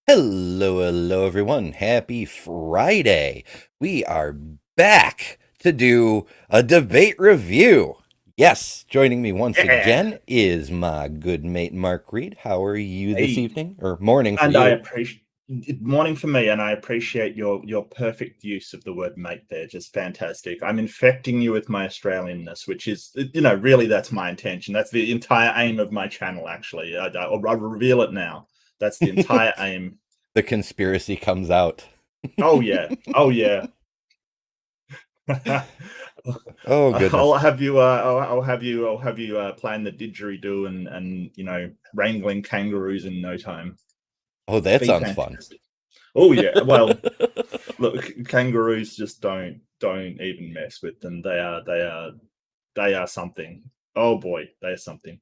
Hello, everyone. Happy Friday. We are back to do a debate review. Yes, joining me once Yeah. again is my good mate Mark Reed. How are you this Hey, evening? Or morning for and I you? appreciate morning for me, and I appreciate your perfect use of the word mate there. Just fantastic. I'm infecting you with my Australianness, which is, really that's my intention. That's the entire aim of my channel, actually. I'll reveal it now. That's the entire aim. The conspiracy comes out. Oh yeah. Oh yeah. Oh, I'll goodness. have you. I'll have you playing the didgeridoo and wrangling kangaroos in no time. Oh, that Be sounds fun. fantastic. Oh yeah. Well, look, kangaroos just don't even mess with them. They are something. Oh boy, they are something.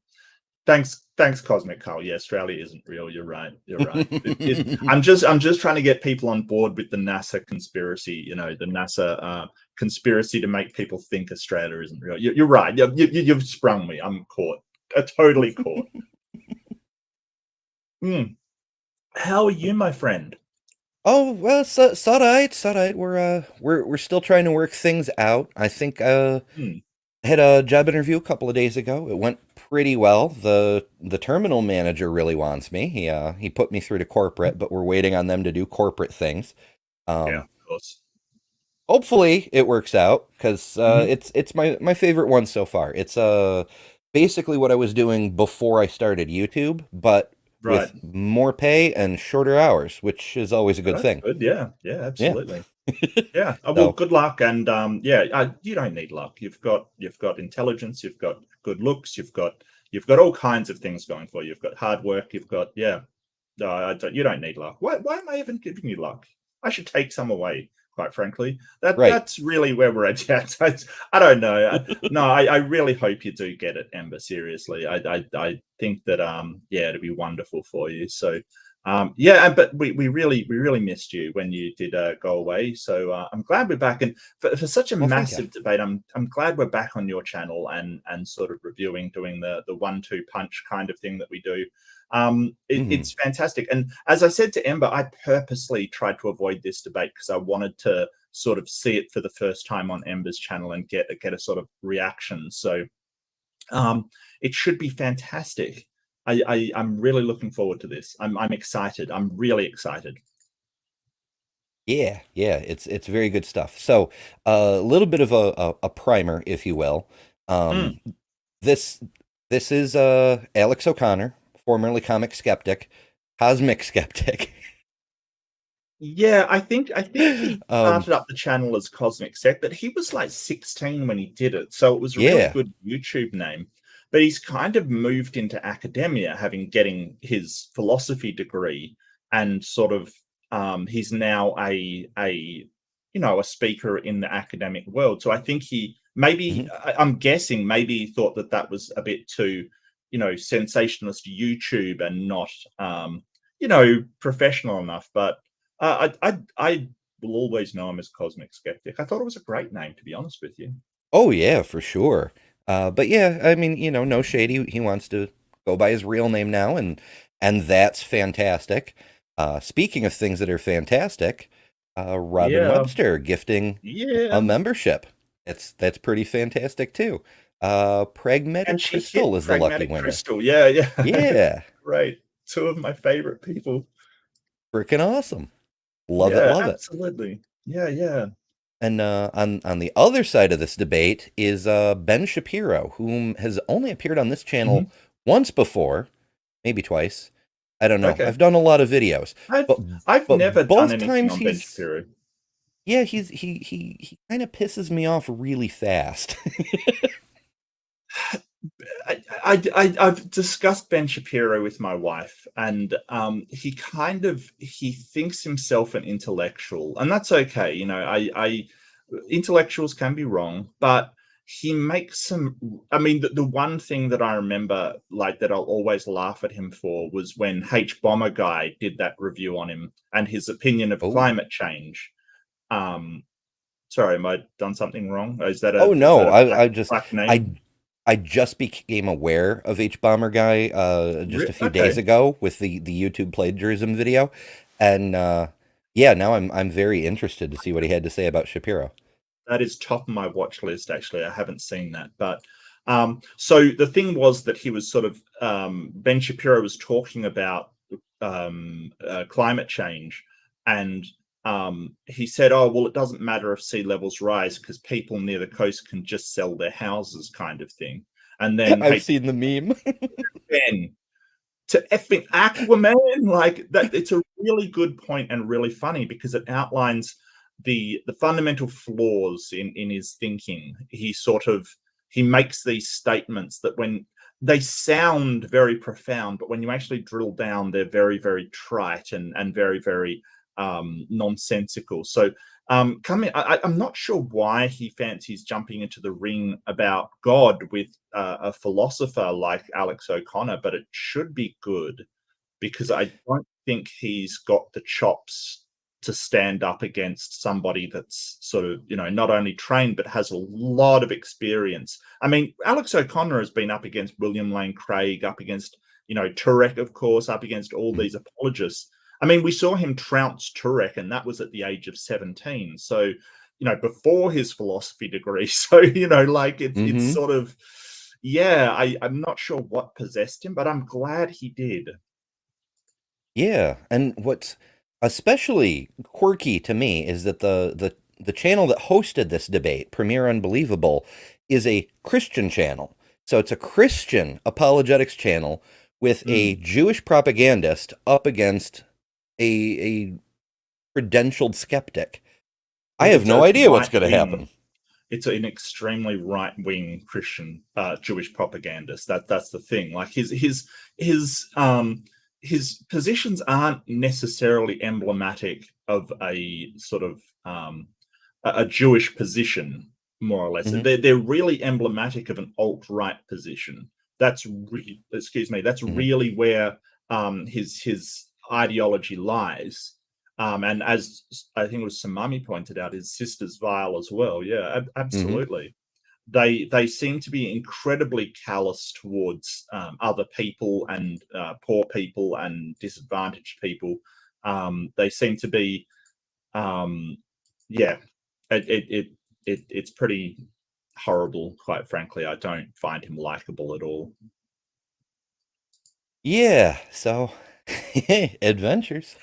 Thanks, Cosmic Carl. Yeah, Australia isn't real. You're right. You're right. I'm just trying to get people on board with the NASA conspiracy. The NASA conspiracy to make people think Australia isn't real. You're right. You've sprung me. I'm caught. Totally caught. Hmm. How are you, my friend? Oh, well, it's all right. It's all right. We're still trying to work things out. I think Hmm. I had a job interview a couple of days ago. It went pretty well. The terminal manager really wants me. He put me through to corporate, but we're waiting on them to do corporate things. Yeah, Um, of course. Hopefully it works out because Mhm. it's my favorite one so far. It's basically what I was doing before I started YouTube, but Right. with more pay and shorter hours, which is always a Oh, good that's thing. good. Yeah. Yeah. Yeah. Absolutely. Yeah. Well, So good luck, and yeah, you don't need luck. You've got intelligence. You've got good looks. You've got all kinds of things going for you. You've got hard work. You've got yeah. No, you don't need luck. Why am I even giving you luck? I should take some away. Quite frankly, right. that's really where we're at. I don't know. No, I really hope you do get it, Ember. Seriously, I think that yeah, it'd be wonderful for you. So yeah, but we really missed you when you did go away. So I'm glad we're back, and for such a Well, thank you. massive debate, I'm glad we're back on your channel and sort of reviewing, doing the 1-2 punch kind of thing that we do. Hmm. It's fantastic, and as I said to Ember, I purposely tried to avoid this debate because I wanted to sort of see it for the first time on Ember's channel and get a sort of reaction. So it should be fantastic. I'm really looking forward to this. I'm excited. I'm really excited. Yeah, it's very good stuff. So a little bit of a primer, if you will. Mm. Um, this this is Alex O'Connor, formerly comic skeptic, cosmic skeptic. Yeah, I think he um, started up the channel as Cosmic Set, but he was like 16 when he did it, so it was a really yeah. good YouTube name. But he's kind of moved into academia, having getting his philosophy degree, and sort of he's now a speaker in the academic world. So I think he maybe Mhm. I'm guessing maybe he thought that that was a bit too sensationalist YouTube and not professional enough, but I will always know him as Cosmic Skeptic. I thought it was a great name, to be honest with you. Oh yeah, for sure. But yeah, I mean, no shade. He wants to go by his real name now, and that's fantastic. Speaking of things that are fantastic, Robin Yeah, Webster gifting a yeah. membership. That's pretty fantastic too. And Pragmatic she hit Crystal is the lucky Pragmatic winner. Crystal. Yeah, yeah. Yeah, Right. Two of my favorite people. freaking awesome. Love it, Yeah, love it. absolutely. Yeah, yeah. And on the other side of this debate is Ben Shapiro, whom has only appeared on this channel Mhm. once before, maybe twice. I don't know. Okay. I've done a lot of videos, I've but I've never done both anything times on Ben he's Shapiro. yeah he kind of pisses me off really fast. I've discussed Ben Shapiro with my wife, and he thinks himself an intellectual, and that's okay. I intellectuals can be wrong, but he makes some. I mean, the one thing that I remember, like that, I'll always laugh at him for was when H Bomber guy did that review on him and his opinion of Oh climate change. Um, sorry, am I done something wrong? Is that oh is that no, a I just black name? I I just became aware of H Bomber Guy just a few days Okay. ago with the YouTube plagiarism video. And yeah, now I'm very interested to see what he had to say about Shapiro. That is top of my watch list. Actually, I haven't seen that, but so the thing was that he was sort of Ben Shapiro was talking about climate change, and he said, "Oh well, it doesn't matter if sea levels rise because people near the coast can just sell their houses," kind of thing. And then, I've hey, seen the meme. Ben, to effing Aquaman, like that, it's a really good point and really funny because it outlines the fundamental flaws in his thinking. He makes these statements that when they sound very profound, but when you actually drill down, they're very, very trite and very, very nonsensical. So I'm not sure why he fancies jumping into the ring about God with a philosopher like Alex O'Connor, but it should be good because I don't think he's got the chops to stand up against somebody that's sort of, not only trained but has a lot of experience. I mean, Alex O'Connor has been up against William Lane Craig, up against, Turek, of course, up against all these apologists. I mean, we saw him trounce Turek, and that was at the age of 17. So, before his philosophy degree. So, like it's Hmm. sort of, yeah, I'm not sure what possessed him, but I'm glad he did. Yeah, and what's especially quirky to me is that the channel that hosted this debate, Premier Unbelievable, is a Christian channel. So it's a Christian apologetics channel with a Mm. Jewish propagandist up against a credentialed skeptic. I have It's no a idea what's right going to wing. happen. It's an extremely right wing Christian Jewish propagandist. That's the thing. Like his positions aren't necessarily emblematic of a sort of a Jewish position, more or less. Hmm. They're really emblematic of an alt right position. That's Hmm. really where his ideology lies. And as I think it was Samami pointed out, his sister's vile as well. Yeah, Hmm. absolutely. They seem to be incredibly callous towards other people and poor people and disadvantaged people. They seem to be, um, yeah, it's pretty horrible, quite frankly. I don't find him likable at all. Yeah, so adventures.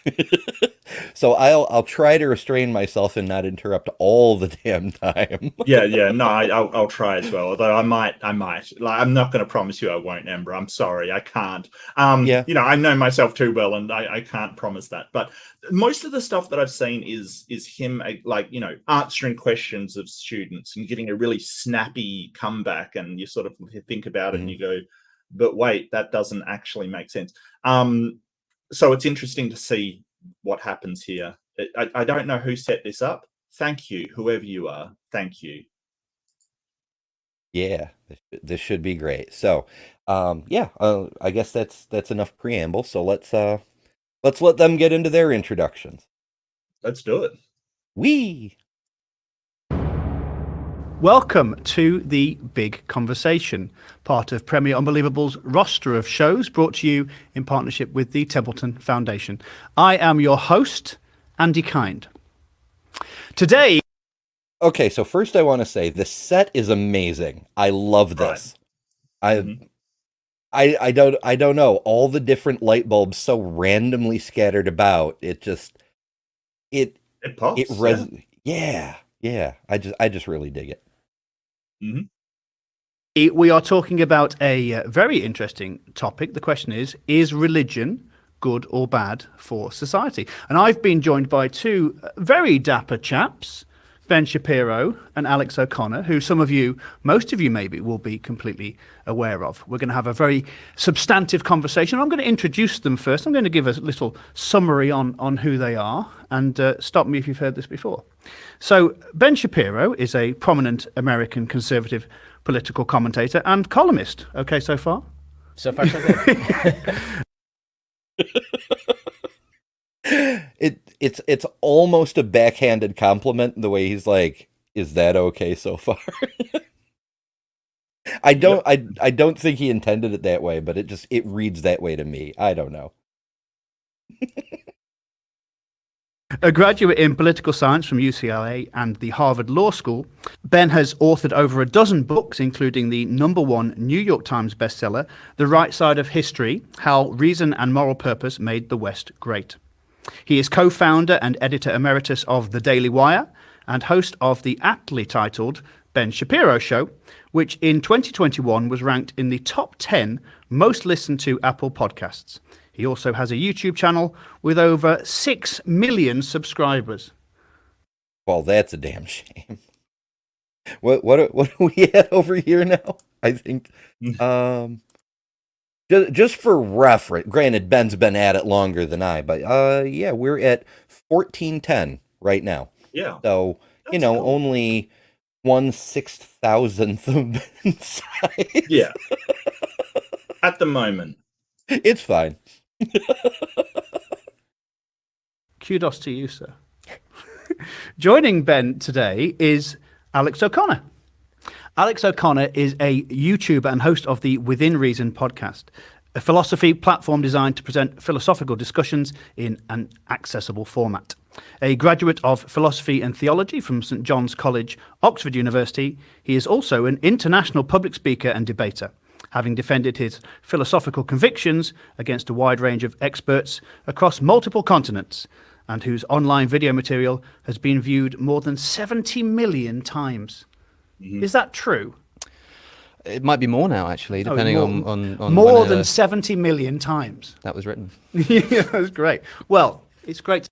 So I'll try to restrain myself and not interrupt all the damn time. Yeah, yeah, no, I'll try as well. Although I might. Like, I'm not going to promise you I won't, Ember. I'm sorry, I can't. Yeah. I know myself too well, and I can't promise that. But most of the stuff that I've seen is him like answering questions of students and getting a really snappy comeback, and you sort of think about it and Mhm. you go, but wait, that doesn't actually make sense. So it's interesting to see what happens here. I don't know who set this up. Thank you, whoever you are. Thank you. Yeah, this should be great. So, yeah, I guess that's enough preamble. So let's let them get into their introductions. Let's do it. We. Welcome to the Big Conversation, part of Premier Unbelievable's roster of shows brought to you in partnership with the Templeton Foundation. I am your host, Andy Kind. Today, Okay, so first I want to say the set is amazing. I love Right. this. I Mhm. I don't know, all the different light bulbs so randomly scattered about. It It it pops, yeah. res yeah, yeah. I just really dig it. Mhm. we are talking about a very interesting topic. The question is religion good or bad for society? And I've been joined by two very dapper chaps, Ben Shapiro and Alex O'Connor, who most of you maybe, will be completely aware of. We're going to have a very substantive conversation. I'm going to introduce them first. I'm going to give a little summary on who they are, and stop me if you've heard this before. So Ben Shapiro is a prominent American conservative political commentator and columnist. Okay, so far? So far, so good. It's almost a backhanded compliment the way he's like, "Is that okay so far?" Yep. I don't think he intended it that way, but it reads that way to me. I don't know. A graduate in political science from UCLA and the Harvard Law School, Ben has authored over a dozen books, including the #1 New York Times bestseller, The Right Side of History: How Reason and Moral Purpose Made the West Great. He is co-founder and editor emeritus of The Daily Wire and host of the aptly titled Ben Shapiro Show, which in 2021 was ranked in the top 10 most listened to Apple podcasts. He also has a YouTube channel with over 6 million subscribers. Well, that's a damn shame. What are we at over here now? I think just for reference, granted Ben's been at it longer than I, but yeah, we're at 1410 right now. Yeah. So, That's cool. only 1/6000th of Ben's size. Yeah. At the moment. It's fine. Kudos to you, sir. Joining Ben today is Alex O'Connor. Alex O'Connor is a YouTuber and host of the Within Reason podcast, a philosophy platform designed to present philosophical discussions in an accessible format. A graduate of philosophy and theology from St John's College, Oxford University, he is also an international public speaker and debater, having defended his philosophical convictions against a wide range of experts across multiple continents, and whose online video material has been viewed more than 70 million times. Mm-hmm. Is that true? It might be more now, actually, depending on more than 70 million times. That was written. Yeah, that's great. Well, it's great.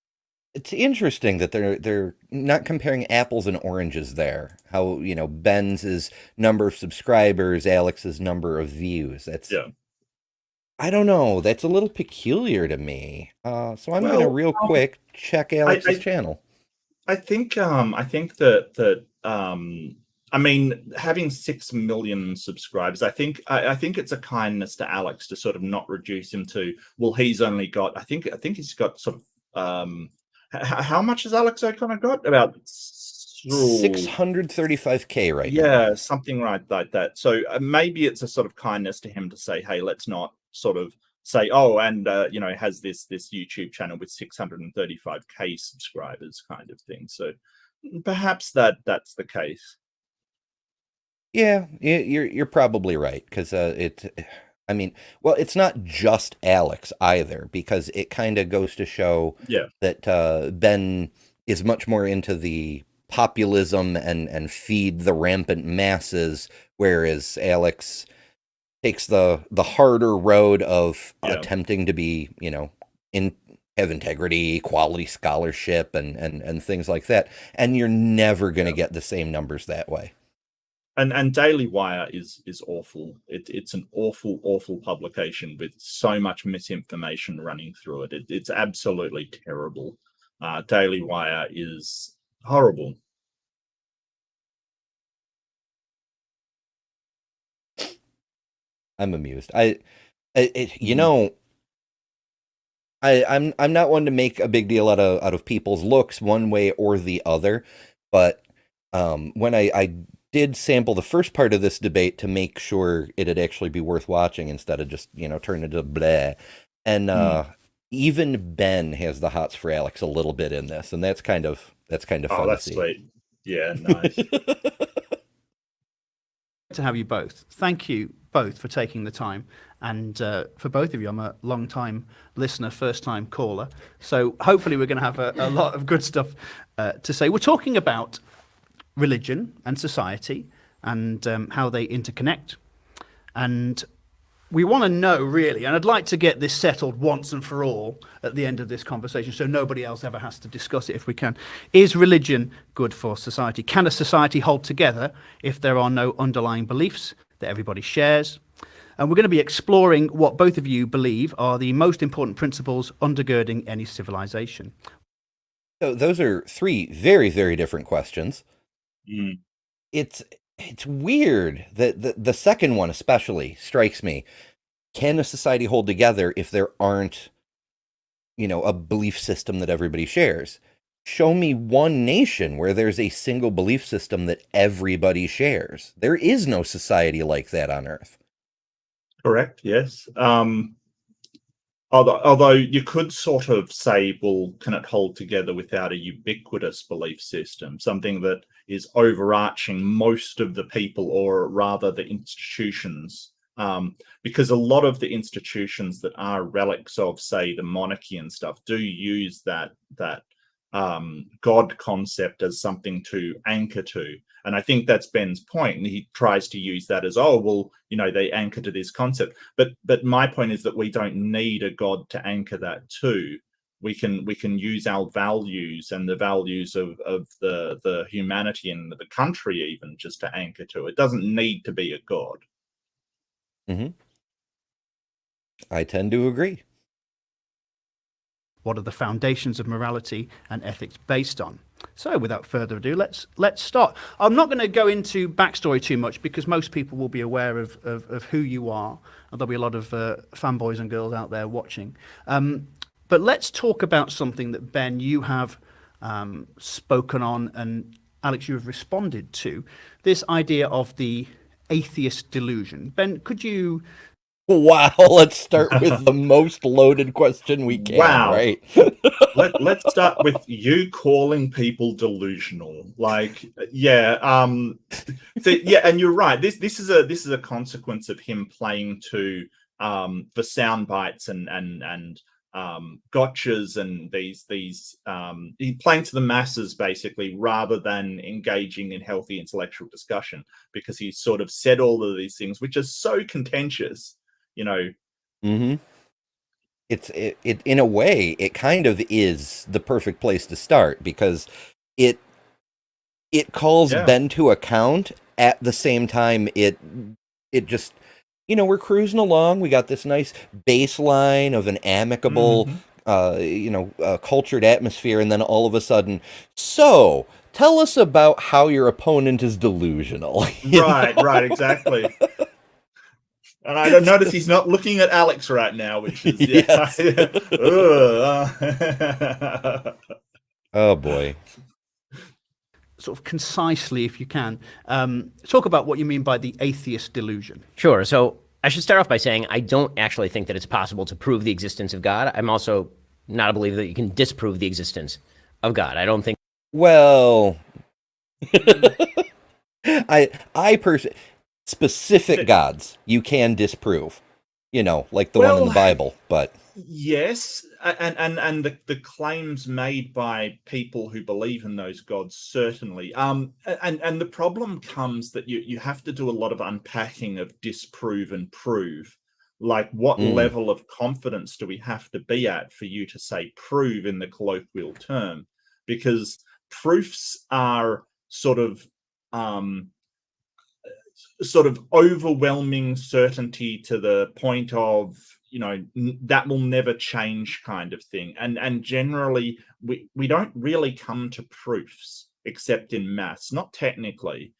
It's interesting that they're not comparing apples and oranges there. How, Ben's is number of subscribers, Alex's number of views. That's, yeah. I don't know. That's a little peculiar to me. So I'm going to real quick check Alex's channel. I think that I mean, having 6 million subscribers, I think it's a kindness to Alex to sort of not reduce him to, well, he's only got, I think he's got sort of, how much has Alex O'Connor got? About 635K right now. Yeah, something like that. So maybe it's a sort of kindness to him to say, hey, let's not sort of say, oh, and has this YouTube channel with 635K subscribers kind of thing. So perhaps that's the case. Yeah, you're probably right, because it's not just Alex either, because it kind of goes to show that Ben is much more into the populism and feed the rampant masses, whereas Alex takes the harder road of attempting to be, have integrity, quality scholarship, and things like that. And you're never going to get the same numbers that way. And Daily Wire is awful. It's an awful publication with so much misinformation running through it. It's absolutely terrible. Daily Wire is horrible. I'm amused. I'm not one to make a big deal out of people's looks one way or the other, but when I did sample the first part of this debate to make sure it'd actually be worth watching instead of just, turn into bleh. And even Ben has the hots for Alex a little bit in this, and that's kind of fun to see. Sweet. Yeah, nice. To have you both. Thank you both for taking the time. And for both of you, I'm a long-time listener, first-time caller. So hopefully we're going to have a lot of good stuff to say. We're talking about religion and society and how they interconnect. And we want to know, really, and I'd like to get this settled once and for all at the end of this conversation so nobody else ever has to discuss it if we can. Is religion good for society? Can a society hold together if there are no underlying beliefs that everybody shares? And we're going to be exploring what both of you believe are the most important principles undergirding any civilization. So those are three very, very different questions. Mm. It's weird that the second one especially strikes me. Can a society hold together if there aren't, a belief system that everybody shares? Show me one nation where there's a single belief system that everybody shares. There is no society like that on Earth. Correct. Yes. Although you could sort of say, well, can it hold together without a ubiquitous belief system, something that is overarching most of the people, or rather the institutions? Because a lot of the institutions that are relics of, say, the monarchy and stuff, do use that God concept as something to anchor to. And I think that's Ben's point. And he tries to use that as, oh, well, they anchor to this concept. But my point is that we don't need a God to anchor that to. We can use our values and the values of the humanity and the country even just to anchor to. It doesn't need to be a God. Mm-hmm. I tend to agree. What are the foundations of morality and ethics based on? So without further ado, let's start. I'm not going to go into backstory too much because most people will be aware of who you are, and there'll be a lot of fanboys and girls out there watching. But let's talk about something that, Ben, you have spoken on, and Alex, you have responded to, this idea of the atheist delusion. Ben, could you... Wow, let's start with the most loaded question we can, right? Let's start with you calling people delusional. Yeah, and you're right. This is a consequence of him playing to the sound bites and gotchas and these he playing to the masses basically, rather than engaging in healthy intellectual discussion, because he sort of said all of these things which are so contentious. Mm-hmm. It in a way, it kind of is the perfect place to start, because it calls Ben to account. At the same time, it just, we're cruising along. We got this nice baseline of an amicable, cultured atmosphere, and then all of a sudden, so tell us about how your opponent is delusional. Right, exactly. And I don't notice he's not looking at Alex right now, which is yes. Oh boy. Sort of concisely, if you can, talk about what you mean by the atheist delusion. Sure. So I should start off by saying I don't actually think that it's possible to prove the existence of God. I'm also not a believer that you can disprove the existence of God. I don't think. Well, I personally, specific gods you can disprove, like the one in the Bible, but yes, and the claims made by people who believe in those gods, certainly. And the problem comes that you have to do a lot of unpacking of disprove and prove. Like, what level of confidence do we have to be at for you to say prove in the colloquial term? Because proofs are sort of overwhelming certainty to the point of, that will never change kind of thing. And generally, we don't really come to proofs except in maths, not technically.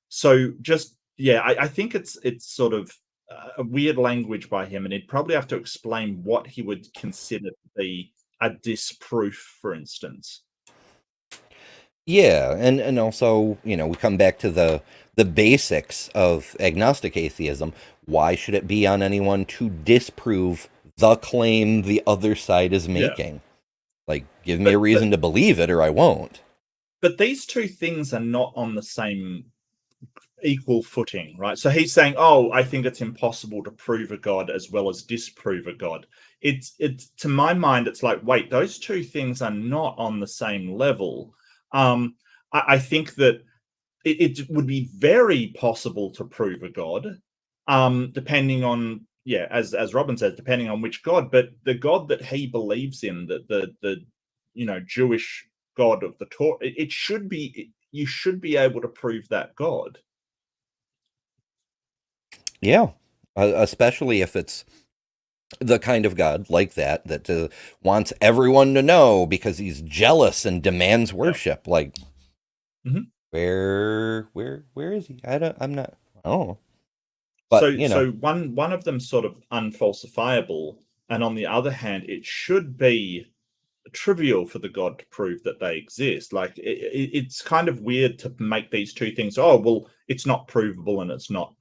So just, I think it's sort of a weird language by him, and he'd probably have to explain what he would consider to be a disproof, for instance. Yeah, and also, we come back to the basics of agnostic atheism. Why should it be on anyone to disprove the claim the other side is making? Give me a reason to believe it, or I won't. But these two things are not on the same equal footing, right? So he's saying, oh, I think it's impossible to prove a God as well as disprove a God. It's to my mind, it's like, wait, those two things are not on the same level. I think that it would be very possible to prove a God, depending on, as Robin says, depending on which God. But the God that he believes in, the Jewish God of the Torah, it should be, you should be able to prove that God. Yeah, especially if it's the kind of God like that wants everyone to know because he's jealous and demands worship. Like, where is he? I'm not. Oh, but so one of them sort of unfalsifiable, and on the other hand, it should be trivial for the God to prove that they exist. Like, it's kind of weird to make these two things. Oh, well, it's not provable and it's not,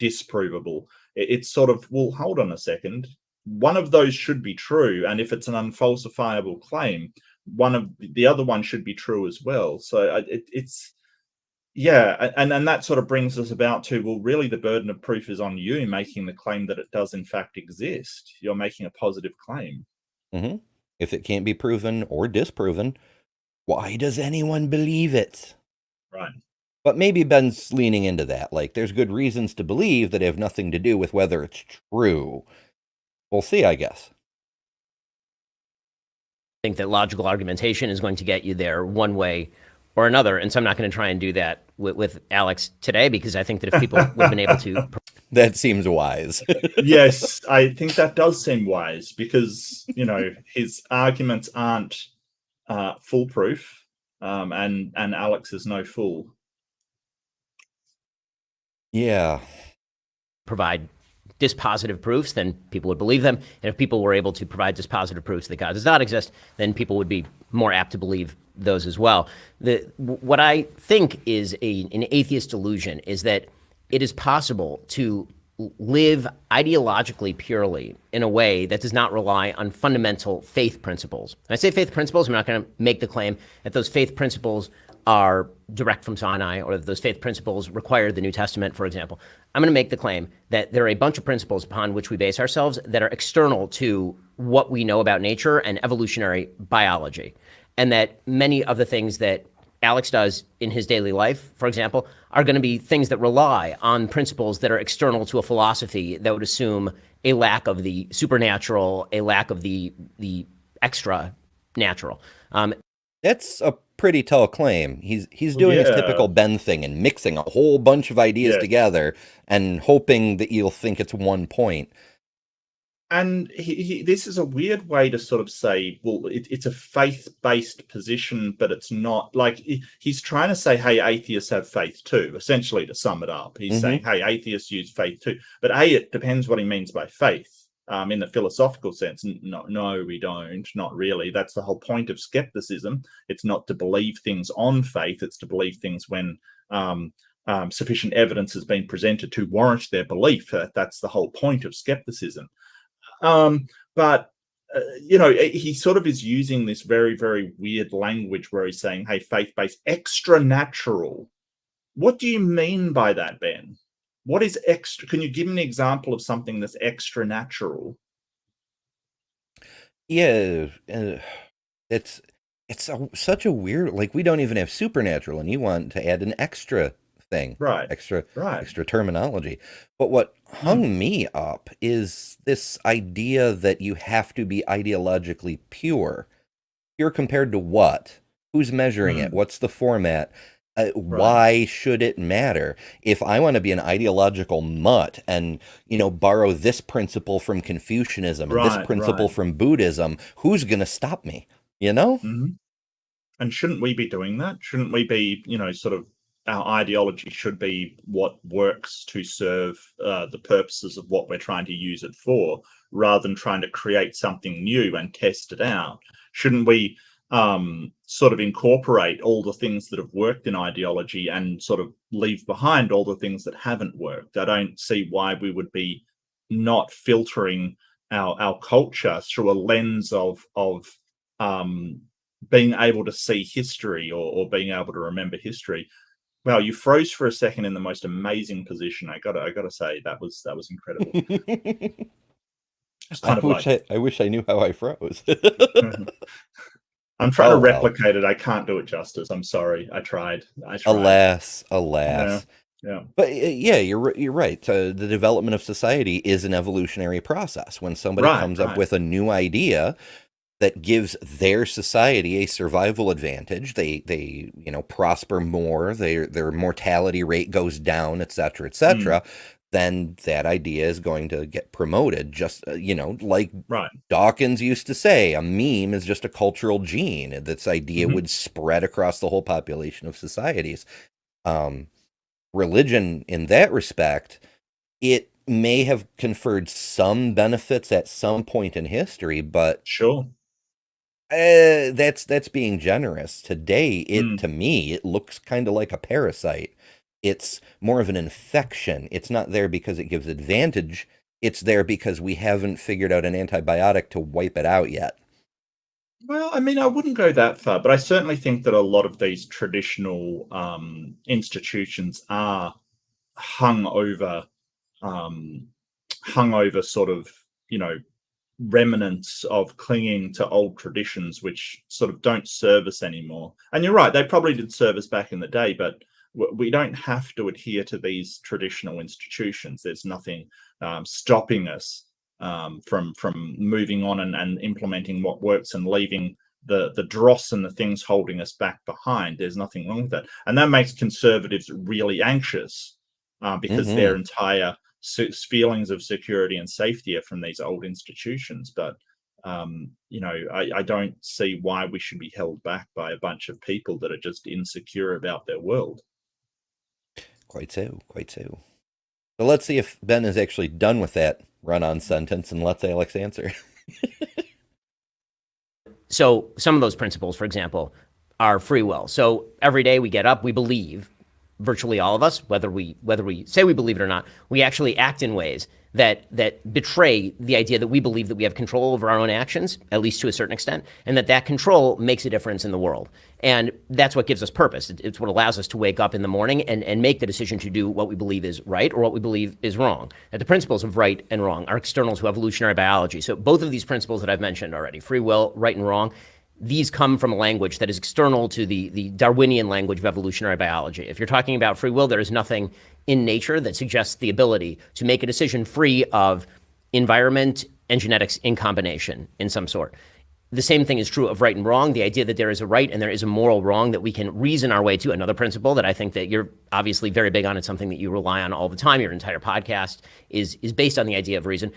disprovable. It's sort of, well, hold on a second. one of those should be true, and if it's an unfalsifiable claim, the other one should be true as well. So it's yeah, and that sort of brings us about to, well, really the burden of proof is on you making the claim that it does in fact exist. You're making a positive claim. Mm-hmm. If it can't be proven or disproven, why does anyone believe it? Right. But maybe Ben's leaning into that. Like, there's good reasons to believe that have nothing to do with whether it's true. We'll see, I guess. I think that logical argumentation is going to get you there one way or another. And so I'm not going to try and do that with Alex today, because I think that if people would have been able to... That seems wise. Yes, I think that does seem wise, because, his arguments aren't foolproof, and Alex is no fool. Yeah. Provide dispositive proofs, then people would believe them. And if people were able to provide dispositive proofs that God does not exist, then people would be more apt to believe those as well. What I think is an atheist delusion is that it is possible to live ideologically purely in a way that does not rely on fundamental faith principles. When I say faith principles, I'm not going to make the claim that those faith principles are direct from Sinai, or that those faith principles require the New Testament, for example. I'm going to make the claim that there are a bunch of principles upon which we base ourselves that are external to what we know about nature and evolutionary biology. And that many of the things that Alex does in his daily life, for example, are going to be things that rely on principles that are external to a philosophy that would assume a lack of the supernatural, a lack of the extra natural. That's a pretty tall claim. He's doing his typical Ben thing and mixing a whole bunch of ideas together and hoping that you'll think it's one point. And this is a weird way to sort of say, well, it's a faith-based position, but it's not. Like, he's trying to say, hey, atheists have faith too, essentially, to sum it up. He's saying, hey, atheists use faith too. But it depends what he means by faith. In the philosophical sense, no, we don't, not really. That's the whole point of skepticism. It's not to believe things on faith, it's to believe things when sufficient evidence has been presented to warrant their belief. That's the whole point of skepticism. But he sort of is using this very, very weird language where he's saying, hey, faith-based, extra natural. What do you mean by that, Ben? What is extra? Can you give me an example of something that's extra natural? Yeah, it's such a weird, like, we don't even have supernatural, and you want to add an extra thing, right? Extra terminology. But what hung me up is this idea that you have to be ideologically pure. Pure compared to what? Who's measuring it? What's the format? Why should it matter? If I want to be an ideological mutt and, borrow this principle from Confucianism and this principle from Buddhism, who's going to stop me? And shouldn't we be doing that? Shouldn't we be, sort of, our ideology should be what works to serve the purposes of what we're trying to use it for, rather than trying to create something new and test it out? Shouldn't we sort of incorporate all the things that have worked in ideology and sort of leave behind all the things that haven't worked? I don't see why we would be not filtering our culture through a lens of being able to see history or being able to remember history. Wow, you froze for a second in the most amazing position. I gotta say that was incredible. I wish I knew how I froze. I'm trying to replicate it. I can't do it justice. I'm sorry. I tried. Alas. Yeah. But you're right. The development of society is an evolutionary process. When somebody comes up with a new idea that gives their society a survival advantage, they prosper more, their mortality rate goes down, et cetera, then that idea is going to get promoted. Just, like Dawkins used to say, a meme is just a cultural gene. This idea would spread across the whole population of societies. Religion, in that respect, it may have conferred some benefits at some point in history, but sure, that's being generous. Today, to me, it looks kind of like a parasite. It's more of an infection. It's not there because it gives advantage it's there because we haven't figured out an antibiotic to wipe it out yet. Well, I mean, I wouldn't go that far, but I certainly think that a lot of these traditional institutions are hung over, sort of, remnants of clinging to old traditions, which sort of don't serve us anymore. And you're right, they probably did serve us back in the day, but we don't have to adhere to these traditional institutions. There's nothing stopping us from moving on and implementing what works and leaving the dross and the things holding us back behind. There's nothing wrong with that, and that makes conservatives really anxious because their entire feelings of security and safety are from these old institutions. But I don't see why we should be held back by a bunch of people that are just insecure about their world. Quite so, quite so. So let's see if Ben is actually done with that run-on sentence, and let's Alex answer. So some of those principles, for example, are free will. So every day we get up, we believe, virtually all of us, whether we say we believe it or not, we actually act in ways that betray the idea that we believe that we have control over our own actions, at least to a certain extent, and that control makes a difference in the world. And that's what gives us purpose. It's what allows us to wake up in the morning and make the decision to do what we believe is right or what we believe is wrong. And the principles of right and wrong are external to evolutionary biology. So both of these principles that I've mentioned already, free will, right and wrong, these come from a language that is external to the Darwinian language of evolutionary biology. If you're talking about free will, there is nothing in nature that suggests the ability to make a decision free of environment and genetics in combination in some sort. The same thing is true of right and wrong, the idea that there is a right and there is a moral wrong that we can reason our way to. Another principle that I think that you're obviously very big on, it's something that you rely on all the time, your entire podcast is based on the idea of reason.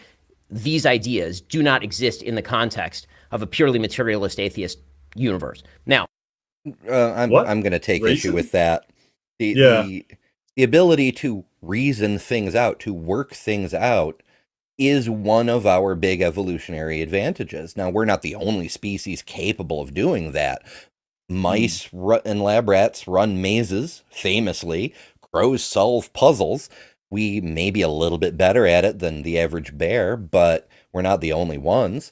These ideas do not exist in the context of a purely materialist atheist universe. Now, I'm going to take issue with that. The ability to reason things out, to work things out, is one of our big evolutionary advantages. Now, we're not the only species capable of doing that. Mice and lab rats run mazes, famously. Crows solve puzzles. We may be a little bit better at it than the average bear, but we're not the only ones.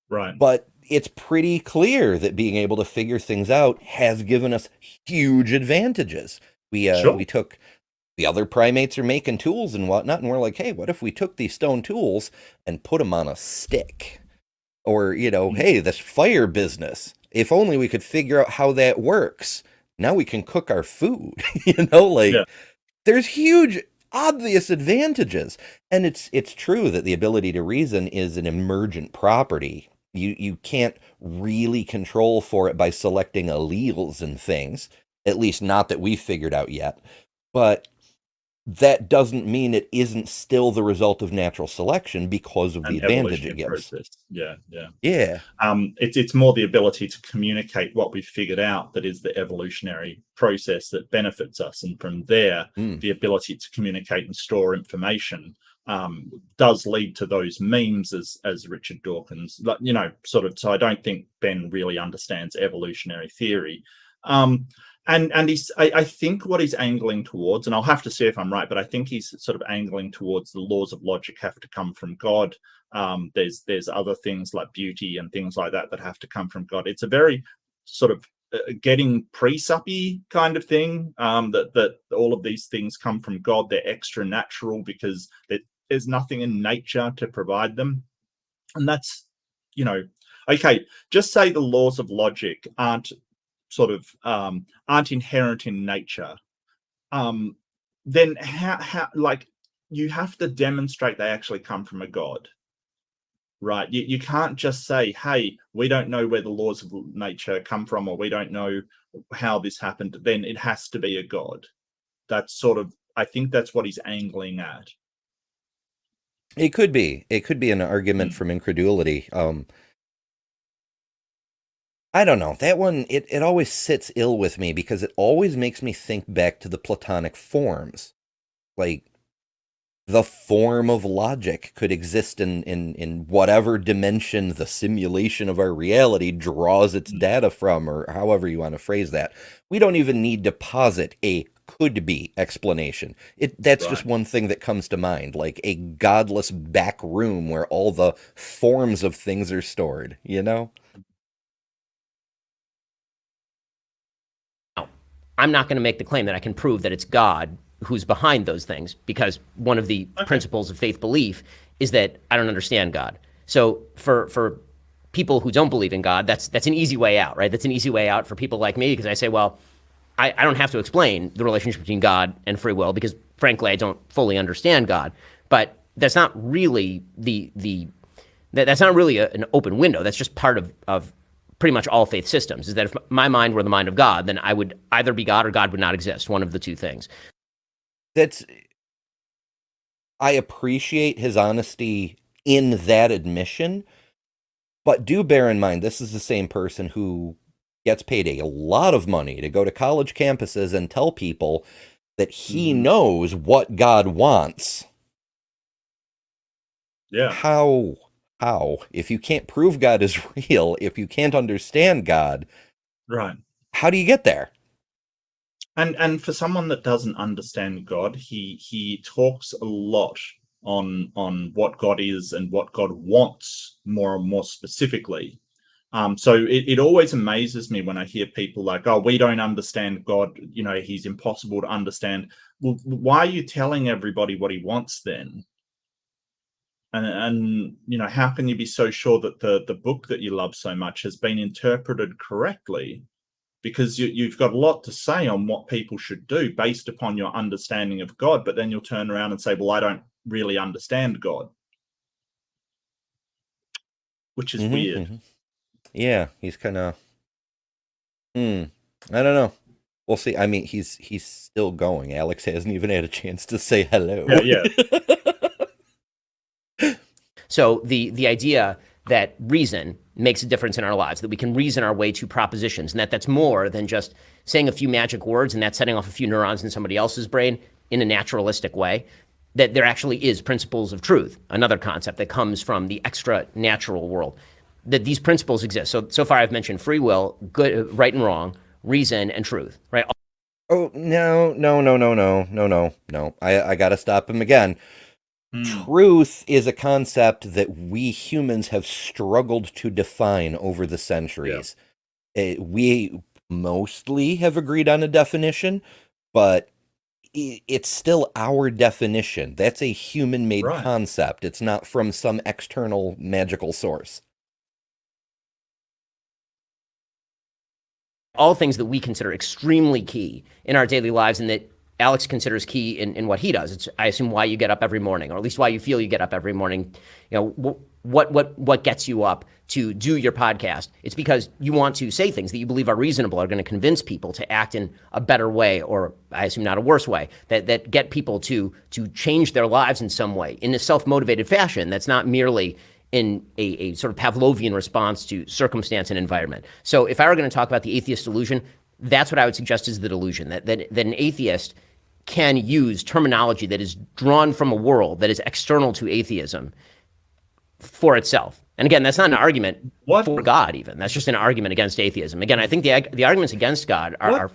Right. But it's pretty clear that being able to figure things out has given us huge advantages. We took the other primates are making tools and whatnot, and we're like, hey, what if we took these stone tools and put them on a stick? Or, hey, this fire business, if only we could figure out how that works. Now we can cook our food, There's huge obvious advantages. And it's true that the ability to reason is an emergent property. You can't really control for it by selecting alleles and things, at least not that we've figured out yet. But that doesn't mean it isn't still the result of natural selection because of the advantage it gives. Process. Yeah. It's more the ability to communicate what we've figured out that is the evolutionary process that benefits us, and from there, the ability to communicate and store information does lead to those memes, as Richard Dawkins, So I don't think Ben really understands evolutionary theory. And I think what he's angling towards, and I'll have to see if I'm right, but I think he's sort of angling towards the laws of logic have to come from God. There's other things like beauty and things like that have to come from God. It's a very sort of getting pre-suppy kind of thing, that all of these things come from God. They're extra natural because there's nothing in nature to provide them. And that's, okay, just say the laws of logic aren't inherent in nature, then how you have to demonstrate they actually come from a God, right? You can't just say, hey, we don't know where the laws of nature come from, or we don't know how this happened. Then it has to be a God. That's I think that's what he's angling at. It could be an argument from incredulity. I don't know. That one, it always sits ill with me because it always makes me think back to the Platonic forms. Like, the form of logic could exist in whatever dimension the simulation of our reality draws its data from, or however you want to phrase that. We don't even need to posit a could be explanation. That's Right. just one thing that comes to mind, like a godless back room where all the forms of things are stored, you know? Now, I'm not going to make the claim that I can prove that it's God who's behind those things, because one of the principles of faith belief is that I don't understand God. So for people who don't believe in God, that's an easy way out, right? That's an easy way out for people like me, because I say, well, I don't have to explain the relationship between God and free will, because frankly, I don't fully understand God. But that's not really that's not really an open window. That's just part of pretty much all faith systems, is that if my mind were the mind of God, then I would either be God or God would not exist, one of the two things. I appreciate his honesty in that admission, but do bear in mind, this is the same person who gets paid a lot of money to go to college campuses and tell people that he knows what God wants. Yeah. How? If you can't prove God is real, if you can't understand God, Right. how do you get there? And for someone that doesn't understand God, he talks a lot on what God is and what God wants more and more specifically. So it always amazes me when I hear people like, oh, we don't understand God, he's impossible to understand. Well, why are you telling everybody what he wants then? And how can you be so sure that the book that you love so much has been interpreted correctly? Because you've got a lot to say on what people should do based upon your understanding of God, but then you'll turn around and say, well, I don't really understand God, which is weird. Yeah, he's kind of, I don't know. We'll see. I mean, he's still going. Alex hasn't even had a chance to say hello. Yeah. So the idea that reason makes a difference in our lives, that we can reason our way to propositions, and that's more than just saying a few magic words and that's setting off a few neurons in somebody else's brain in a naturalistic way, that there actually is principles of truth, another concept that comes from the extra natural world, that these principles exist. So far I've mentioned free will, good, right and wrong, reason, and truth, right? Oh, no. I got to stop him again. Truth is a concept that we humans have struggled to define over the centuries. Yeah. We mostly have agreed on a definition, but it's still our definition. That's a human-made concept. It's not from some external magical source. All things that we consider extremely key in our daily lives, and that Alex considers key in what he does. It's, I assume, why you get up every morning, or at least why you feel you get up every morning. What gets you up to do your podcast? It's because you want to say things that you believe are reasonable, are going to convince people to act in a better way, or I assume not a worse way, that get people to change their lives in some way, in a self-motivated fashion. That's not merely in a sort of Pavlovian response to circumstance and environment. So if I were going to talk about the atheist delusion, that's what I would suggest is the delusion, that an atheist can use terminology that is drawn from a world that is external to atheism for itself. And again, that's not an argument for God even. That's just an argument against atheism. Again, I think the arguments against God are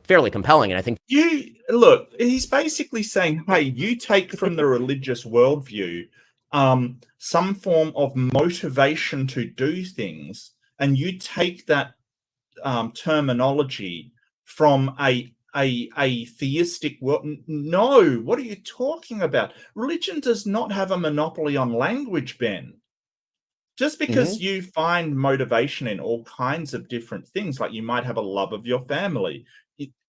fairly compelling. And I think he's basically saying, hey, you take from the religious worldview some form of motivation to do things, and you take that terminology from a theistic world. No, what are you talking about? Religion does not have a monopoly on language, Ben. Just because you find motivation in all kinds of different things, like you might have a love of your family,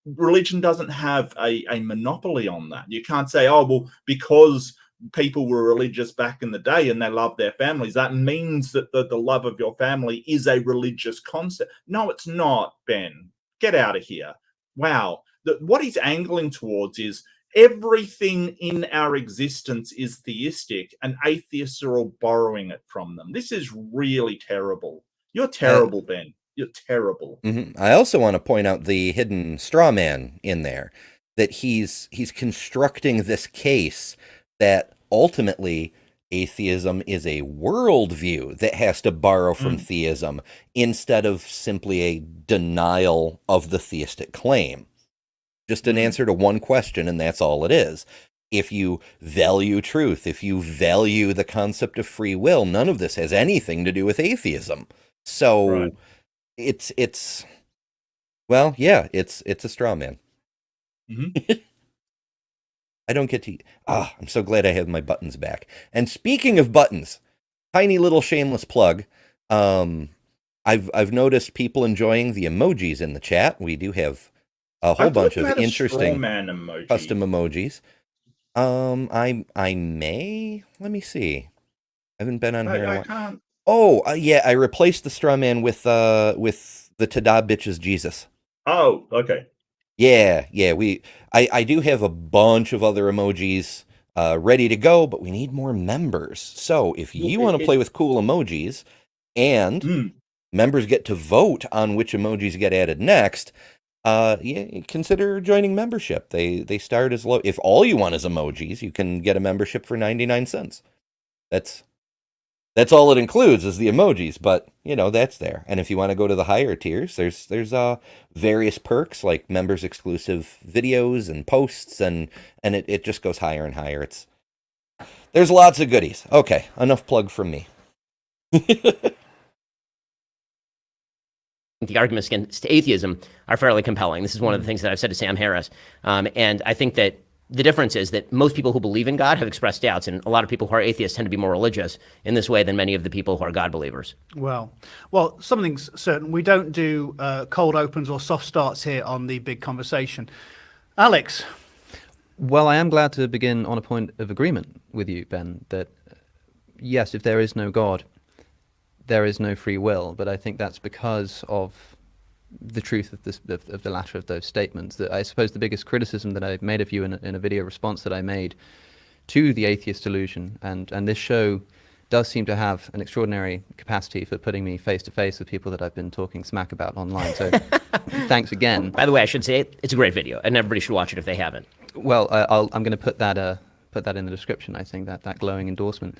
religion doesn't have a monopoly on that. You can't say, oh, well, because people were religious back in the day and they love their families, that means that the love of your family is a religious concept. No, it's not, Ben. Get out of here. Wow. What he's angling towards is everything in our existence is theistic, and atheists are all borrowing it from them. This is really terrible. You're terrible, Ben. You're terrible. I also want to point out the hidden straw man in there, that he's constructing this case that ultimately atheism is a worldview that has to borrow from theism instead of simply a denial of the theistic claim. just an answer to one question, and that's all it is. If you value truth, if you value the concept of free will, none of this has anything to do with atheism. So Right. it's well, yeah, it's a straw man. I don't get to. I'm so glad I have my buttons back. And speaking of buttons, tiny little shameless plug. I've noticed people enjoying the emojis in the chat. We do have a whole bunch of interesting custom emojis. I may, let me see. I haven't been on here in a while. Oh, yeah, I replaced the straw man with the Tada bitches Jesus. Oh, okay. Yeah, I do have a bunch of other emojis ready to go, but we need more members. So if you want to play with cool emojis and members get to vote on which emojis get added next, yeah, consider joining membership. They start as low. If all you want is emojis, you can get a membership for 99 cents. That's all it includes is the emojis, but that's there. And if you want to go to the higher tiers, there's various perks like members exclusive videos and posts, and it just goes higher and higher. There's lots of goodies. Okay, enough plug from me. The arguments against atheism are fairly compelling. This is one of the things that I've said to Sam Harris. And I think that the difference is that most people who believe in God have expressed doubts, and a lot of people who are atheists tend to be more religious in this way than many of the people who are God believers. Well, something's certain. We don't do cold opens or soft starts here on the big conversation. Alex? Well, I am glad to begin on a point of agreement with you, Ben, that yes, if there is no God, there is no free will, but I think that's because of the truth of the latter of those statements. That I suppose the biggest criticism that I've made of you in a video response that I made to the atheist delusion, and this show does seem to have an extraordinary capacity for putting me face to face with people that I've been talking smack about online. So thanks again. By the way, I should say it's a great video, and everybody should watch it if they haven't. Well, I'm going to put that in the description. I think that glowing endorsement.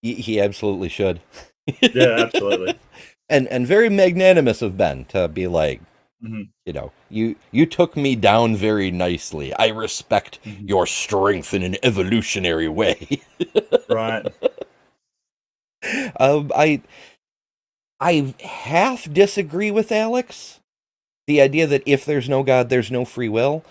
He absolutely should. Yeah, absolutely. And very magnanimous of Ben to be like, you took me down very nicely. I respect your strength in an evolutionary way. Right. I half disagree with Alex. The idea that if there's no God, there's no free will.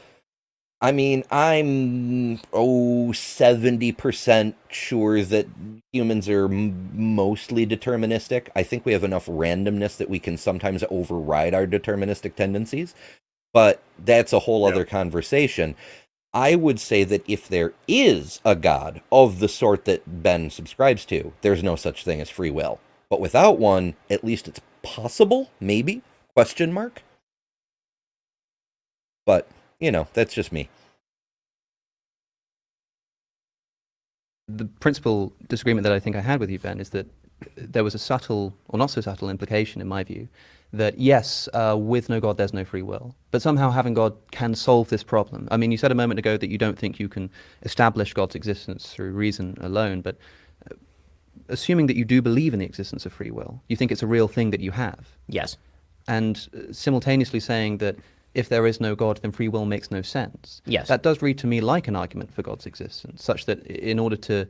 I mean, I'm 70% sure that humans are mostly deterministic. I think we have enough randomness that we can sometimes override our deterministic tendencies, but that's a whole other conversation. I would say that if there is a God of the sort that Ben subscribes to, there's no such thing as free will. But without one, at least it's possible, maybe? Question mark? But that's just me. The principal disagreement that I think I had with you, Ben, is that there was a subtle, or not so subtle, implication, in my view, that yes, with no God, there's no free will. But somehow having God can solve this problem. I mean, you said a moment ago that you don't think you can establish God's existence through reason alone, but assuming that you do believe in the existence of free will, you think it's a real thing that you have. Yes. And simultaneously saying that if there is no God, then free will makes no sense. Yes. That does read to me like an argument for God's existence, such that in order to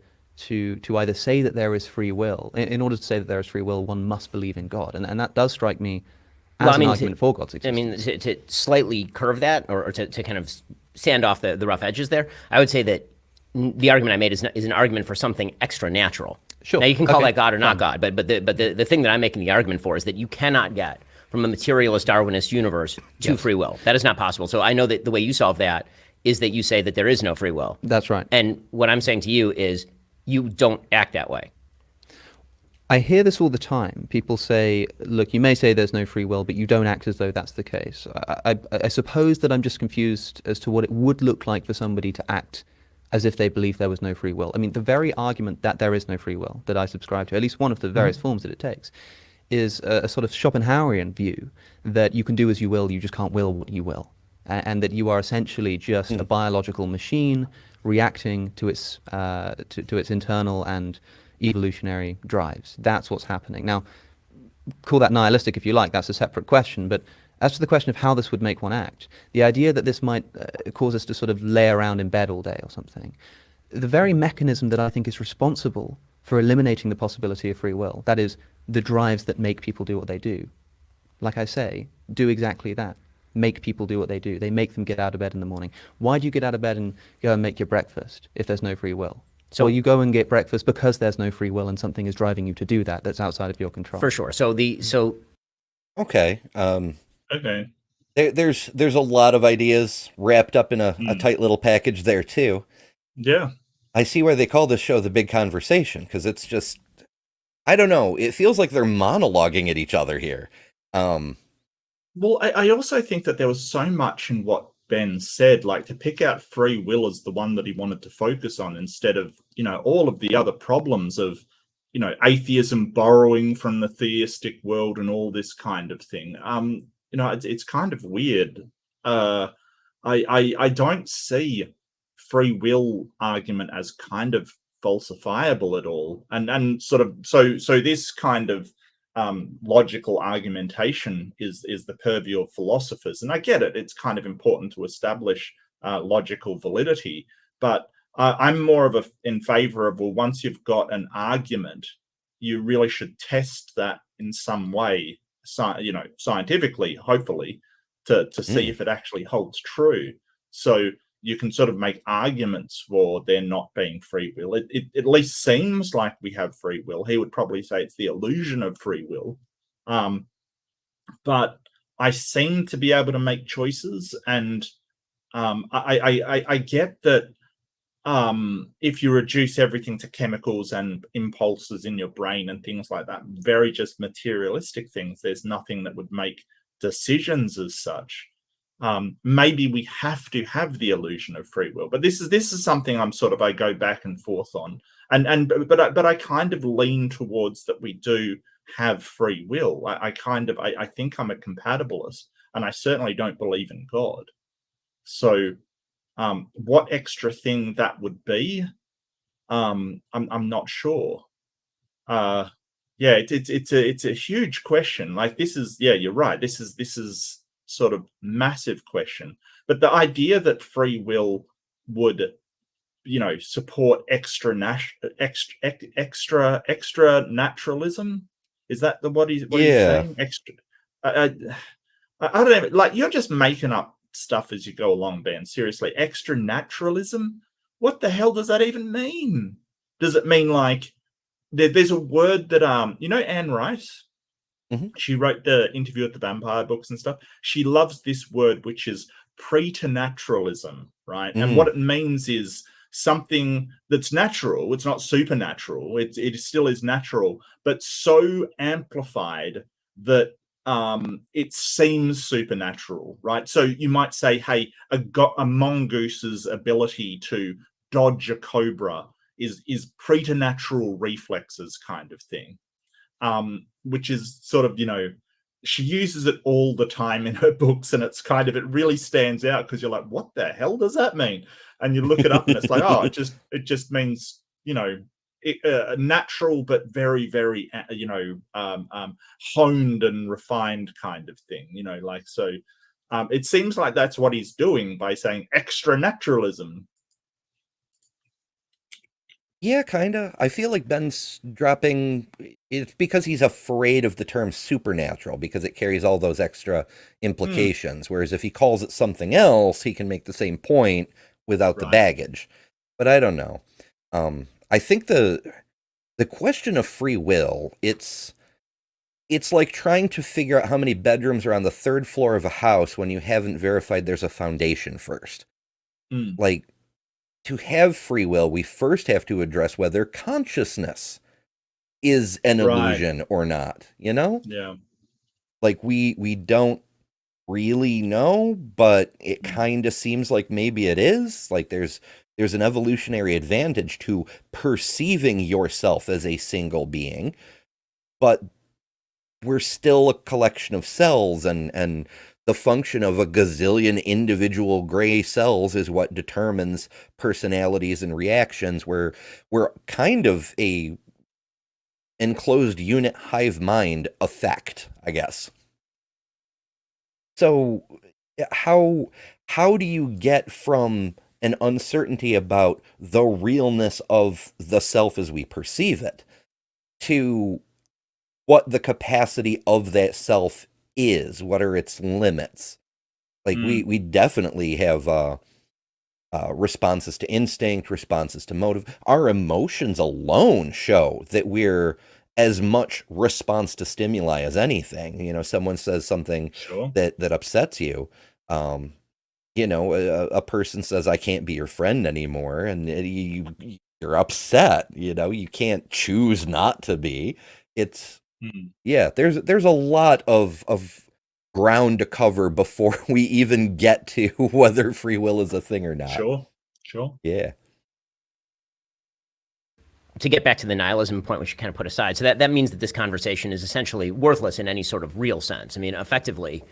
either say that there is free will, in order to say that there is free will, one must believe in God. And that does strike me as an argument for God's existence. I mean, to slightly curve that, or to kind of sand off the rough edges there, I would say that the argument I made is an argument for something extra natural. Sure. Now, you can call that God or not God, but the thing that I'm making the argument for is that you cannot get from a materialist Darwinist universe to free will. That is not possible. So I know that the way you solve that is that you say that there is no free will. That's right. And what I'm saying to you is you don't act that way. I hear this all the time. People say, look, you may say there's no free will, but you don't act as though that's the case. I suppose that I'm just confused as to what it would look like for somebody to act as if they believe there was no free will. I mean, the very argument that there is no free will that I subscribe to, at least one of the various forms that it takes, is a sort of Schopenhauerian view that you can do as you will, you just can't will what you will. And that you are essentially just a biological machine reacting to its internal and evolutionary drives. That's what's happening. Now, call that nihilistic if you like, that's a separate question, but As to the question of how this would make one act, the idea that this might cause us to sort of lay around in bed all day or something, the very mechanism that I think is responsible for eliminating the possibility of free will, that is, the drives that make people do what they do, like I say, do exactly that. Make people do what they do. They make them get out of bed in the morning. Why do you get out of bed and go and make your breakfast if there's no free will? So you go and get breakfast because there's no free will and something is driving you to do that that's outside of your control. For sure. Okay. Okay. There's a lot of ideas wrapped up in a tight little package there too. Yeah. I see why they call this show The Big Conversation, because it's just, I don't know, it feels like they're monologuing at each other here. Well, I also think that there was so much in what Ben said, like to pick out free will as the one that he wanted to focus on instead of, all of the other problems of, atheism borrowing from the theistic world and all this kind of thing. It's kind of weird. I don't see free will argument as kind of falsifiable at all, and sort of so this kind of logical argumentation is the purview of philosophers, and I get it. It's kind of important to establish logical validity, but I'm more of in favor of, well, once you've got an argument, you really should test that in some way, scientifically, hopefully, to see if it actually holds true. So you can sort of make arguments for there not being free will. It at least seems like we have free will. He would probably say it's the illusion of free will. But I seem to be able to make choices, and I get that if you reduce everything to chemicals and impulses in your brain and things like that, very just materialistic things, there's nothing that would make decisions as such. Maybe we have to have the illusion of free will, but this is something I go back and forth on, but I kind of lean towards that we do have free will. I think I'm a compatibilist, and I certainly don't believe in God. So, what extra thing that would be, I'm not sure. It's a huge question. Like, this is, you're right. This is sort of massive question, but the idea that free will would support extra naturalism, is that what he's saying? Extra I don't know, like, you're just making up stuff as you go along, Ben. Seriously, extra naturalism, what the hell does that even mean? Does it mean like there's a word that Anne Rice? Mm-hmm. She wrote the Interview with the Vampire books and stuff. She loves this word, which is preternaturalism, right? And what it means is something that's natural. It's not supernatural. It still is natural, but so amplified that it seems supernatural, right? So you might say, hey, a mongoose's ability to dodge a cobra is preternatural reflexes kind of thing. Which is sort of, she uses it all the time in her books, and it's kind of, it really stands out because you're like, what the hell does that mean? And you look it up and it's like, oh, it just means, natural, but very, very, honed and refined kind of thing, so it seems like that's what he's doing by saying extra naturalism. Yeah, kind of. I feel like Ben's dropping. It's because he's afraid of the term supernatural because it carries all those extra implications. Whereas if he calls it something else, he can make the same point without the baggage. But I don't know. I think the question of free will, it's like trying to figure out how many bedrooms are on the third floor of a house when you haven't verified there's a foundation first. Like, to have free will, we first have to address whether consciousness is an illusion or not, Yeah. Like, we don't really know, but it kind of seems like maybe it is. Like, there's an evolutionary advantage to perceiving yourself as a single being, but we're still a collection of cells, and the function of a gazillion individual gray cells is what determines personalities and reactions. We're kind of a enclosed unit hive mind effect, I guess. So how do you get from an uncertainty about the realness of the self as we perceive it to what the capacity of that self is? What are its limits? Like we definitely have responses to instinct, responses to motive. Our emotions alone show that we're as much response to stimuli as anything. You know, someone says something Sure. that upsets you. You know, a person says, "I can't be your friend anymore," and you're upset. You know, you can't choose not to be. It's yeah. There's a lot of ground to cover before we even get to whether free will is a thing or not. Sure. Sure. Yeah. To get back to the nihilism point, which you kind of put aside, so that means that this conversation is essentially worthless in any sort of real sense. I mean, effectively,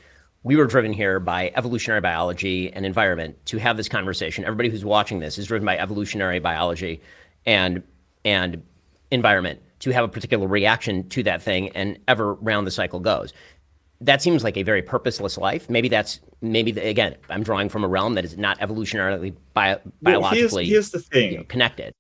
we were driven here by evolutionary biology and environment to have this conversation. Everybody who's watching this is driven by evolutionary biology and environment to have a particular reaction to that thing, and ever round the cycle goes. That seems like a very purposeless life. Again, I'm drawing from a realm that is not evolutionarily biologically here's the thing. Connected.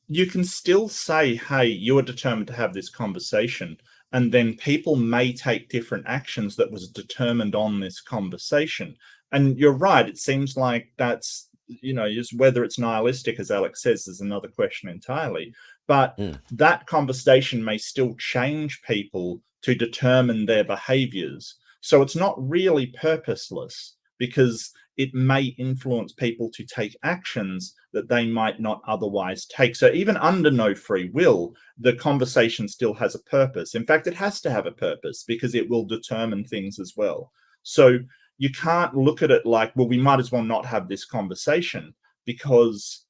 You can still say, hey, you are determined to have this conversation, and then people may take different actions that was determined on this conversation. And you're right, it seems like that's, just whether it's nihilistic, as Alex says, is another question entirely. But that conversation may still change people to determine their behaviors. So it's not really purposeless, because it may influence people to take actions that they might not otherwise take. So even under no free will, the conversation still has a purpose. In fact, it has to have a purpose because it will determine things as well. So you can't look at it like, well, we might as well not have this conversation, because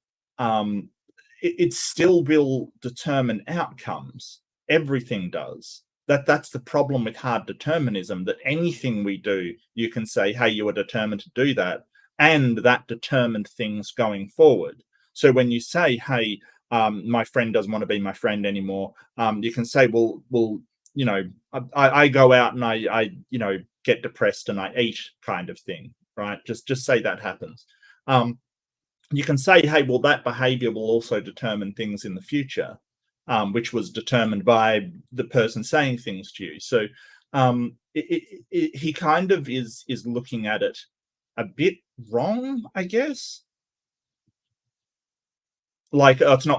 it still will determine outcomes. Everything does. That's the problem with hard determinism, that anything we do, you can say, hey, you were determined to do that, and that determined things going forward. So when you say, hey, my friend doesn't want to be my friend anymore, you can say, well, I go out and I get depressed and I eat, kind of thing, right? Just say that happens. You can say, hey, well, that behavior will also determine things in the future, which was determined by the person saying things to you. So he kind of is looking at it a bit wrong, I guess. Like, there's no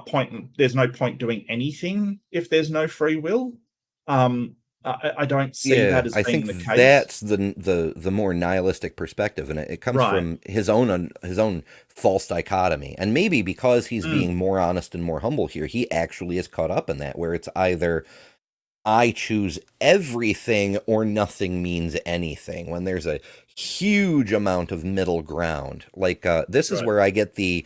point doing anything if there's no free will. I don't see that as being the case. That's the more nihilistic perspective, and it comes from his own false dichotomy. And maybe because he's being more honest and more humble here, he actually is caught up in that, where it's either I choose everything or nothing means anything, when there's a huge amount of middle ground. Like this is where I get the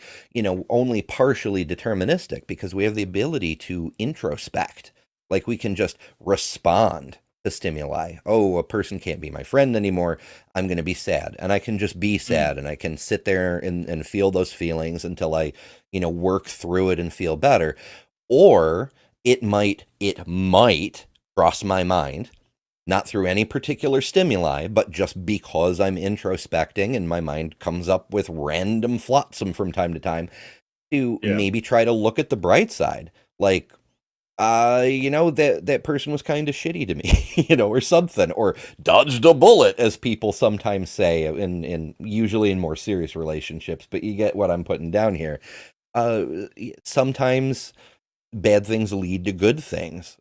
only partially deterministic, because we have the ability to introspect. Like we can just respond to stimuli. Oh, a person can't be my friend anymore. I'm going to be sad. And I can just be sad, and I can sit there and feel those feelings until I, work through it and feel better. Or it might cross my mind, not through any particular stimuli, but just because I'm introspecting and my mind comes up with random flotsam from time to time, to maybe try to look at the bright side. Like, that person was kind of shitty to me, or something, or dodged a bullet, as people sometimes say, in usually in more serious relationships. But you get what I'm putting down here. Sometimes bad things lead to good things.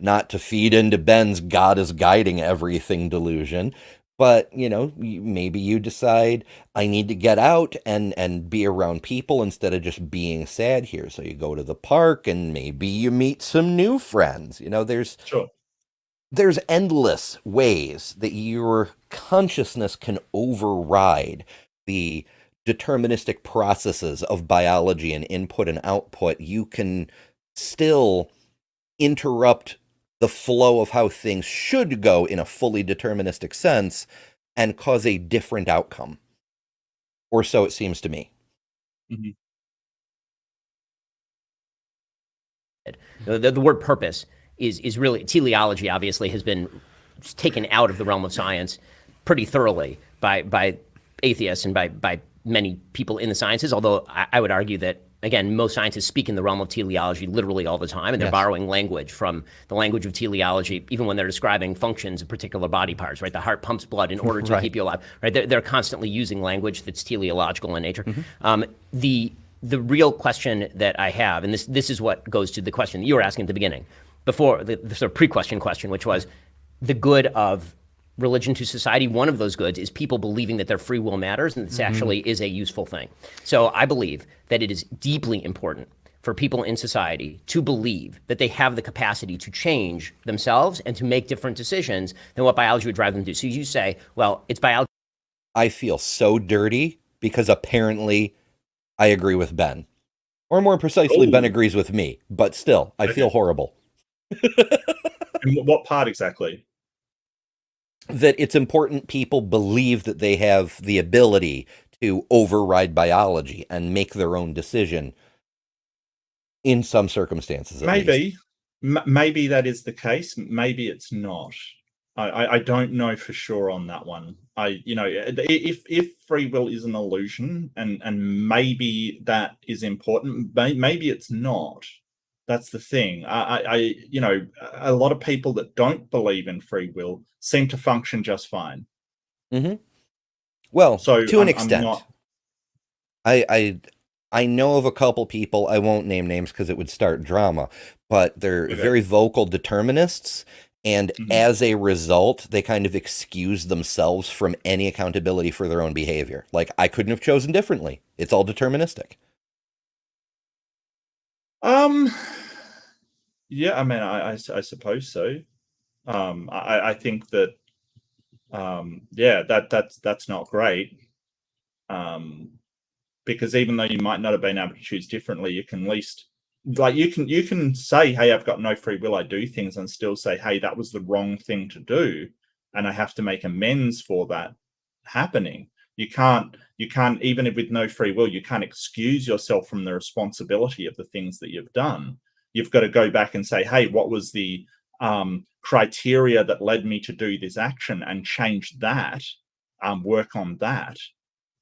Not to feed into Ben's God is guiding everything delusion, but maybe you decide I need to get out and be around people instead of just being sad here. So you go to the park and maybe you meet some new friends. There's endless ways that your consciousness can override the deterministic processes of biology and input and output. You can still interrupt the flow of how things should go in a fully deterministic sense and cause a different outcome. Or so it seems to me. Mm-hmm. The word purpose is really, teleology obviously has been taken out of the realm of science, pretty thoroughly by atheists and by many people in the sciences, although I would argue that, again, most scientists speak in the realm of teleology literally all the time, and they're borrowing language from the language of teleology, even when they're describing functions of particular body parts, right? The heart pumps blood in order to keep you alive, right? They're constantly using language that's teleological in nature. The real question that I have, and this is what goes to the question that you were asking at the beginning, before the sort of pre-question question, which was the good of religion to society. One of those goods is people believing that their free will matters, and this actually is a useful thing. So I believe that it is deeply important for people in society to believe that they have the capacity to change themselves and to make different decisions than what biology would drive them to. So you say, well, it's biology. I feel so dirty because apparently I agree with Ben. Or more precisely, Ben agrees with me. But still, I feel horrible. And what part exactly? That it's important people believe that they have the ability to override biology and make their own decision in some circumstances. Maybe that is the case. Maybe it's not. I don't know for sure on that one. If free will is an illusion, and maybe that is important, maybe it's not. That's the thing. A lot of people that don't believe in free will seem to function just fine. Mm-hmm. Well, so to an extent. I know of a couple people, I won't name names because it would start drama, but they're very vocal determinists, and as a result, they kind of excuse themselves from any accountability for their own behavior. Like, I couldn't have chosen differently. It's all deterministic. Yeah, I mean, I suppose so. I think that, that's not great. Because even though you might not have been able to choose differently, you can at least, like, you can say, hey, I've got no free will, I do things, and still say, hey, that was the wrong thing to do, and I have to make amends for that happening. You can't, even with no free will, you can't excuse yourself from the responsibility of the things that you've done. You've got to go back and say, hey, what was the criteria that led me to do this action, and change that, work on that.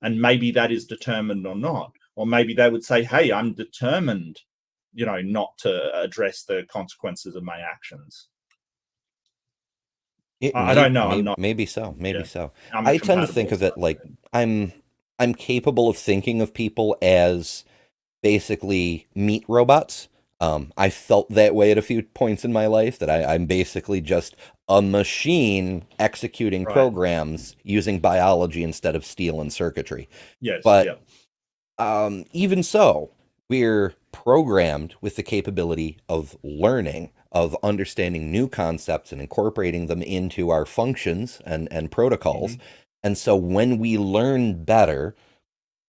And maybe that is determined or not. Or maybe they would say, hey, I'm determined, not to address the consequences of my actions. I don't know. Maybe so. I tend to think of it like I'm capable of thinking of people as basically meat robots. I felt that way at a few points in my life, that I'm basically just a machine executing programs using biology instead of steel and circuitry. Yes, but even so, we're programmed with the capability of learning, of understanding new concepts and incorporating them into our functions and protocols. And so when we learn better,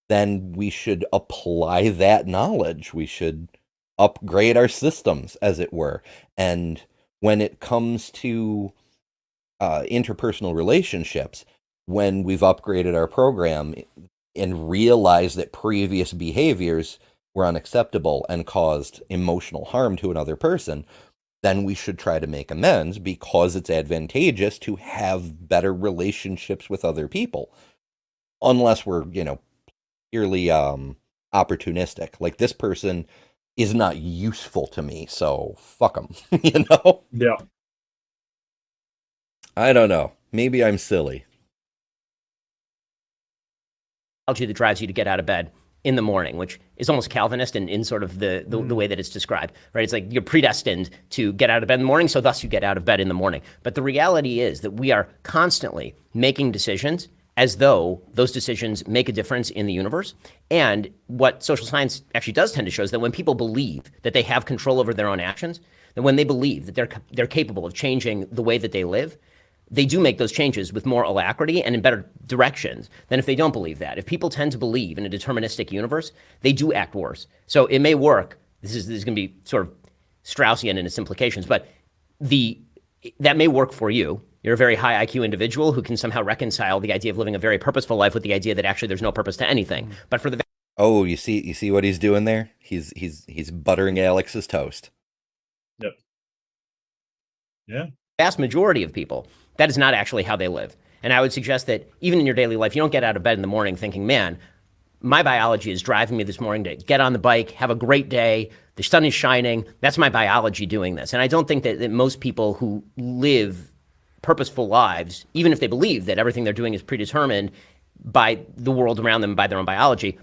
then we should apply that knowledge. We should upgrade our systems, as it were. And when it comes to interpersonal relationships, when we've upgraded our program and realized that previous behaviors were unacceptable and caused emotional harm to another person, then we should try to make amends, because it's advantageous to have better relationships with other people. Unless we're, purely opportunistic. Like, this person is not useful to me, so fuck them, Yeah. I don't know. Maybe I'm silly. That drives you to get out of bed in the morning, which is almost Calvinist in sort of the way that it's described, right? It's like you're predestined to get out of bed in the morning, so thus you get out of bed in the morning. But the reality is that we are constantly making decisions as though those decisions make a difference in the universe. And what social science actually does tend to show is that when people believe that they have control over their own actions, that when they believe that they're capable of changing the way that they live, they do make those changes with more alacrity and in better directions than if they don't believe that. If people tend to believe in a deterministic universe, they do act worse. So it may work. This is going to be sort of Straussian in its implications, but that may work for you. You're a very high IQ individual who can somehow reconcile the idea of living a very purposeful life with the idea that actually there's no purpose to anything. But for the you see what he's doing there? He's buttering Alex's toast. Yep. Yeah. vast majority of people, that is not actually how they live. And I would suggest that even in your daily life, you don't get out of bed in the morning thinking, man, my biology is driving me this morning to get on the bike, have a great day. The sun is shining. That's my biology doing this. And I don't think that most people who live purposeful lives, even if they believe that everything they're doing is predetermined by the world around them, by their own biology,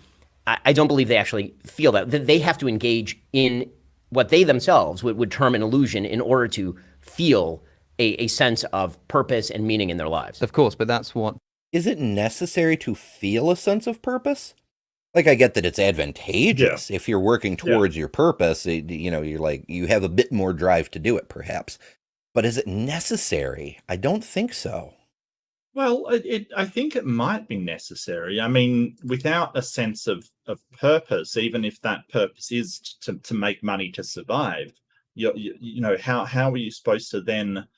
I don't believe they actually feel that. They have to engage in what they themselves would term an illusion in order to feel a sense of purpose and meaning in their lives. Of course, but that's what. Is it necessary to feel a sense of purpose? Like, I get that it's advantageous if you're working towards your purpose. You're like, you have a bit more drive to do it, perhaps. But is it necessary? I don't think so. Well, I think it might be necessary. I mean, without a sense of purpose, even if that purpose is to make money to survive, how are you supposed to then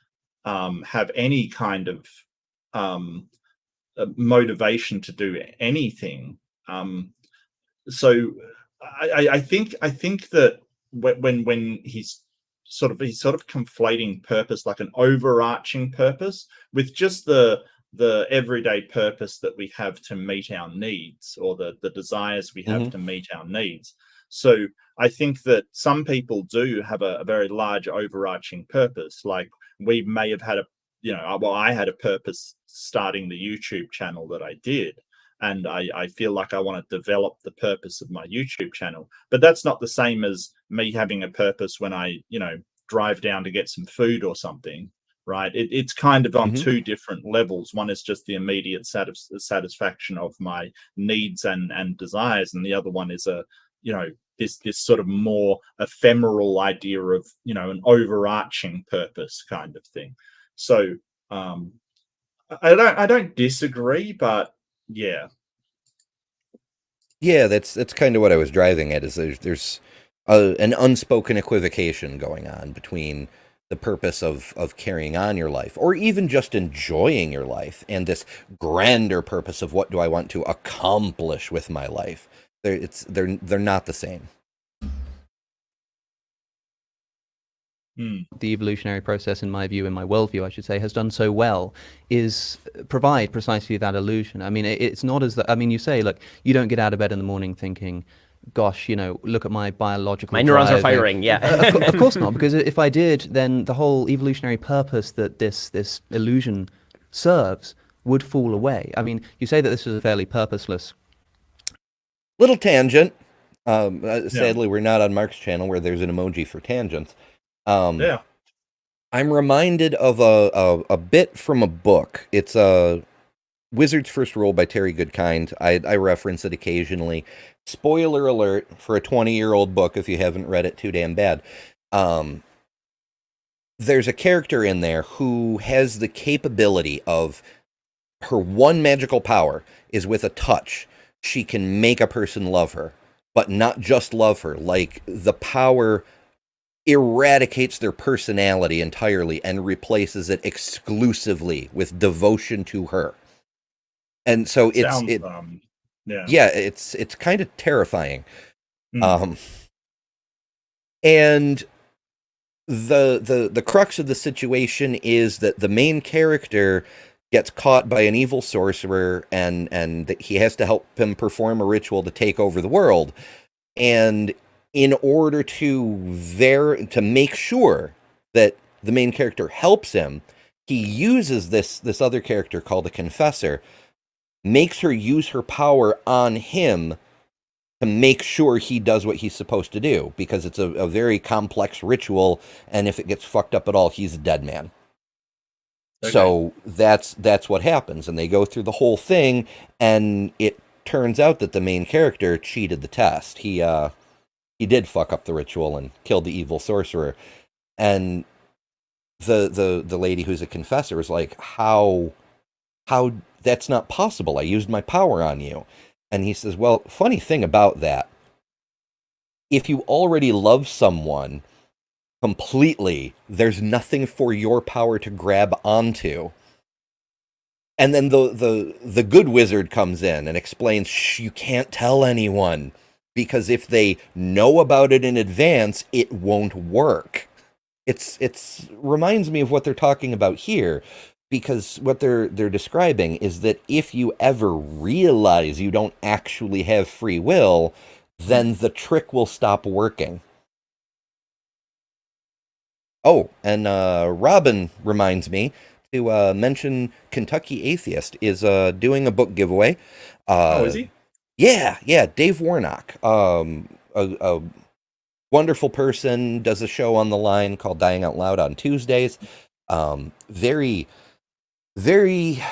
have any kind of motivation to do anything? So I think that when he's sort of conflating purpose, like an overarching purpose, with just the everyday purpose that we have to meet our needs, or the desires we have to meet our needs. So I think that some people do have a very large overarching purpose. Like, we may have had I had a purpose starting the YouTube channel that I did. And I feel like I want to develop the purpose of my YouTube channel. But that's not the same as me having a purpose when I, drive down to get some food or something, right? It's kind of on two different levels. One is just the immediate satisfaction of my needs and desires. And the other one is this sort of more ephemeral idea of, an overarching purpose kind of thing. So I don't disagree, but yeah, that's kind of what I was driving at. Is there's an unspoken equivocation going on between the purpose of carrying on your life, or even just enjoying your life, and this grander purpose of what do I want to accomplish with my life. They're not the same. The evolutionary process, in my view, in my worldview, I should say, has done so well is provide precisely that illusion. I mean, it's not as that. I mean, you say, look, you don't get out of bed in the morning thinking, gosh, look at my biological my neurons drive. Are firing. Yeah, of course not, because if I did, then the whole evolutionary purpose that this illusion serves would fall away. I mean, you say that this is a fairly purposeless. Little tangent. Sadly, we're not on Mark's channel where there's an emoji for tangents. I'm reminded of a bit from a book. It's a Wizard's First Rule by Terry Goodkind. I reference it occasionally. Spoiler alert for a 20-year-old book if you haven't read it, too damn bad. There's a character in there who has the capability of, her one magical power is with a touch. She can make a person love her, but not just love her. Like, the power eradicates their personality entirely and replaces it exclusively with devotion to her. And so it's kind of terrifying. And the crux of the situation is that the main character gets caught by an evil sorcerer, and that he has to help him perform a ritual to take over the world. And in order to make sure that the main character helps him, he uses this other character called a confessor, makes her use her power on him to make sure he does what he's supposed to do, because it's a very complex ritual, and if it gets fucked up at all, he's a dead man. Okay. So that's what happens, and they go through the whole thing, and it turns out that the main character cheated the test. He did fuck up the ritual and killed the evil sorcerer. And the lady who's a confessor is like, how that's not possible. I used my power on you. And he says, well, funny thing about that, if you already love someone completely, there's nothing for your power to grab onto. And then the good wizard comes in and explains, shh, you can't tell anyone, because if they know about it in advance, it won't work. It's reminds me of what they're talking about here, because what they're describing is that if you ever realize you don't actually have free will, then the trick will stop working. Oh, and Robin reminds me to mention Kentucky Atheist is doing a book giveaway. Is he? Yeah, Dave Warnock, a wonderful person, does a show on the line called Dying Out Loud on Tuesdays. Very, very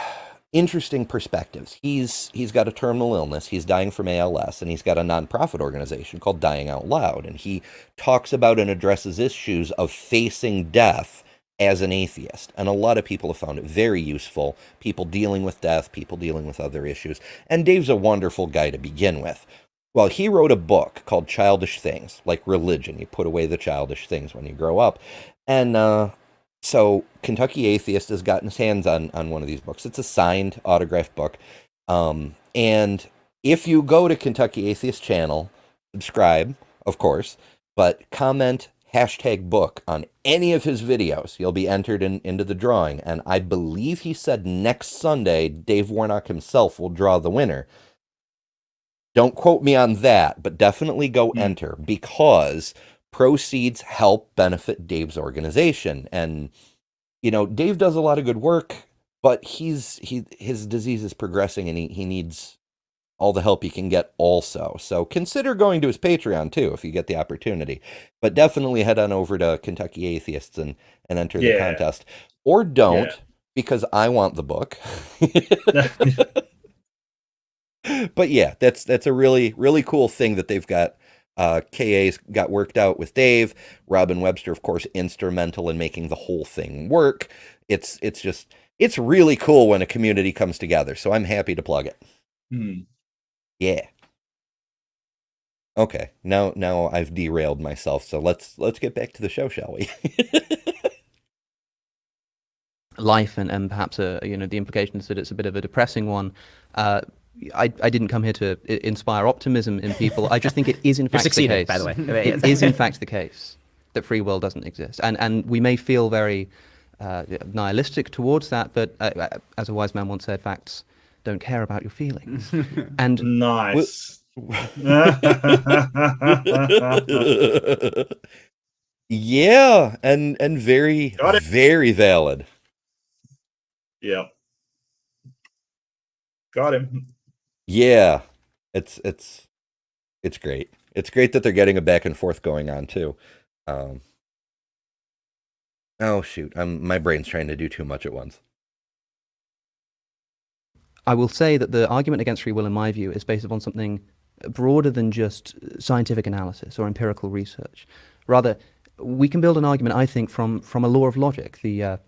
interesting perspectives. He's got a terminal illness. He's dying from ALS, and he's got a nonprofit organization called Dying Out Loud. And he talks about and addresses issues of facing death as an atheist. And a lot of people have found it very useful. People dealing with death, people dealing with other issues. And Dave's a wonderful guy to begin with. Well, he wrote a book called Childish Things, like religion. You put away the childish things when you grow up. And so Kentucky Atheist has gotten his hands on one of these books. It's a signed, autographed book. And if you go to Kentucky Atheist channel, subscribe, of course, but comment #book on any of his videos, you'll be entered into the drawing. And I believe he said next Sunday, Dave Warnock himself will draw the winner. Don't quote me on that, but definitely go enter, because proceeds help benefit Dave's organization. And, you know, Dave does a lot of good work, but his disease is progressing, and he needs all the help he can get also. So consider going to his Patreon too, if you get the opportunity. But definitely head on over to Kentucky Atheists and enter the contest. Or don't, because I want the book. But yeah, that's a really, really cool thing that they've got. KA's got worked out with Dave. Robin Webster, of course, instrumental in making the whole thing work. It's really cool when a community comes together. So I'm happy to plug it. Yeah. Okay. Now I've derailed myself. So let's get back to the show, shall we? Life and perhaps the implications that it's a bit of a depressing one. I didn't come here to inspire optimism in people. I just think it is in fact the case. By the way, it is in fact the case that free will doesn't exist, and we may feel very nihilistic towards that, but as a wise man once said, facts don't care about your feelings. And nice. Yeah, and very, very valid. Yeah. Got him. Yeah. It's great. It's great that they're getting a back and forth going on too. Oh shoot, my brain's trying to do too much at once. I will say that the argument against free will, in my view, is based upon something broader than just scientific analysis or empirical research. Rather, we can build an argument, I think, from a law of logic, the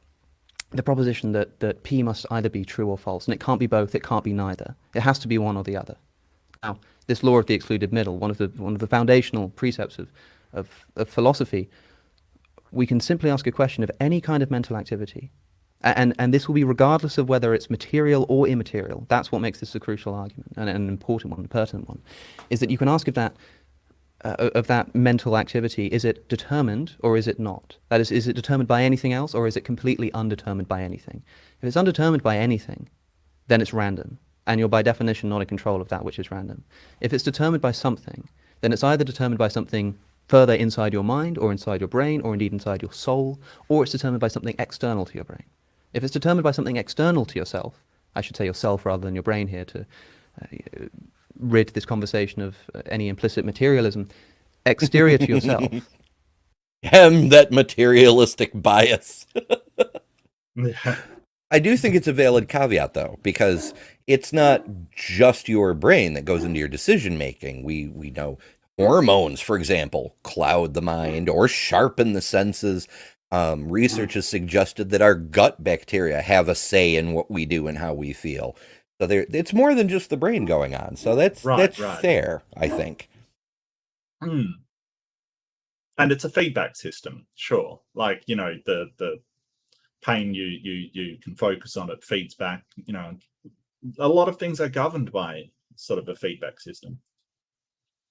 proposition that P must either be true or false, and it can't be both, it can't be neither. It has to be one or the other. Now, this law of the excluded middle, one of the foundational precepts of philosophy, we can simply ask a question of any kind of mental activity, and this will be regardless of whether it's material or immaterial. That's what makes this a crucial argument, and an important one, a pertinent one, is that you can ask of that mental activity, is it determined or is it not? That is it determined by anything else, or is it completely undetermined by anything? If it's undetermined by anything, then it's random, and you're by definition not in control of that which is random. If it's determined by something, then it's either determined by something further inside your mind, or inside your brain, or indeed inside your soul, or it's determined by something external to your brain. If it's determined by something external to yourself, I should say yourself rather than your brain here to rid this conversation of any implicit materialism, exterior to yourself. That materialistic bias. Yeah. I do think it's a valid caveat, though, because it's not just your brain that goes into your decision making. We know hormones, for example, cloud the mind or sharpen the senses. Research has suggested that our gut bacteria have a say in what we do and how we feel. So it's more than just the brain going on. So that's fair, I think. And it's a feedback system, sure. Like, the pain you can focus on, it feeds back. A lot of things are governed by sort of a feedback system.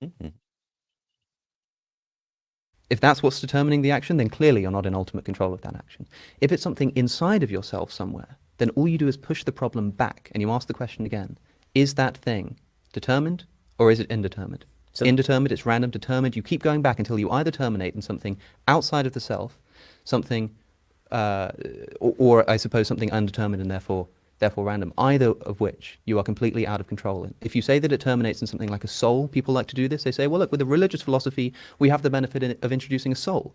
Mm-hmm. If that's what's determining the action, then clearly you're not in ultimate control of that action. If it's something inside of yourself somewhere, then all you do is push the problem back and you ask the question again, is that thing determined or is it indeterminate? So- Indeterminate, it's random. Determined, you keep going back until you either terminate in something outside of the self, something, or I suppose something undetermined and therefore random, either of which you are completely out of control in. If you say that it terminates in something like a soul, people like to do this. They say, well, look, with a religious philosophy, we have the benefit of introducing a soul.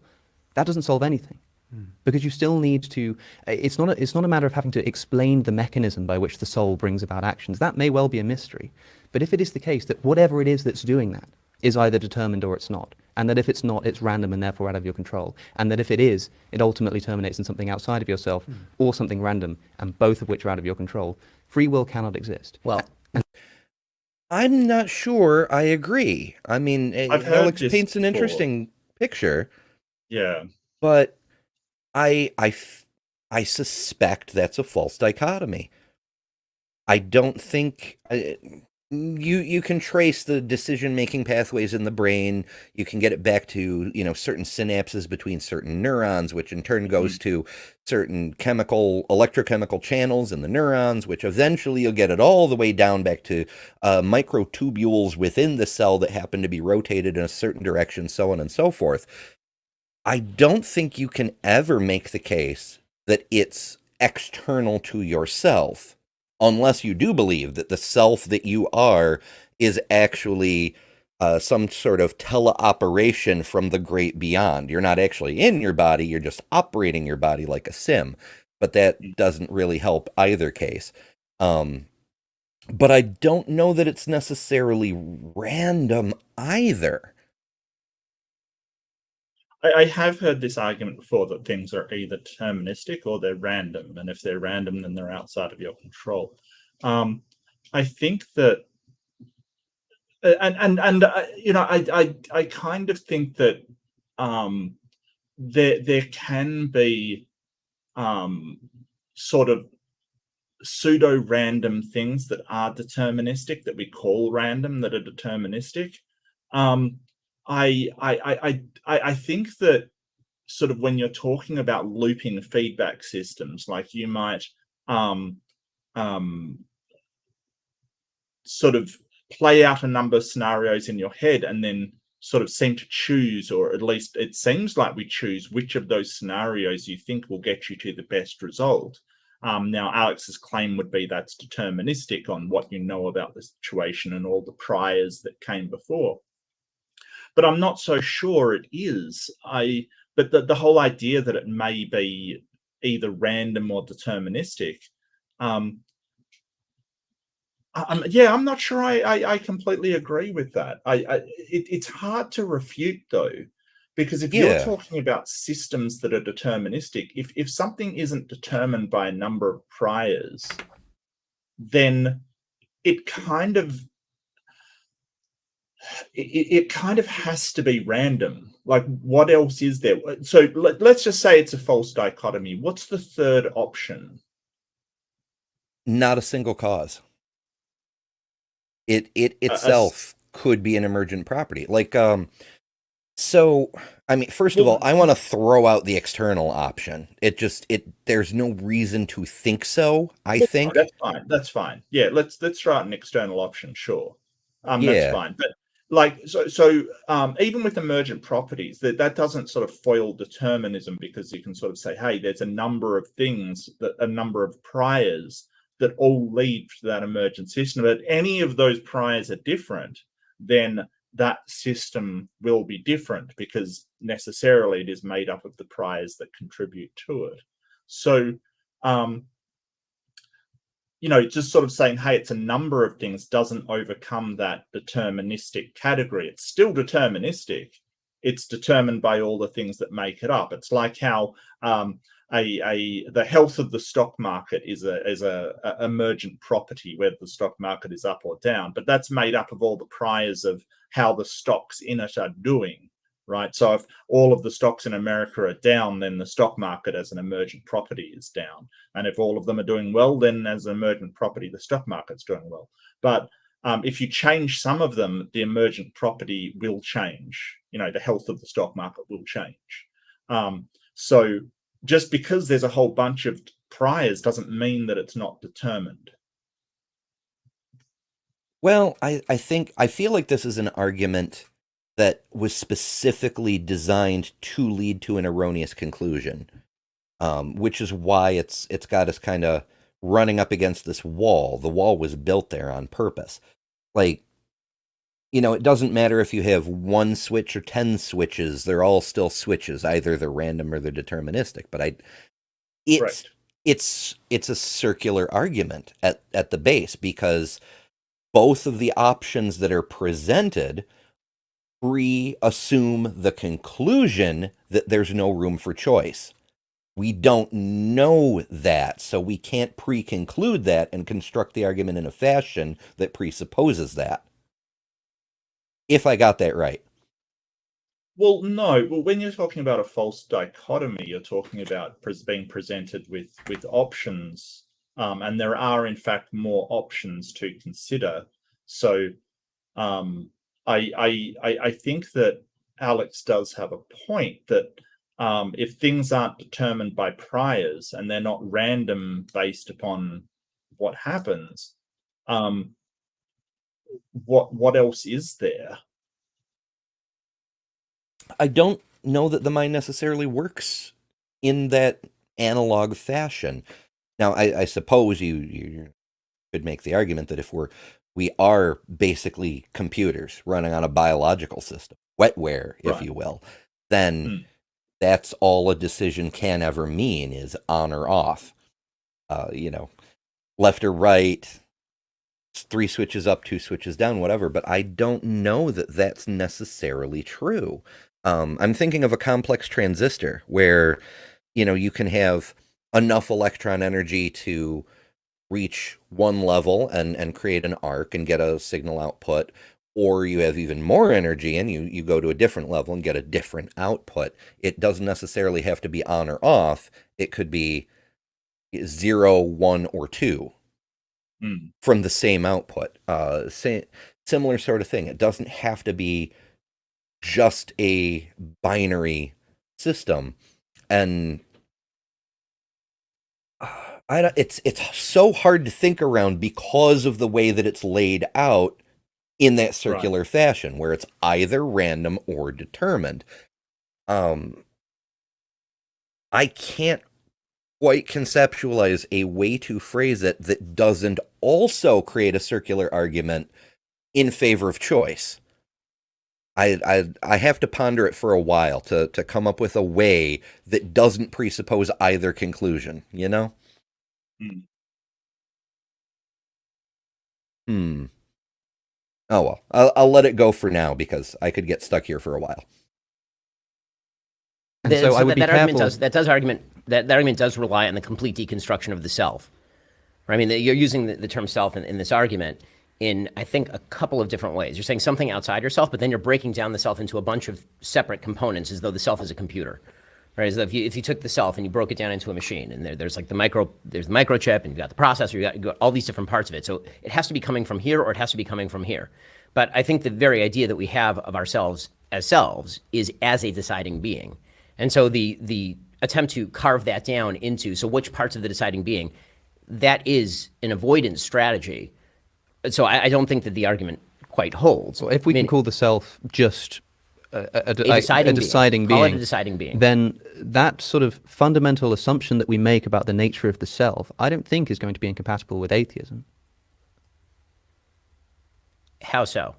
That doesn't solve anything. Because you still need to, it's not a matter of having to explain the mechanism by which the soul brings about actions. That may well be a mystery. But if it is the case that whatever it is that's doing that is either determined or it's not, and that if it's not, it's random and therefore out of your control, and that if it is, it ultimately terminates in something outside of yourself or something random, and both of which are out of your control, free will cannot exist. Well, I'm not sure I agree. I mean, I've heard Alex this paints an before. interesting picture, Yeah. but I suspect that's a false dichotomy. I don't think you can trace the decision-making pathways in the brain. You can get it back to, certain synapses between certain neurons, which in turn goes to certain electrochemical channels in the neurons, which eventually you'll get it all the way down back to microtubules within the cell that happen to be rotated in a certain direction, so on and so forth. I don't think you can ever make the case that it's external to yourself, unless you do believe that the self that you are is actually some sort of teleoperation from the great beyond. You're not actually in your body, you're just operating your body like a sim. But that doesn't really help either case. But I don't know that it's necessarily random either. I have heard this argument before that things are either deterministic or they're random, and if they're random, then they're outside of your control. I think that, I kind of think that there can be sort of pseudo-random things that are deterministic, that we call random, that are deterministic. I think that sort of when you're talking about looping feedback systems, like you might sort of play out a number of scenarios in your head and then sort of seem to choose, or at least it seems like we choose which of those scenarios you think will get you to the best result. Now, Alex's claim would be that's deterministic on what you know about the situation and all the priors that came before. But I'm not so sure it is. But the whole idea that it may be either random or deterministic, I'm not sure I completely agree with that. It's hard to refute, though, because if you're talking about systems that are deterministic, if something isn't determined by a number of priors, then it kind of has to be random. Like, what else is there? So let's just say it's a false dichotomy. What's the third option? Not a single cause. It itself could be an emergent property. Like, so, I mean, first of all, I want to throw out the external option. There's no reason to think so, I think. That's fine. Yeah, let's throw out an external option, sure. Yeah. That's fine. But like, so even with emergent properties, that doesn't sort of foil determinism, because you can sort of say, hey, there's a number of things, a number of priors that all lead to that emergent system. But any of those priors are different, then that system will be different, because necessarily it is made up of the priors that contribute to it. So, just sort of saying, hey, it's a number of things doesn't overcome that deterministic category. It's still deterministic. It's determined by all the things that make it up. It's like how the health of the stock market is a emergent property, whether the stock market is up or down, but that's made up of all the priors of how the stocks in it are doing, right? So if all of the stocks in America are down, then the stock market as an emergent property is down. And if all of them are doing well, then as an emergent property, the stock market's doing well. But if you change some of them, the emergent property will change. The health of the stock market will change. So just because there's a whole bunch of priors doesn't mean that it's not determined. Well, I feel like this is an argument that was specifically designed to lead to an erroneous conclusion, which is why it's got us kind of running up against this wall. The wall was built there on purpose. Like, it doesn't matter if you have one switch or 10 switches, they're all still switches. Either they're random or they're deterministic. But it's a circular argument at the base, because both of the options that are presented assume the conclusion that there's no room for choice. We don't know that, so we can't pre-conclude that and construct the argument in a fashion that presupposes that. If I got that right. Well, no. Well, when you're talking about a false dichotomy, you're talking about being presented with options, and there are in fact more options to consider. So, I think that Alex does have a point that if things aren't determined by priors and they're not random based upon what happens, what else is there? I don't know that the mind necessarily works in that analog fashion. Now, I suppose you could make the argument that if we are basically computers running on a biological system, wetware, if you will, then that's all a decision can ever mean is on or off. Left or right, 3 switches up, 2 switches down, whatever. But I don't know that that's necessarily true. I'm thinking of a complex transistor where, you can have enough electron energy to reach one level and create an arc and get a signal output, or you have even more energy and you go to a different level and get a different output. It doesn't necessarily have to be on or off. It could be 0, 1, or 2 from the same output. Similar sort of thing. It doesn't have to be just a binary system. And it's so hard to think around because of the way that it's laid out in that circular fashion, where it's either random or determined. I can't quite conceptualize a way to phrase it that doesn't also create a circular argument in favor of choice. I have to ponder it for a while to come up with a way that doesn't presuppose either conclusion, Oh, well, I'll let it go for now because I could get stuck here for a while. And so I would be careful. That argument does rely on the complete deconstruction of the self. Right? I mean, you're using the term self in this argument in, I think, a couple of different ways. You're saying something outside yourself, but then you're breaking down the self into a bunch of separate components as though the self is a computer. Right? As though if you took the self and you broke it down into a machine, and there's like the microchip, and you've got the processor, you got all these different parts of it. So it has to be coming from here, or it has to be coming from here. But I think the very idea that we have of ourselves as selves is as a deciding being. And so the attempt to carve that down into, so which parts of the deciding being, that is an avoidance strategy. So I don't think that the argument quite holds. Well, if we can call the self just a deciding being, call it a deciding being, then that sort of fundamental assumption that we make about the nature of the self, I don't think is going to be incompatible with atheism. How so?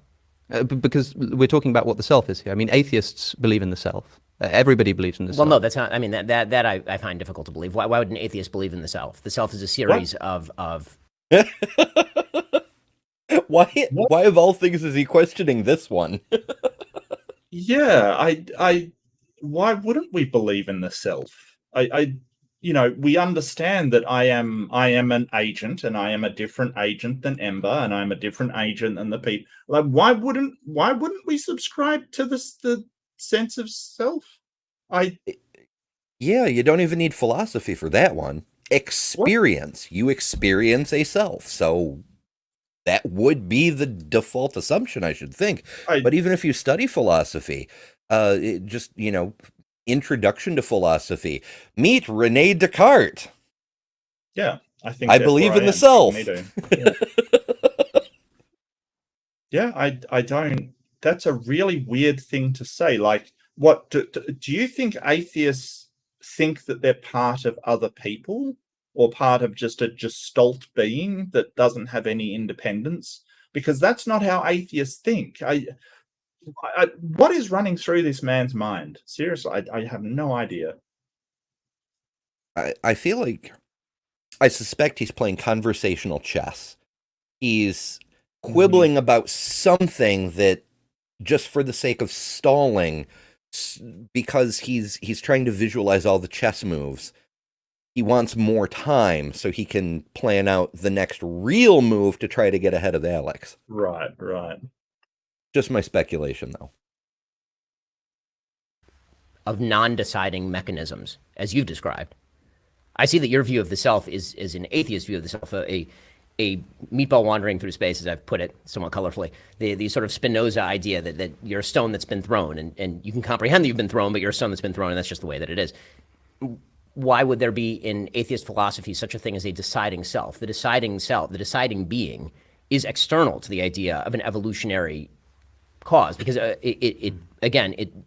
Because we're talking about what the self is here. I mean, atheists believe in the self. Everybody believes in the self. Well, no, that's not. I mean, that I find difficult to believe. Why would an atheist believe in the self? The self is a series of. Why of all things is he questioning this one? Yeah, I why wouldn't we believe in the self? We understand that I am an agent, and I am a different agent than Ember, and I'm a different agent than the people. Like, why wouldn't we subscribe to the sense of self? Yeah, you don't even need philosophy for that one. Experience. What? You experience a self, so that would be the default assumption, I should think. But even if you study philosophy, introduction to philosophy, meet René Descartes. Yeah, I think I therefore believe in I the am self. incognito. Yeah, I don't. That's a really weird thing to say. Like, what do you think atheists think that they're part of other people or part of just a gestalt being that doesn't have any independence? Because that's not how atheists think. What is running through this man's mind? Seriously, I have no idea. I feel like I suspect he's playing conversational chess. He's Mhm. quibbling about something that, just for the sake of stalling, because he's trying to visualize all the chess moves. He wants more time so he can plan out the next real move to try to get ahead of Alex. Right, right. Just my speculation, though. Of non-deciding mechanisms, as you've described. I see that your view of the self is an atheist view of the self, a meatball wandering through space, as I've put it somewhat colorfully. The sort of Spinoza idea that you're a stone that's been thrown, and you can comprehend that you've been thrown, but you're a stone that's been thrown, and that's just the way that it is. Why would there be in atheist philosophy such a thing as a deciding self? The deciding being is external to the idea of an evolutionary cause, because the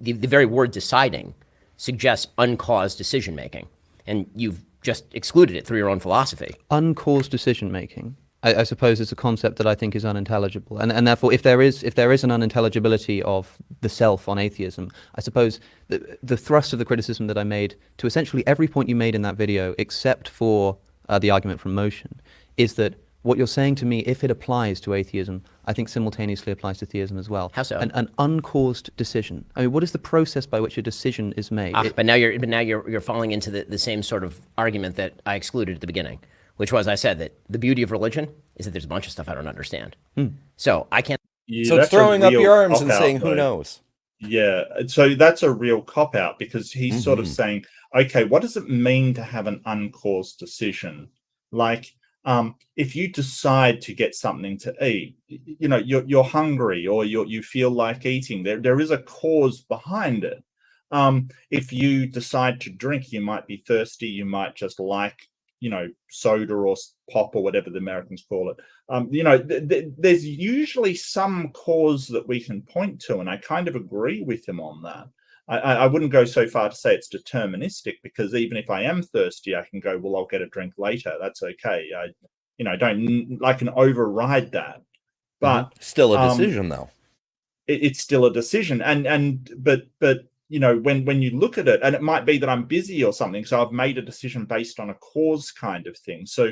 very word deciding suggests uncaused decision making, and you've just excluded it through your own philosophy. Uncaused decision making, I suppose, is a concept that I think is unintelligible, and therefore, if there is an unintelligibility of the self on atheism, I suppose the thrust of the criticism that I made to essentially every point you made in that video, except for the argument from motion, is that what you're saying to me, if it applies to atheism, I think simultaneously applies to theism as well. How so? An uncaused decision. I mean, what is the process by which a decision is made? But now you're falling into the same sort of argument that I excluded at the beginning, which was, I said that the beauty of religion is that there's a bunch of stuff I don't understand. So I can't. Yeah, So it's that's a throwing up real your arms and cop-out, saying, who though. knows? Yeah, so that's a real cop out because he's sort of saying, okay, what does it mean to have an uncaused decision? Like, if you decide to get something to eat, you know, you're hungry or you feel like eating. There is a cause behind it. If you decide to drink, you might be thirsty. You might just like, you know, soda or pop or whatever the Americans call it. You know, there's usually some cause that we can point to, and I kind of agree with him on that. I wouldn't go so far to say it's deterministic, because even if I am thirsty, I can go, well, I'll get a drink later. That's okay. I can override that, but Still a decision, though. it's still a decision. But you know, when you look at it, and it might be that I'm busy or something, so I've made a decision based on a cause kind of thing. So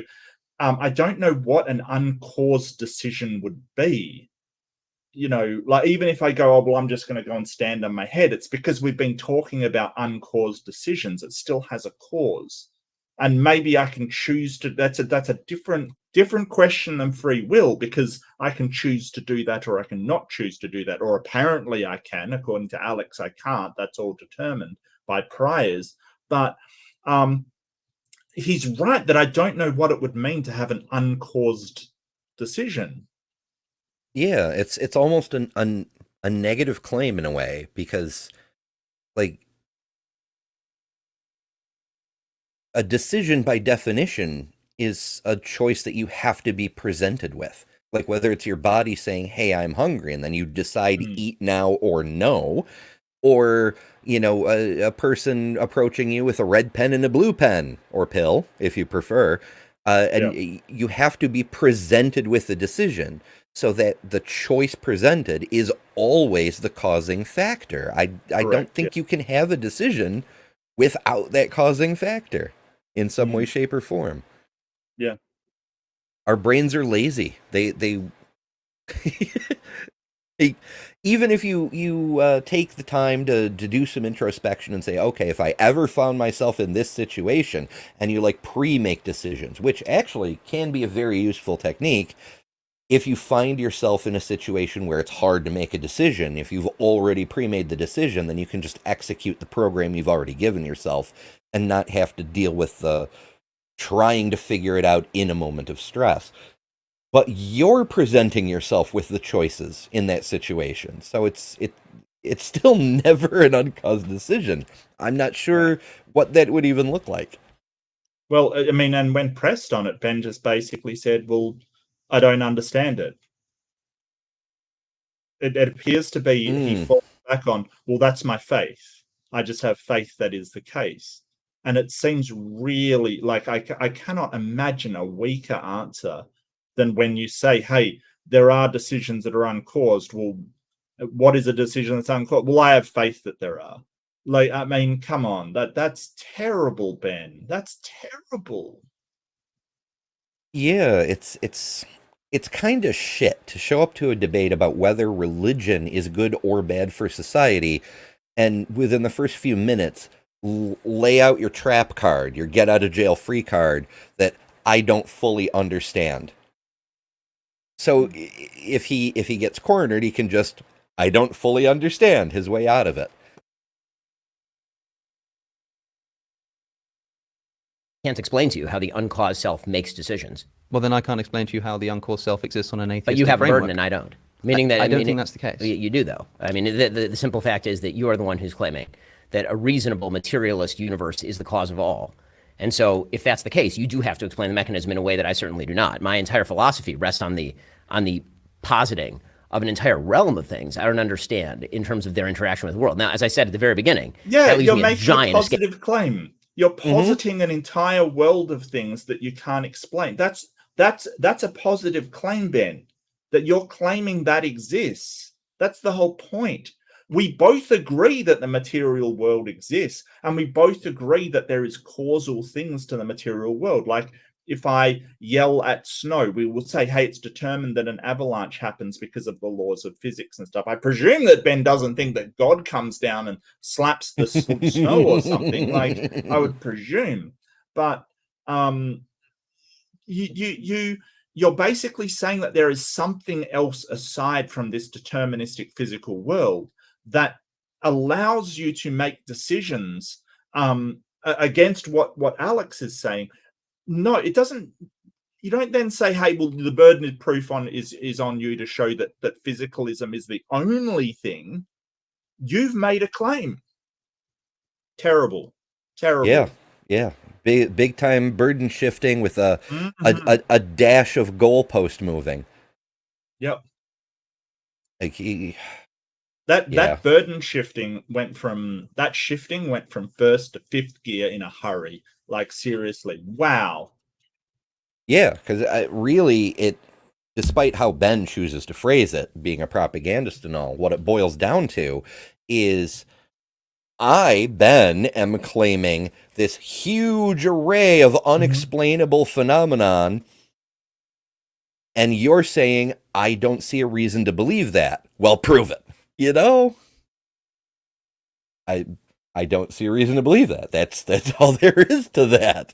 I don't know what an uncaused decision would be. You know, like, even if I go, oh, well, I'm just going to go and stand on my head, it's because we've been talking about uncaused decisions. It still has a cause. And maybe I can choose to, that's a different question than free will, because I can choose to do that or I can not choose to do that. Or apparently I can, according to Alex, I can't. That's all determined by priors. But he's right that I don't know what it would mean to have an uncaused decision. Yeah, it's almost a negative claim in a way, because, like, a decision by definition is a choice that you have to be presented with. Like, whether it's your body saying, hey, I'm hungry, and then you decide eat now or no, or, you know, a person approaching you with a red pen and a blue pen, or pill, if you prefer, and you have to be presented with the decision, so that the choice presented is always the causing factor. I don't think you can have a decision without that causing factor in some way, shape, or form. Yeah. Our brains are lazy. They even if you take the time to do some introspection and say, okay, if I ever found myself in this situation, and you like pre-make decisions, which actually can be a very useful technique. If you find yourself in a situation where it's hard to make a decision, if you've already pre-made the decision, then you can just execute the program you've already given yourself and not have to deal with the trying to figure it out in a moment of stress. But you're presenting yourself with the choices in that situation. So it's still never an uncaused decision. I'm not sure what that would even look like. Well, I mean, and when pressed on it, Ben just basically said, well, I don't understand it. It appears to be he falls back on, well, that's my faith. I just have faith that is the case. And it seems really like I cannot imagine a weaker answer than when you say, hey, there are decisions that are uncaused. Well, what is a decision that's uncaused? Well, I have faith that there are. Like, I mean, come on, that's terrible, Ben. That's terrible. Yeah, it's kind of shit to show up to a debate about whether religion is good or bad for society, and within the first few minutes, lay out your trap card, your get out of jail free card that I don't fully understand. So if he gets cornered, he can just I don't fully understand his way out of it. Can't explain to you how the uncaused self makes decisions. Well, then I can't explain to you how the uncaused self exists on an atheistic But you have a framework. burden and I don't. Meaning that I don't think that's the case. You do, though. I mean, the simple fact is that you are the one who's claiming that a reasonable materialist universe is the cause of all. And so, if that's the case, you do have to explain the mechanism in a way that I certainly do not. My entire philosophy rests on the positing of an entire realm of things I don't understand in terms of their interaction with the world. Now, as I said at the very beginning, Yeah, that leaves you're me a making a giant positive claim. You're positing an entire world of things that you can't explain. That's a positive claim, Ben. That you're claiming that exists. That's the whole point. We both agree that the material world exists, and we both agree that there is causal things to the material world. Like if I yell at snow, we will say, hey, it's determined that an avalanche happens because of the laws of physics and stuff. I presume that Ben doesn't think that God comes down and slaps the snow or something. Like I would presume. But you're basically saying that there is something else aside from this deterministic physical world that allows you to make decisions against what Alex is saying. No, it doesn't. You don't then say, hey, well, the burden of proof is on you to show that physicalism is the only thing. You've made a claim. Terrible. Yeah. Big time burden shifting with a dash of goalpost moving. Yep. Like that burden shifting went from first to fifth gear in a hurry. Like seriously, wow. Yeah, because really, despite how Ben chooses to phrase it, being a propagandist and all, what it boils down to is Ben, am claiming this huge array of unexplainable phenomenon, and you're saying, I don't see a reason to believe that. Well, prove it. You know? I don't see a reason to believe that. That's all there is to that.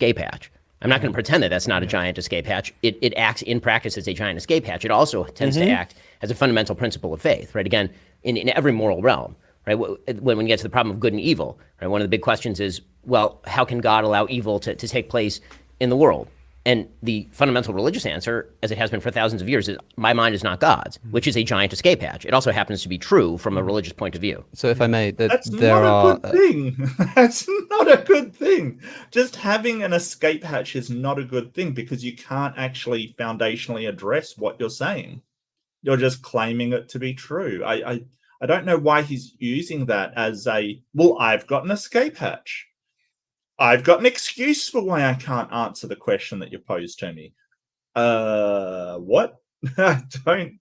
escape hatch. I'm not going to pretend that that's not a giant escape hatch. It acts in practice as a giant escape hatch. It also tends to act as a fundamental principle of faith, right? Again, in every moral realm, right? When you get to the problem of good and evil, right? One of the big questions is, well, how can God allow evil to take place in the world? And the fundamental religious answer, as it has been for thousands of years, is my mind is not God's, which is a giant escape hatch. It also happens to be true from a religious point of view. So if I may, That's not a good thing. That's not a good thing. Just having an escape hatch is not a good thing because you can't actually foundationally address what you're saying. You're just claiming it to be true. I don't know why he's using that as well, I've got an escape hatch. I've got an excuse for why I can't answer the question that you posed to me. What? I don't.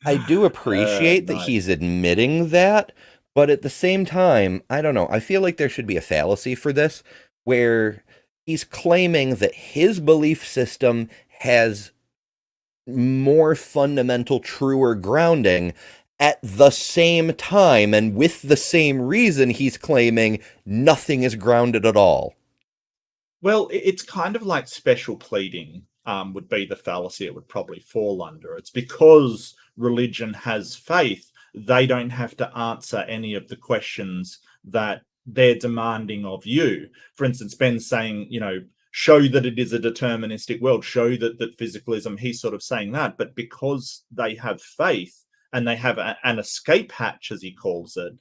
I do appreciate that he's admitting that, but at the same time, I don't know. I feel like there should be a fallacy for this where he's claiming that his belief system has more fundamental, truer grounding at the same time, and with the same reason he's claiming nothing is grounded at all. Well, it's kind of like special pleading would be the fallacy it would probably fall under. It's because religion has faith, they don't have to answer any of the questions that they're demanding of you. For instance, Ben's saying, show that it is a deterministic world, show that physicalism, he's sort of saying that, but because they have faith, and they have an escape hatch, as he calls it,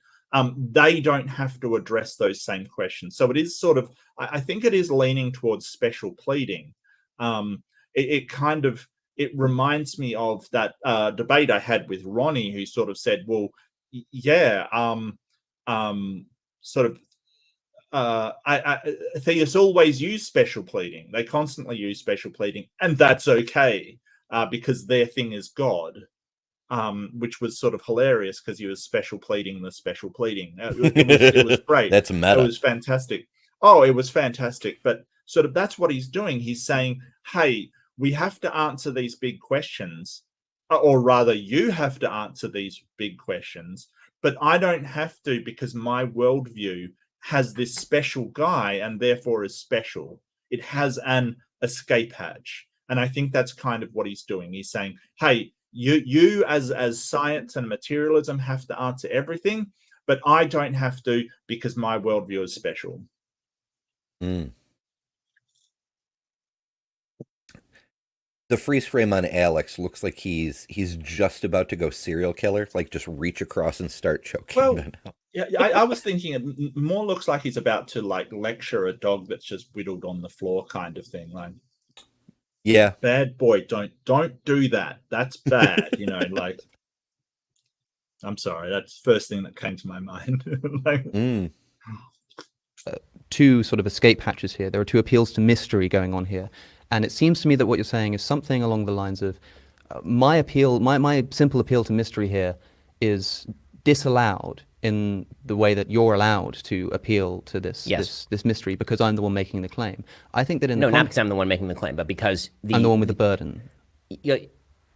they don't have to address those same questions. So it is sort of, I think it is leaning towards special pleading. It reminds me of that debate I had with Ronnie, who sort of said, well, yeah, sort of, theists always use special pleading. They constantly use special pleading, and that's okay because their thing is God. Which was sort of hilarious because he was special pleading the special pleading. It was great. That's meta. It was fantastic. Oh, it was fantastic. But sort of that's what he's doing. He's saying, hey, we have to answer these big questions, or rather, you have to answer these big questions, but I don't have to because my worldview has this special guy and therefore is special. It has an escape hatch. And I think that's kind of what he's doing. He's saying, hey, you as science and materialism have to answer everything, but I don't have to because my worldview is special. The freeze frame on Alex looks like he's just about to go serial killer, like just reach across and start choking them out. Yeah, I was thinking it more looks like he's about to like lecture a dog that's just whittled on the floor kind of thing. Like, yeah, bad boy, don't do that. That's bad. Like, I'm sorry, that's the first thing that came to my mind. Like, two sort of escape hatches here. There are two appeals to mystery going on here. And it seems to me that what you're saying is something along the lines of my simple appeal to mystery here is disallowed in the way that you're allowed to appeal to this mystery because I'm the one making the claim. I think that not because I'm the one making the claim, but because I'm the one with the burden. In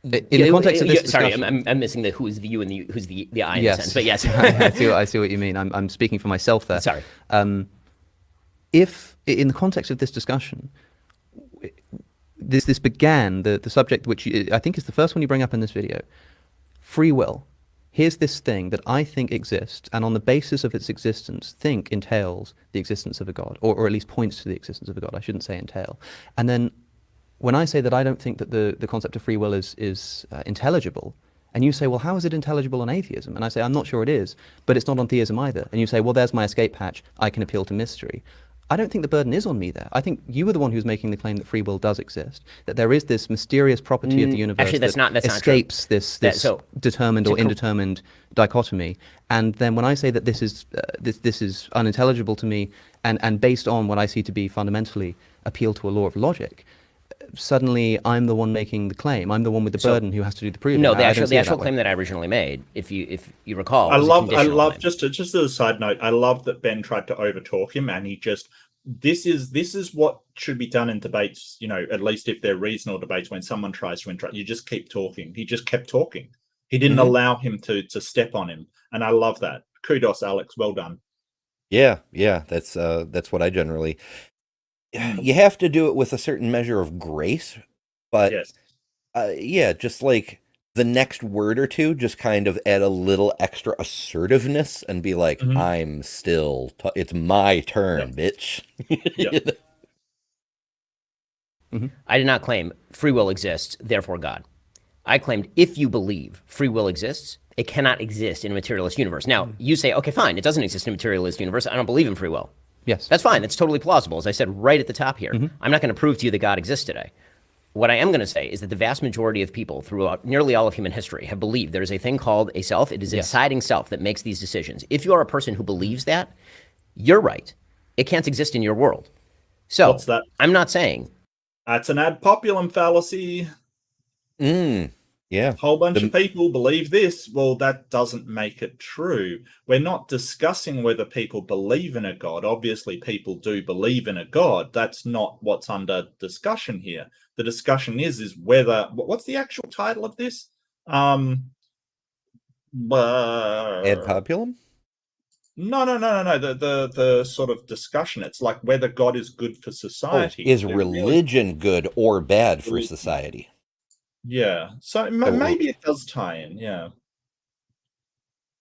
the context of this discussion, sorry, I'm missing the who's the you and the who's the I in yes. a sense, but yes. I see what you mean. I'm speaking for myself there. Sorry. If in the context of this discussion, this began the subject which I think is the first one you bring up in this video, free will. Here's this thing that I think exists, and on the basis of its existence, think entails the existence of a God, or at least points to the existence of a God. I shouldn't say entail. And then when I say that I don't think that the concept of free will is intelligible, and you say, well, how is it intelligible on atheism? And I say, I'm not sure it is, but it's not on theism either. And you say, well, there's my escape hatch. I can appeal to mystery. I don't think the burden is on me there. I think you were the one who's making the claim that free will does exist, that there is this mysterious property of the universe actually, that's not escapes this determined or indetermined dichotomy. And then when I say that this is unintelligible to me and based on what I see to be fundamentally appeal to a law of logic, suddenly I'm the one making the claim. I'm the one with the burden who has to do the proving. No, the actual claim that I originally made, if you recall, I love claim. just as a side note, I love that Ben tried to overtalk him, and he just this is what should be done in debates. At least if they're reasonable debates, when someone tries to interrupt, you just keep talking. He just kept talking. He didn't allow him to step on him, and I love that. Kudos, Alex. Well done. Yeah, that's what I generally. You have to do it with a certain measure of grace, but yes. Just like the next word or two, just kind of add a little extra assertiveness and be like, I'm still, it's my turn, bitch. Yep. I did not claim free will exists, therefore God. I claimed if you believe free will exists, it cannot exist in a materialist universe. Now, you say, okay, fine, it doesn't exist in a materialist universe. I don't believe in free will. Yes. That's fine. That's totally plausible. As I said right at the top here, I'm not going to prove to you that God exists today. What I am going to say is that the vast majority of people throughout nearly all of human history have believed there is a thing called a self. It is a deciding self that makes these decisions. If you are a person who believes that, you're right. It can't exist in your world. So What's that? I'm not saying. That's an ad populum fallacy. Yeah. Whole bunch of people believe this. Well, that doesn't make it true. We're not discussing whether people believe in a God. Obviously, people do believe in a God. That's not what's under discussion here. The discussion is whether, what's the actual title of this? Ad populum? No. The sort of discussion. It's like whether God is good for society. Is religion good or bad for society? Yeah. So maybe it does tie in. Yeah.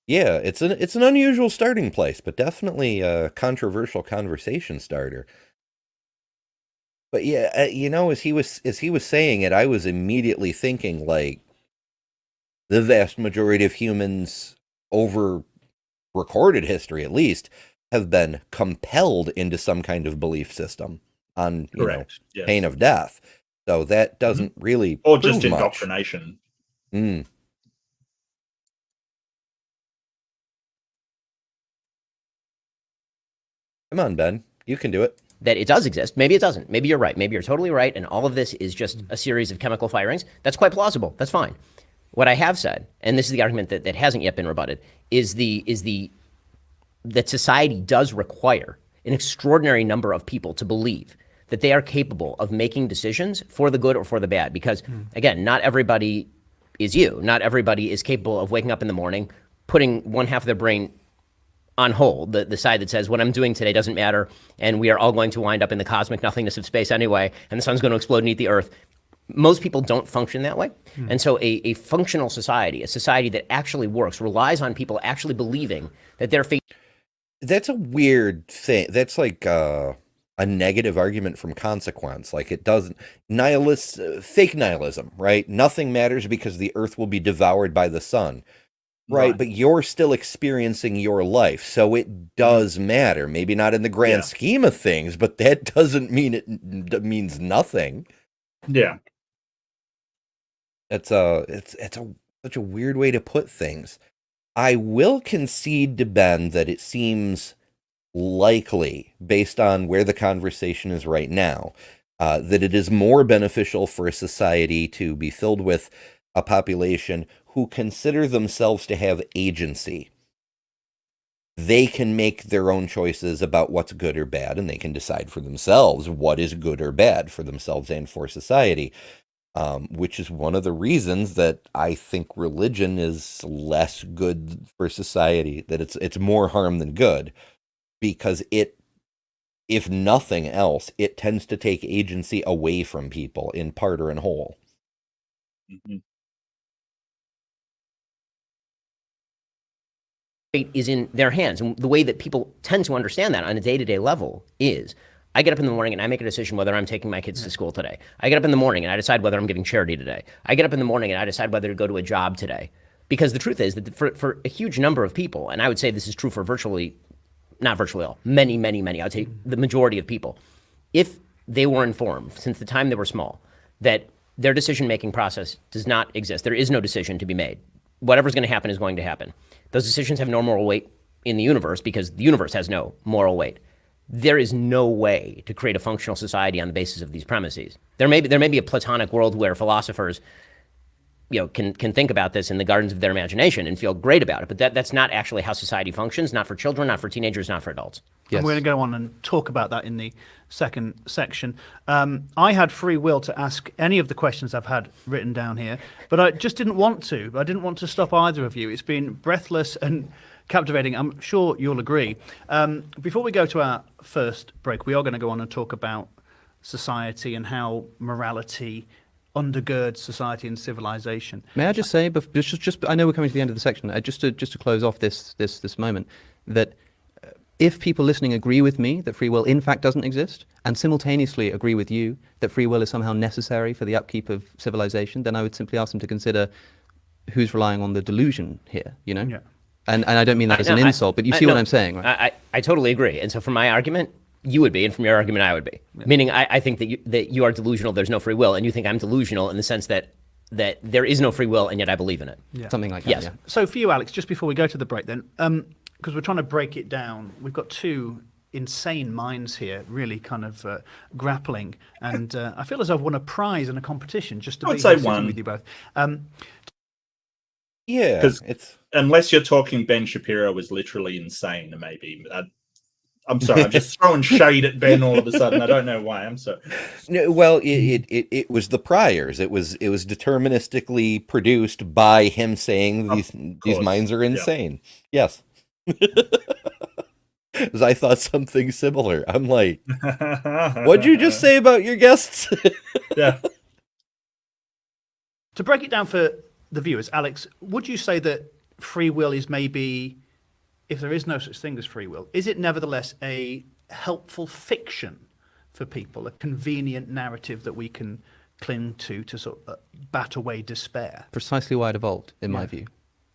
Yeah, it's an unusual starting place, but definitely a controversial conversation starter. But yeah, as he was saying it, I was immediately thinking like the vast majority of humans over recorded history at least, have been compelled into some kind of belief system on, Correct. Yes. pain of death. So that doesn't really Or prove just much. indoctrination. Mm. Come on, Ben. You can do it. That it does exist. Maybe it doesn't. Maybe you're right. Maybe you're totally right. And all of this is just a series of chemical firings. That's quite plausible. That's fine. What I have said, and this is the argument that hasn't yet been rebutted, is that society does require an extraordinary number of people to believe that they are capable of making decisions for the good or for the bad. Because again, not everybody is you. Not everybody is capable of waking up in the morning, putting one half of their brain on hold, the side that says what I'm doing today doesn't matter, and we are all going to wind up in the cosmic nothingness of space anyway, and the sun's going to explode and eat the earth. Most people don't function that way. And so a functional society, a society that actually works, relies on people actually believing that their fate. That's a weird thing. That's like a negative argument from consequence. Like it doesn't, fake nihilism, right? Nothing matters because the earth will be devoured by the sun. Right, but you're still experiencing your life, so it does matter. Maybe not in the grand scheme of things, but that doesn't mean it means nothing. Yeah, It's such a weird way to put things. I will concede to Ben that it seems likely, based on where the conversation is right now, that it is more beneficial for a society to be filled with a population who consider themselves to have agency. They can make their own choices about what's good or bad, and they can decide for themselves what is good or bad for themselves and for society, which is one of the reasons that I think religion is less good for society, that it's more harm than good, because if nothing else, it tends to take agency away from people in part or in whole. Mm-hmm. Fate is in their hands. And the way that people tend to understand that on a day-to-day level is I get up in the morning and I make a decision whether I'm taking my kids to school today. I get up in the morning and I decide whether I'm giving charity today. I get up in the morning and I decide whether to go to a job today. Because the truth is that for a huge number of people, and I would say this is true for not virtually all, many, I would say the majority of people, if they were informed since the time they were small that their decision-making process does not exist, there is no decision to be made. Whatever's going to happen is going to happen. Those decisions have no moral weight in the universe because the universe has no moral weight. There is no way to create a functional society on the basis of these premises. There may be a Platonic world where philosophers, can think about this in the gardens of their imagination and feel great about it, but that's not actually how society functions. Not for children, not for teenagers, not for adults. Yes. And we're going to go on and talk about that in the second section. I had free will to ask any of the questions I've had written down here, but I just didn't want to. I didn't want to stop either of you. It's been breathless and captivating. I'm sure you'll agree. Before we go to our first break, we are going to go on and talk about society and how morality undergirds society and civilization. May I just say, but just I know we're coming to the end of the section. Just to close off this moment, that if people listening agree with me that free will in fact doesn't exist, and simultaneously agree with you that free will is somehow necessary for the upkeep of civilization, then I would simply ask them to consider who's relying on the delusion here. Yeah. And I don't mean that as an insult, but you see what I'm saying, right? I totally agree. And so from my argument, you would be, and from your argument, I would be. Yeah. Meaning, I think that you are delusional, there's no free will, and you think I'm delusional in the sense that there is no free will, and yet I believe in it. Yeah. Something like that, yes. Yeah. So for you, Alex, just before we go to the break then, because we're trying to break it down, we've got two insane minds here, really kind of grappling, and I feel as though I've won a prize in a competition just to be sitting with you both. Yeah, because unless you're talking Ben Shapiro was literally insane, maybe. I'm sorry, I'm just throwing shade at Ben all of a sudden. I don't know why. I'm sorry. No, well, it was the priors. It was deterministically produced by him saying these minds are insane. Yeah. Yes. Because I thought something similar. I'm like, what'd you just say about your guests? Yeah. To break it down for the viewers, Alex, would you say that free will is maybe, if there is no such thing as free will, is it nevertheless a helpful fiction for people, a convenient narrative that we can cling to sort of bat away despair? Precisely why it evolved, in my view.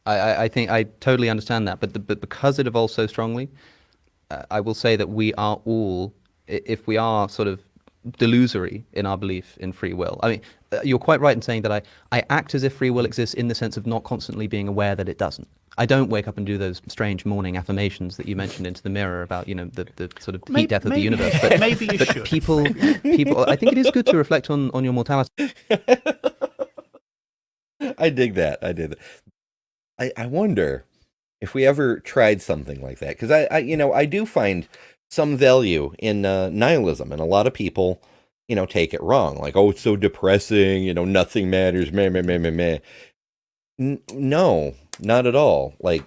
I think I totally understand that, but because it evolves so strongly, I will say that we are all, if we are sort of delusory in our belief in free will. I mean, you're quite right in saying that I act as if free will exists in the sense of not constantly being aware that it doesn't. I don't wake up and do those strange morning affirmations that you mentioned into the mirror about, the sort of heat death of the universe. But, maybe you but should. people, I think it is good to reflect on your mortality. I dig that. I did. I wonder if we ever tried something like that, because I do find some value in nihilism, and a lot of people, take it wrong, like, oh, it's so depressing, nothing matters, meh, meh, meh, meh, meh. No, not at all. Like,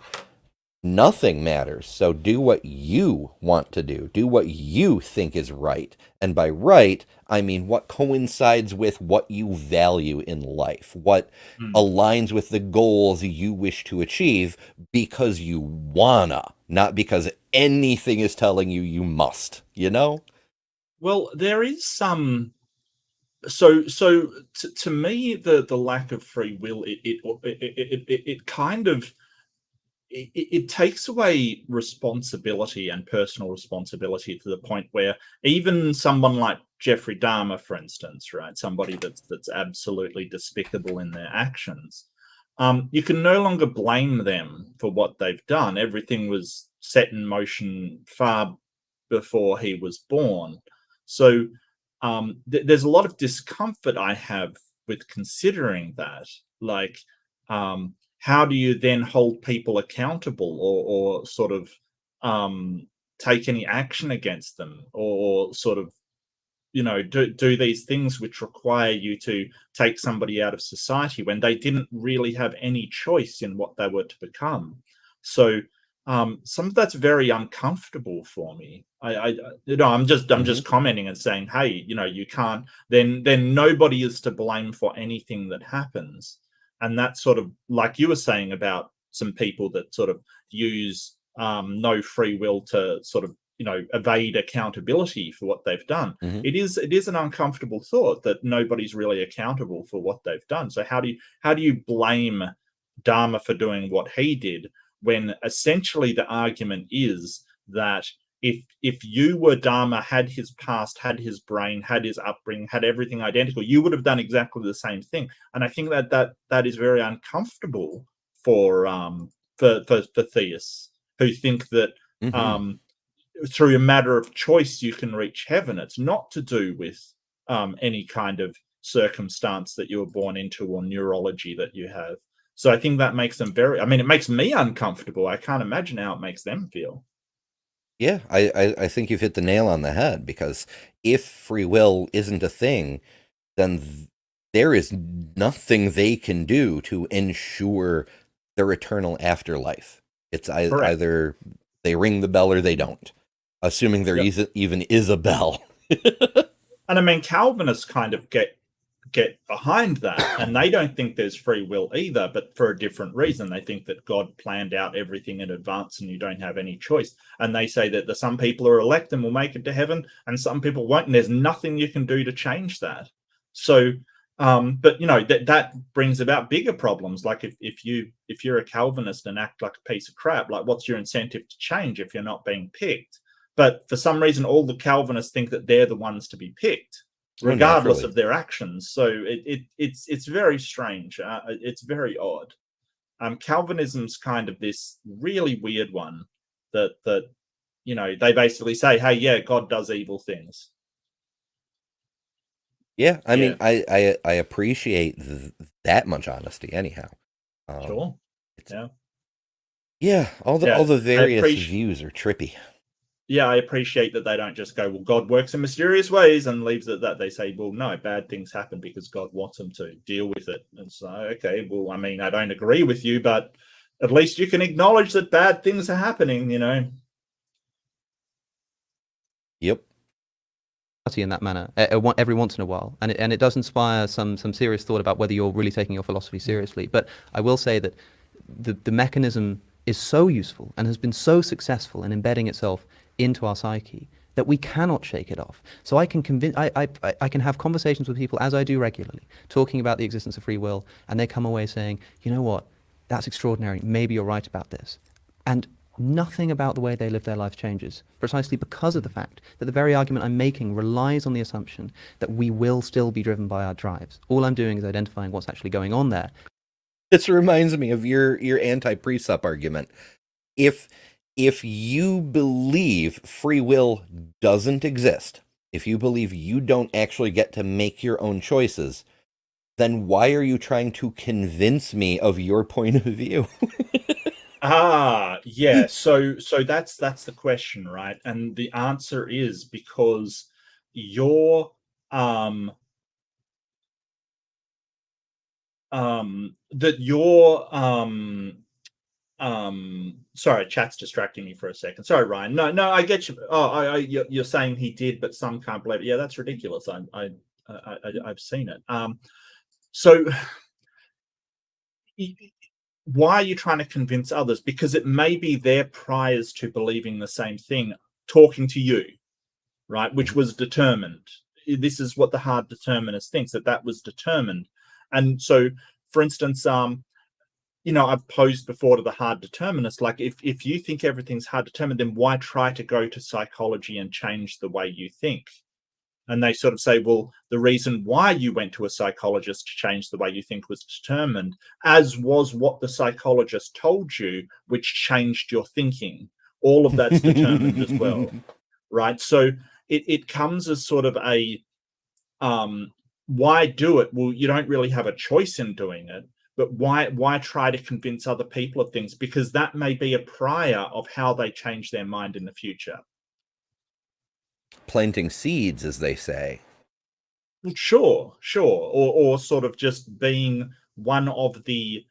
nothing matters. So do what you want to do. Do what you think is right. And by right, I mean what coincides with what you value in life, what aligns with the goals you wish to achieve because you wanna, not because anything is telling you you must, Well, there is some. To me, the lack of free will, it kind of it takes away responsibility and personal responsibility to the point where even someone like Jeffrey Dahmer, for instance, right, somebody that's absolutely despicable in their actions, you can no longer blame them for what they've done. Everything was set in motion far before he was born. So there's a lot of discomfort I have with considering that, like. How do you then hold people accountable or sort of take any action against them, or sort of do these things which require you to take somebody out of society when they didn't really have any choice in what they were to become? So some of that's very uncomfortable for me. I'm just commenting and saying, hey, you can't. Then nobody is to blame for anything that happens. And that's sort of like you were saying about some people that sort of use no free will to sort of evade accountability for what they've done. It is an uncomfortable thought that nobody's really accountable for what they've done. So how do you blame Dharma for doing what he did, when essentially the argument is that if you were Dharma, had his past, had his brain, had his upbringing, had everything identical, you would have done exactly the same thing. And I think that is very uncomfortable for theists who think that through a matter of choice you can reach heaven. It's not to do with any kind of circumstance that you were born into or neurology that you have. So I think that makes them it makes me uncomfortable. I can't imagine how it makes them feel. Yeah, I think you've hit the nail on the head, because if free will isn't a thing, then there is nothing they can do to ensure their eternal afterlife. It's either they ring the bell or they don't, assuming there even is a bell. And I mean, Calvinists kind of get behind that, and they don't think there's free will either, but for a different reason. They think that God planned out everything in advance and you don't have any choice. And they say that some people are elect and will make it to heaven and some people won't, and there's nothing you can do to change that. So but that brings about bigger problems. Like if you're a Calvinist and act like a piece of crap, like what's your incentive to change if you're not being picked? But for some reason all the Calvinists think that they're the ones to be picked, regardless of their actions. So it's very strange. It's very odd. Calvinism's kind of this really weird one that they basically say, hey, yeah, God does evil things. Yeah, I mean, I appreciate that much honesty anyhow. Sure. Yeah, all the various views are trippy. Yeah, I appreciate that they don't just go, well, God works in mysterious ways and leaves it at that. They say, well, no, bad things happen because God wants them to deal with it. And so, okay, well, I mean, I don't agree with you, but at least you can acknowledge that bad things are happening, Yep. In that manner, every once in a while, and it does inspire some serious thought about whether you're really taking your philosophy seriously. But I will say that the mechanism is so useful and has been so successful in embedding itself into our psyche that we cannot shake it off. So I can I can have conversations with people, as I do regularly, talking about the existence of free will, and they come away saying, you know what, that's extraordinary. Maybe you're right about this. And nothing about the way they live their life changes, precisely because of the fact that the very argument I'm making relies on the assumption that we will still be driven by our drives. All I'm doing is identifying what's actually going on there. This reminds me of your anti-precept argument. If you believe free will doesn't exist, if you believe you don't actually get to make your own choices, then why are you trying to convince me of your point of view? Yeah. So that's the question, right? And the answer is because your that your sorry, chat's distracting me for a second. Sorry, Ryan. No, I get you. You're saying he did, but some can't believe it. Yeah, that's ridiculous. I've seen it. So why are you trying to convince others? Because it may be their priors to believing the same thing talking to you, right? Which was determined. This is what the hard determinist thinks, that was determined. And so, for instance, I've posed before to the hard determinist, like if you think everything's hard determined, then why try to go to psychology and change the way you think? And they sort of say, well, the reason why you went to a psychologist to change the way you think was determined, as was what the psychologist told you, which changed your thinking. All of that's determined as well, right? So it comes as sort of a, why do it? Well, you don't really have a choice in doing it, but why try to convince other people of things? Because that may be a prior of how they change their mind in the future. Planting seeds, as they say. Sure. Or sort of just being one of the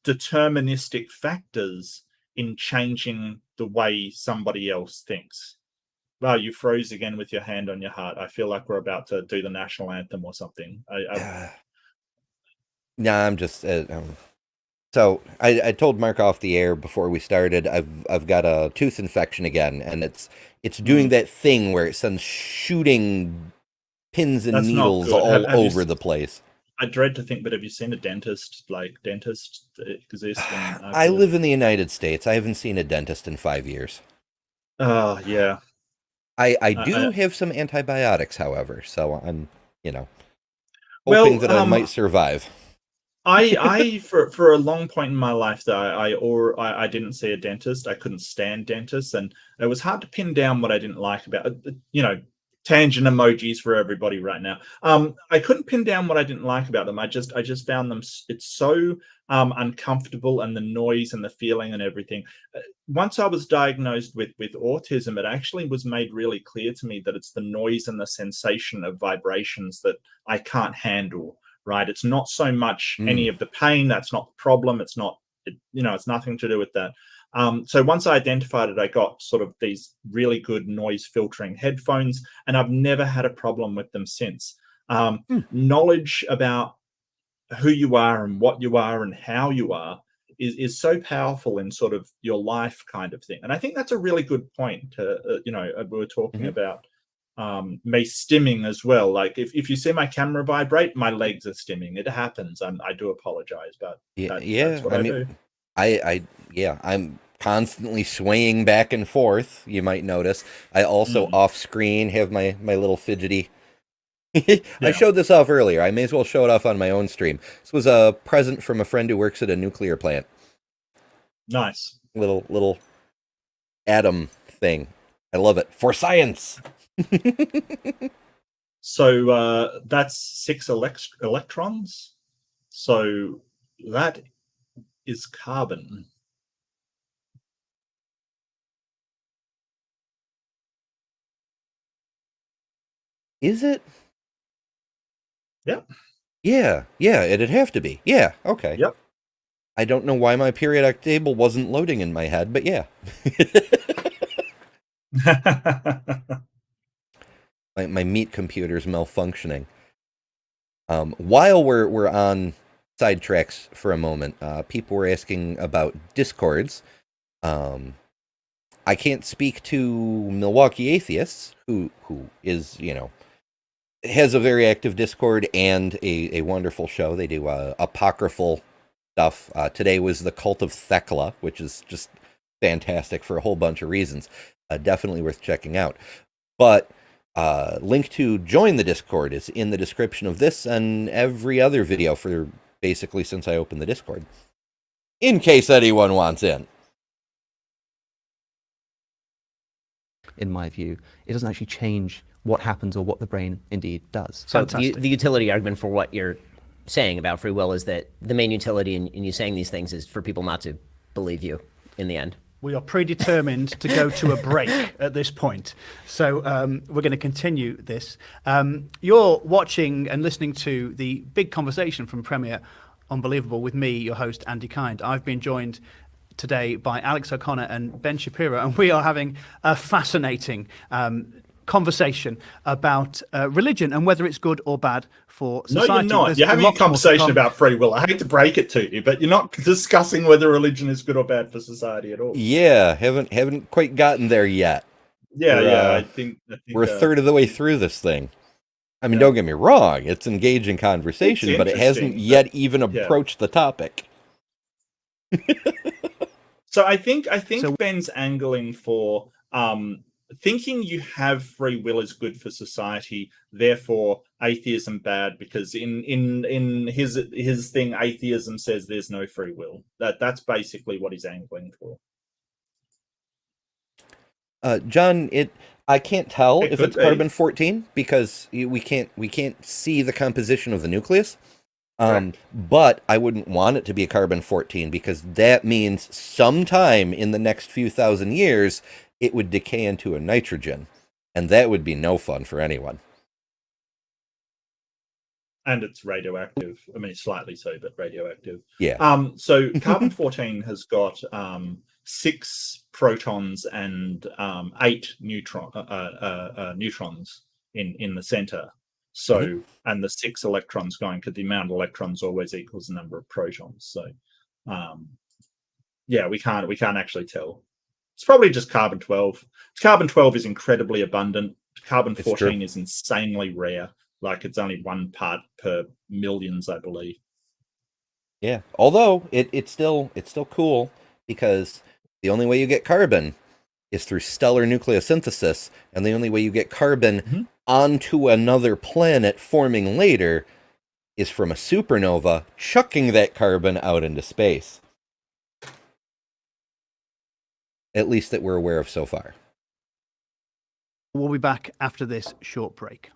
deterministic factors in changing the way somebody else thinks. Wow, you froze again with your hand on your heart. I feel like we're about to do the national anthem or something. Nah, I'm just... So I told Mark off the air before we started, I've got a tooth infection again, and it's doing that thing where it sends shooting pins and That's not needles good. all Have you over the place. I dread to think, but have you seen a dentist? Like dentists exist? I live in the United States. I haven't seen a dentist in 5 years. Oh, yeah. I do have some antibiotics, however, so I'm, hoping that I might survive. I for a long point in my life that I didn't see a dentist. I couldn't stand dentists, and it was hard to pin down what I didn't like about tangent emojis for everybody right now. I couldn't pin down what I didn't like about them. I just found them, it's so uncomfortable, and the noise and the feeling and everything. Once I was diagnosed with autism, it actually was made really clear to me that it's the noise and the sensation of vibrations that I can't handle. Right. It's not so much any of the pain. That's not the problem. It's not, it's nothing to do with that. So once I identified it, I got sort of these really good noise filtering headphones, and I've never had a problem with them since. Knowledge about who you are and what you are and how you are is so powerful in sort of your life kind of thing. And I think that's a really good point to, we were talking about me stimming as well. Like if you see my camera vibrate, my legs are stimming. It happens. I do apologize, but that's what I do. I'm constantly swaying back and forth. You might notice. I also off screen have my little fidgety. I showed this off earlier. I may as well show it off on my own stream. This was a present from a friend who works at a nuclear plant. Nice. Little atom thing. I love it. For science. So that's 6 electrons. So that is carbon. Is it? Yep. Yeah, it'd have to be. Yeah, okay. Yep. I don't know why my periodic table wasn't loading in my head, but yeah. my meat computer's malfunctioning. While we're on sidetracks for a moment, people were asking about Discords. I can't speak to Milwaukee Atheists, who is, has a very active Discord and a wonderful show. They do apocryphal stuff. Today was the Cult of Thecla, which is just fantastic for a whole bunch of reasons. Definitely worth checking out. But link to join the Discord is in the description of this and every other video for basically since I opened the Discord, in case anyone wants in. In my view, it doesn't actually change what happens or what the brain indeed does. So the utility argument for what you're saying about free will is that the main utility in you saying these things is for people not to believe you in the end. We are predetermined to go to a break at this point. So we're going to continue this. You're watching and listening to the big conversation from Premier Unbelievable with me, your host, Andy Kind. I've been joined today by Alex O'Connor and Ben Shapiro, and we are having a fascinating conversation about religion and whether it's good or bad for society. No, you're not. There's You're having a lots more to conversation come. about free will. I hate to break it to you, but you're not discussing whether religion is good or bad for society at all. Yeah, haven't quite gotten there yet. Yeah, I think we're a third of the way through this thing. I mean, don't get me wrong; it's engaging conversation, It's but it hasn't interesting, yet even approached the topic. So I think Ben's angling for thinking you have free will is good for society, therefore atheism bad, because in his thing, atheism says there's no free will. That's basically what he's angling for. John, I can't tell if it's be. carbon-14 because we can't see the composition of the nucleus. Right. But I wouldn't want it to be a carbon-14 because that means sometime in the next few thousand years it would decay into a nitrogen, and that would be no fun for anyone. And it's radioactive. I mean, slightly so, but radioactive. Yeah. So carbon-14 has got 6 protons and 8 neutrons in the center. So, and the 6 electrons going, because the amount of electrons always equals the number of protons. So, we can't actually tell. It's probably just carbon-12. Carbon-12 is incredibly abundant. Carbon-14 is insanely rare. Like it's only 1 part per millions, I believe. Yeah. Although it's still cool because the only way you get carbon is through stellar nucleosynthesis, and the only way you get carbon onto another planet forming later is from a supernova chucking that carbon out into space. At least that we're aware of so far. We'll be back after this short break.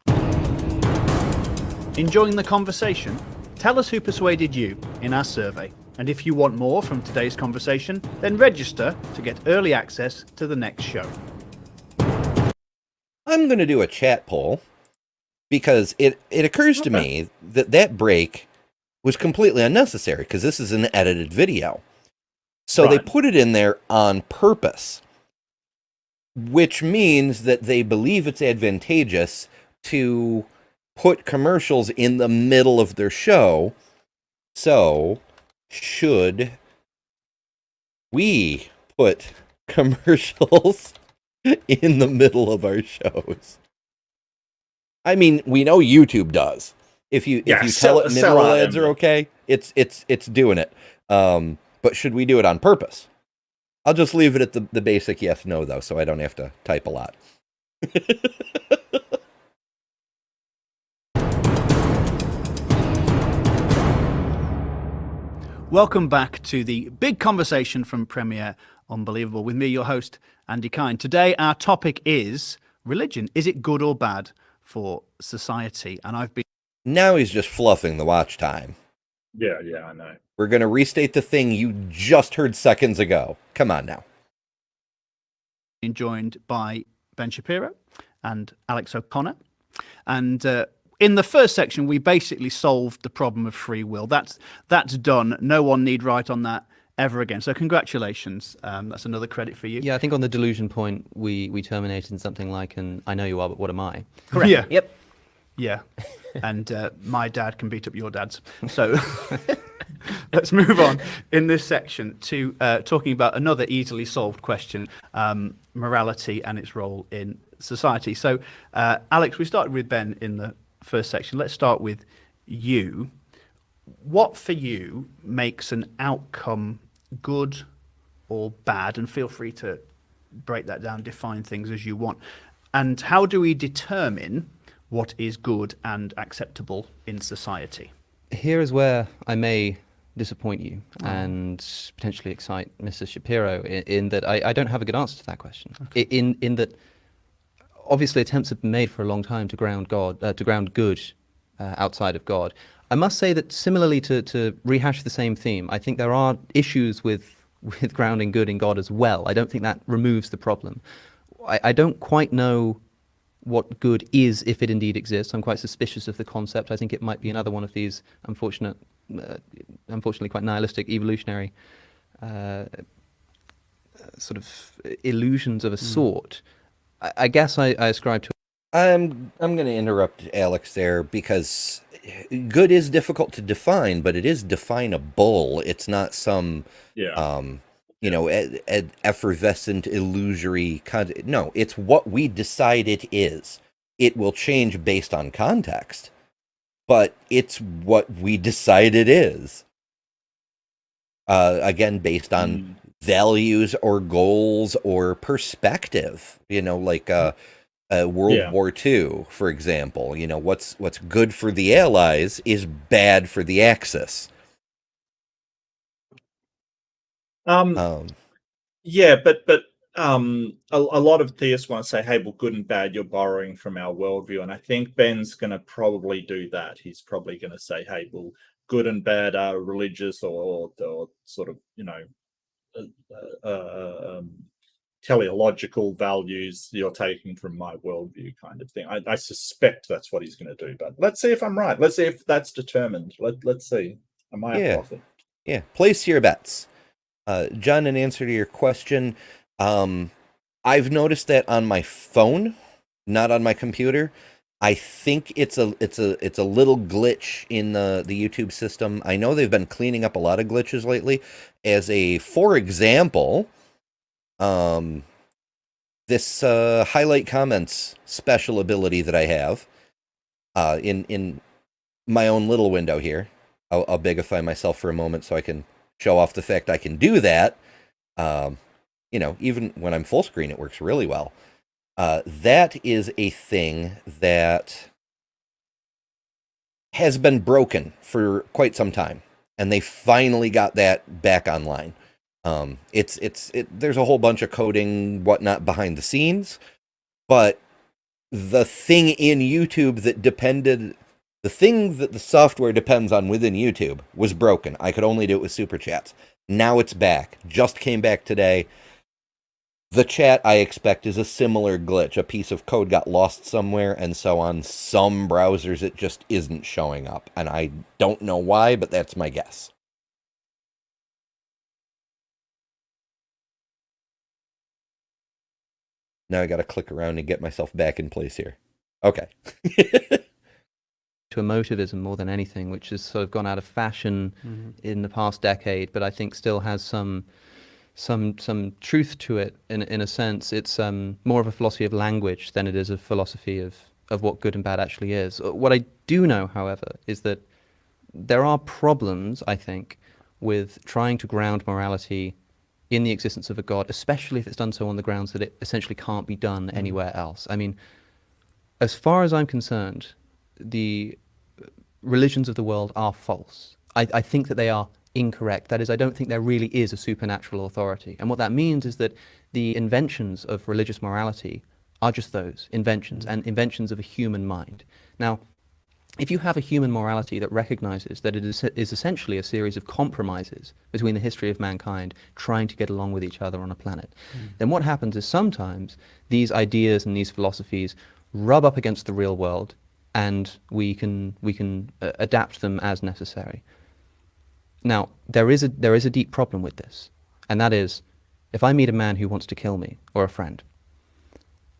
Enjoying the conversation? Tell us who persuaded you in our survey. And if you want more from today's conversation, then register to get early access to the next show. I'm going to do a chat poll because it occurs to me that break was completely unnecessary because this is an edited video. So they put it in there on purpose, which means that they believe it's advantageous to put commercials in the middle of their show. So should we put commercials in the middle of our shows? I mean, we know YouTube does. If you tell it mineral ads are okay, it's doing it. But should we do it on purpose? I'll just leave it at the basic yes no though, so I don't have to type a lot. Welcome back to the big conversation from Premier Unbelievable with me, your host, Andy Kind. Today, our topic is religion. Is it good or bad for society? And Now he's just fluffing the watch time. Yeah, I know. We're going to restate the thing you just heard seconds ago. Come on now. Been joined by Ben Shapiro and Alex O'Connor. And in the first section, we basically solved the problem of free will. That's done. No one need write on that ever again. So congratulations. That's another credit for you. Yeah, I think on the delusion point, we terminated in something like an I know you are, but what am I? Correct. Yeah. Yep. Yeah. And my dad can beat up your dads. So let's move on in this section to talking about another easily solved question, morality and its role in society. So, Alex, we started with Ben in the first section. Let's start with you. what for you makes an outcome good or bad? And feel free to break that down, define things as you want. And how do we determine what is good and acceptable in society? Here is where I may disappoint you and potentially excite Mr. Shapiro in that I don't have a good answer to that question. Okay. In that, obviously, attempts have been made for a long time to ground good outside of God. I must say that similarly to rehash the same theme, I think there are issues with grounding good in God as well. I don't think that removes the problem. I don't quite know what good is if it indeed exists. I'm quite suspicious of the concept. I think it might be another one of these unfortunately quite nihilistic evolutionary sort of illusions of a sort. I guess I ascribe to. I'm going to interrupt Alex there because good is difficult to define, but it is definable. It's not some effervescent, illusory content. No, it's what we decide it is. It will change based on context, but it's what we decide it is. Again, based on values or goals or perspective. Like World War II, for example. What's good for the Allies is bad for the Axis. Yeah, but a lot of theists want to say, hey, well, good and bad, you're borrowing from our worldview. And I think Ben's going to probably do that. He's probably going to say, hey, well, good and bad are religious or sort of, teleological values you're taking from my worldview kind of thing. I suspect that's what he's going to do. But let's see if I'm right. Let's see if that's determined. Let's see. Am I a prophet? Yeah, place your bets. John, in answer to your question, I've noticed that on my phone, not on my computer. I think it's a little glitch in the YouTube system. I know they've been cleaning up a lot of glitches lately. For example, this highlight comments special ability that I have in my own little window here. I'll bigify myself for a moment so I can show off the fact I can do that. Even when I'm full screen, it works really well. That is a thing that has been broken for quite some time, and they finally got that back online. There's a whole bunch of coding, whatnot behind the scenes, but the thing in YouTube the thing that the software depends on within YouTube was broken. I could only do it with super chats. Now it's back. Just came back today. The chat, I expect, is a similar glitch. A piece of code got lost somewhere, and so on some browsers it just isn't showing up. And I don't know why, but that's my guess. Now I got to click around and get myself back in place here. Okay. To emotivism more than anything, which has sort of gone out of fashion in the past decade, but I think still has some truth to it in a sense. It's more of a philosophy of language than it is a philosophy of what good and bad actually is. What I do know, however, is that there are problems, I think, with trying to ground morality in the existence of a God, especially if it's done so on the grounds that it essentially can't be done anywhere else. I mean, as far as I'm concerned, the religions of the world are false. I think that they are incorrect. That is, I don't think there really is a supernatural authority. And what that means is that the inventions of religious morality are just those, inventions, and inventions of a human mind. Now, if you have a human morality that recognizes that it is essentially a series of compromises between the history of mankind trying to get along with each other on a planet, then what happens is sometimes these ideas and these philosophies rub up against the real world, and we can adapt them as necessary. Now, there is a deep problem with this, and that is, if I meet a man who wants to kill me, or a friend,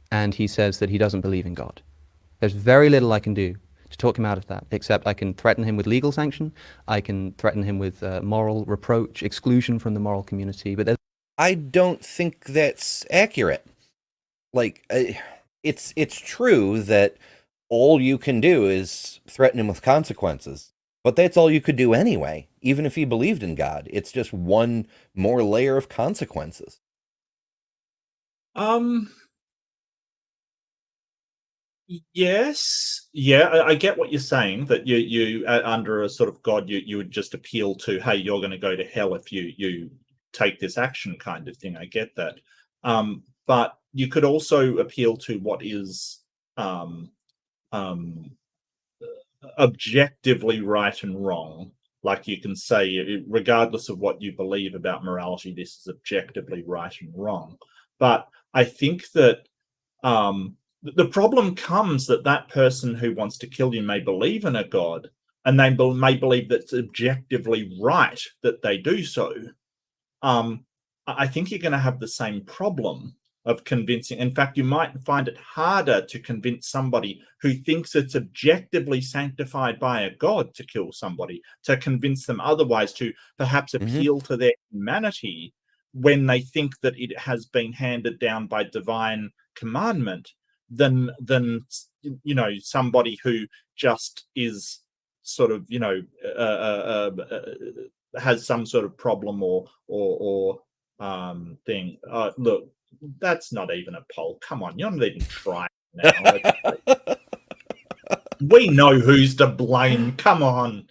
and he says that he doesn't believe in God, there's very little I can do to talk him out of that, except I can threaten him with legal sanction, I can threaten him with moral reproach, exclusion from the moral community, but I don't think that's accurate. Like, it's true that all you can do is threaten him with consequences. But that's all you could do anyway, even if you believed in God. It's just one more layer of consequences. Yes, yeah, I get what you're saying, that you under a sort of God, you would just appeal to, hey, you're going to go to hell if you take this action, kind of thing. I get that, but you could also appeal to what is um, um, objectively right and wrong. Like you can say, regardless of what you believe about morality, this is objectively right and wrong. But I think that the problem comes that that person who wants to kill you may believe in a god, and they may believe that it's objectively right that they do so. I think you're going to have the same problem of convincing. In fact, you might find it harder to convince somebody who thinks it's objectively sanctified by a god to kill somebody, to convince them otherwise, to perhaps appeal to their humanity when they think that it has been handed down by divine commandment, than somebody who just is sort of has some sort of problem or thing. Look, that's not even a poll. Come on, you're not even trying now. We know who's to blame. Come on.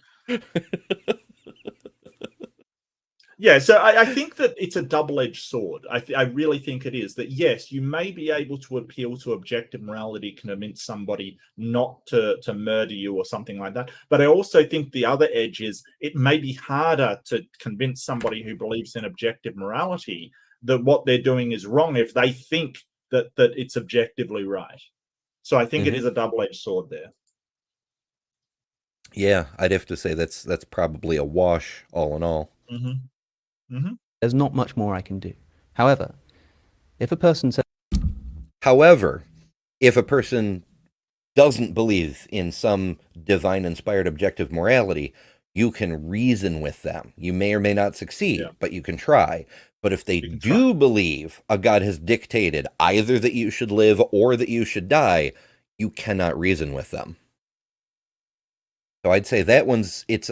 Yeah, so I think that it's a double-edged sword. I really think it is. That yes, you may be able to appeal to objective morality, convince somebody not to murder you or something like that. But I also think the other edge is it may be harder to convince somebody who believes in objective morality that what they're doing is wrong if they think that it's objectively right. So I think it is a double-edged sword there. Yeah, I'd have to say that's probably a wash, all in all. There's not much more I can do. However, if a person says... However, if a person doesn't believe in some divine inspired objective morality, you can reason with them. You may or may not succeed, but you can try. But if they do believe a God has dictated either that you should live or that you should die, you cannot reason with them. So I'd say that one's it's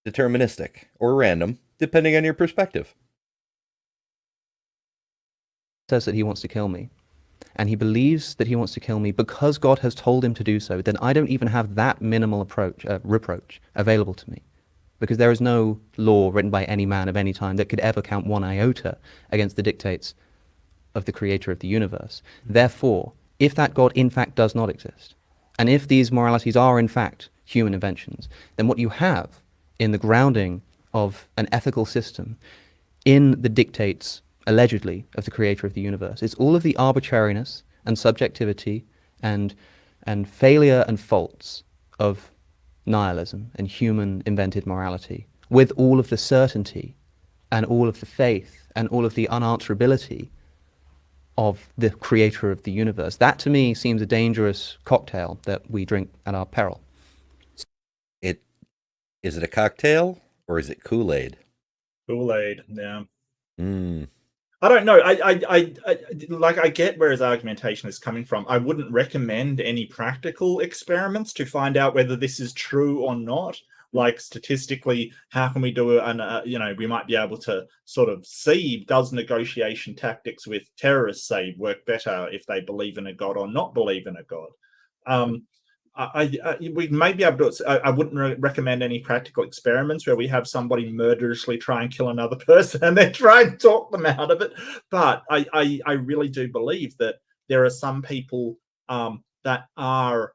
deterministic or random, depending on your perspective. Says that he wants to kill me, and he believes that he wants to kill me because God has told him to do so, then I don't even have that minimal reproach available to me, because there is no law written by any man of any time that could ever count one iota against the dictates of the creator of the universe. Therefore, if that God in fact does not exist, and if these moralities are in fact human inventions, then what you have in the grounding of an ethical system in the dictates, allegedly, of the creator of the universe is all of the arbitrariness and subjectivity and failure and faults of nihilism and human invented morality, with all of the certainty and all of the faith and all of the unanswerability of the creator of the universe. That to me seems a dangerous cocktail that we drink at our peril. Is it a cocktail or is it Kool-Aid? Kool-Aid, yeah. I don't know. I get where his argumentation is coming from. I wouldn't recommend any practical experiments to find out whether this is true or not. Like statistically, how can we do it? We might be able to sort of see, does negotiation tactics with terrorists, say, work better if they believe in a god or not believe in a god? We may be able to. I wouldn't recommend any practical experiments where we have somebody murderously try and kill another person and then try and talk them out of it. But I really do believe that there are some people that are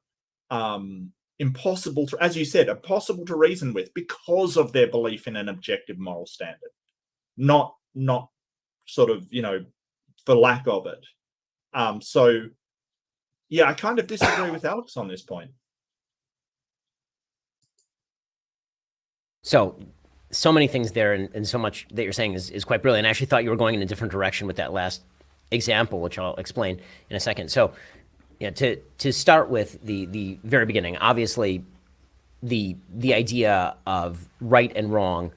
impossible to, as you said, impossible to reason with because of their belief in an objective moral standard, not sort of for lack of it. So. Yeah, I kind of disagree with Alex on this point. So many things there, and so much that you're saying is quite brilliant. I actually thought you were going in a different direction with that last example, which I'll explain in a second. So, to start with the very beginning, obviously, the idea of right and wrong.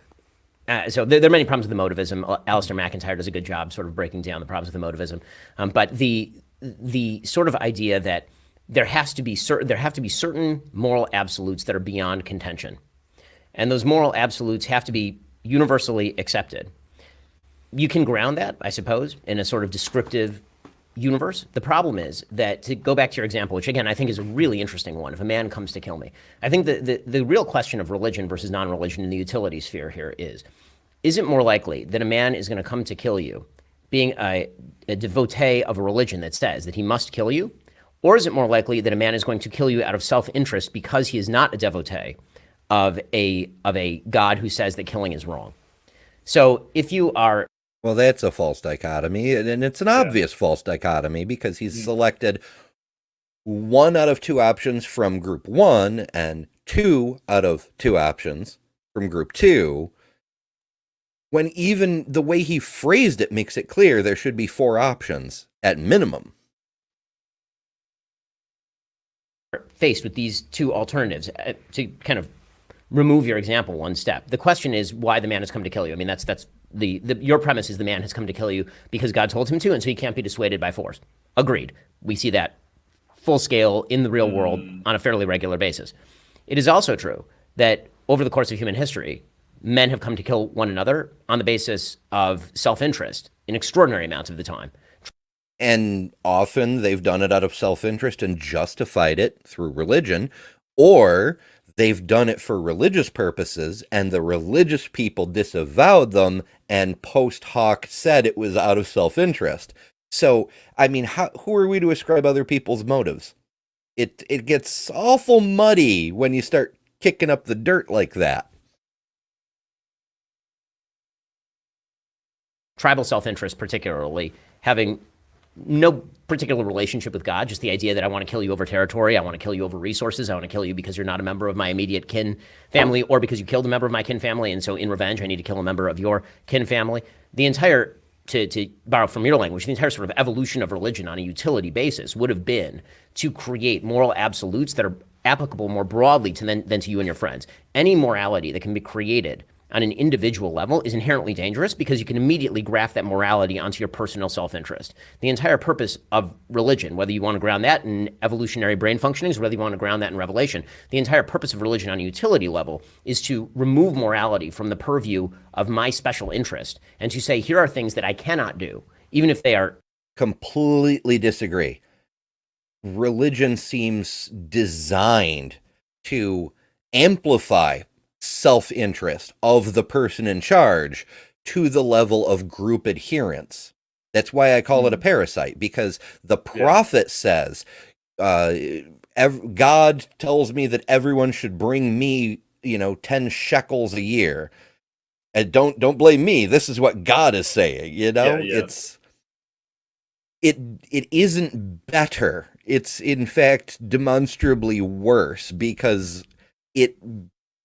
So there are many problems with the motivism. Alistair McIntyre does a good job sort of breaking down the problems with the motivism. But the sort of idea that there have to be certain moral absolutes that are beyond contention. And those moral absolutes have to be universally accepted. You can ground that, I suppose, in a sort of descriptive universe. The problem is that, to go back to your example, which again I think is a really interesting one, if a man comes to kill me, I think the real question of religion versus non-religion in the utility sphere here is it more likely that a man is going to come to kill you being a devotee of a religion that says that he must kill you? Or is it more likely that a man is going to kill you out of self-interest because he is not a devotee of a God who says that killing is wrong? So if you are... Well, that's a false dichotomy, and it's an obvious false dichotomy, because he's selected one out of two options from group one and two out of two options from group two, when even the way he phrased it makes it clear there should be four options at minimum. Faced with these two alternatives, to kind of remove your example one step, the question is why the man has come to kill you. I mean, that's your premise is the man has come to kill you because God told him to, and so he can't be dissuaded by force. Agreed. We see that full scale in the real world on a fairly regular basis. It is also true that over the course of human history, men have come to kill one another on the basis of self-interest in extraordinary amounts of the time. And often they've done it out of self-interest and justified it through religion, or they've done it for religious purposes and the religious people disavowed them and post hoc said it was out of self-interest. So, I mean, who are we to ascribe other people's motives? It gets awful muddy when you start kicking up the dirt like that. Tribal self-interest, particularly, having no particular relationship with God, just the idea that I want to kill you over territory, I want to kill you over resources, I want to kill you because you're not a member of my immediate kin family, or because you killed a member of my kin family, and so in revenge I need to kill a member of your kin family. The entire, to borrow from your language, the entire sort of evolution of religion on a utility basis would have been to create moral absolutes that are applicable more broadly than to you and your friends. Any morality that can be created on an individual level is inherently dangerous because you can immediately graft that morality onto your personal self-interest. The entire purpose of religion, whether you want to ground that in evolutionary brain functionings or whether you want to ground that in revelation, the entire purpose of religion on a utility level is to remove morality from the purview of my special interest and to say, here are things that I cannot do, even if they are... Completely disagree. Religion seems designed to amplify self-interest of the person in charge to the level of group adherence. That's why I call it a parasite, because the prophet says, God tells me that everyone should bring me, 10 shekels a year. And don't blame me. This is what God is saying, It isn't better. It's in fact demonstrably worse because it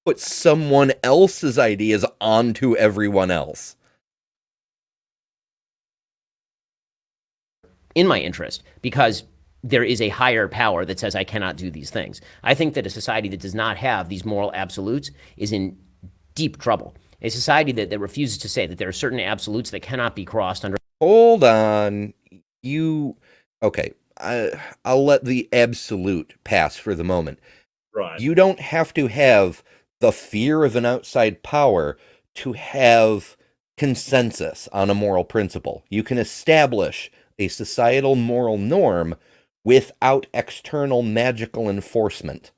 puts someone else's ideas onto everyone else. In my interest, because there is a higher power that says I cannot do these things. I think that a society that does not have these moral absolutes is in deep trouble. A society that refuses to say that there are certain absolutes that cannot be crossed under... Hold on. Okay, I'll let the absolute pass for the moment. Right. You don't have to have the fear of an outside power to have consensus on a moral principle. You can establish a societal moral norm without external magical enforcement.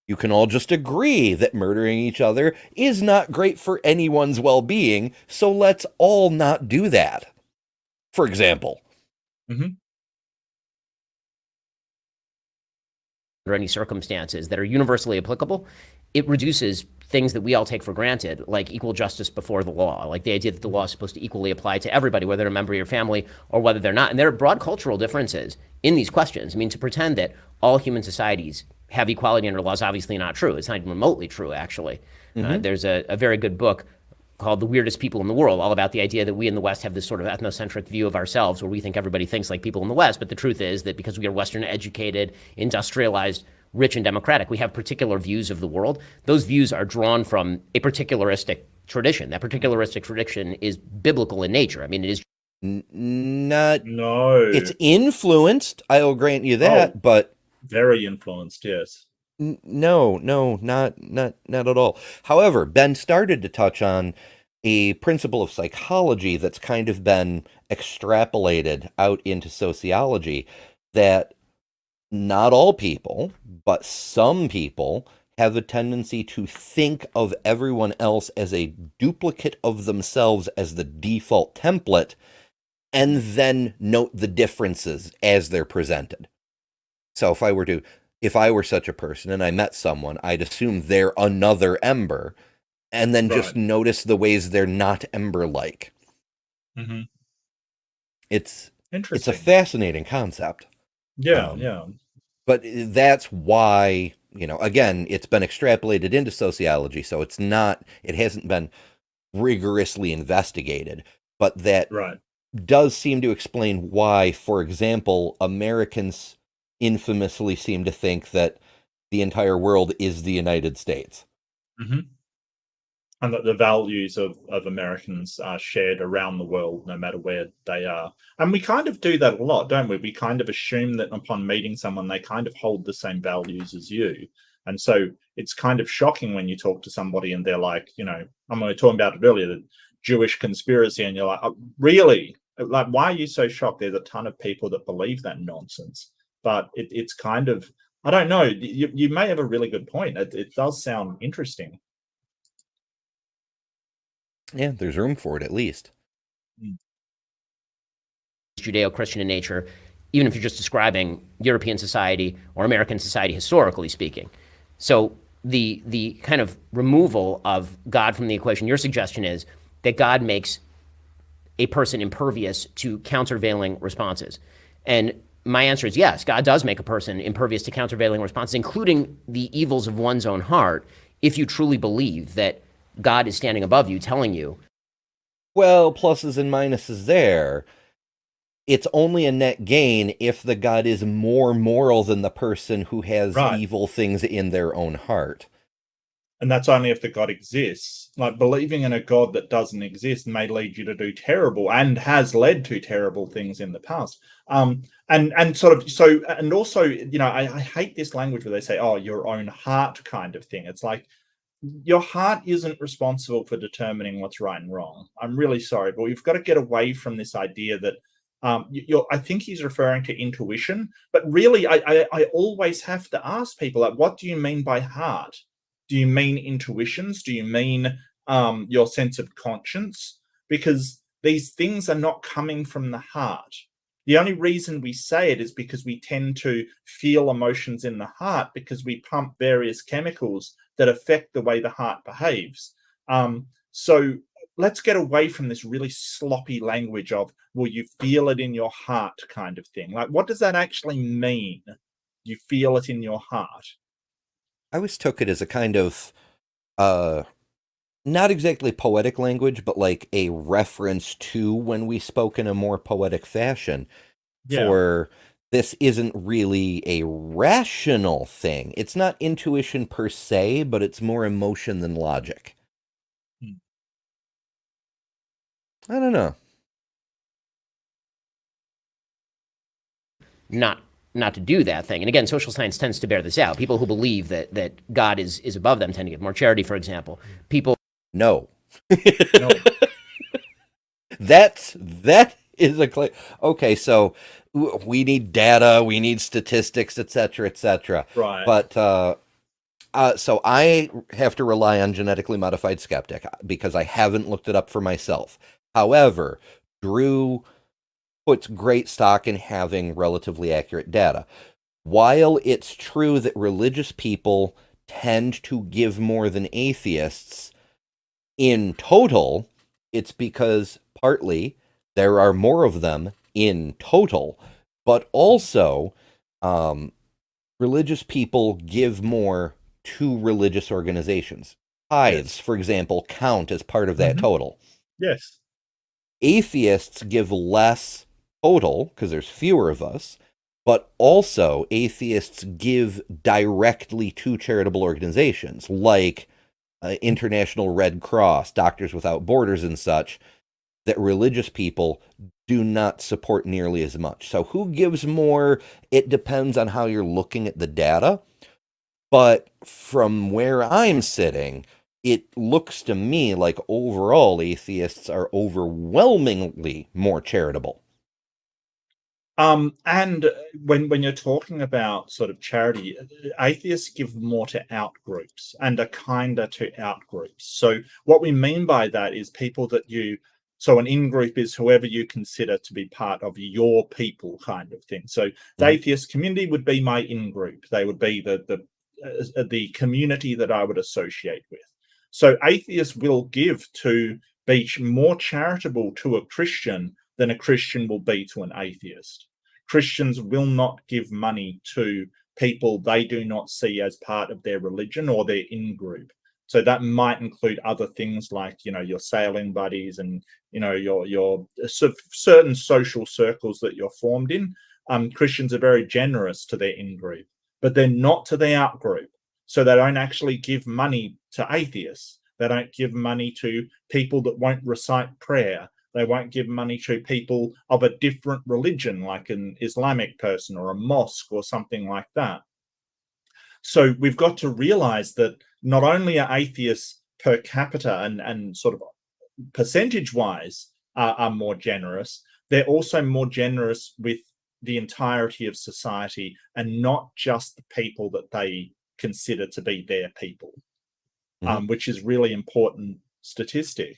You can all just agree that murdering each other is not great for anyone's well-being, so let's all not do that. For example. Mm-hmm. Under any circumstances that are universally applicable, it reduces things that we all take for granted, like equal justice before the law, like the idea that the law is supposed to equally apply to everybody, whether they're a member of your family or whether they're not. And there are broad cultural differences in these questions. I mean, to pretend that all human societies have equality under law is obviously not true. It's not even remotely true, actually. Mm-hmm. There's a very good book called The Weirdest People in the World, all about the idea that we in the West have this sort of ethnocentric view of ourselves where we think everybody thinks like people in the West. But the truth is that because we are Western educated, industrialized, rich and democratic, we have particular views of the world. Those views are drawn from a particularistic tradition. That particularistic tradition is biblical in nature. I mean, it is not... No. It's influenced, I'll grant you that, but... Very influenced, yes. No, not at all. However, Ben started to touch on a principle of psychology that's kind of been extrapolated out into sociology, that not all people, but some people have a tendency to think of everyone else as a duplicate of themselves as the default template, and then note the differences as they're presented. So if I were such a person and I met someone, I'd assume they're another Ember, and then just Right. notice the ways they're not Ember-like. Hmm. It's a Interesting. fascinating concept. Yeah, Um, yeah. But that's why, again, it's been extrapolated into sociology, so it hasn't been rigorously investigated, but that Right. does seem to explain why, for example, Americans infamously seem to think that the entire world is the United States. Hmm. And that the values of Americans are shared around the world, no matter where they are. And we kind of do that a lot, don't we? We kind of assume that upon meeting someone, they kind of hold the same values as you. And so it's kind of shocking when you talk to somebody and they're like, we were talking about it earlier, the Jewish conspiracy, and you're like, oh, really? Like, why are you so shocked? There's a ton of people that believe that nonsense. But it's kind of, I don't know, you may have a really good point. It does sound interesting. Yeah, there's room for it at least. Judeo-Christian in nature, even if you're just describing European society or American society historically speaking. So the kind of removal of God from the equation, your suggestion is that God makes a person impervious to countervailing responses. And my answer is yes, God does make a person impervious to countervailing responses, including the evils of one's own heart, if you truly believe that God is standing above you, telling you. Well, pluses and minuses there. It's only a net gain if the God is more moral than the person who has Right. evil things in their own heart. And that's only if the God exists. Like, believing in a God that doesn't exist may lead you to do terrible, and has led to terrible things in the past. And sort of, so, and also, I hate this language where they say, oh, your own heart kind of thing. It's like, your heart isn't responsible for determining what's right and wrong. I'm really sorry, but we've got to get away from this idea that I think he's referring to intuition, but really, I always have to ask people, like, what do you mean by heart? Do you mean intuitions? Do you mean your sense of conscience? Because these things are not coming from the heart. The only reason we say it is because we tend to feel emotions in the heart because we pump various chemicals that affect the way the heart behaves. So let's get away from this really sloppy language of, well, you feel it in your heart kind of thing. Like, what does that actually mean? You feel it in your heart. I always took it as a kind of not exactly poetic language, but like a reference to when we spoke in a more poetic fashion. Yeah. For this isn't really a rational thing. It's not intuition per se, but it's more emotion than logic. I don't know. Not to do that thing. And again, social science tends to bear this out. People who believe that God is above them tend to give more charity, for example. People. No. No. That is a claim. Okay, so we need data, we need statistics, etc., etc. Right. But so I have to rely on genetically modified skeptic because I haven't looked it up for myself. However, Drew puts great stock in having relatively accurate data. While it's true that religious people tend to give more than atheists, in total, it's because partly there are more of them in total, but also religious people give more to religious organizations. Tithes, Yes. for example, count as part of that Mhm. total. Yes. Atheists give less total because there's fewer of us, but also atheists give directly to charitable organizations like International Red Cross, Doctors Without Borders, and such, that religious people do not support nearly as much. So who gives more? It depends on how you're looking at the data. But from where I'm sitting, it looks to me like overall atheists are overwhelmingly more charitable. And when you're talking about sort of charity, atheists give more to out groups and are kinder to out groups. So what we mean by that is people that so an in-group is whoever you consider to be part of your people, kind of thing. So the atheist community would be my in-group. They would be the community that I would associate with. So atheists will give to be more charitable to a Christian than a Christian will be to an atheist. Christians will not give money to people they do not see as part of their religion or their in-group. So that might include other things like, your sailing buddies and, your certain social circles that you're formed in. Christians are very generous to their in-group, but they're not to the out-group. So they don't actually give money to atheists. They don't give money to people that won't recite prayer. They won't give money to people of a different religion, like an Islamic person or a mosque or something like that. So we've got to realize that not only are atheists per capita and sort of percentage-wise are more generous, they're also more generous with the entirety of society and not just the people that they consider to be their people, which is really important statistic.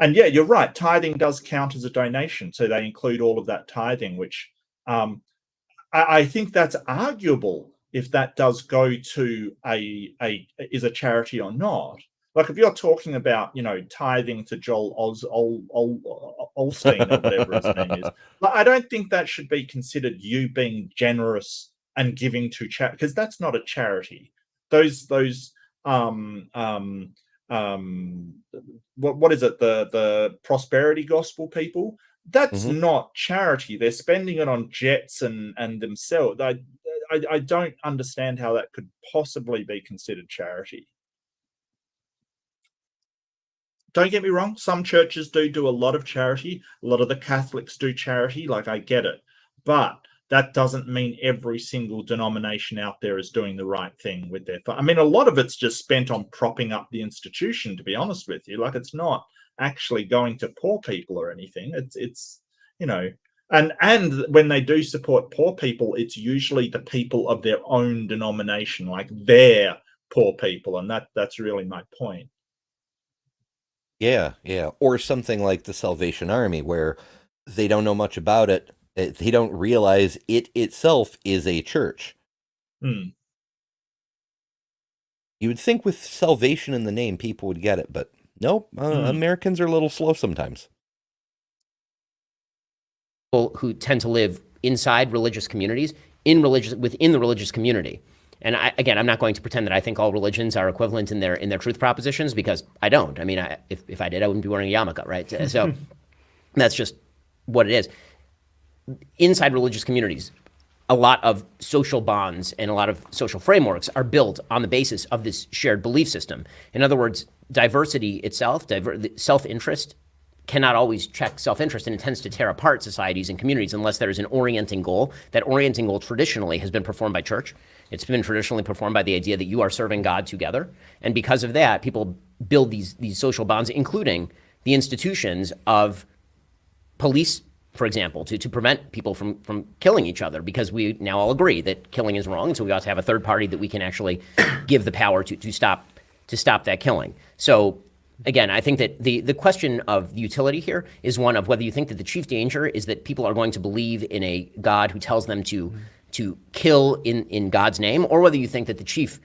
And yeah, you're right. Tithing does count as a donation. So they include all of that tithing, which I think that's arguable if that does go to is a charity or not. Like if you're talking about, tithing to Joel Olstein or whatever his name is, I don't think that should be considered you being generous and giving to charity, because that's not a charity. Those what is it, the prosperity gospel people, that's not charity. They're spending it on jets and themselves. I don't understand how that could possibly be considered charity. Don't get me wrong, some churches do a lot of charity. A lot of the Catholics do charity, like I get it, but that doesn't mean every single denomination out there is doing the right thing with their. I mean, a lot of it's just spent on propping up the institution, to be honest with you. Like, it's not actually going to poor people or anything. It's and when they do support poor people, it's usually the people of their own denomination, like they're poor people, and that's really my point. Yeah. Or something like the Salvation Army, where they don't know much about it. They don't realize it itself is a church. You would think with salvation in the name, people would get it, but nope. Americans are a little slow sometimes. People who tend to live inside religious communities, within the religious community. And I'm not going to pretend that I think all religions are equivalent in their truth propositions, because I don't. I mean, if I did, I wouldn't be wearing a yarmulke, right? So that's just what it is. Inside religious communities, a lot of social bonds and a lot of social frameworks are built on the basis of this shared belief system. In other words, diversity itself, self-interest, cannot always check self-interest, and it tends to tear apart societies and communities unless there is an orienting goal. That orienting goal traditionally has been performed by church. It's been traditionally performed by the idea that you are serving God together. And because of that, people build these social bonds, including the institutions of police, for example, to prevent people from killing each other, because we now all agree that killing is wrong. And so we ought to have a third party that we can actually give the power to stop that killing. So again, I think that the question of utility here is one of whether you think that the chief danger is that people are going to believe in a God who tells them to kill in God's name, or whether you think that the chief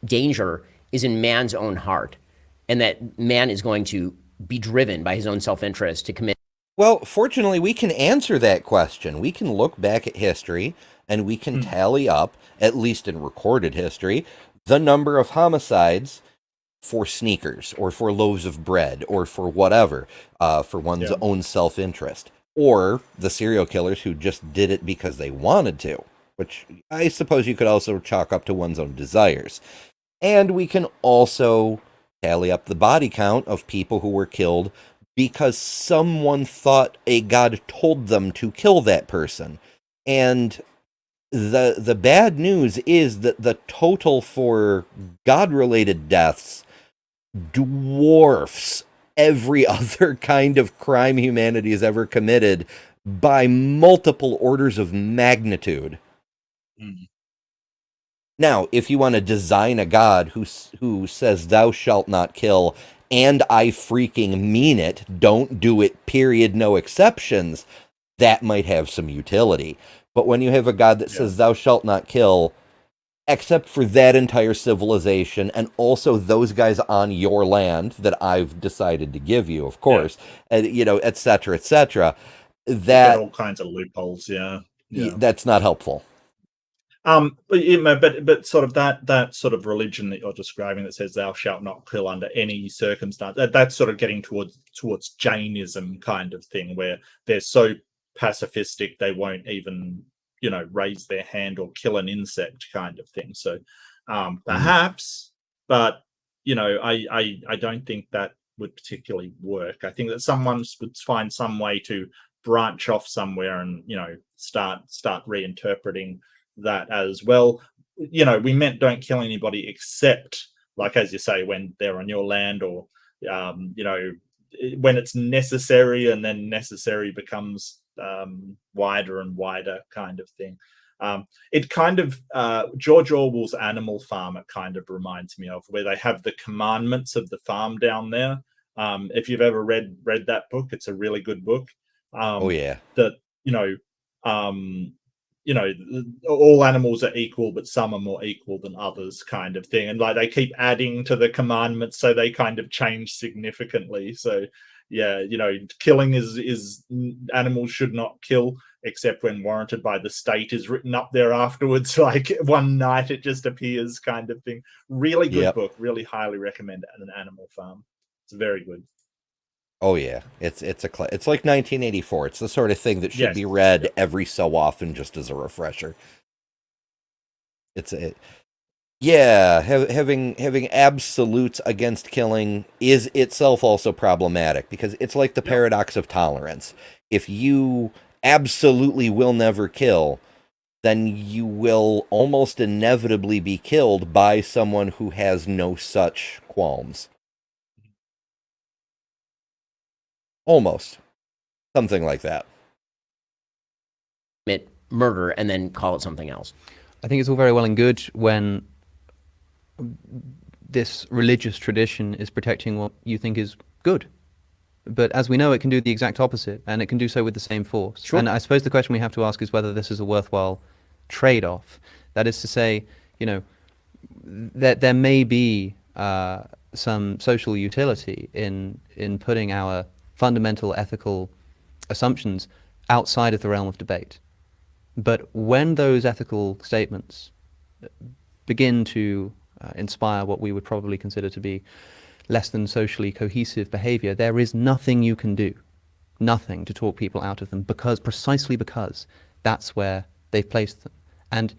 danger is in man's own heart, and that man is going to be driven by his own self-interest to commit. Well, fortunately, we can answer that question. We can look back at history and we can tally up, at least in recorded history, the number of homicides for sneakers or for loaves of bread or for whatever, for one's own self-interest, or the serial killers who just did it because they wanted to, which I suppose you could also chalk up to one's own desires. And we can also tally up the body count of people who were killed because someone thought a god told them to kill that person. And the bad news is that the total for god-related deaths dwarfs every other kind of crime humanity has ever committed by multiple orders of magnitude. Mm. Now, if you want to design a god who says thou shalt not kill, and I freaking mean it, don't do it, period, no exceptions, that might have some utility. But when you have a god that says thou shalt not kill, except for that entire civilization and also those guys on your land that I've decided to give you, of course, and et cetera, that all kinds of loopholes. Yeah. That's not helpful. But sort of that sort of religion that you're describing that says thou shalt not kill under any circumstance, that's sort of getting towards Jainism kind of thing, where they're so pacifistic they won't even raise their hand or kill an insect kind of thing. So perhaps, but I don't think that would particularly work. I think that someone would find some way to branch off somewhere and start reinterpreting that as well. We meant don't kill anybody except, like as you say, when they're on your land, or when it's necessary, and then necessary becomes wider and wider kind of thing. It kind of George Orwell's Animal Farm, it kind of reminds me of, where they have the commandments of the farm down there. If you've ever read that book, it's a really good book. Oh yeah. That all animals are equal, but some are more equal than others, kind of thing. And like they keep adding to the commandments, so they kind of change significantly. So yeah, killing is animals should not kill except when warranted by the state is written up there afterwards. Like one night it just appears, kind of thing. Really good book. Really highly recommend it. An Animal Farm. It's very good. Oh yeah, it's like 1984. It's the sort of thing that should be read every so often, just as a refresher. Having absolutes against killing is itself also problematic, because it's like the paradox of tolerance. If you absolutely will never kill, then you will almost inevitably be killed by someone who has no such qualms. Almost. Something like that. Commit murder and then call it something else. I think it's all very well and good when this religious tradition is protecting what you think is good. But as we know, it can do the exact opposite, and it can do so with the same force. Sure. And I suppose the question we have to ask is whether this is a worthwhile trade-off. That is to say, that there may be some social utility in putting our fundamental ethical assumptions outside of the realm of debate. But when those ethical statements begin to inspire what we would probably consider to be less than socially cohesive behavior, there is nothing you can do, nothing to talk people out of them, precisely because that's where they've placed them. And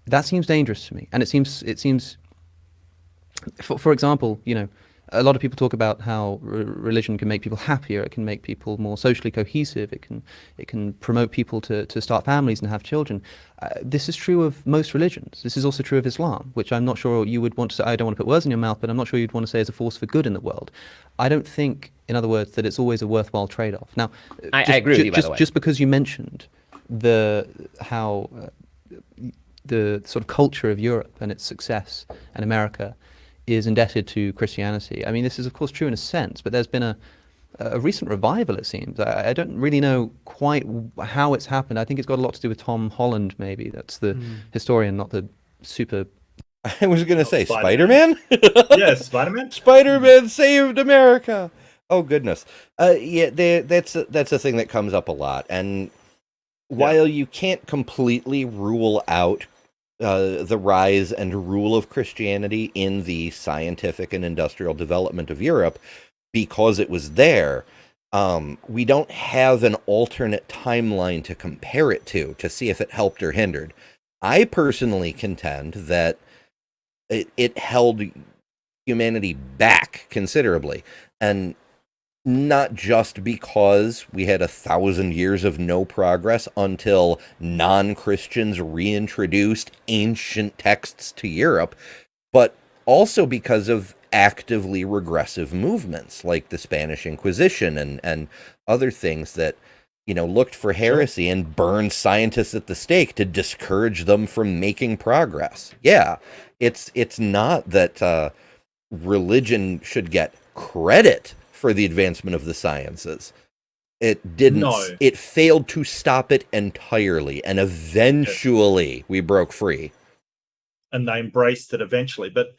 that seems dangerous to me. And it seems, for example, a lot of people talk about how religion can make people happier. It can make people more socially cohesive. It can promote people to start families and have children. This is true of most religions. This is also true of Islam, which I'm not sure you would want to say. I don't want to put words in your mouth, but I'm not sure you'd want to say is a force for good in the world. I don't think, in other words, that it's always a worthwhile trade-off. Now, I agree with you, by the way. Just because you mentioned how the sort of culture of Europe and its success and America is indebted to Christianity. I mean, this is of course true in a sense, but there's been a recent revival, it seems. I don't really know quite how it's happened. I think it's got a lot to do with Tom Holland, maybe. That's the historian, not the super... I was going to say Spider-Man? Yes, Spider-Man. Spider-Man saved America! Oh, goodness. That's a thing that comes up a lot. And while you can't completely rule out the rise and rule of Christianity in the scientific and industrial development of Europe, because it was there, we don't have an alternate timeline to compare it to see if it helped or hindered. I personally contend that it held humanity back considerably. And not just because we had 1,000 years of no progress until non-Christians reintroduced ancient texts to Europe, but also because of actively regressive movements like the Spanish Inquisition and other things that, looked for heresy and burned scientists at the stake to discourage them from making progress. Yeah, it's not that religion should get credit for the advancement of the sciences. It didn't. No. It failed to stop it entirely, and eventually we broke free. And they embraced it eventually. But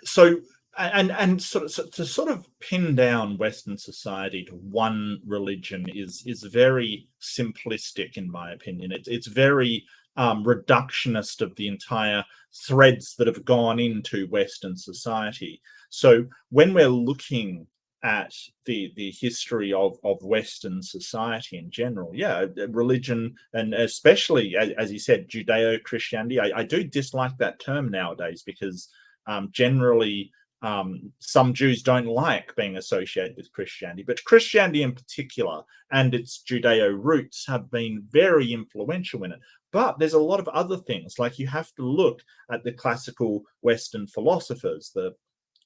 so to sort of pin down Western society to one religion is very simplistic, in my opinion. It's very reductionist of the entire threads that have gone into Western society. So when we're looking at the history of Western society in general, yeah, religion, and especially, as you said, Judeo-Christianity. I do dislike that term nowadays because generally some Jews don't like being associated with Christianity, but Christianity in particular and its Judeo roots have been very influential in it. But there's a lot of other things, like you have to look at the classical Western philosophers, the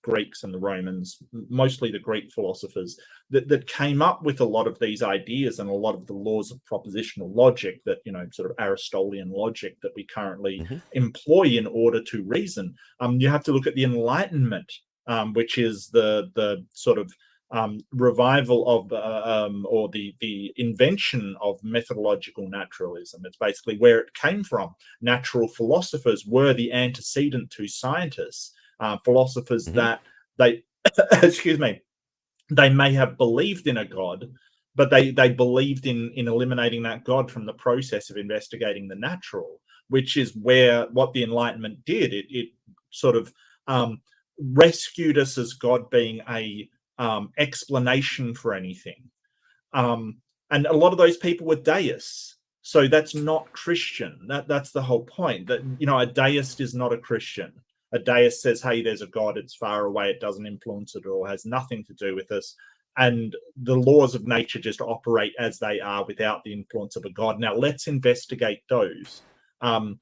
Greeks and the Romans, mostly the Greek philosophers, that came up with a lot of these ideas and a lot of the laws of propositional logic that, sort of Aristotelian logic that we currently employ in order to reason. You have to look at the Enlightenment, which is the sort of revival of or the invention of methodological naturalism. It's basically where it came from. Natural philosophers were the antecedent to scientists. Philosophers that they excuse me, they may have believed in a god, but they believed in eliminating that god from the process of investigating the natural, which is what the Enlightenment did. It sort of rescued us as God being a explanation for anything. And a lot of those people were deists. So that's not Christian. That's the whole point. That a deist is not a Christian. A deist says, hey, there's a God, it's far away, it doesn't influence it at all, has nothing to do with us. And the laws of nature just operate as they are without the influence of a God. Now, let's investigate those. And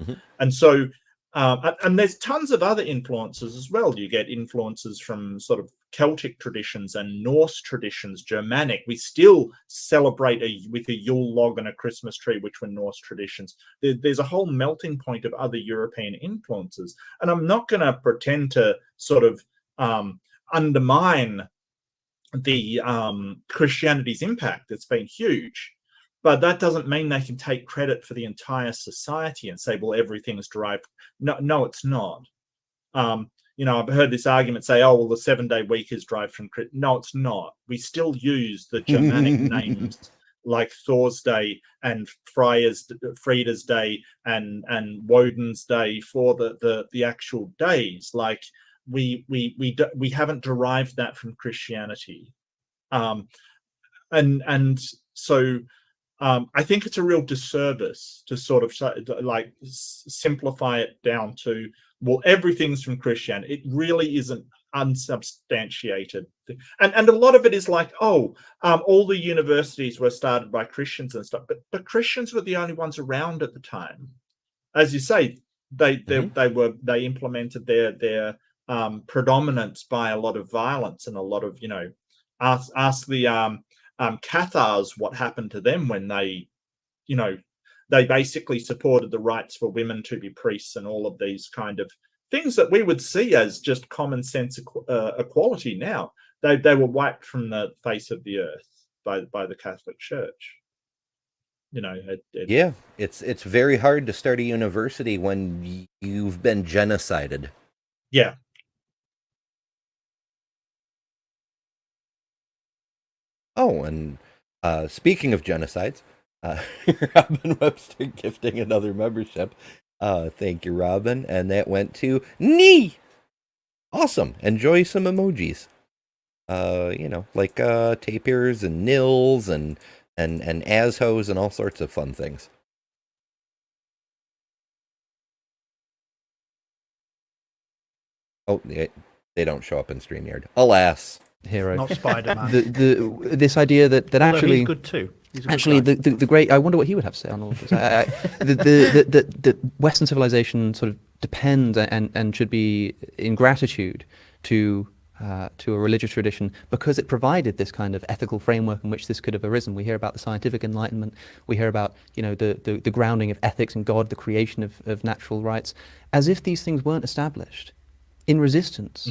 so, and there's tons of other influences as well. You get influences from sort of Celtic traditions and Norse traditions, Germanic. We still celebrate with a Yule log and a Christmas tree, which were Norse traditions. There's a whole melting point of other European influences. And I'm not going to pretend to sort of undermine the Christianity's impact. It's been huge. But that doesn't mean they can take credit for the entire society and say, well, everything's derived. No, it's not. I've heard this argument say, oh, well, the 7-day week is derived from. No, it's not. We still use the Germanic names like Thor's Day and Frida's Day and Woden's Day for the actual days. Like we haven't derived that from Christianity, and so. I think it's a real disservice to sort of like simplify it down to, well, everything's from Christianity. It really isn't unsubstantiated. And a lot of it is like, oh, all the universities were started by Christians and stuff, but Christians were the only ones around at the time. As you say, they implemented their predominance by a lot of violence and a lot of, ask the Cathars what happened to them when they basically supported the rights for women to be priests and all of these kind of things that we would see as just common sense equality now. They were wiped from the face of the earth by the Catholic Church. Yeah, it's very hard to start a university when you've been genocided. Yeah. Oh, and speaking of genocides, Robin Webster gifting another membership. Thank you, Robin. And that went to Nee. Awesome. Enjoy some emojis. Like tapirs and nils and ashos and all sorts of fun things. Oh, they don't show up in StreamYard. Alas. hero. Not Spider-Man. This idea that Although actually he's good too. He's a good actually guy. the great, I wonder what he would have to say on all of this. The Western civilization sort of depends and should be in gratitude to a religious tradition because it provided this kind of ethical framework in which this could have arisen. We hear about the scientific enlightenment. We hear about the grounding of ethics and God, the creation of natural rights, as if these things weren't established in resistance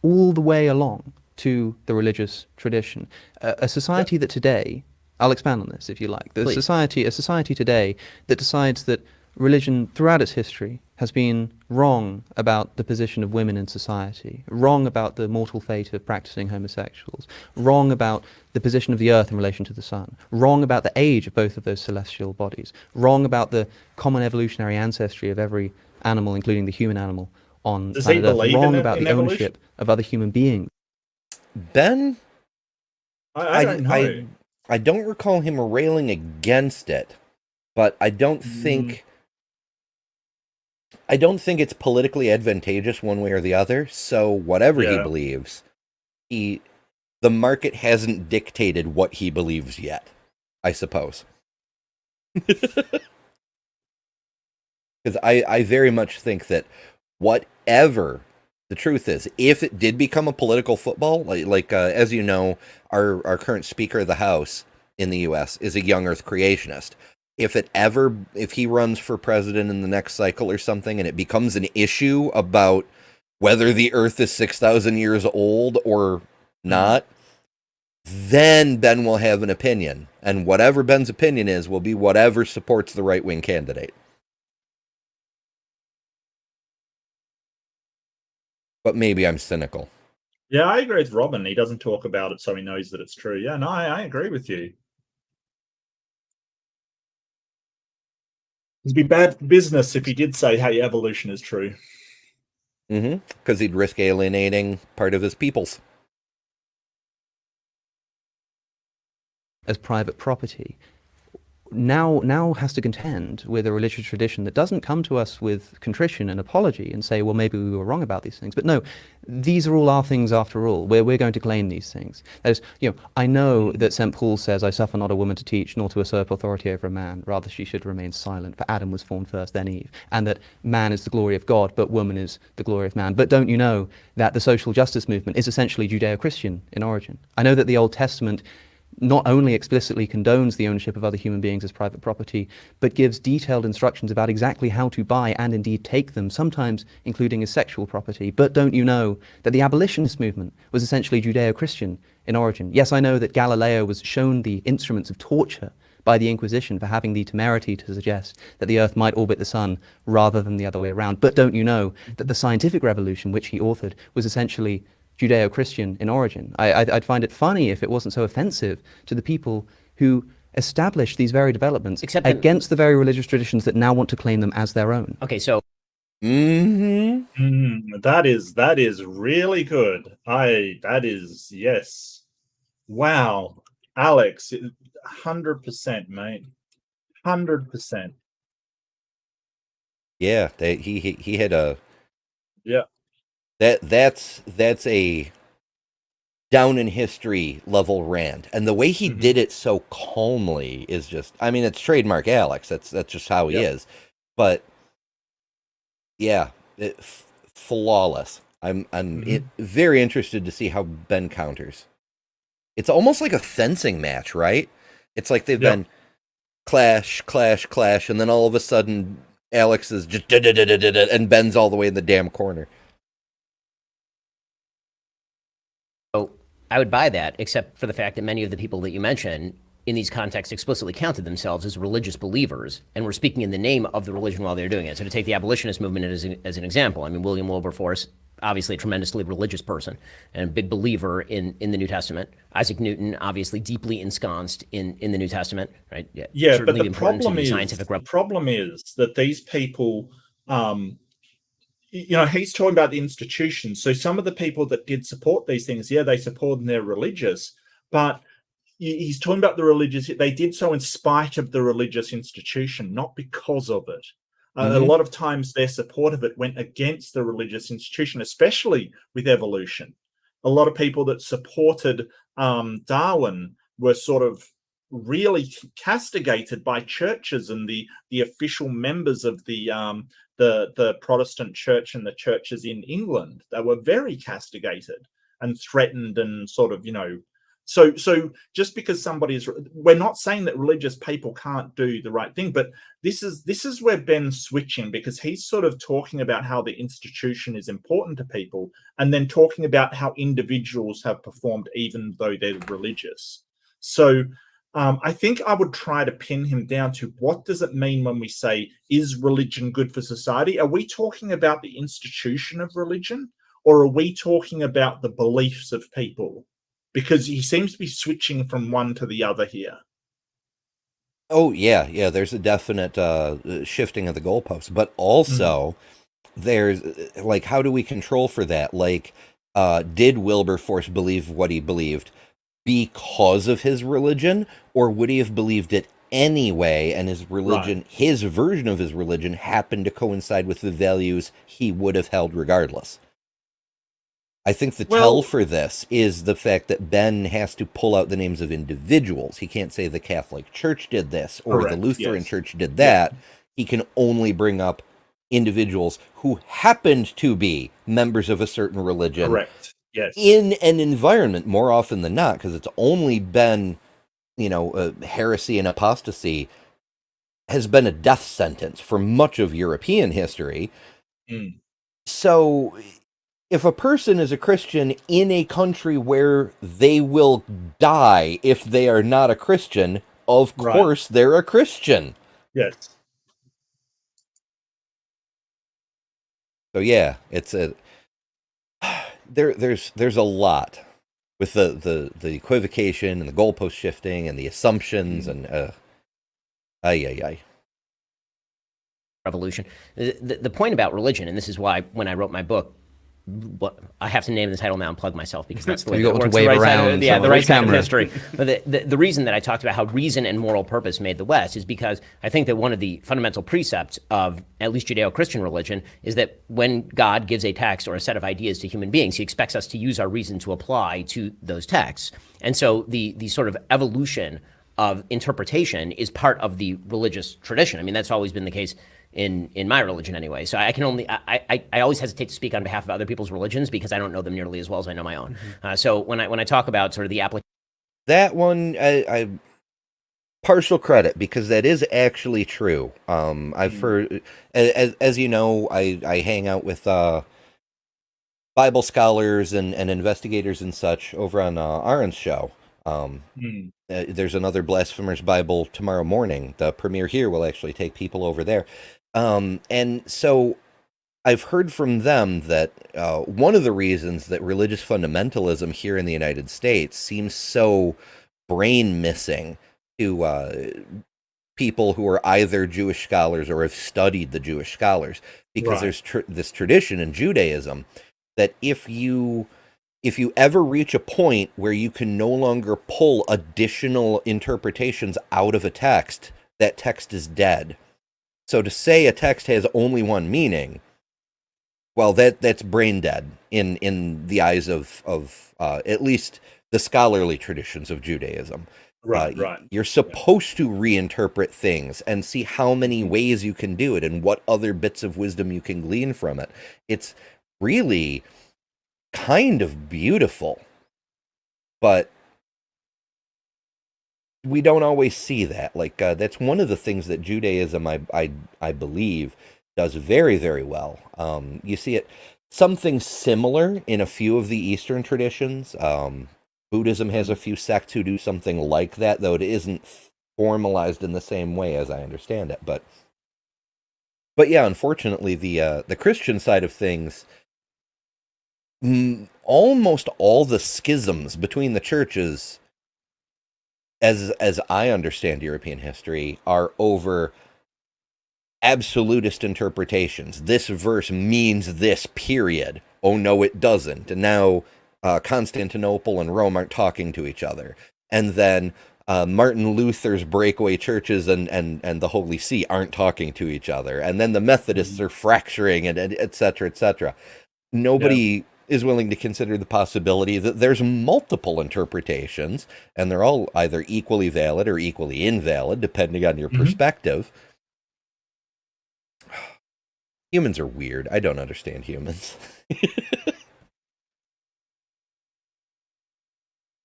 all the way along to the religious tradition. A society that today, I'll expand on this if you like, a society today that decides that religion throughout its history has been wrong about the position of women in society, wrong about the mortal fate of practicing homosexuals, wrong about the position of the earth in relation to the sun, wrong about the age of both of those celestial bodies, wrong about the common evolutionary ancestry of every animal, including the human animal on planet Earth, wrong about the ownership of other human beings. Ben, I don't know. I don't recall him railing against it, but I don't think it's politically advantageous one way or the other. So whatever he believes, the market hasn't dictated what he believes yet, I suppose. Because I very much think that whatever the truth is, if it did become a political football, like as you know, our current Speaker of the House in the U.S. is a young Earth creationist. If he runs for president in the next cycle or something, and it becomes an issue about whether the Earth is 6,000 years old or not, then Ben will have an opinion, and whatever Ben's opinion is will be whatever supports the right-wing candidate. But maybe I'm cynical. Yeah, I agree with Robin. He doesn't talk about it so he knows that it's true. Yeah, no, I agree with you. It'd be bad business if he did say, hey, evolution is true. Because he'd risk alienating part of his peoples. As private property, now has to contend with a religious tradition that doesn't come to us with contrition and apology and say, well, maybe we were wrong about these things. But no, these are all our things after all. We're going to claim these things. That is, I know that St. Paul says, I suffer not a woman to teach, nor to usurp authority over a man. Rather, she should remain silent. For Adam was formed first, then Eve. And that man is the glory of God, but woman is the glory of man. But don't you know that the social justice movement is essentially Judeo-Christian in origin? I know that the Old Testament not only explicitly condones the ownership of other human beings as private property, but gives detailed instructions about exactly how to buy and indeed take them, sometimes including as sexual property. But don't you know that the abolitionist movement was essentially Judeo-Christian in origin? Yes, I know that Galileo was shown the instruments of torture by the Inquisition for having the temerity to suggest that the Earth might orbit the Sun rather than the other way around. But don't you know that the scientific revolution, which he authored, was essentially Judeo-Christian in origin? I'd find it funny if it wasn't so offensive to the people who established these very developments against the very religious traditions that now want to claim them as their own. Okay, so that is really good. Yes. Wow, Alex, 100%, mate, 100%. Yeah, he had a That's a down in history level rant, and the way he did it so calmly is just, I mean, it's trademark Alex. That's just how he is. But yeah, flawless. I'm very interested to see how Ben counters. It's almost like a fencing match, right? It's like they've been clash, and then all of a sudden Alex is just and Ben's all the way in the damn corner. I would buy that, except for the fact that many of the people that you mentioned in these contexts explicitly counted themselves as religious believers and were speaking in the name of the religion while they were doing it. So to take the abolitionist movement as an example, I mean, William Wilberforce, obviously a tremendously religious person and a big believer in the New Testament. Isaac Newton, obviously deeply ensconced in the New Testament, right? Yeah, but the problem is that these people, he's talking about the institutions. So some of the people that did support these things, they support and they're religious, but he's talking about the religious. They did so in spite of the religious institution, not because of it. A lot of times their support of it went against the religious institution, especially with evolution. a lot of people that supported Darwin were sort of really castigated by churches and the official members of the Protestant church and the churches in England. They were very castigated and threatened and sort of, so just because we're not saying that religious people can't do the right thing, but this is where Ben's switching, because he's sort of talking about how the institution is important to people, and then talking about how individuals have performed even though they're religious. So I think I would try to pin him down to, what does it mean when we say, is religion good for society? Are we talking about the institution of religion, or are we talking about the beliefs of people? Because he seems to be switching from one to the other here. Oh, yeah. There's a definite shifting of the goalposts. But also, there's, like, how do we control for that? Like, did Wilberforce believe what he believed because of his religion, or would he have believed it anyway, and his religion, his version of his religion, happened to coincide with the values he would have held regardless? I think the tell for this is the fact that Ben has to pull out the names of individuals. He can't say the Catholic Church did this or the Lutheran Church did that. Yeah. He can only bring up individuals who happened to be members of a certain religion. Correct. Yes. In an environment, more often than not, because it's only been, heresy and apostasy has been a death sentence for much of European history. So if a person is a Christian in a country where they will die if they are not a Christian, of course they're a Christian. Yes. So yeah, it's there's a lot with the equivocation and the goalpost shifting and the assumptions and revolution. The point about religion, and this is why when I wrote my book, I have to name the title now and plug myself, because that's the way it works. The right side of history. But the reason that I talked about how reason and moral purpose made the West is because I think that one of the fundamental precepts of at least Judeo-Christian religion is that when God gives a text or a set of ideas to human beings, he expects us to use our reason to apply to those texts. And so the sort of evolution of interpretation is part of the religious tradition. I mean, that's always been the case in my religion anyway. So I can only, I always hesitate to speak on behalf of other people's religions because I don't know them nearly as well as I know my own. So when I talk about sort of the application. That one, I partial credit, because that is actually true. I've heard, as you know, I hang out with Bible scholars and investigators and such over on Aaron's show. There's another Blasphemers Bible tomorrow morning. The premiere here will actually take people over there. And so I've heard from them that one of the reasons that religious fundamentalism here in the United States seems so brain missing to people who are either Jewish scholars or have studied the Jewish scholars, because there's this tradition in Judaism that if you ever reach a point where you can no longer pull additional interpretations out of a text, that text is dead. So to say a text has only one meaning, well, that's brain dead in the eyes of at least the scholarly traditions of Judaism. You're supposed to reinterpret things and see how many ways you can do it and what other bits of wisdom you can glean from it. It's really kind of beautiful, but we don't always see that. Like that's one of the things that Judaism, I believe, does very, very well. You see it something similar in a few of the Eastern traditions. Buddhism has a few sects who do something like that, though it isn't formalized in the same way as I understand it. But yeah, unfortunately, the Christian side of things, almost all the schisms between the churches, as I understand European history, are over absolutist interpretations. This verse means this, period. Oh no, it doesn't. And now Constantinople and Rome aren't talking to each other. And then Martin Luther's breakaway churches and the Holy See aren't talking to each other. And then the Methodists are fracturing, and et cetera, et cetera. Nobody is willing to consider the possibility that there's multiple interpretations, and they're all either equally valid or equally invalid, depending on your perspective. Humans are weird. I don't understand humans.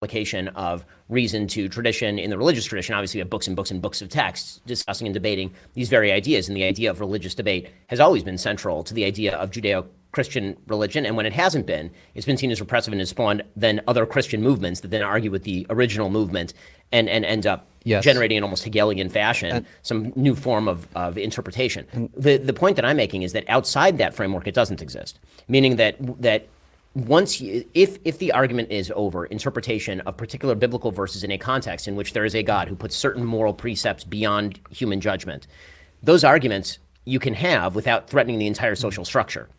Application of reason to tradition. In the religious tradition, obviously we have books and books and books of texts discussing and debating these very ideas, and the idea of religious debate has always been central to the idea of Judeo-Christian religion, and when it hasn't been, it's been seen as repressive and has spawned then other Christian movements that then argue with the original movement and end up generating in almost Hegelian fashion some new form of interpretation. The point that I'm making is that outside that framework it doesn't exist, meaning that once if the argument is over interpretation of particular biblical verses in a context in which there is a God who puts certain moral precepts beyond human judgment, those arguments you can have without threatening the entire social structure.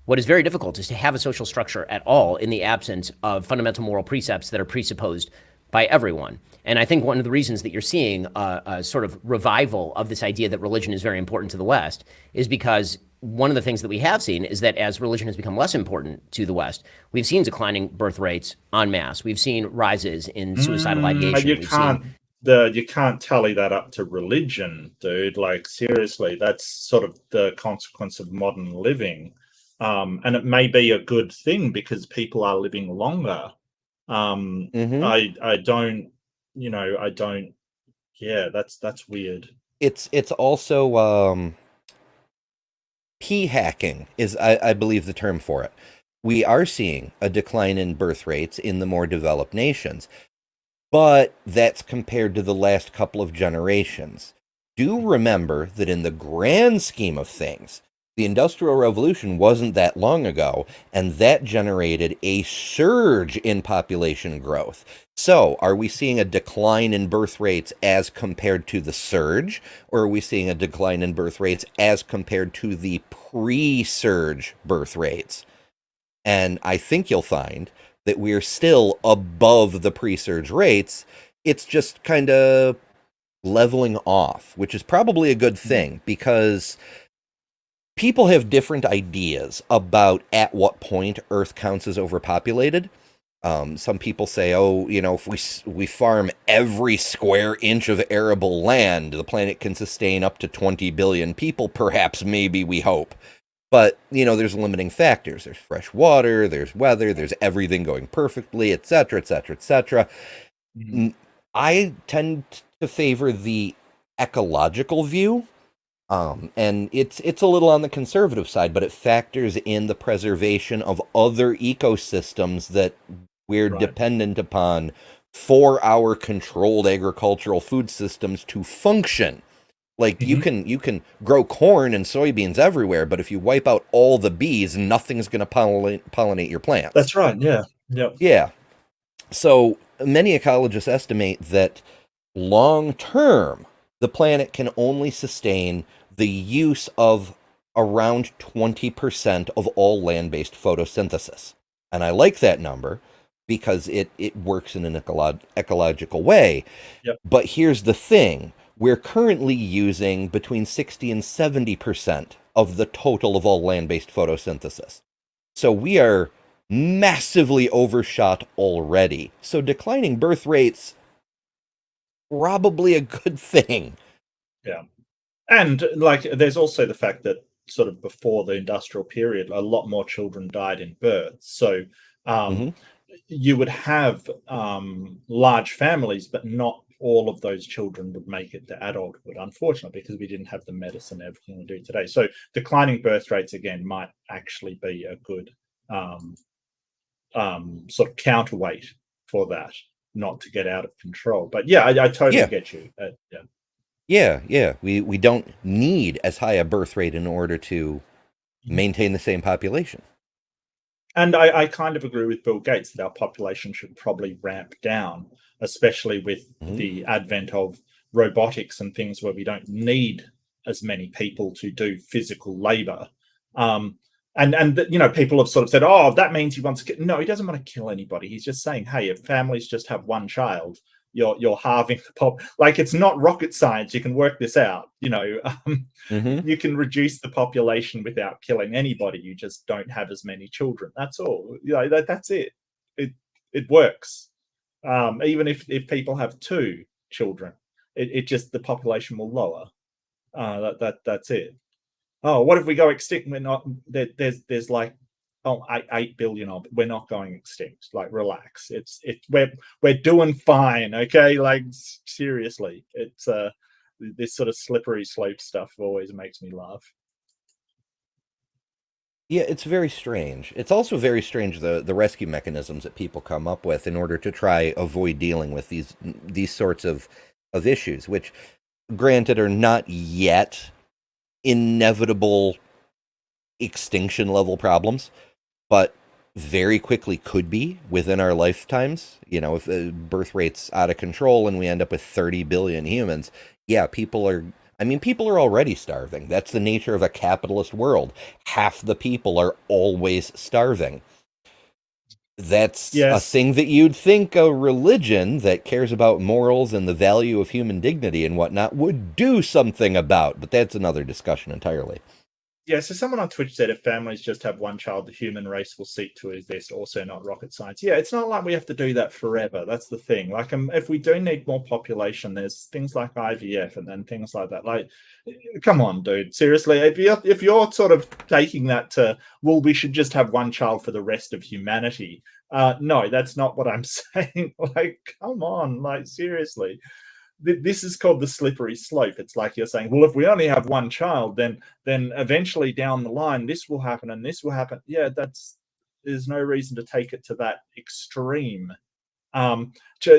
What is very difficult is to have a social structure at all in the absence of fundamental moral precepts that are presupposed by everyone. And I think one of the reasons that you're seeing a sort of revival of this idea that religion is very important to the West is because one of the things that we have seen is that as religion has become less important to the West, we've seen declining birth rates en masse. We've seen rises in suicidal ideation. You can't tally that up to religion, dude. Like, seriously, that's sort of the consequence of modern living. And it may be a good thing because people are living longer. That's weird. It's also p-hacking is, I believe, the term for it. We are seeing a decline in birth rates in the more developed nations, but that's compared to the last couple of generations. Do remember that in the grand scheme of things, the Industrial Revolution wasn't that long ago, and that generated a surge in population growth. So, are we seeing a decline in birth rates as compared to the surge, or are we seeing a decline in birth rates as compared to the pre-surge birth rates? And I think you'll find that we're still above the pre-surge rates. It's just kind of leveling off, which is probably a good thing, because people have different ideas about at what point Earth counts as overpopulated. Some people say, if we farm every square inch of arable land, the planet can sustain up to 20 billion people, perhaps, maybe, we hope. But, there's limiting factors. There's fresh water, there's weather, there's everything going perfectly, etc., etc., etc. I tend to favor the ecological view. And it's a little on the conservative side, but it factors in the preservation of other ecosystems that we're dependent upon for our controlled agricultural food systems to function. Like, you can grow corn and soybeans everywhere, but if you wipe out all the bees, nothing's going to pollinate your plants. That's right. Yeah. Yep. Yeah. So many ecologists estimate that long term, the planet can only sustain the use of around 20% of all land-based photosynthesis. And I like that number because it works in an ecological way. Yep. But here's the thing. We're currently using between 60 and 70% of the total of all land-based photosynthesis. So we are massively overshot already. So declining birth rates, probably a good thing. Yeah. And there's also the fact that sort of before the industrial period, a lot more children died in birth. So you would have large families, but not all of those children would make it to adulthood, unfortunately, because we didn't have the medicine and everything we do today. So declining birth rates, again, might actually be a good sort of counterweight for that, not to get out of control. But yeah, I totally get you. Yeah. We don't need as high a birth rate in order to maintain the same population. And I kind of agree with Bill Gates that our population should probably ramp down, especially with the advent of robotics and things where we don't need as many people to do physical labor. And people have sort of said, oh, that means he wants to kill. No, he doesn't want to kill anybody. He's just saying, hey, if families just have one child, you're halving the pop. Like, it's not rocket science. You can work this out. You can reduce the population without killing anybody. You just don't have as many children. That's all. That's it. It works. Even if people have 2 children, it just, the population will lower. That's it. Oh, what if we go extinct? We're not. There's like 8 billion of it. We're not going extinct. Like, relax. We're doing fine. Okay, like, seriously, it's this sort of slippery slope stuff always makes me laugh. Yeah, it's very strange. It's also very strange the rescue mechanisms that people come up with in order to try avoid dealing with these sorts of issues, which, granted, are not yet inevitable extinction level problems, but very quickly could be within our lifetimes. If birth rate's out of control and we end up with 30 billion humans, yeah, people are already starving. That's the nature of a capitalist world. Half the people are always starving. That's a thing that you'd think a religion that cares about morals and the value of human dignity and whatnot would do something about, but that's another discussion entirely. Yeah, so someone on Twitch said if families just have one child, the human race will seek to exist. Also not rocket science. Yeah, it's not like we have to do that forever. That's the thing. Like, if we do need more population, there's things like IVF and then things like that. Like, come on, dude. Seriously, if you're sort of taking that to, well, we should just have one child for the rest of humanity. No, that's not what I'm saying. Like, come on, like, seriously. This is called the slippery slope. It's like you're saying, well, if we only have one child, then eventually down the line, this will happen and this will happen. Yeah, there's no reason to take it to that extreme.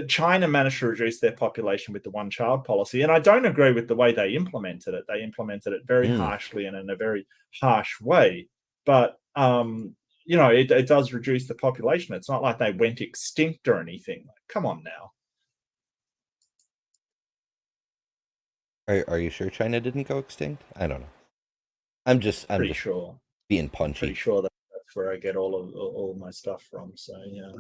China managed to reduce their population with the one-child policy, and I don't agree with the way they implemented it. They implemented it very harshly and in a very harsh way. But it does reduce the population. It's not like they went extinct or anything. Come on now. Are you sure China didn't go extinct? I don't know. I'm just sure. Being punchy. Pretty sure that's where I get all my stuff from. So yeah,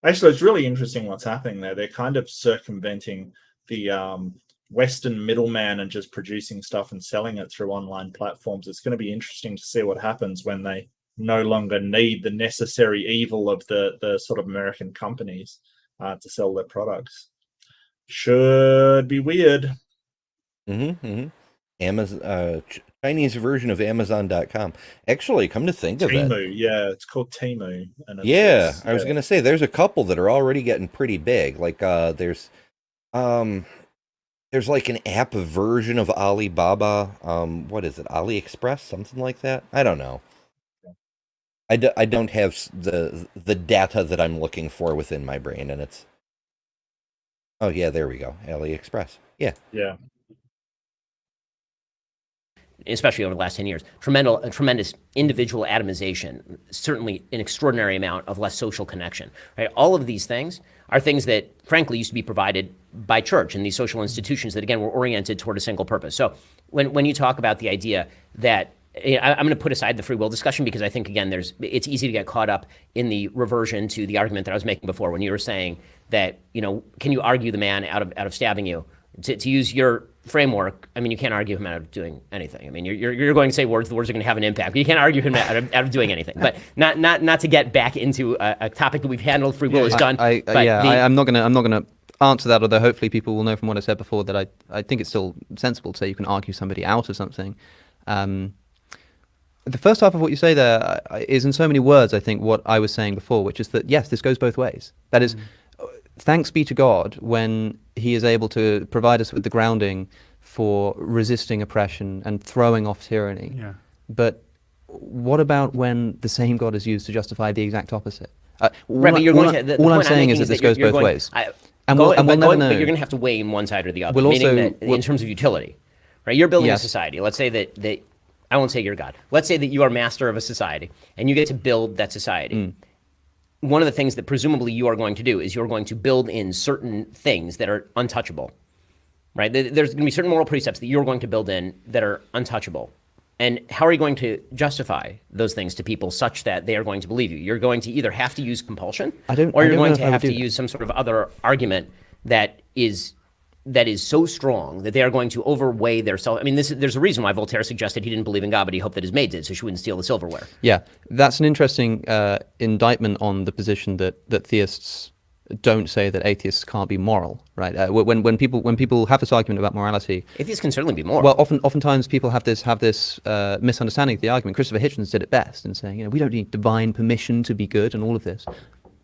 actually, it's really interesting what's happening there. They're kind of circumventing the Western middleman and just producing stuff and selling it through online platforms. It's going to be interesting to see what happens when they no longer need the necessary evil of the sort of American companies to sell their products. Should be weird. Amazon, Chinese version of Amazon.com. Actually, come to think of it, Temu, yeah, it's called Temu. And I was gonna say there's a couple that are already getting pretty big. Like there's like an app version of Alibaba. What is it? AliExpress, something like that. I don't know. I don't have the data that I'm looking for within my brain, and it's. Oh yeah, there we go. AliExpress. Yeah. Especially over the last 10 years, tremendous individual atomization, certainly an extraordinary amount of less social connection. Right? All of these things are things that, frankly, used to be provided by church and these social institutions that, again, were oriented toward a single purpose. So when you talk about the idea that, I'm going to put aside the free will discussion because I think, again, it's easy to get caught up in the reversion to the argument that I was making before when you were saying that, can you argue the man out of stabbing you? To use your framework, I mean, you can't argue him out of doing anything. I mean, you're going to say words. The words are going to have an impact. But you can't argue him out of doing anything. But not to get back into a topic that we've handled. Free will is done. I'm not gonna answer that. Although hopefully people will know from what I said before that I think it's still sensible to say you can argue somebody out of something. The first half of what you say there is in so many words, I think, what I was saying before, which is that yes, this goes both ways. That is. Thanks be to God when he is able to provide us with the grounding for resisting oppression and throwing off tyranny. Yeah. But what about when the same God is used to justify the exact opposite? All I'm saying is that this goes both ways. But you're going to have to weigh in one side or the other, in terms of utility. Right? You're building a society. Let's say that I won't say you're God. Let's say that you are master of a society and you get to build that society. One of the things that presumably you are going to do is you're going to build in certain things that are untouchable, right? There's going to be certain moral precepts that you're going to build in that are untouchable. And how are you going to justify those things to people such that they are going to believe you? You're going to either have to use compulsion or you're going to have to use some sort of other argument that is so strong that they are going to overweigh their self. I mean, there's a reason why Voltaire suggested he didn't believe in God, but he hoped that his maid did, so she wouldn't steal the silverware. Yeah, that's an interesting indictment on the position that theists don't say that atheists can't be moral, right? When people have this argument about morality, Atheists can certainly be moral. well, oftentimes people have this misunderstanding of the argument. Christopher Hitchens did it best in saying, we don't need divine permission to be good and all of this.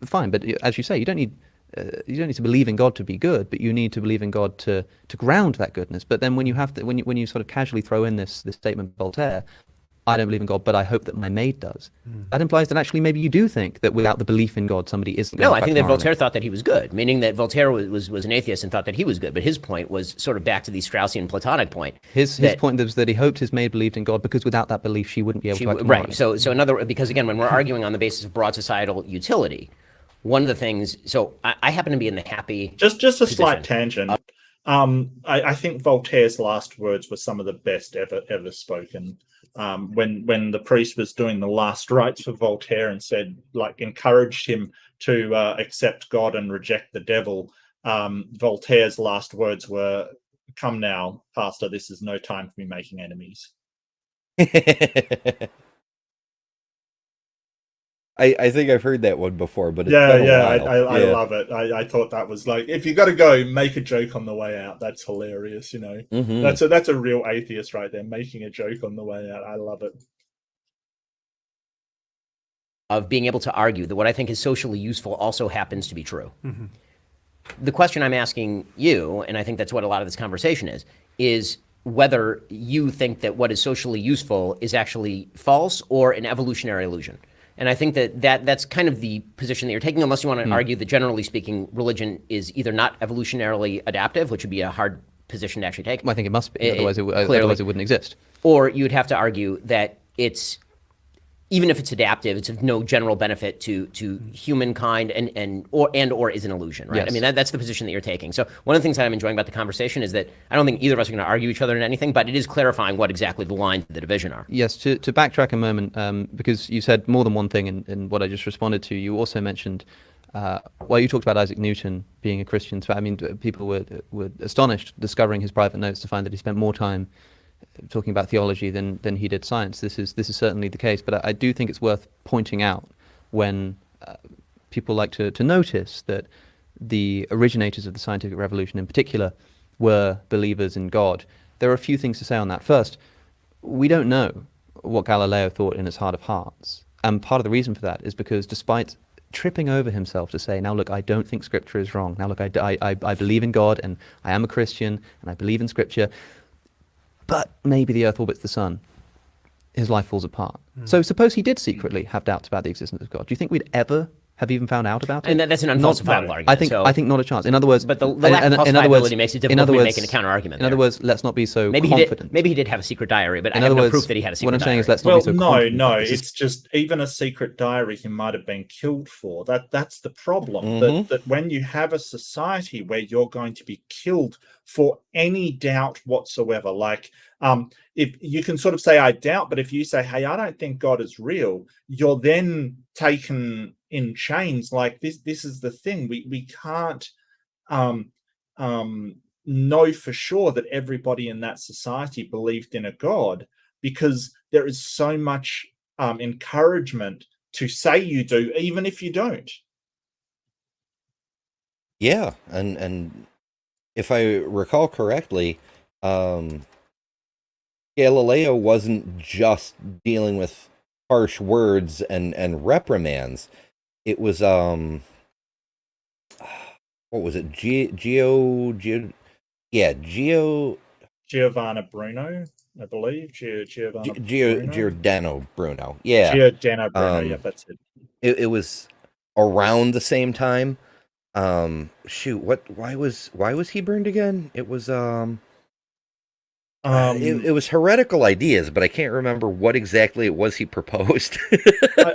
Fine, but as you say, you don't need to believe in God to be good, but you need to believe in God to ground that goodness. But then when you sort of casually throw in this statement by Voltaire, I don't believe in God, but I hope that my maid does. That implies that actually maybe you do think that without the belief in God, somebody isn't. No, I think that Voltaire thought that he was good, meaning that Voltaire was an atheist and thought that he was good. But his point was sort of back to the Straussian Platonic point. His point was that he hoped his maid believed in God because without that belief, she wouldn't be able to act right. morally. So another, because again, when we're arguing on the basis of broad societal utility, one of the things. So I happen to be in the happy. Just a slight tangent. I think Voltaire's last words were some of the best ever spoken. When the priest was doing the last rites for Voltaire and said, like, encouraged him to accept God and reject the devil, Voltaire's last words were, "Come now, Pastor, this is no time for me making enemies." I think I've heard that one before, but it's Yeah, been a while. I love it. I thought that was like, if you got to go, make a joke on the way out. That's hilarious, Mhm. That's a real atheist right there, making a joke on the way out. I love it. Of being able to argue that what I think is socially useful also happens to be true. The question I'm asking you, and I think that's what a lot of this conversation is whether you think that what is socially useful is actually false or an evolutionary illusion. And I think that's kind of the position that you're taking, unless you want to argue that generally speaking, religion is either not evolutionarily adaptive, which would be a hard position to actually take. Well, I think it must be, otherwise it wouldn't exist. Or you'd have to argue that it's, even if it's adaptive, it's of no general benefit to humankind or is an illusion, right? Yes. I mean, that's the position that you're taking. So one of the things that I'm enjoying about the conversation is that I don't think either of us are going to argue each other in anything, but it is clarifying what exactly the lines of the division are. Yes, to backtrack a moment, because you said more than one thing in what I just responded to. You also mentioned, you talked about Isaac Newton being a Christian. So, I mean, people were astonished discovering his private notes to find that he spent more time talking about theology than he did science. This is certainly the case, but I do think it's worth pointing out when people like to notice that the originators of the scientific revolution in particular were believers in God. There are a few things to say on that. First, we don't know what Galileo thought in his heart of hearts, and part of the reason for that is because despite tripping over himself to say, now look, I don't think Scripture is wrong. Now look, I believe in God and I am a Christian and I believe in Scripture, but maybe the Earth orbits the Sun. His life falls apart. So suppose he did secretly have doubts about the existence of God. Do you think we'd ever have even found out about it? And that's an unfalsifiable argument. I think not a chance. In other words, but the lack of falsifiability makes it difficult for me to make a counter argument. In other words, let's not be so confident. Maybe he did have a secret diary, but I have no proof that he had a secret diary. What I'm saying is, let's not be so confident. No, it's just even a secret diary he might have been killed for. That's the problem. That when you have a society where you're going to be killed for any doubt whatsoever, like if you can sort of say I doubt, but if you say, hey, I don't think God is real, you're then taken in chains. Like this is the thing. We can't know for sure that everybody in that society believed in a God, because there is so much encouragement to say you do, even if you don't. Yeah, and if I recall correctly, Galileo wasn't just dealing with harsh words and reprimands. It was what was it? Giovanna Bruno, I believe. Giordano Bruno. Yeah. Giordano Bruno, yeah, that's it. It was around the same time. Why was he burned again? It was it was heretical ideas, but I can't remember what exactly it was he proposed.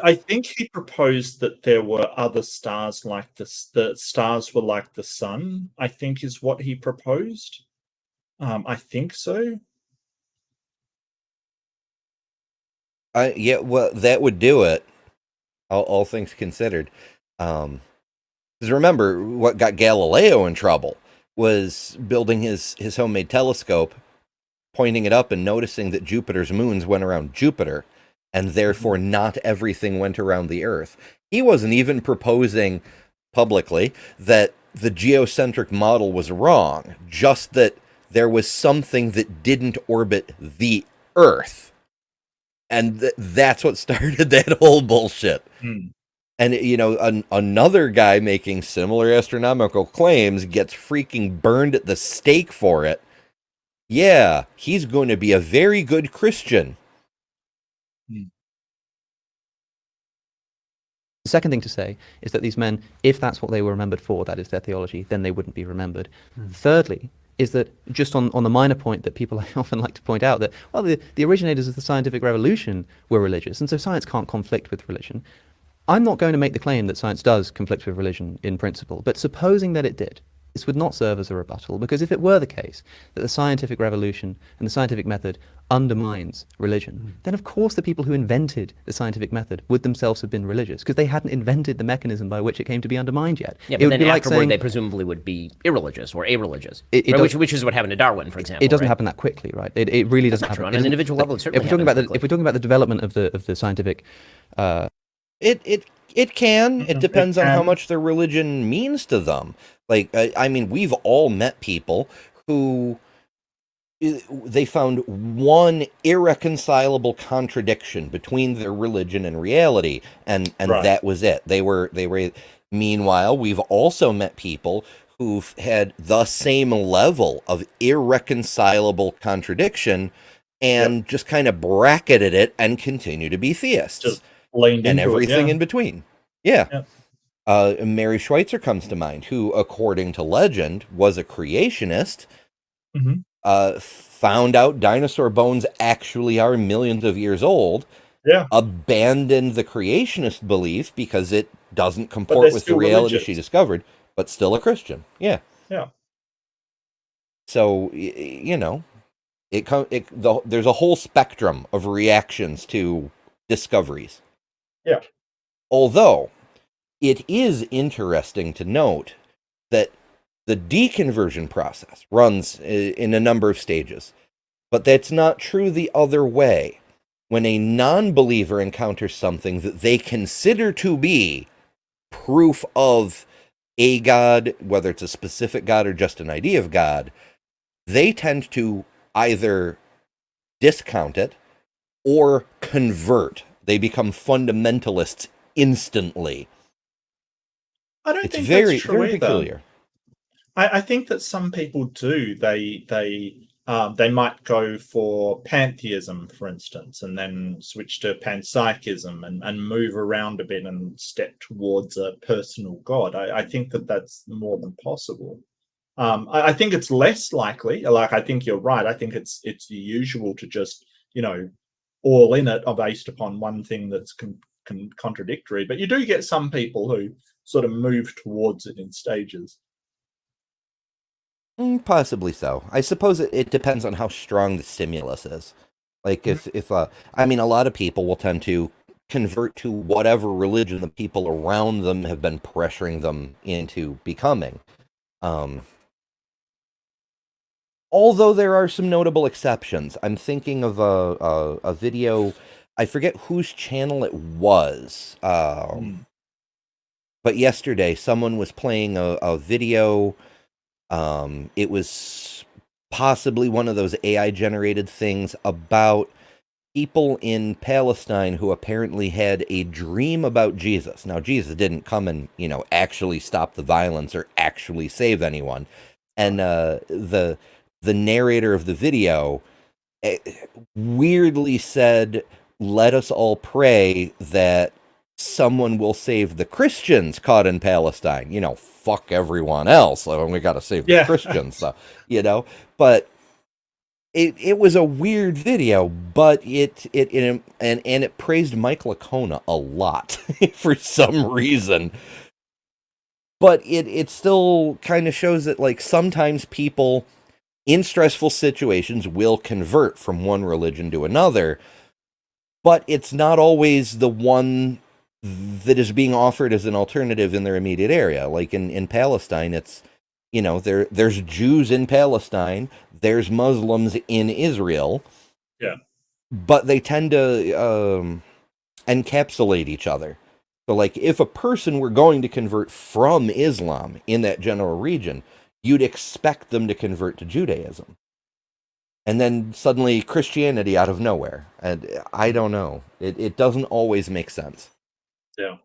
I think he proposed that there were other stars like this. The stars were like the sun, I think is what he proposed. I think so. Yeah, well, that would do it. All things considered. Because Because remember, what got Galileo in trouble was building his homemade telescope, pointing it up and noticing that Jupiter's moons went around Jupiter, and therefore not everything went around the Earth. He wasn't even proposing publicly that the geocentric model was wrong, just that there was something that didn't orbit the Earth. And that's what started that whole bullshit. And, you know, another guy making similar astronomical claims gets freaking burned at the stake for it. Yeah, he's going to be a very good Christian. The second thing to say is that these men, if that's what they were remembered for, that is their theology, then they wouldn't be remembered. Thirdly, is that just on the minor point that people often like to point out that, well, the originators of the scientific revolution were religious, and so science can't conflict with religion. I'm not going to make the claim that science does conflict with religion in principle, but supposing that it did, this would not serve as a rebuttal, because if it were the case that the scientific revolution and the scientific method undermines religion, then of course the people who invented the scientific method would themselves have been religious, because they hadn't invented the mechanism by which it came to be undermined yet. Yeah, It but would then be like afterward saying, they presumably would be irreligious or a-religious, It right? does- which is what happened to Darwin, for example. it doesn't right? happen that quickly, right? It really doesn't That's happen. not true. On It an doesn't- individual level, it certainly if we're talking happens about if we're talking about the development of the scientific It can. It depends on how can. much their religion means to them. Like, I mean, we've all met people who they found one irreconcilable contradiction between their religion and reality, and Right. that was it. They were. Meanwhile, we've also met people who've had the same level of irreconcilable contradiction and just kind of bracketed it and continue to be theists. Just leaned And into everything it. in between. Yeah. Yeah. Mary Schweitzer comes to mind, who, according to legend, was a creationist, Mhm. found out dinosaur bones actually are millions of years old, Yeah. abandoned the creationist belief because it doesn't they're comport with the still reality religious. she discovered, but still a Christian. Yeah. Yeah. So, you know, there's a whole spectrum of reactions to discoveries. Yeah. Although, it is interesting to note that the deconversion process runs in a number of stages, but that's not true the other way. When a non-believer encounters something that they consider to be proof of a God, whether it's a specific God or just an idea of God, they tend to either discount it or convert. They become fundamentalists instantly. I don't It's think very, that's true very either. peculiar. I think that some people do. They might go for pantheism, for instance, and then switch to panpsychism and move around a bit and step towards a personal God. I think that that's more than possible. I think it's less likely. Like, I think you're right. I think it's the usual to just, all in it are based upon one thing that's contradictory. But you do get some people who sort of move towards it in stages. Possibly so. I suppose it depends on how strong the stimulus is. Like if I mean, a lot of people will tend to convert to whatever religion the people around them have been pressuring them into becoming. Although there are some notable exceptions. I'm thinking of a video. I forget whose channel it was. But yesterday, someone was playing a video. It was possibly one of those AI-generated things about people in Palestine who apparently had a dream about Jesus. Now, Jesus didn't come and, actually stop the violence or actually save anyone. And the narrator of the video weirdly said, "Let us all pray that someone will save the Christians caught in Palestine. Fuck everyone else. We got to save the Christians." But it was a weird video, but it praised Mike Lacona a lot for some reason. But it still kind of shows that, like, sometimes people in stressful situations will convert from one religion to another, but it's not always the one that is being offered as an alternative in their immediate area. Like in Palestine, it's, there's Jews in Palestine, there's Muslims in Israel, Yeah. but they tend to encapsulate each other. So, like, if a person were going to convert from Islam in that general region, you'd expect them to convert to Judaism. And then suddenly Christianity out of nowhere. And I don't know. It doesn't always make sense. Yeah.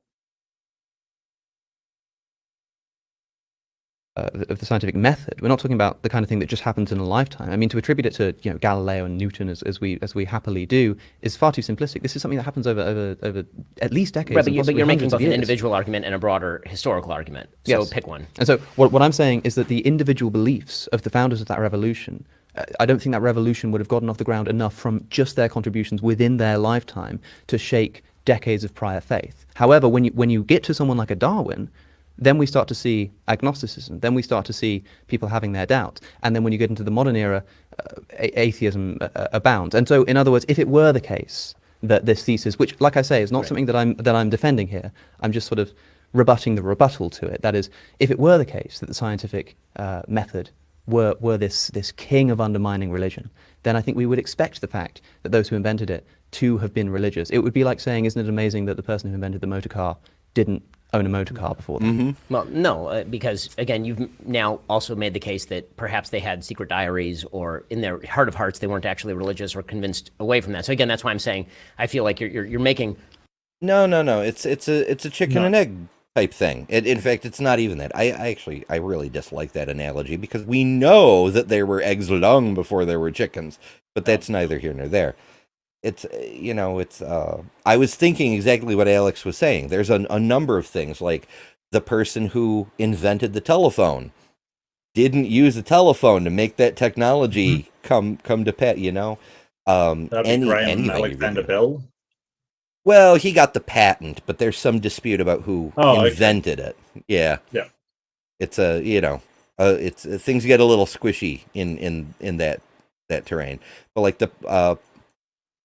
Of the scientific method. We're not talking about the kind of thing that just happens in a lifetime. I mean, to attribute it to Galileo and Newton as we happily do is far too simplistic. This is something that happens over at least decades. Right, and but you're making hundreds of both an years. individual argument and a broader historical argument. So Yes. pick one. And so what I'm saying is that the individual beliefs of the founders of that revolution, I don't think that revolution would have gotten off the ground enough from just their contributions within their lifetime to shake decades of prior faith. However, when you get to someone like a Darwin, then we start to see agnosticism. Then we start to see people having their doubts. And then when you get into the modern era, atheism abounds. And so, in other words, if it were the case that this thesis, which, like I say, is not something that I'm defending here, I'm just sort of rebutting the rebuttal to it. That is, if it were the case that the scientific method were this king of undermining religion, then I think we would expect the fact that those who invented it to have been religious. It would be like saying, isn't it amazing that the person who invented the motor car didn't own a motor car before them? Well, no, because again, you've now also made the case that perhaps they had secret diaries, or in their heart of hearts, they weren't actually religious or convinced away from that. So again, that's why I'm saying I feel like you're making. No. It's a chicken and egg type thing. In fact, it's not even that. I really dislike that analogy because we know that there were eggs long before there were chickens, but that's neither here nor there. It's I was thinking exactly what Alex was saying. There's a number of things, like the person who invented the telephone didn't use the telephone to make that technology come to pass. That'd be Graham Alexander Bell. Well, he got the patent, but there's some dispute about who invented it. Yeah. It's it's things get a little squishy in that terrain. But like the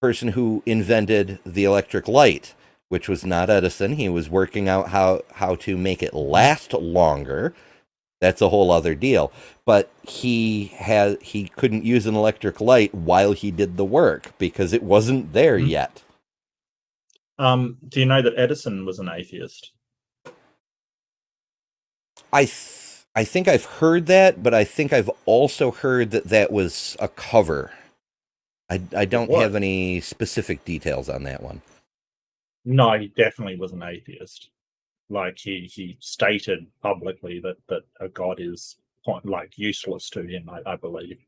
person who invented the electric light, which was not Edison, he was working out how to make it last longer. That's a whole other deal. But he couldn't use an electric light while he did the work because it wasn't there yet. Do you know that Edison was an atheist? I think I've heard that, but I think I've also heard that was a cover. I don't have any specific details on that one. No, he definitely was an atheist. Like he stated publicly that a god is useless to him. I believe.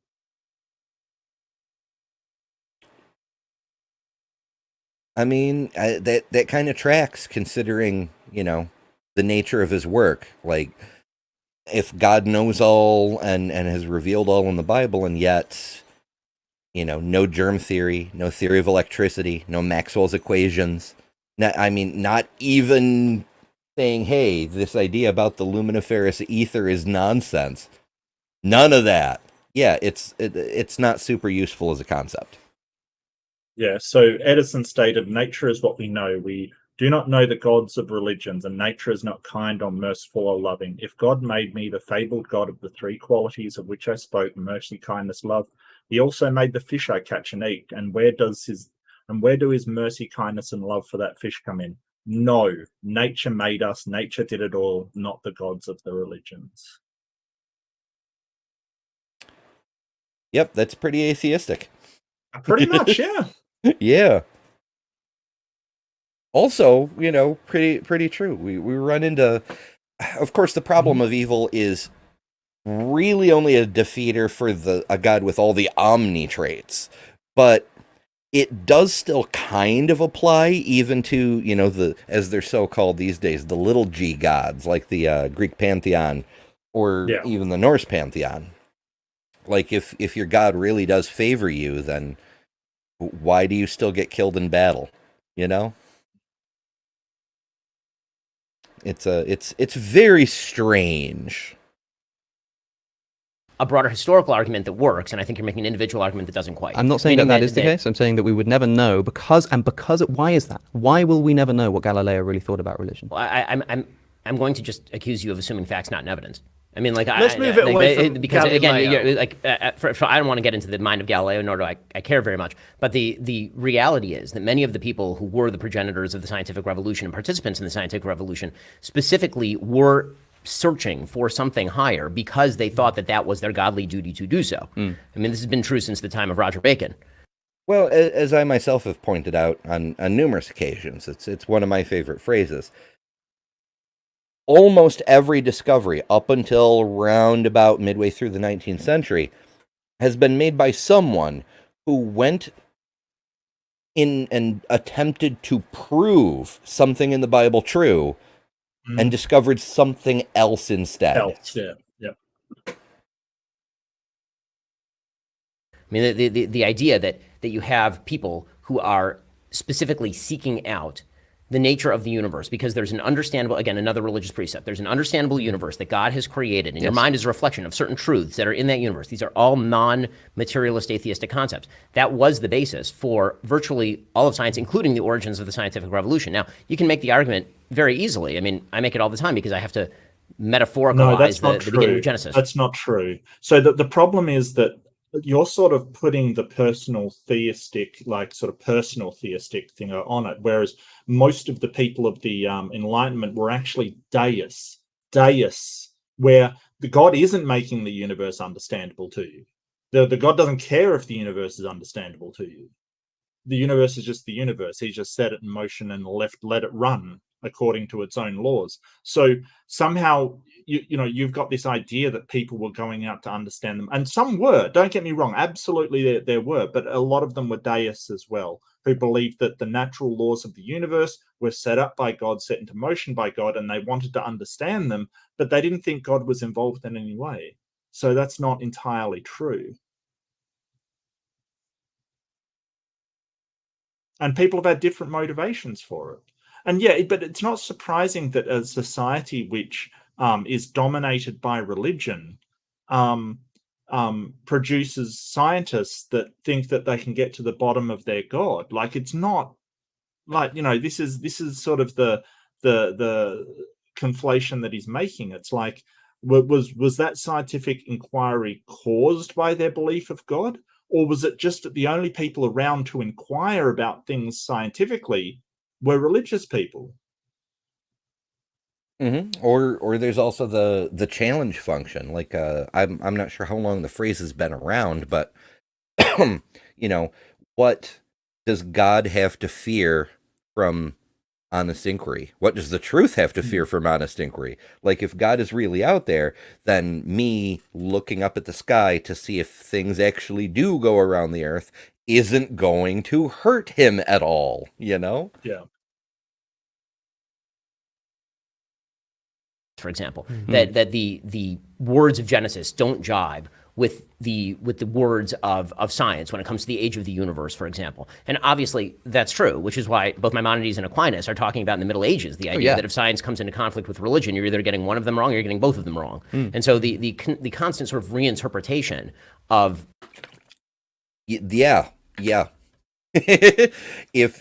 I mean, that kind of tracks, considering the nature of his work. Like, if God knows all and has revealed all in the Bible, and yet, no germ theory, no theory of electricity, no Maxwell's equations. Not even saying, hey, this idea about the luminiferous ether is nonsense. None of that. Yeah, it's not super useful as a concept. Yeah, so Edison stated, nature is what we know. We do not know the gods of religions, and nature is not kind or merciful or loving. If God made me the fabled God of the three qualities of which I spoke, mercy, kindness, love, he also made the fish I catch and eat. And where do his mercy, kindness, and love for that fish come in? No, nature made us, nature did it all, not the gods of the religions. Yep, that's pretty atheistic. Pretty much, yeah. Yeah. Also, pretty true. We run into, of course, the problem of evil is really only a defeater for a god with all the omni traits, but it does still kind of apply even to the, as they're so called these days, the little g gods, like the Greek pantheon or even the Norse pantheon. Like, if your god really does favor you, then why do you still get killed in battle? It's very strange. a broader historical argument that works, and I think you're making an individual argument that doesn't quite. I'm not saying that is the case. I'm saying that we would never know because why is that? Why will we never know what Galileo really thought about religion? Well, I'm going to just accuse you of assuming facts, not in evidence. I mean, like, Let's move it away from because Galileo. again, you're, like, I don't want to get into the mind of Galileo, nor do I care very much. But the reality is that many of the people who were the progenitors of the scientific revolution and participants in the scientific revolution specifically were searching for something higher because they thought that was their godly duty to do so. I mean, this has been true since the time of Roger Bacon. Well, as I myself have pointed out on numerous occasions, it's one of my favorite phrases. Almost every discovery up until round about midway through the 19th century has been made by someone who went in and attempted to prove something in the Bible true and discovered something else instead. Yeah. I mean, the idea that you have people who are specifically seeking out the nature of the universe because there's an understandable, again, another religious precept, there's an understandable universe that God has created, and your mind is a reflection of certain truths that are in that universe. These are all non-materialist atheistic concepts. That was the basis for virtually all of science, including the origins of the scientific revolution. Now, you can make the argument very easily. I mean, I make it all the time because I have to metaphoricalize the beginning of Genesis. That's not true. So the problem is that you're sort of putting the personal theistic thing on it, whereas most of the people of the Enlightenment were actually deists, where the God isn't making the universe understandable to you. The God doesn't care if the universe is understandable to you. The universe is just the universe. He just set it in motion and let it run according to its own laws. So somehow you've got this idea that people were going out to understand them, and some were, don't get me wrong, absolutely there were, but a lot of them were deists as well, who believed that the natural laws of the universe were set up by God, set into motion by God, and they wanted to understand them, but they didn't think God was involved in any way. So that's not entirely true. And people have had different motivations for it. And yeah, but it's not surprising that a society which is dominated by religion produces scientists that think that they can get to the bottom of their God. Like, it's not like, this is sort of the conflation that he's making. It's like, was that scientific inquiry caused by their belief of God? Or was it just that the only people around to inquire about things scientifically were religious people? Mm-hmm. Or there's also the challenge function. Like I'm not sure how long the phrase has been around, but what does God have to fear from honest inquiry? What does the truth have to fear from honest inquiry? Like, if God is really out there, then me looking up at the sky to see if things actually do go around the earth isn't going to hurt him at all, Yeah. For example, that the words of Genesis don't jibe with the words of science when it comes to the age of the universe, for example. And obviously that's true, which is why both Maimonides and Aquinas are talking about in the Middle Ages the idea that if science comes into conflict with religion, you're either getting one of them wrong or you're getting both of them wrong. And so the constant sort of reinterpretation of if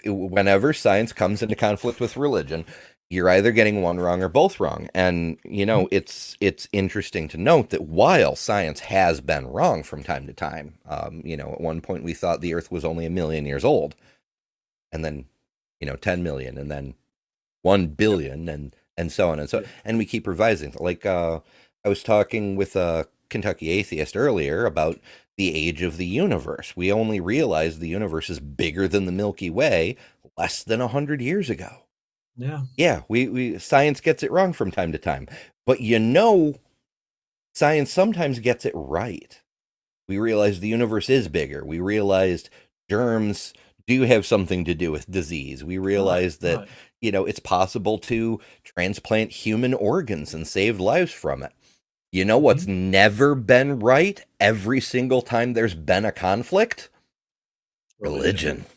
whenever science comes into conflict with religion, you're either getting one wrong or both wrong. And, it's interesting to note that while science has been wrong from time to time, at one point we thought the earth was only 1 million years old, and then, 10 million, and then 1 billion, and so on and so on. And we keep revising. Like, I was talking with a Kentucky atheist earlier about the age of the universe. We only realized the universe is bigger than the Milky Way less than 100 years ago. Yeah, we science gets it wrong from time to time, but science sometimes gets it right. We realized the universe is bigger. We realized germs do have something to do with disease. We realized that it's possible to transplant human organs and save lives from it. You know what's never been right every single time there's been a conflict? Religion.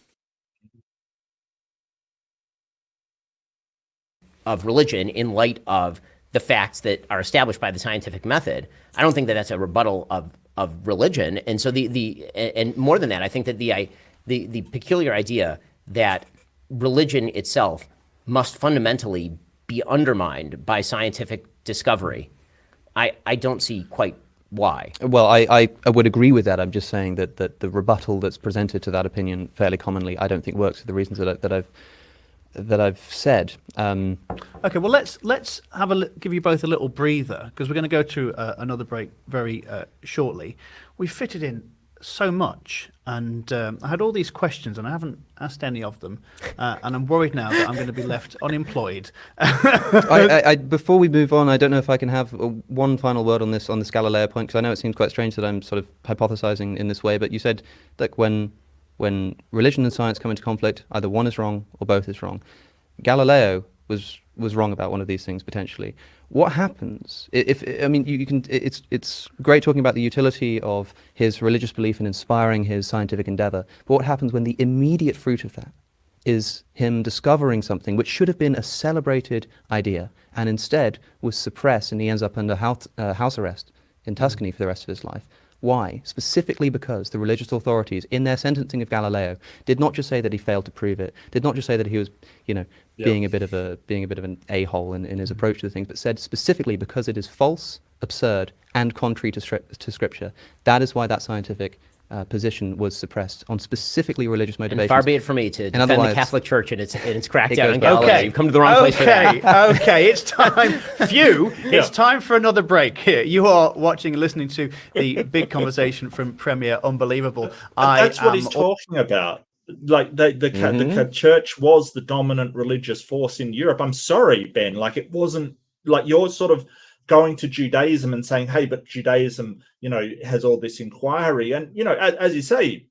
Of religion in light of the facts that are established by the scientific method, I don't think that that's a rebuttal of religion. And so and more than that, I think that the peculiar idea that religion itself must fundamentally be undermined by scientific discovery, I don't see quite why. Well, I would agree with that. I'm just saying that the rebuttal that's presented to that opinion fairly commonly, I don't think works for the reasons that I've said. Okay, well, let's give you both a little breather, because we're going to go to another break very shortly. We fitted in so much, and I had all these questions, and I haven't asked any of them, and I'm worried now that I'm going to be left unemployed. Before we move on, I don't know if I can have one final word on this Galileo point, because I know it seems quite strange that I'm sort of hypothesizing in this way, but you said that when religion and science come into conflict, either one is wrong or both is wrong. Galileo was wrong about one of these things potentially. What happens if I mean you can? It's great talking about the utility of his religious belief in inspiring his scientific endeavor, but what happens when the immediate fruit of that is him discovering something which should have been a celebrated idea and instead was suppressed, and he ends up under house arrest in Tuscany for the rest of his life? Why? Specifically because the religious authorities, in their sentencing of Galileo, did not just say that he failed to prove it, did not just say that he was, being a bit of an a-hole in his approach to the things, but said specifically because it is false, absurd, and contrary to Scripture. That is why that scientific position was suppressed on specifically religious motivations. And far be it for me to defend the Catholic Church and its crackdown on Galileo. Okay. You've come to the wrong place for that. Okay, it's time. It's time for another break here. You are watching and listening to the big conversation from Premier Unbelievable. That's what he's talking about. Like the church was the dominant religious force in Europe. I'm sorry, Ben. Like, it wasn't like you're sort of going to Judaism and saying, hey, but Judaism, has all this inquiry. And, as you say,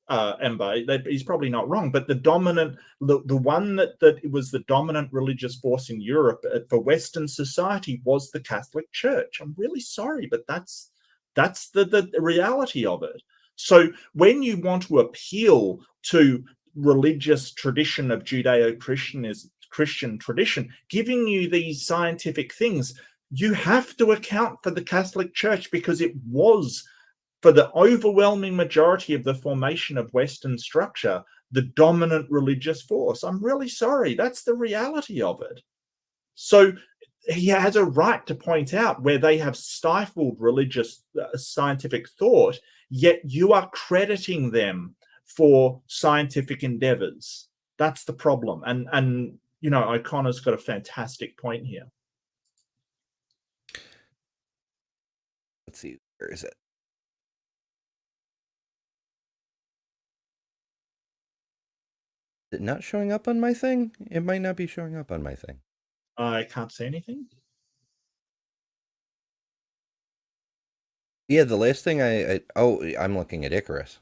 Ember, he's probably not wrong, but the one that it was the dominant religious force in Europe for Western society was the Catholic Church. I'm really sorry, but that's the reality of it. So when you want to appeal to religious tradition of Judeo-Christian tradition, giving you these scientific things, you have to account for the Catholic Church, because it was, for the overwhelming majority of the formation of Western structure, the dominant religious force. I'm really sorry. That's the reality of it. So he has a right to point out where they have stifled religious scientific thought, yet you are crediting them for scientific endeavors. That's the problem. And O'Connor's got a fantastic point here. Let's see, where is it? Is it not showing up on my thing? It might not be showing up on my thing. I can't see anything. Yeah, the last thing I'm looking at Icarus.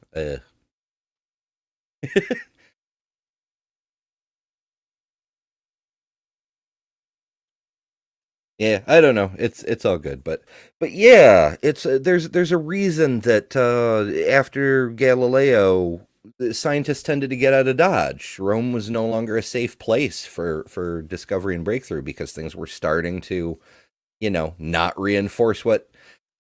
Yeah, I don't know. It's all good, but yeah, it's there's a reason that after Galileo, the scientists tended to get out of Dodge. Rome was no longer a safe place for discovery and breakthrough, because things were starting to, not reinforce what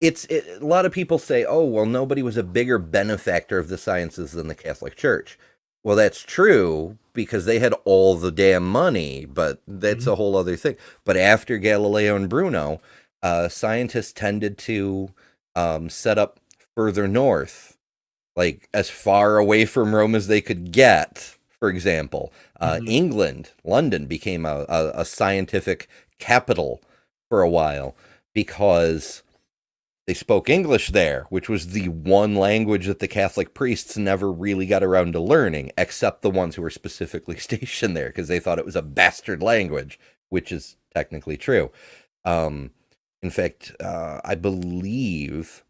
a lot of people say, oh, well, nobody was a bigger benefactor of the sciences than the Catholic Church. Well, that's true, because they had all the damn money, but that's a whole other thing. But after Galileo and Bruno, scientists tended to set up further north, like as far away from Rome as they could get. For example, England, London became a scientific capital for a while, because they spoke English there, which was the one language that the Catholic priests never really got around to learning, except the ones who were specifically stationed there, because they thought it was a bastard language, which is technically true. In fact, I believe,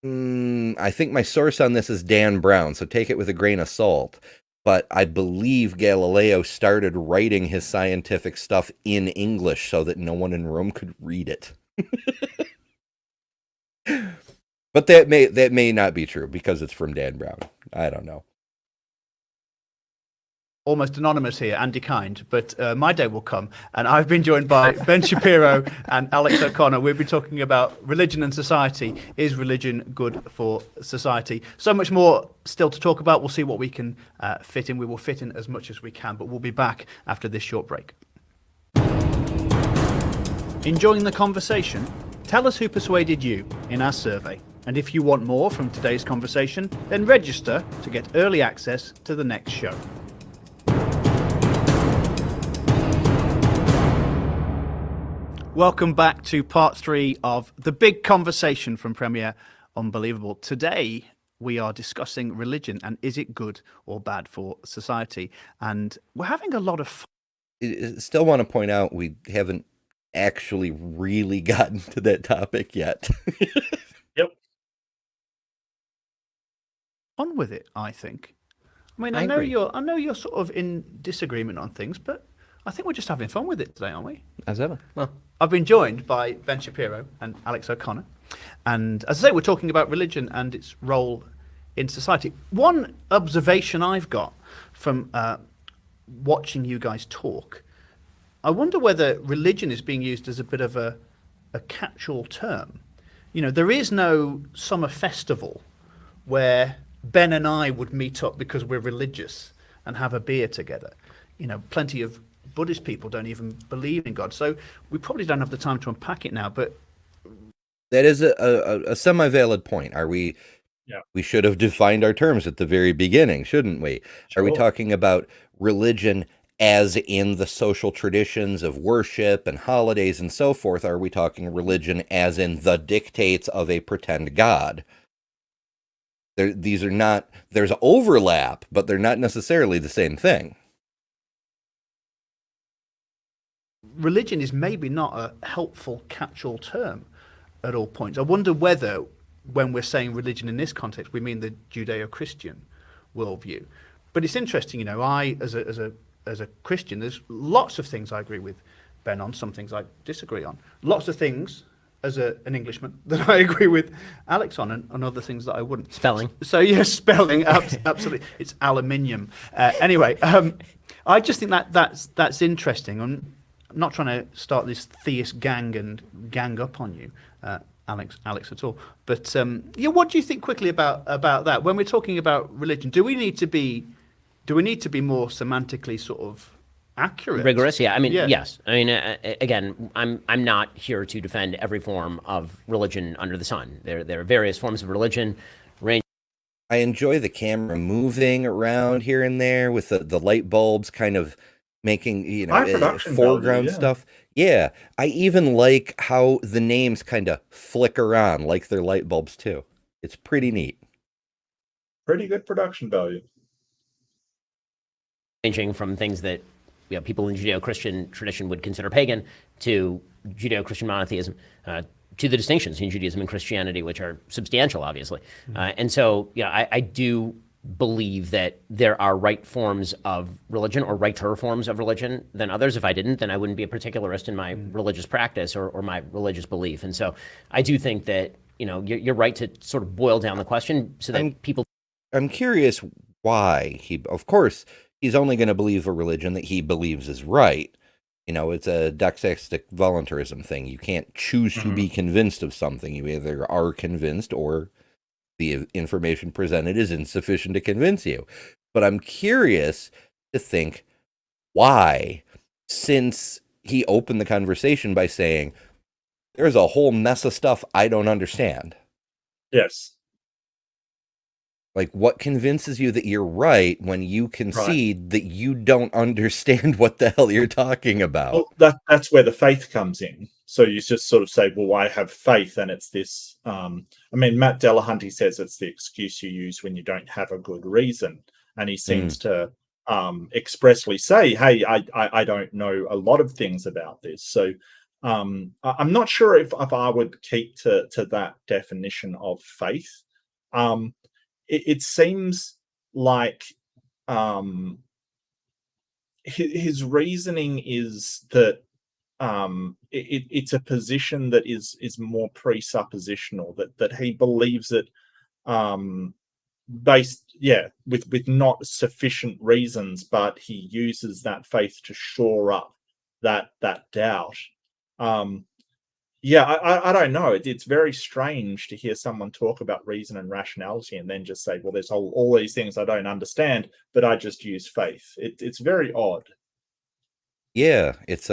I think my source on this is Dan Brown, so take it with a grain of salt. But I believe Galileo started writing his scientific stuff in English so that no one in Rome could read it. But that may not be true, because it's from Dan Brown. I don't know. almost anonymous here, Andy Kind, but my day will come. And I've been joined by Ben Shapiro and Alex O'Connor. We'll be talking about religion and society. Is religion good for society? So much more still to talk about. We'll see what we can fit in. We will fit in as much as we can, but we'll be back after this short break. Enjoying the conversation? Tell us who persuaded you in our survey. And if you want more from today's conversation, then register to get early access to the next show. Welcome back to part 3 of the big conversation from Premier Unbelievable. Today, we are discussing religion and is it good or bad for society? And we're having a lot of fun. I still want to point out we haven't actually really gotten to that topic yet. Yep. Fun with it, I think. I mean, I I know agree. you're sort of in disagreement on things, but I think we're just having fun with it today, aren't we? As ever. Well, I've been joined by Ben Shapiro and Alex O'Connor. And as I say, we're talking about religion and its role in society. One observation I've got from watching you guys talk, I wonder whether religion is being used as a bit of a catch-all term. You know, there is no summer festival where Ben and I would meet up because we're religious and have a beer together. You know, plenty of Buddhist people don't even believe in God. So we probably don't have the time to unpack it now, but That is a semi-valid point. We should have defined our terms at the very beginning, shouldn't we? Are we Sure. talking about religion as in the social traditions of worship and holidays and so forth? Are we talking religion as in the dictates of a pretend God? These are not, there's overlap, but they're not necessarily the same thing. religion is maybe not a helpful catch-all term at all points. I wonder whether, when we're saying religion in this context, we mean the Judeo-Christian worldview. But it's interesting, you know, I, as a Christian, there's lots of things I agree with Ben on, some things I disagree on. Lots of things, as an Englishman, that I agree with Alex on, and other things that I wouldn't. Spelling. So, yes, spelling, absolutely. It's aluminium. Anyway, I just think that's interesting. I'm not trying to start this theist gang and gang up on you, Alex at all. But yeah, what do you think quickly about that? When we're talking about religion, do we need to be more semantically sort of accurate? Rigorous, yeah. I mean, Yeah. yes. I mean, again, I'm not here to defend every form of religion under the sun. There are various forms of religion. I enjoy the camera moving around here and there with the light bulbs kind of making, you know, High production foreground value, yeah. stuff. Yeah. I even like how the names kind of flicker on like they're light bulbs too. It's pretty neat. Pretty good production value. Ranging from things that people in Judeo-Christian tradition would consider pagan to Judeo-Christian monotheism, to the distinctions in Judaism and Christianity, which are substantial, obviously. And so, I do believe that there are right forms of religion or righter forms of religion than others. If I didn't, then I wouldn't be a particularist in my religious practice or my religious belief. And so I do think that, you're right to sort of boil down the question so that people... I'm curious why of course, he's only going to believe a religion that he believes is right. You know, it's a doxastic voluntarism thing. You can't choose to be convinced of something. You either are convinced or the information presented is insufficient to convince you. But I'm curious to think why, since he opened the conversation by saying, there's a whole mess of stuff I don't understand. Yes. Like, what convinces you that you're right when you concede that you don't understand what the hell you're talking about? Well, that's where the faith comes in. So you just sort of say, well, I have faith, and it's this. I mean, Matt Delahunty says it's the excuse you use when you don't have a good reason, and he seems to expressly say, "Hey, I don't know a lot of things about this." So I'm not sure if I would keep to that definition of faith. It seems like his reasoning is that it's a position that is more presuppositional, that he believes that based, with not sufficient reasons, but he uses that faith to shore up that doubt. I don't know. It's very strange to hear someone talk about reason and rationality and then just say, well, there's all these things I don't understand, but I just use faith. It's very odd. Yeah, it's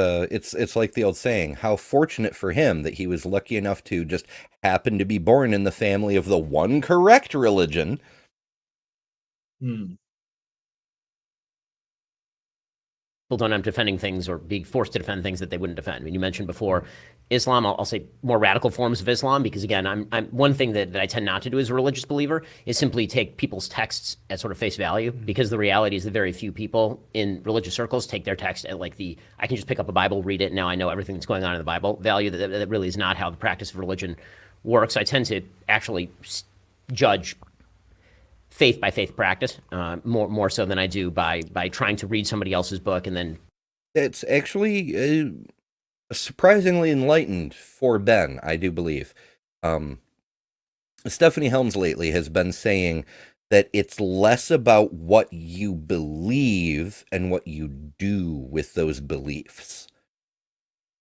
like the old saying, how fortunate for him that he was lucky enough to just happen to be born in the family of the one correct religion. Hmm. People don't end up defending things or being forced to defend things that they wouldn't defend. I mean, you mentioned before Islam. I'll say more radical forms of Islam because, again, I'm one thing that I tend not to do as a religious believer is simply take people's texts at sort of face value, because the reality is that very few people in religious circles take their text at like I can just pick up a Bible, read it, and now I know everything that's going on in the Bible value. That really is not how the practice of religion works. I tend to actually judge faith by faith practice, more so than I do by trying to read somebody else's book and then. It's actually surprisingly enlightened for Ben, I do believe. Stephanie Helms lately has been saying that it's less about what you believe and what you do with those beliefs.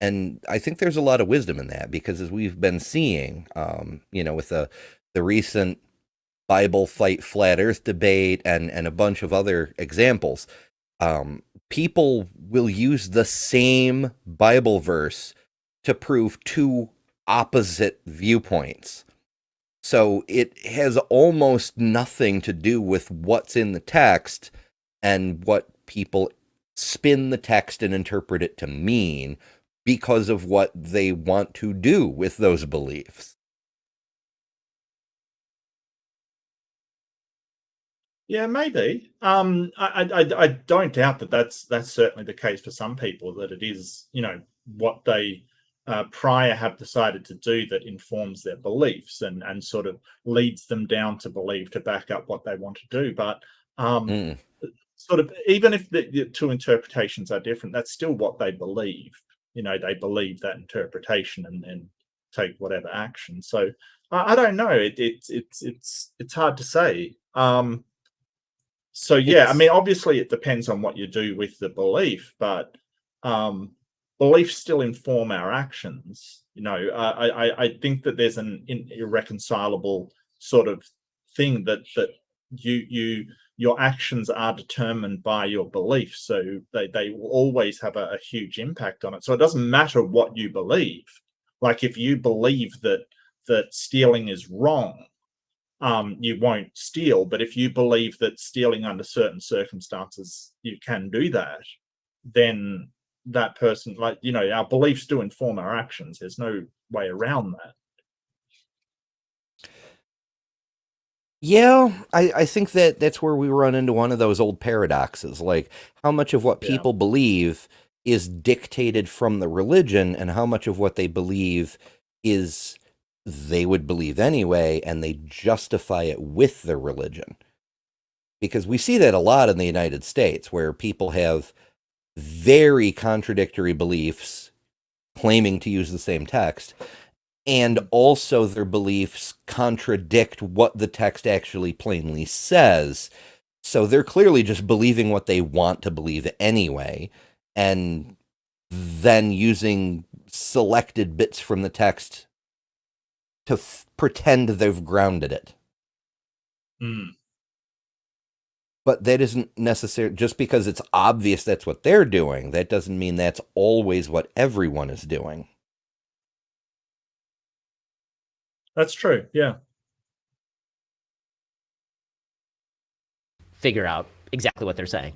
And I think there's a lot of wisdom in that, because as we've been seeing, with the recent Bible fight flat earth debate and a bunch of other examples, people will use the same Bible verse to prove two opposite viewpoints. So it has almost nothing to do with what's in the text and what people spin the text and interpret it to mean because of what they want to do with those beliefs. Yeah, maybe. I don't doubt that that's certainly the case for some people, that it is, what they prior have decided to do that informs their beliefs and sort of leads them down to believe, to back up what they want to do. But sort of, even if the two interpretations are different, that's still what they believe. They believe that interpretation and take whatever action. So I don't know. It's hard to say. So I mean, obviously it depends on what you do with the belief, but beliefs still inform our actions. I think that there's an irreconcilable sort of thing that your actions are determined by your beliefs, so they will always have a huge impact on it. So it doesn't matter what you believe. Like if you believe that stealing is wrong, you won't steal. But if you believe that stealing under certain circumstances you can do that, then that person, our beliefs do inform our actions. There's no way around that. Yeah, I think that's where we run into one of those old paradoxes, like how much of what people believe is dictated from the religion and how much of what they believe is they would believe anyway, and they justify it with their religion. Because we see that a lot in the United States, where people have very contradictory beliefs claiming to use the same text, and also their beliefs contradict what the text actually plainly says. So they're clearly just believing what they want to believe anyway, and then using selected bits from the text to pretend they've grounded it. But that isn't necessary. Just because it's obvious that's what they're doing, that doesn't mean that's always what everyone is doing. That's true, yeah. Figure out exactly what they're saying,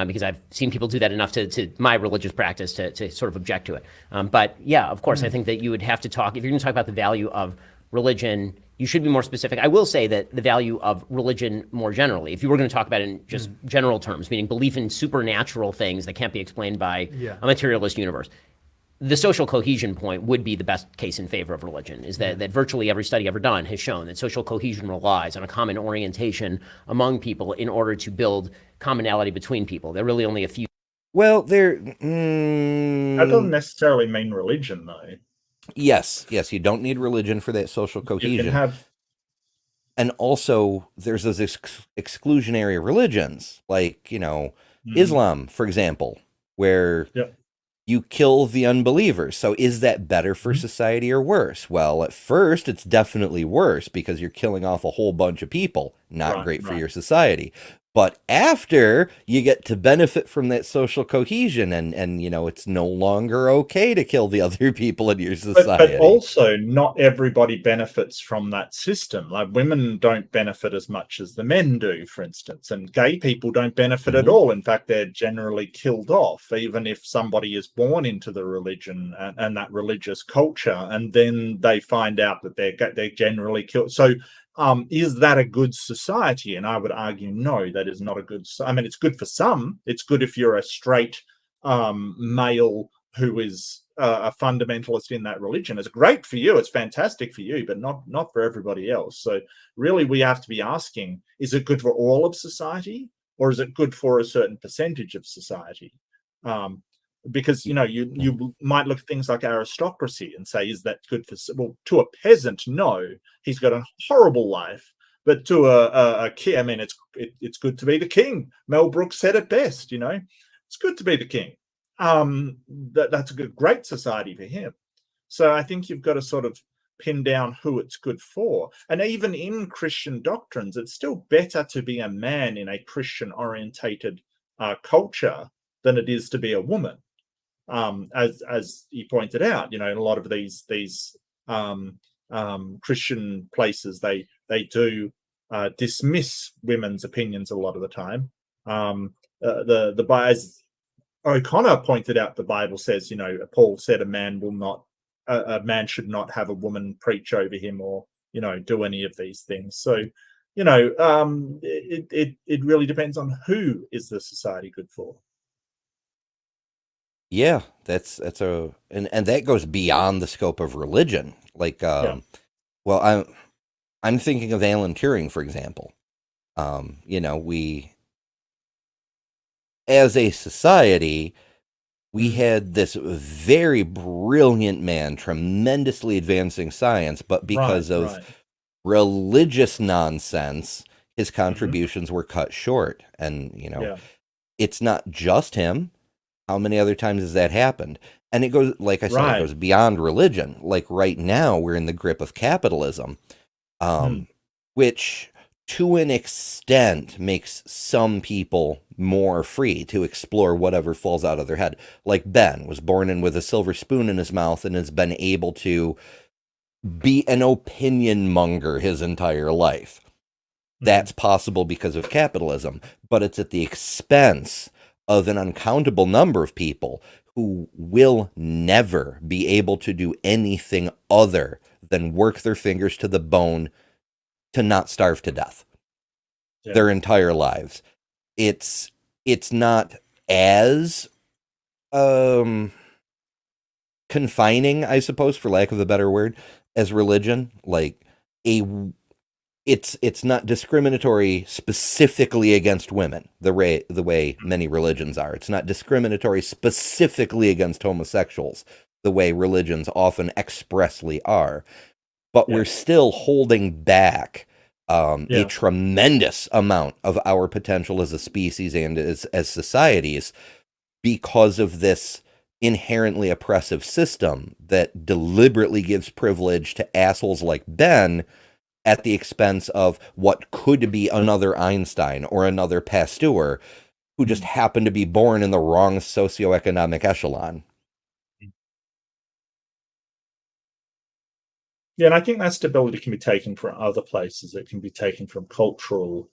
because I've seen people do that enough to my religious practice to sort of object to it. But yeah, of course, I think that you would have to talk, if you're going to talk about the value of religion, you should be more specific. I will say that the value of religion more generally, if you were going to talk about it in just general terms, meaning belief in supernatural things that can't be explained by a materialist universe, the social cohesion point would be the best case in favor of religion, is that virtually every study ever done has shown that social cohesion relies on a common orientation among people in order to build commonality between people. There are really only a few. Well, that doesn't necessarily mean religion, though. Yes, you don't need religion for that social cohesion. You can have, and also there's those exclusionary religions, like, Mhm. Islam, for example, where Yep. you kill the unbelievers. So is that better for Mhm. society or worse? Well, at first, it's definitely worse because you're killing off a whole bunch of people. Not Right, great for right. your society. But after, you get to benefit from that social cohesion, and it's no longer okay to kill the other people in your But society. also, not everybody benefits from that system. Like, women don't benefit as much as the men do, for instance, and gay people don't benefit at Mhm. all. In fact, they're generally killed off, even if somebody is born into the religion and that religious culture, and then they find out that they're generally killed. So, is that a good society? And I would argue, no, that is not a good. I mean, it's good for some. It's good if you're a straight male who is a fundamentalist in that religion. It's great for you. It's fantastic for you, but not for everybody else. So really, we have to be asking: is it good for all of society, or is it good for a certain percentage of society? Because you might look at things like aristocracy and say, is that good for? Well, to a peasant, no, he's got a horrible life. But to a king, I mean, it's good to be the king. Mel Brooks said it best. It's good to be the king. That's a great society for him. So I think you've got to sort of pin down who it's good for. And even in Christian doctrines, it's still better to be a man in a Christian orientated culture than it is to be a woman. As he pointed out, in a lot of these Christian places, they do dismiss women's opinions a lot of the time. As O'Connor pointed out, the Bible says, Paul said a man should not have a woman preach over him or, do any of these things. So, it really depends on who is the society good for. Yeah, and that goes beyond the scope of religion. Like, Yeah. well, I'm thinking of Alan Turing, for example. We, as a society, we had this very brilliant man, tremendously advancing science, but because of Right. religious nonsense, his Mm-hmm. contributions were cut short. And, Yeah. it's not just him. How many other times has that happened? And it goes, like I said, it Right. goes beyond religion. Like right now, we're in the grip of capitalism, which to an extent makes some people more free to explore whatever falls out of their head. Like Ben was born in with a silver spoon in his mouth and has been able to be an opinion monger his entire life. That's possible because of capitalism, but it's at the expense of an uncountable number of people who will never be able to do anything other than work their fingers to the bone to not starve to death their entire lives. It's not as confining, I suppose, for lack of a better word, as religion. Like a it's not discriminatory specifically against women the way many religions are. It's not discriminatory specifically against homosexuals the way religions often expressly are. But we're still holding back a tremendous amount of our potential as a species and as societies because of this inherently oppressive system that deliberately gives privilege to assholes like Ben at the expense of what could be another Einstein or another Pasteur who just happened to be born in the wrong socioeconomic echelon. Yeah, and I think that stability can be taken from other places. It can be taken from cultural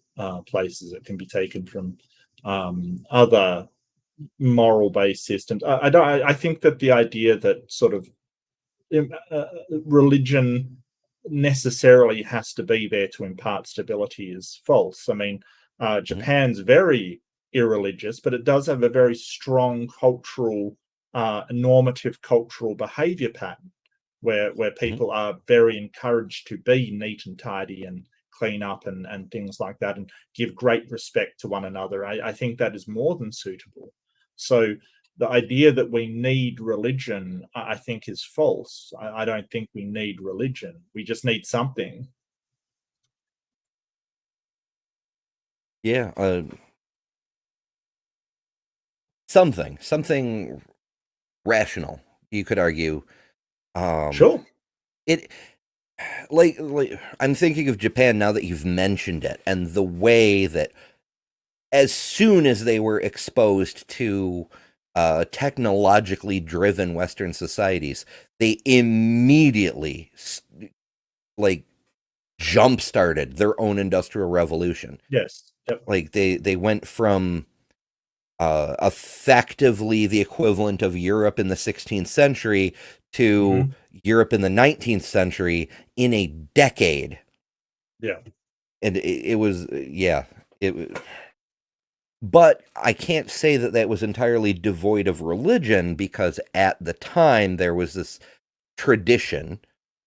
places. It can be taken from other moral-based systems. I think that the idea that sort of religion necessarily has to be there to impart stability is false. I mean, Japan's very irreligious, but it does have a very strong cultural, normative cultural behavior pattern where people are very encouraged to be neat and tidy and clean up and things like that and give great respect to one another. I think that is more than suitable. So the idea that we need religion, I think, is false. I don't think we need religion. We just need something Yeah, something rational, you could argue. Sure. It like I'm thinking of Japan now that you've mentioned it, and the way that as soon as they were exposed to technologically driven Western societies, they immediately like jump started their own industrial revolution. Yes. Yep. Like they went from effectively the equivalent of Europe in the 16th century to Europe in the 19th century in a decade. Yeah. And it was, yeah, it. But I can't say that that was entirely devoid of religion, because at the time there was this tradition.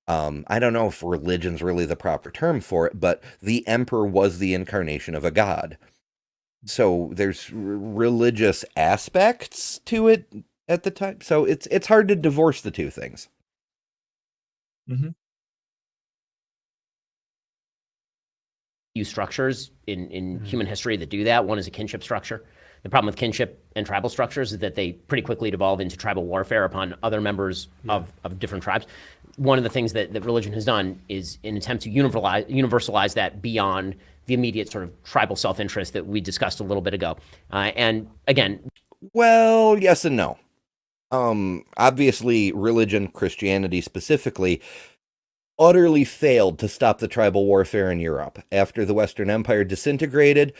I don't know if religion's really the proper term for it, but the emperor was the incarnation of a god. So there's religious aspects to it at the time. So it's hard to divorce the two things. Mm-hmm. Few structures in human history that do that. One is a kinship structure. The problem with kinship and tribal structures is that they pretty quickly devolve into tribal warfare upon other members of different tribes. One of the things that religion has done is an attempt to universalize that beyond the immediate sort of tribal self-interest that we discussed a little bit ago. And again, well, yes and no. Obviously, religion, Christianity specifically, utterly failed to stop the tribal warfare in Europe. After the Western Empire disintegrated,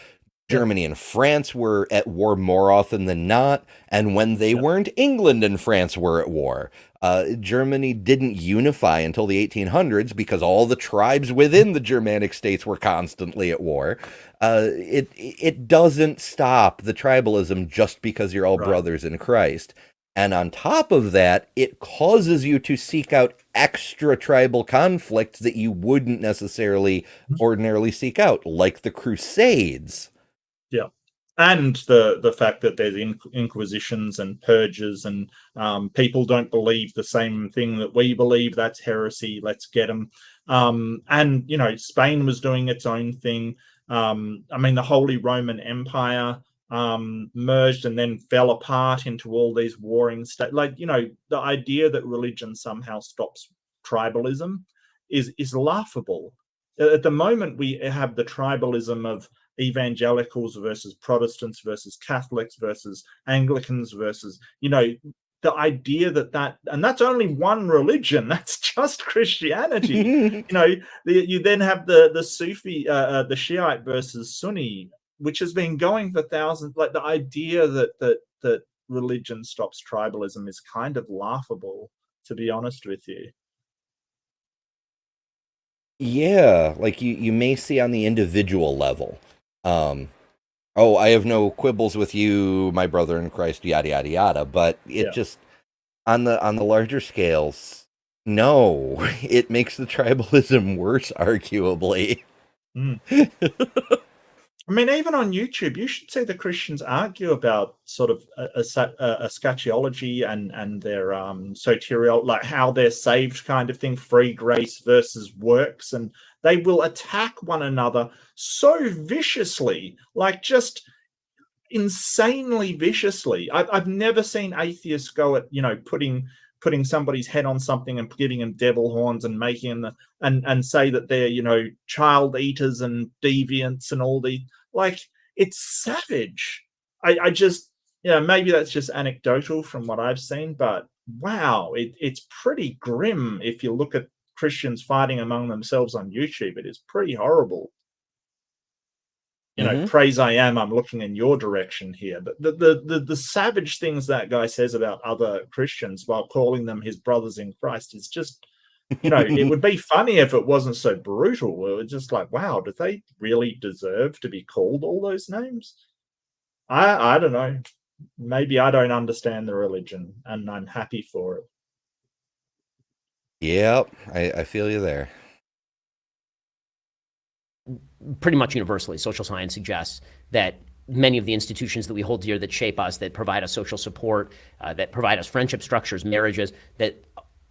Germany and France were at war more often than not, and when they weren't, England and France were at war. Germany didn't unify until the 1800s because all the tribes within the Germanic states were constantly at war. It doesn't stop the tribalism just because you're all brothers in Christ. And on top of that, it causes you to seek out extra tribal conflicts that you wouldn't necessarily ordinarily seek out, like the Crusades. Yeah. And the fact that there's inquisitions and purges, and people don't believe the same thing that we believe. That's heresy. Let's get them. And, you know, Spain was doing its own thing. I mean, the Holy Roman Empire merged and then fell apart into all these warring states. Like, you know, the idea that religion somehow stops tribalism is laughable. At the moment, we have the tribalism of evangelicals versus Protestants versus Catholics versus Anglicans versus, you know, the idea that and that's only one religion. That's just Christianity. You know, you then have the Sufi, the Shiite versus Sunni, which has been going for thousands. Like, the idea that religion stops tribalism is kind of laughable, to be honest with you. Yeah, like you may see on the individual level. Oh, I have no quibbles with you, my brother in Christ, yada yada yada. But it just on the larger scales, no, it makes the tribalism worse, arguably. I mean, even on YouTube, you should see the Christians argue about sort of eschatology and their soteriology, like how they're saved kind of thing, free grace versus works, and they will attack one another so viciously, like just insanely viciously. I've never seen atheists go at, you know, putting somebody's head on something and giving them devil horns and making them and say that they're, you know, child eaters and deviants and all the, like, it's savage. I just, you know, maybe that's just anecdotal from what I've seen, but wow, it's pretty grim if you look at Christians fighting among themselves on YouTube. It is pretty horrible. You know, praise I am, I'm looking in your direction here. But the savage things that guy says about other Christians while calling them his brothers in Christ is just, you know, it would be funny if it wasn't so brutal. It was just like, wow, do they really deserve to be called all those names? I don't know. Maybe I don't understand the religion, and I'm happy for it. Yep, I feel you there. Pretty much universally, social science suggests that many of the institutions that we hold dear, that shape us, that provide us social support, that provide us friendship structures, marriages, that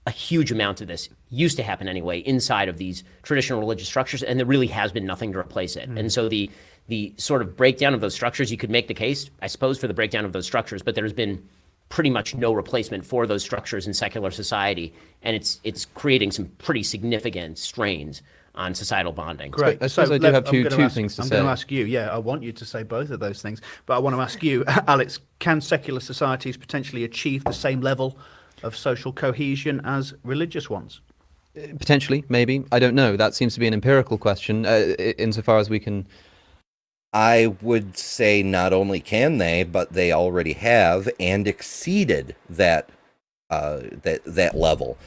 a huge amount of this used to happen anyway inside of these traditional religious structures, and there really has been nothing to replace it. And so the the sort of breakdown of those structures, you could make the case, I suppose, for the breakdown of those structures, but there's been pretty much no replacement for those structures in secular society, and it's creating some pretty significant strains on societal bonding. Great. I suppose I do have two ask, things to I'm say. going to ask you, I want you to say both of those things, but I want to ask you, Alex, can secular societies potentially achieve the same level of social cohesion as religious ones? Potentially, maybe. I don't know. That seems to be an empirical question, insofar as we can... I would say not only can they, but they already have and exceeded that level.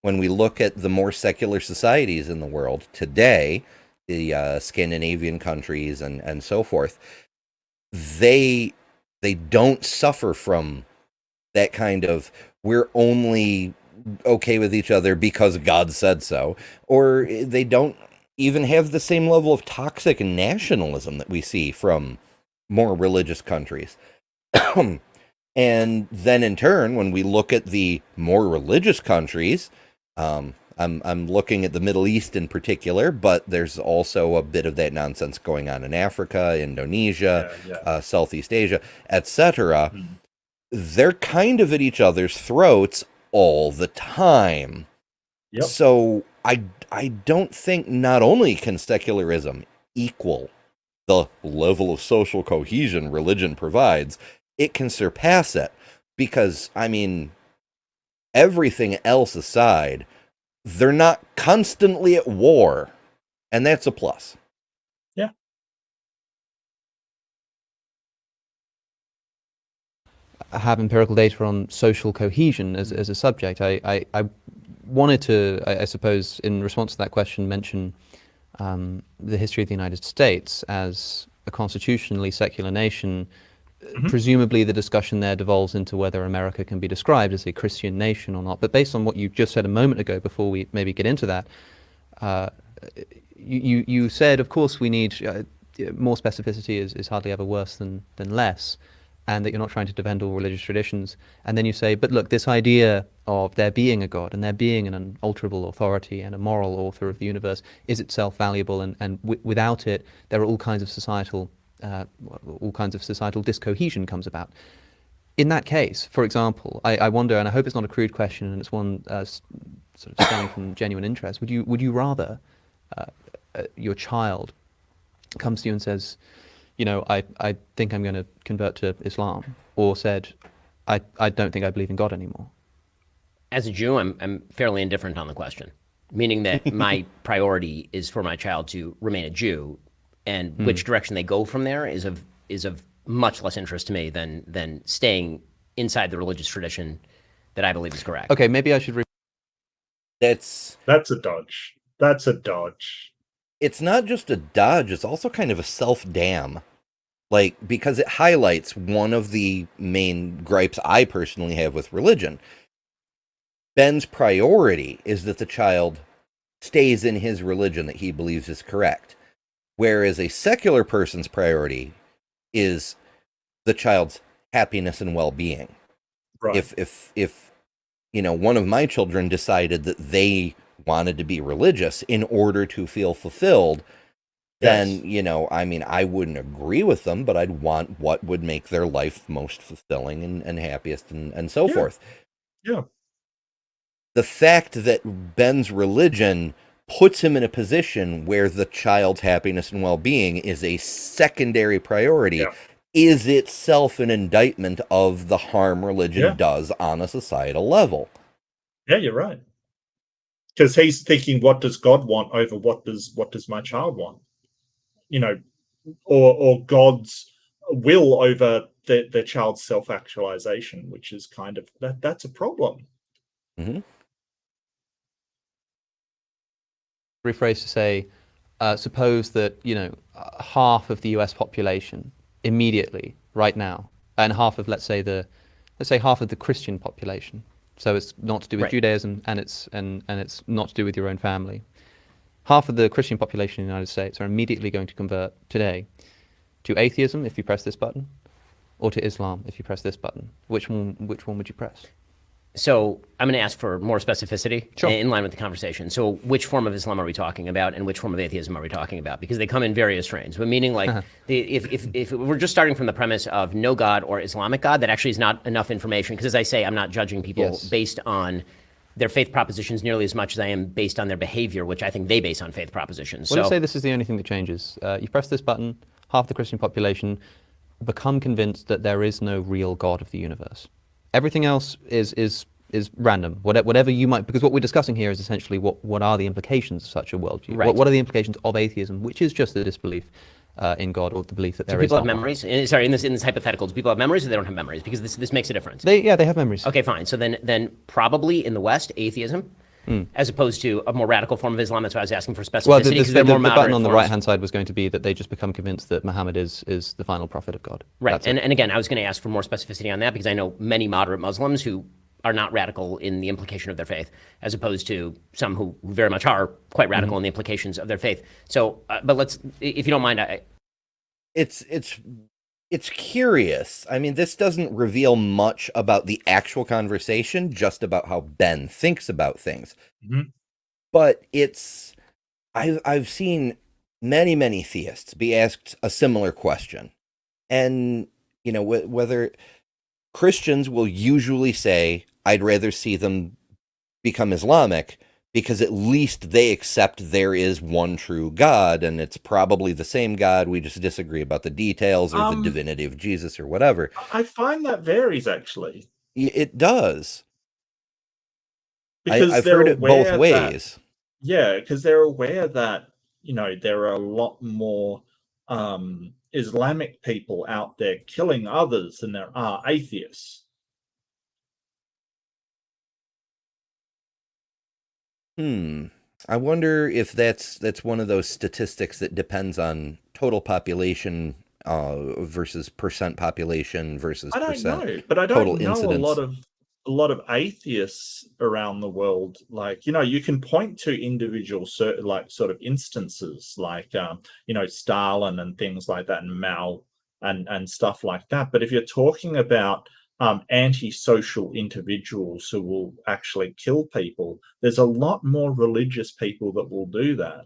When we look at the more secular societies in the world today, the Scandinavian countries and so forth, they don't suffer from that kind of we're only okay with each other because God said so, or they don't even have the same level of toxic nationalism that we see from more religious countries. And then in turn, when we look at the more religious countries, I'm looking at the Middle East in particular, but there's also a bit of that nonsense going on in Africa, Indonesia, Southeast Asia, etc. They're kind of at each other's throats all the time. Yep. So I don't think not only can secularism equal the level of social cohesion religion provides, it can surpass it. Because, I mean, everything else aside, they're not constantly at war. And that's a plus. Yeah. I have empirical data on social cohesion as a subject. I wanted to, I suppose, in response to that question, mention the history of the United States as a constitutionally secular nation. Presumably the discussion there devolves into whether America can be described as a Christian nation or not. But based on what you just said a moment ago, before we maybe get into that, you said, of course, we need more specificity is hardly ever worse than less, and that you're not trying to defend all religious traditions. And then you say, but look, this idea of there being a God and there being an unalterable authority and a moral author of the universe is itself valuable, and without it, there are all kinds of societal discohesion comes about. In that case, for example, I wonder, and I hope it's not a crude question, and it's one sort of stemming from genuine interest. Would you rather your child comes to you and says, you know, I think I'm going to convert to Islam, or said, I don't think I believe in God anymore? As a Jew, I'm fairly indifferent on the question, meaning that my priority is for my child to remain a Jew, and which direction they go from there is of much less interest to me than staying inside the religious tradition that I believe is correct. Okay, maybe I should... That's a dodge. That's a dodge. It's not just a dodge, it's also kind of a self-damn. Like, because it highlights one of the main gripes I personally have with religion. Ben's priority is that the child stays in his religion that he believes is correct. Whereas a secular person's priority is the child's happiness and well-being. Right. If you know, one of my children decided that they wanted to be religious in order to feel fulfilled, then, you know, I mean, I wouldn't agree with them, but I'd want what would make their life most fulfilling and happiest and so forth. Yeah. The fact that Ben's religion puts him in a position where the child's happiness and well-being is a secondary priority is itself an indictment of the harm religion does on a societal level. Yeah, you're right. Because he's thinking, what does God want over what does my child want? You know, or God's will over their child's self-actualization, which is kind of that's a problem. Mm-hmm. Rephrase to say, suppose that, you know, half of the US population immediately, right now, and half of, let's say half of the Christian population. So it's not to do with Judaism, and it's not to do with your own family. Half of the Christian population in the United States are immediately going to convert today to atheism if you press this button, or to Islam if you press this button. Which one would you press? So I'm going to ask for more specificity Sure. in line with the conversation. So which form of Islam are we talking about, and which form of atheism are we talking about? Because they come in various strains. But meaning, like, if we're just starting from the premise of no God or Islamic God, that actually is not enough information. Because as I say, I'm not judging people Yes. based on their faith propositions nearly as much as I am based on their behavior, which I think they base on faith propositions. Well, So let's say this is the only thing that changes. You press this button, half the Christian population become convinced that there is no real God of the universe. Everything else is random. Whatever you might, because what we're discussing here is essentially what are the implications of such a worldview? Right. What are the implications of atheism, which is just the disbelief in God or the belief that there do is people have not. memories? Sorry, in this hypothetical, do people have memories or they don't have memories? Because this makes a difference. They have memories. Okay, fine. So then probably in the West, atheism, as opposed to a more radical form of Islam. That's why I was asking for specificity. Well, Because they're more the button moderate on the forms. right-hand side was going to be that they just become convinced that Muhammad is the final prophet of God. Right. That's it. And again, I was going to ask for more specificity on that because I know many moderate Muslims who are not radical in the implication of their faith, as opposed to some who very much are quite radical in the implications of their faith. So, but let's, if you don't mind, It's curious. I mean, this doesn't reveal much about the actual conversation, just about how Ben thinks about things. Mhm. But I've seen many theists be asked a similar question, and whether Christians will usually say, "I'd rather see them become Islamic." Because at least they accept there is one true God, and it's probably the same God. We just disagree about the details or the divinity of Jesus or whatever. I find that varies actually, It does. because I've they're heard it both aware ways. because they're aware that there are a lot more Islamic people out there killing others than there are atheists. I wonder if that's one of those statistics that depends on total population versus percent population versus I don't percent know, but I total don't know incidence. a lot of atheists around the world. Like, you can point to individual sort of instances like Stalin and things like that, and Mao and stuff like that. But if you're talking about antisocial individuals who will actually kill people, there's a lot more religious people that will do that.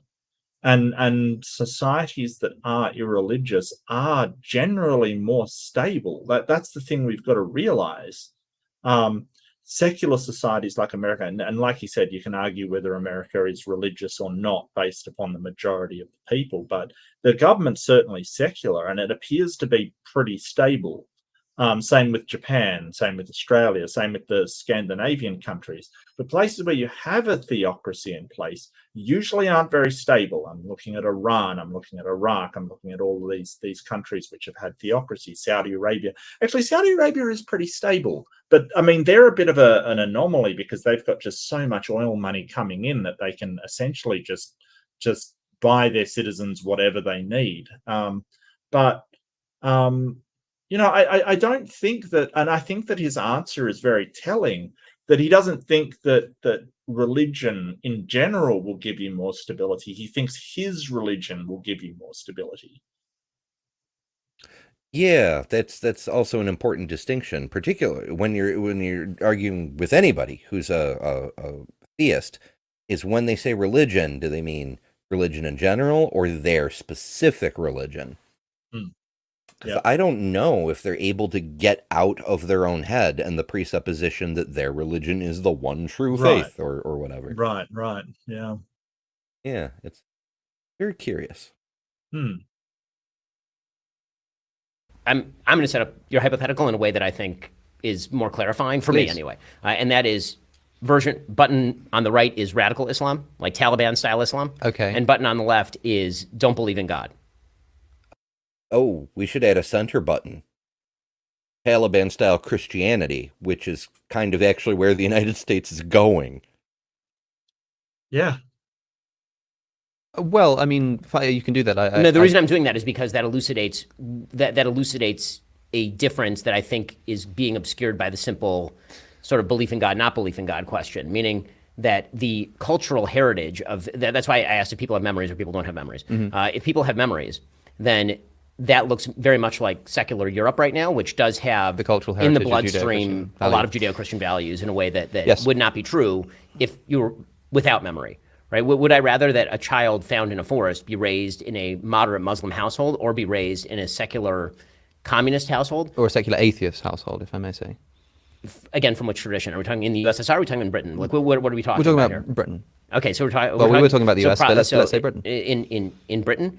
And societies that are irreligious are generally more stable. That's the thing we've got to realize. Secular societies like America, and like you said, you can argue whether America is religious or not based upon the majority of the people, but the government's certainly secular, and it appears to be pretty stable. Same with Japan, same with Australia, same with the Scandinavian countries. The places where you have a theocracy in place usually aren't very stable. I'm looking at Iran, I'm looking at Iraq, I'm looking at all of these countries which have had theocracy. Saudi Arabia. Actually, Saudi Arabia is pretty stable. But I mean, they're a bit of an anomaly because they've got just so much oil money coming in that they can essentially just buy their citizens whatever they need. But I don't think that, and I think that his answer is very telling, that he doesn't think that religion in general will give you more stability. He thinks his religion will give you more stability. Yeah, that's also an important distinction, particularly when you're arguing with anybody who's a theist, is when they say religion, do they mean religion in general or their specific religion? 'Cause Yeah. I don't know if they're able to get out of their own head and the presupposition that their religion is the one true Right. faith or whatever. Right. Yeah. Yeah, it's very curious. I'm going to set up your hypothetical in a way that I think is more clarifying for me Please. anyway. And that is button on the right is radical Islam, like Taliban style Islam. Okay. And button on the left is don't believe in God. Oh, we should add a center button. Taliban-style Christianity, which is kind of actually where the United States is going. Yeah. Well, I mean, you can do that. No, the reason I'm doing that is because that elucidates a difference that I think is being obscured by the simple sort of belief in God, not belief in God question, meaning that the cultural heritage of that's why I asked if people have memories or people don't have memories. If people have memories, then that looks very much like secular Europe right now, which does have The cultural in the heritage of bloodstream Judeo-Christian a lot of values. Judeo-Christian values in a way that Yes. would not be true if you were without memory, right? Would I rather that a child found in a forest be raised in a moderate Muslim household or be raised in a secular communist household? Or a secular atheist household, if I may say. Again, from which tradition? Are we talking in the USSR or are we talking in Britain? Like, what are we talking We're talking about about here? Britain. Okay, so we're talking. Well, we were talking about the US, but let's say Britain. In Britain,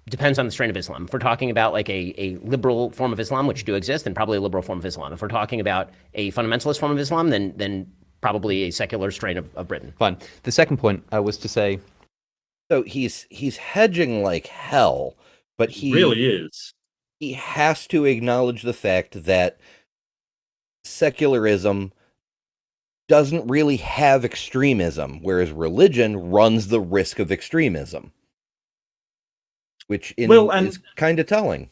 depends on the strain of Islam. If we're talking about like a liberal form of Islam, which do exist, then probably a liberal form of Islam. If we're talking about a fundamentalist form of Islam, then probably a secular strain of Britain. Fine. The second point was to say, So he's hedging like hell, but he really is. he has to acknowledge the fact that secularism doesn't really have extremism, whereas religion runs the risk of extremism, which is kind of telling.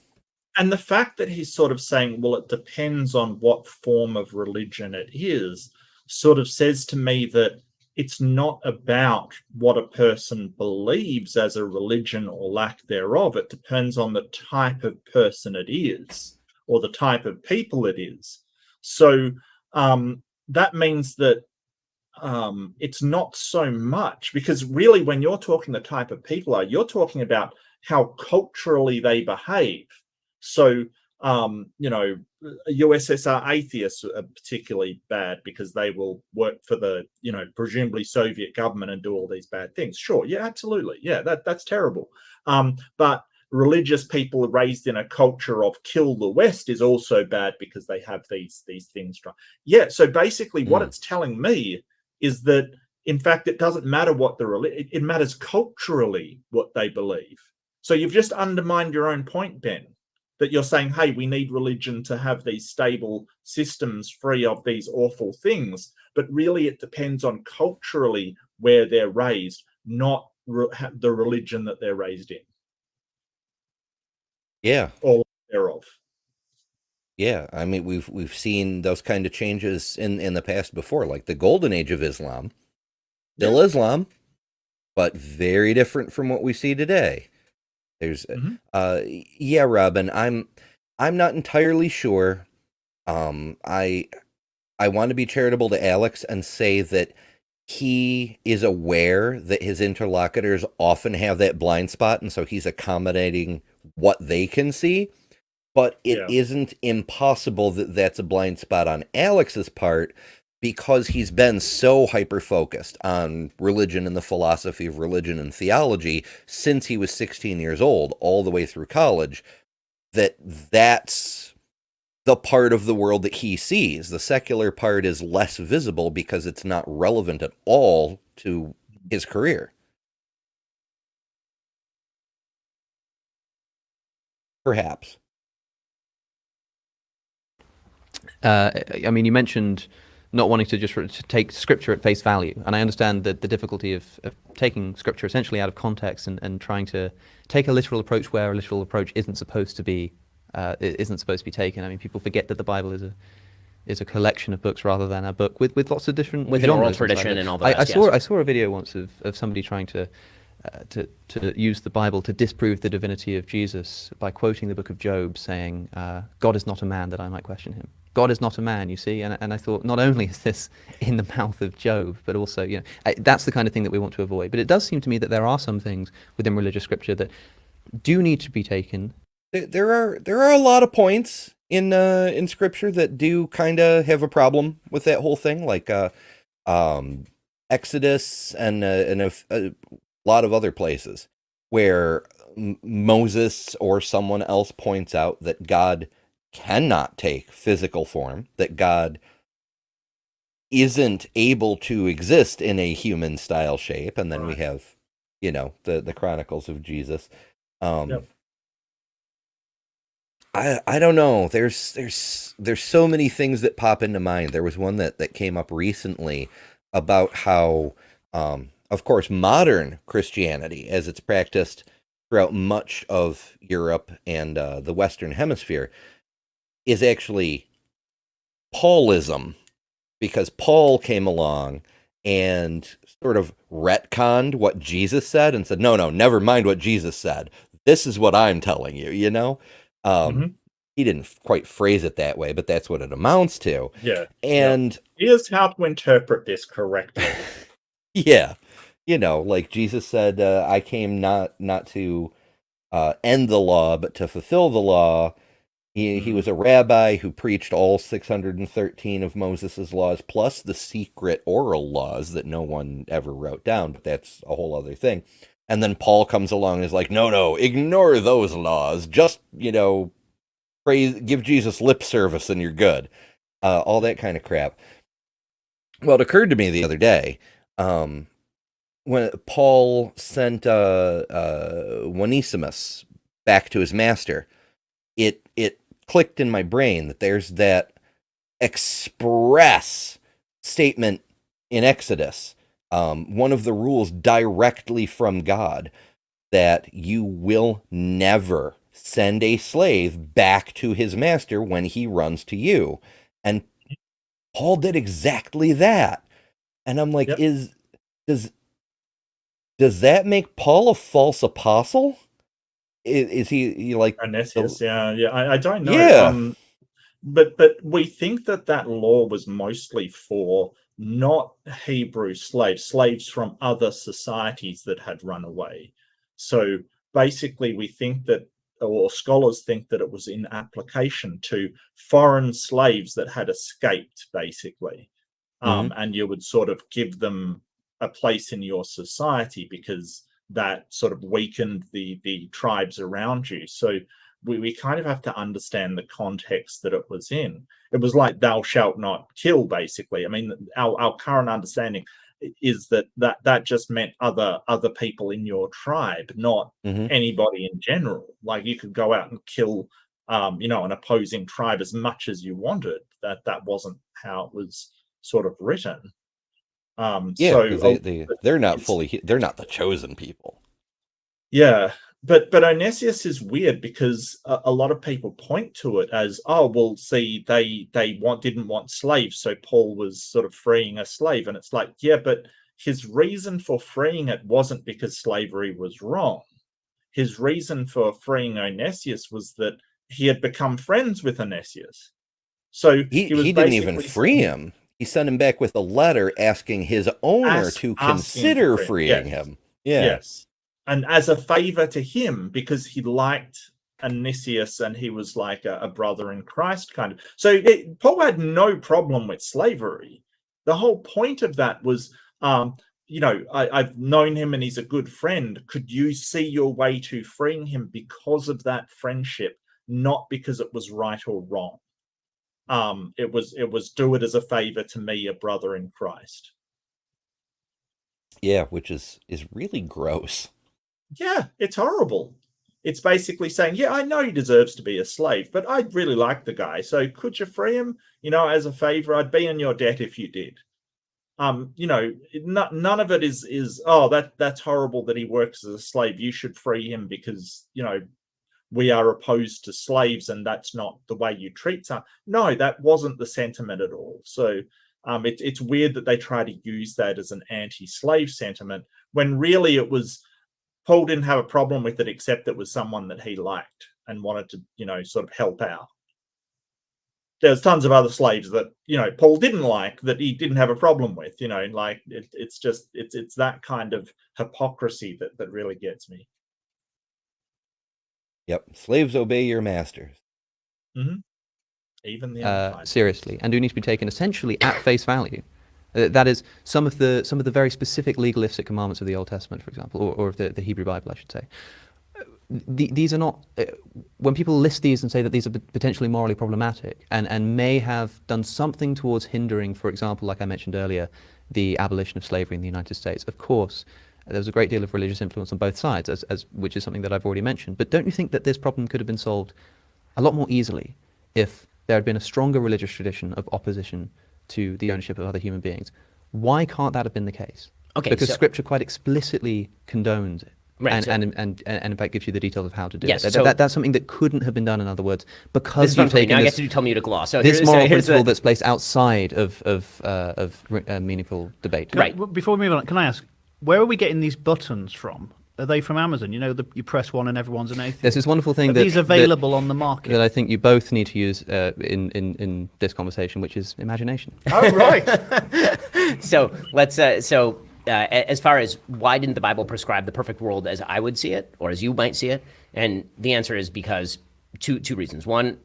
And the fact that he's sort of saying, well, it depends on what form of religion it is, sort of says to me that it's not about what a person believes as a religion or lack thereof. It depends on the type of person it is or the type of people it is. So that means that it's not so much, because really when you're talking the type of people you're talking about how culturally they behave. So, USSR atheists are particularly bad because they will work for the, presumably Soviet government and do all these bad things. Sure. Yeah, absolutely. Yeah, that's terrible. But religious people raised in a culture of kill the West is also bad because they have these things. Yeah. So basically what it's telling me is that, in fact, it doesn't matter what it matters culturally what they believe. So you've just undermined your own point, Ben, that you're saying, hey, we need religion to have these stable systems free of these awful things. But really, it depends on culturally where they're raised, not the religion that they're raised in. Yeah. Or thereof. Yeah. I mean, we've seen those kind of changes in the past before, like the golden age of Islam. Still Islam, but very different from what we see today. There's yeah, Robin, I'm not entirely sure. I want to be charitable to Alex and say that he is aware that his interlocutors often have that blind spot, and so he's accommodating what they can see. But it isn't impossible that that's a blind spot on Alex's part, because he's been so hyper-focused on religion and the philosophy of religion and theology since he was 16 years old, all the way through college, that's the part of the world that he sees. The secular part is less visible because it's not relevant at all to his career. Perhaps. I mean, you mentioned not wanting to just to take scripture at face value, and I understand the difficulty of taking scripture essentially out of context and trying to take a literal approach where a literal approach isn't supposed to be taken. I mean, people forget that the Bible is a collection of books rather than a book with lots of different with an oral genres tradition and all the rest. I saw a video once of somebody trying to use the Bible to disprove the divinity of Jesus by quoting the book of Job, saying, God is not a man that I might question him. God is not a man, you see. And I thought, not only is this in the mouth of Job, but also, that's the kind of thing that we want to avoid. But it does seem to me that there are some things within religious scripture that do need to be taken. There are a lot of points in scripture that do kind of have a problem with that whole thing, like Exodus and a lot of other places where Moses or someone else points out that God cannot take physical form, that God isn't able to exist in a human style shape, and then we have, the Chronicles of Jesus. I don't know. There's so many things that pop into mind. There was one that came up recently about how, of course, modern Christianity, as it's practiced throughout much of Europe and the Western Hemisphere, is actually Paulism, because Paul came along and sort of retconned what Jesus said and said, no, never mind what Jesus said. this is what I'm telling you, you know? Mhm. He didn't quite phrase it that way, but that's what it amounts to. Yeah. And Here's how to interpret this correctly. yeah, you know, like Jesus said, I came not to end the law, but to fulfill the law. He was a rabbi who preached all 613 of Moses's laws, plus the secret oral laws that no one ever wrote down, but that's a whole other thing. And then Paul comes along and is like, no, ignore those laws. Just, you know, give Jesus lip service and you're good. All that kind of crap. Well, it occurred to me the other day, when Paul sent Onesimus back to his master, it clicked in my brain that there's that express statement in Exodus, one of the rules directly from God, that you will never send a slave back to his master when he runs to you. And Paul did exactly that. And I'm like, Yep. does that make Paul a false apostle? Is he like Onesius, yeah. I don't know. Yeah. But we think that law was mostly for not Hebrew slaves from other societies that had run away. So basically, we think that, or scholars think that it was in application to foreign slaves that had escaped, basically. And you would sort of give them a place in your society because that sort of weakened the tribes around you. So we kind of have to understand the context that it was in. It was like thou shalt not kill, basically. I mean, our current understanding is that just meant other people in your tribe, not anybody in general. Like you could go out and kill an opposing tribe as much as you wanted. That wasn't how it was sort of written. Yeah, because they're not they're not the chosen people. Yeah, but Onesius is weird because a lot of people point to it as, oh well, see, they didn't want slaves, so Paul was sort of freeing a slave, and it's like, yeah, but his reason for freeing it wasn't because slavery was wrong. His reason for freeing Onesius was that he had become friends with Onesius, so he was didn't even basically free him. He sent him back with a letter asking his owner to consider freeing him. Yeah. Yes. And as a favor to him, because he liked Onesius and he was like a brother in Christ kind of. So Paul had no problem with slavery. The whole point of that was, I've known him and he's a good friend. Could you see your way to freeing him because of that friendship, not because it was right or wrong? It was do it as a favor to me, a brother in Christ. Yeah, which is really gross. Yeah, it's horrible. It's basically saying, yeah, I know he deserves to be a slave, but I really like the guy. So could you free him? As a favor, I'd be in your debt if you did. None of it is that's horrible that he works as a slave. You should free him because, we are opposed to slaves and that's not the way you treat some. No, that wasn't the sentiment at all. So it's weird that they try to use that as an anti-slave sentiment when really it was, Paul didn't have a problem with it, except it was someone that he liked and wanted to, sort of help out. There's tons of other slaves that, Paul didn't like, that he didn't have a problem with, like it's that kind of hypocrisy that really gets me. Yep. Slaves obey your masters. Mm-hmm. Even the seriously, and do need to be taken essentially at face value. That is some of the very specific legalistic commandments of the Old Testament, for example, or of the Hebrew Bible, I should say. These are not, when people list these and say that these are potentially morally problematic and may have done something towards hindering, for example, like I mentioned earlier, the abolition of slavery in the United States. Of course, there was a great deal of religious influence on both sides, as which is something that I've already mentioned. But don't you think that this problem could have been solved a lot more easily if there had been a stronger religious tradition of opposition to the ownership of other human beings? Why can't that have been the case? Okay, because Scripture quite explicitly condones it. Right, and in fact gives you the details of how to do Yes, it. so- that's something that couldn't have been done, in other words, This because is you've fun for me. taken Now I this, guess you tell me to law. So this here's moral the- principle that's placed outside of meaningful debate. Right. Before we move on, can I ask, where are we getting these buttons from? Are they from Amazon? You know, you press one and everyone's an atheist. There's this wonderful thing Are that these available on the market? that I think you both need to use in this conversation, which is imagination. Oh, right. So let's. As far as why didn't the Bible prescribe the perfect world as I would see it, or as you might see it, and the answer is because two reasons. One,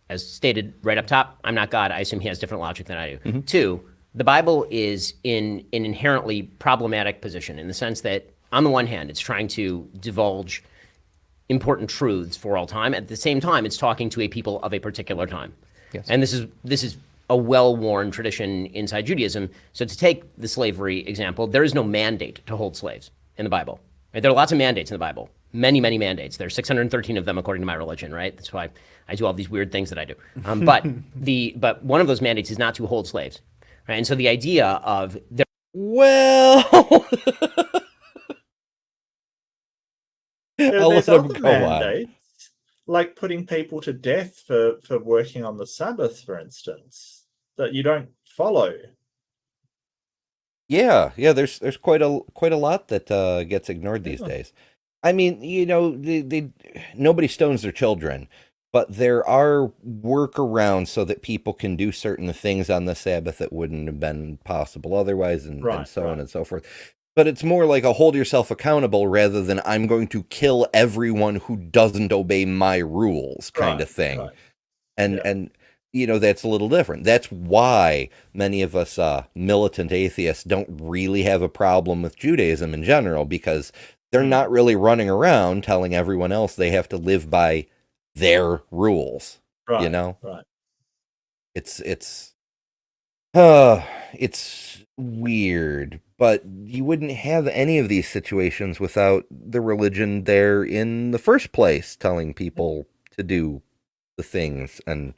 as stated right up top, I'm not God. I assume he has different logic than I do. Mm-hmm. Two, the Bible is in an inherently problematic position in the sense that, on the one hand, it's trying to divulge important truths for all time. At the same time, it's talking to a people of a particular time. Yes. And this is a well-worn tradition inside Judaism. So to take the slavery example, there is no mandate to hold slaves in the Bible. Right? There are lots of mandates in the Bible. Many, many mandates. There's 613 of them according to my religion, right? That's why I do all these weird things that I do. But one of those mandates is not to hold slaves. Right? And so the idea of Well, I'll There's let him other go on. mandates, like putting people to death for working on the Sabbath, for instance, that you don't follow. Yeah, there's quite a lot that gets ignored these Yeah. days. I mean, nobody stones their children, but there are workarounds so that people can do certain things on the Sabbath that wouldn't have been possible otherwise, and Right, so on right. and so forth. But it's more like a hold yourself accountable rather than I'm going to kill everyone who doesn't obey my rules kind of Right, thing. right. And Yeah. and that's a little different. That's why many of us militant atheists don't really have a problem with Judaism in general, because they're not really running around telling everyone else they have to live by their rules. Right, You know, right. it's weird, but you wouldn't have any of these situations without the religion there in the first place, telling people to do the things. And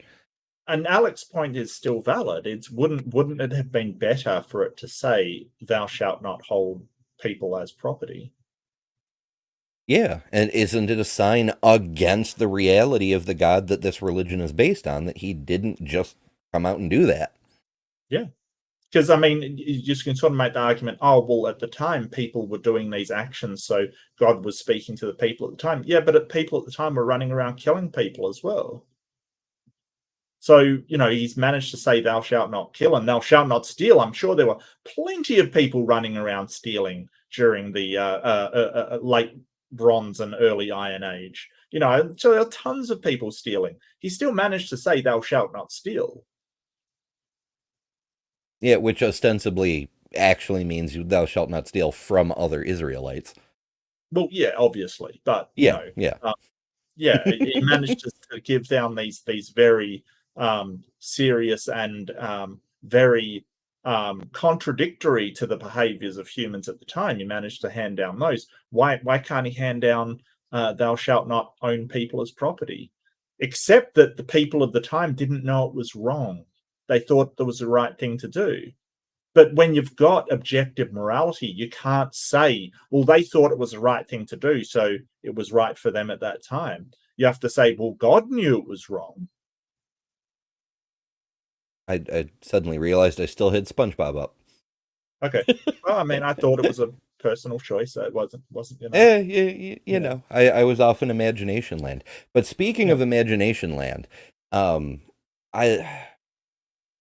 Alex's point is still valid. It's wouldn't it have been better for it to say, "Thou shalt not hold people as property"? Yeah, and isn't it a sign against the reality of the God that this religion is based on, that he didn't just come out and do that? Yeah. Because, I mean, you just can sort of make the argument, oh, well, at the time, people were doing these actions, so God was speaking to the people at the time. Yeah, but people at the time were running around killing people as well. So, he's managed to say, "Thou shalt not kill," and "Thou shalt not steal." I'm sure there were plenty of people running around stealing during the late Bronze and early Iron Age. So there are tons of people stealing. He still managed to say, "Thou shalt not steal." Yeah, which ostensibly actually means thou shalt not steal from other Israelites. Well, yeah, obviously, but Yeah. yeah, he managed to give down these very serious and very contradictory to the behaviors of humans at the time. He managed to hand down those. Why can't he hand down "Thou shalt not own people as property"? Except that the people of the time didn't know it was wrong. They thought there was the right thing to do. But when you've got objective morality, you can't say, well, they thought it was the right thing to do, so it was right for them at that time. You have to say, well, God knew it was wrong. I suddenly realized I still had SpongeBob up. Okay. Well, I mean, I thought it was a personal choice. So it wasn't. You know, I was off in imagination land. But speaking of imagination land,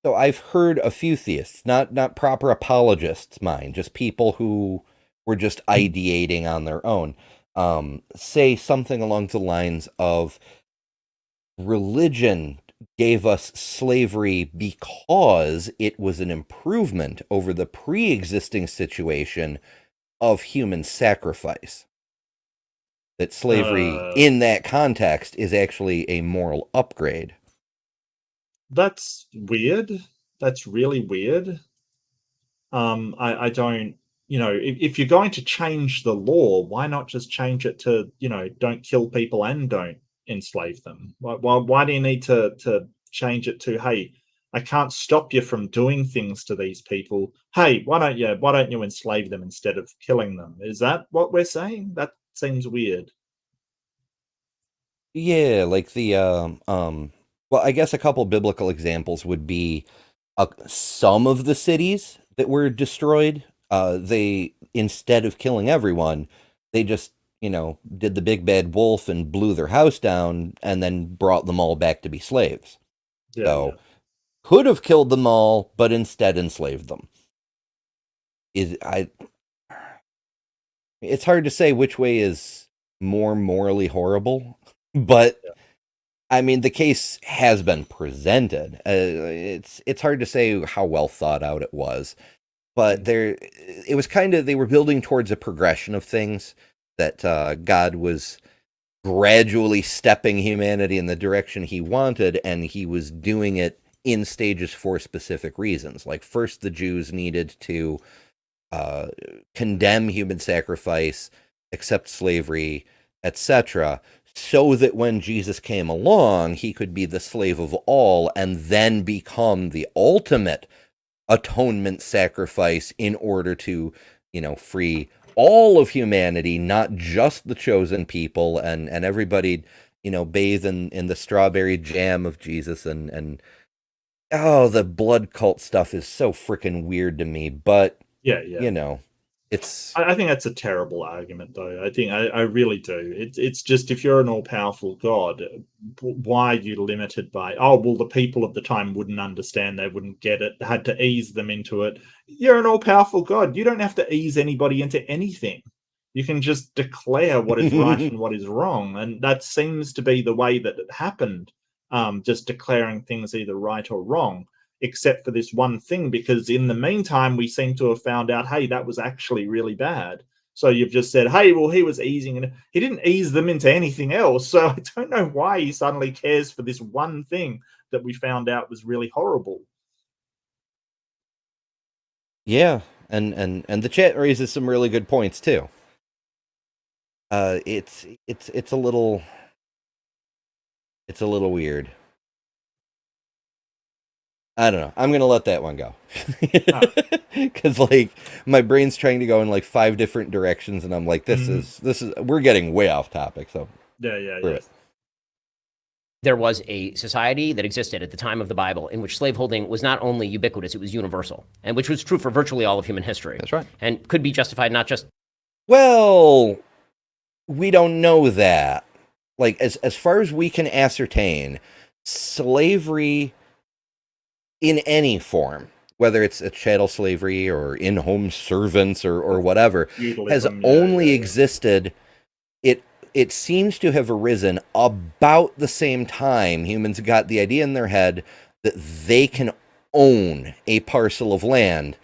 I've heard a few theists, not proper apologists, mind, just people who were just ideating on their own, say something along the lines of religion gave us slavery because it was an improvement over the pre-existing situation of human sacrifice. That slavery in that context is actually a moral upgrade. That's weird. That's really weird. I don't, if you're going to change the law, why not just change it to, don't kill people and don't enslave them? Why do you need to change it to, hey, I can't stop you from doing things to these people. Hey, why don't you enslave them instead of killing them? Is that what we're saying? That seems weird. Yeah, like the well, I guess a couple biblical examples would be some of the cities that were destroyed. They, instead of killing everyone, they just did the big bad wolf and blew their house down and then brought them all back to be slaves. Yeah, So could have killed them all, but instead enslaved them. It's hard to say which way is more morally horrible, but I mean, the case has been presented. It's hard to say how well thought out it was, but it was kind of, they were building towards a progression of things that God was gradually stepping humanity in the direction he wanted, and he was doing it in stages for specific reasons. Like, first, the Jews needed to condemn human sacrifice, accept slavery, etc., so that when Jesus came along, he could be the slave of all and then become the ultimate atonement sacrifice in order to, free all of humanity, not just the chosen people, and everybody, bathe in the strawberry jam of Jesus. And oh, the blood cult stuff is so freaking weird to me, but yeah. It's. I think that's a terrible argument, though. I really do. It's just, if you're an all-powerful God, why are you limited by, oh, well, the people of the time wouldn't understand, they wouldn't get it, they had to ease them into it. You're an all-powerful God. You don't have to ease anybody into anything. You can just declare what is right and what is wrong, and that seems to be the way that it happened. Just declaring things either right or wrong, except for this one thing, because in the meantime, we seem to have found out, hey, that was actually really bad. So you've just said, hey, well, he was easing, and he didn't ease them into anything else. So I don't know why he suddenly cares for this one thing that we found out was really horrible. Yeah, and the chat raises some really good points too. It's a little weird. I don't know. I'm gonna let that one go, because like my brain's trying to go in like 5 different directions, and I'm like, this is we're getting way off topic. So yeah. There was a society that existed at the time of the Bible in which slaveholding was not only ubiquitous, it was universal, and which was true for virtually all of human history. That's right. And could be justified not just. Well, we don't know that. Like, as far as we can ascertain, slavery in any form, whether it's a chattel slavery or in-home servants or whatever, has only existed. It seems to have arisen about the same time humans got the idea in their head that they can own a parcel of land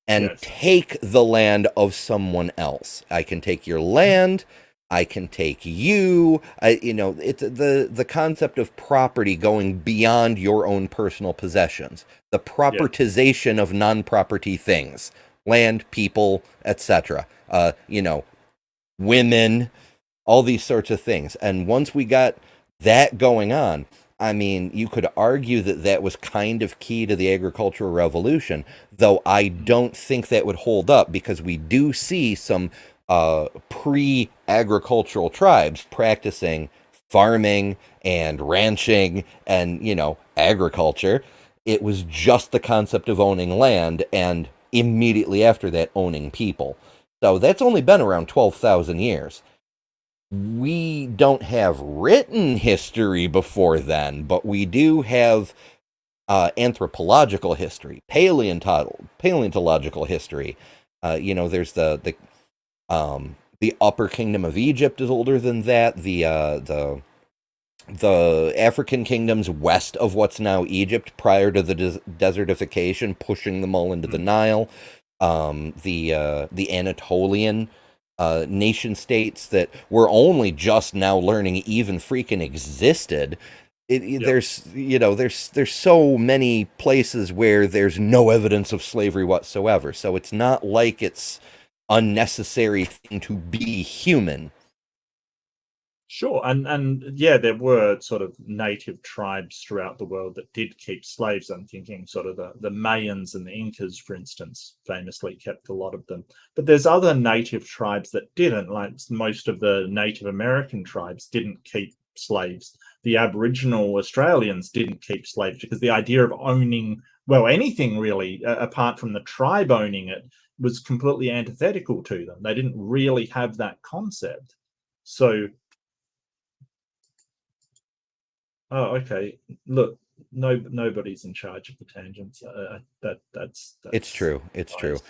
and take the land of someone else. I can take your land. I can take you. It's the concept of property going beyond your own personal possessions. The propertization of non-property things, land, people, etc. Women, all these sorts of things. And once we got that going on, I mean, you could argue that was kind of key to the agricultural revolution, though I don't think that would hold up, because we do see some pre-agricultural tribes practicing farming and ranching and, agriculture. It was just the concept of owning land, and immediately after that, owning people. So that's only been around 12,000 years. We don't have written history before then, but we do have anthropological history, paleontological history. There's the Upper Kingdom of Egypt is older than that. The African kingdoms west of what's now Egypt, prior to the desertification, pushing them all into the Nile. The Anatolian nation states that we're only just now learning even freaking existed. There's so many places where there's no evidence of slavery whatsoever. So it's not like it's unnecessary thing to be human. Sure, and yeah, there were sort of native tribes throughout the world that did keep slaves. I'm thinking sort of the Mayans and the Incas, for instance, famously kept a lot of them. But there's other native tribes that didn't, like most of the Native American tribes didn't keep slaves. The Aboriginal Australians didn't keep slaves, because the idea of owning, well, anything really, apart from the tribe owning it, was completely antithetical to them. They didn't really have that concept. So, oh, okay. Look, nobody's in charge of the tangents. That's It's true. It's true. biased.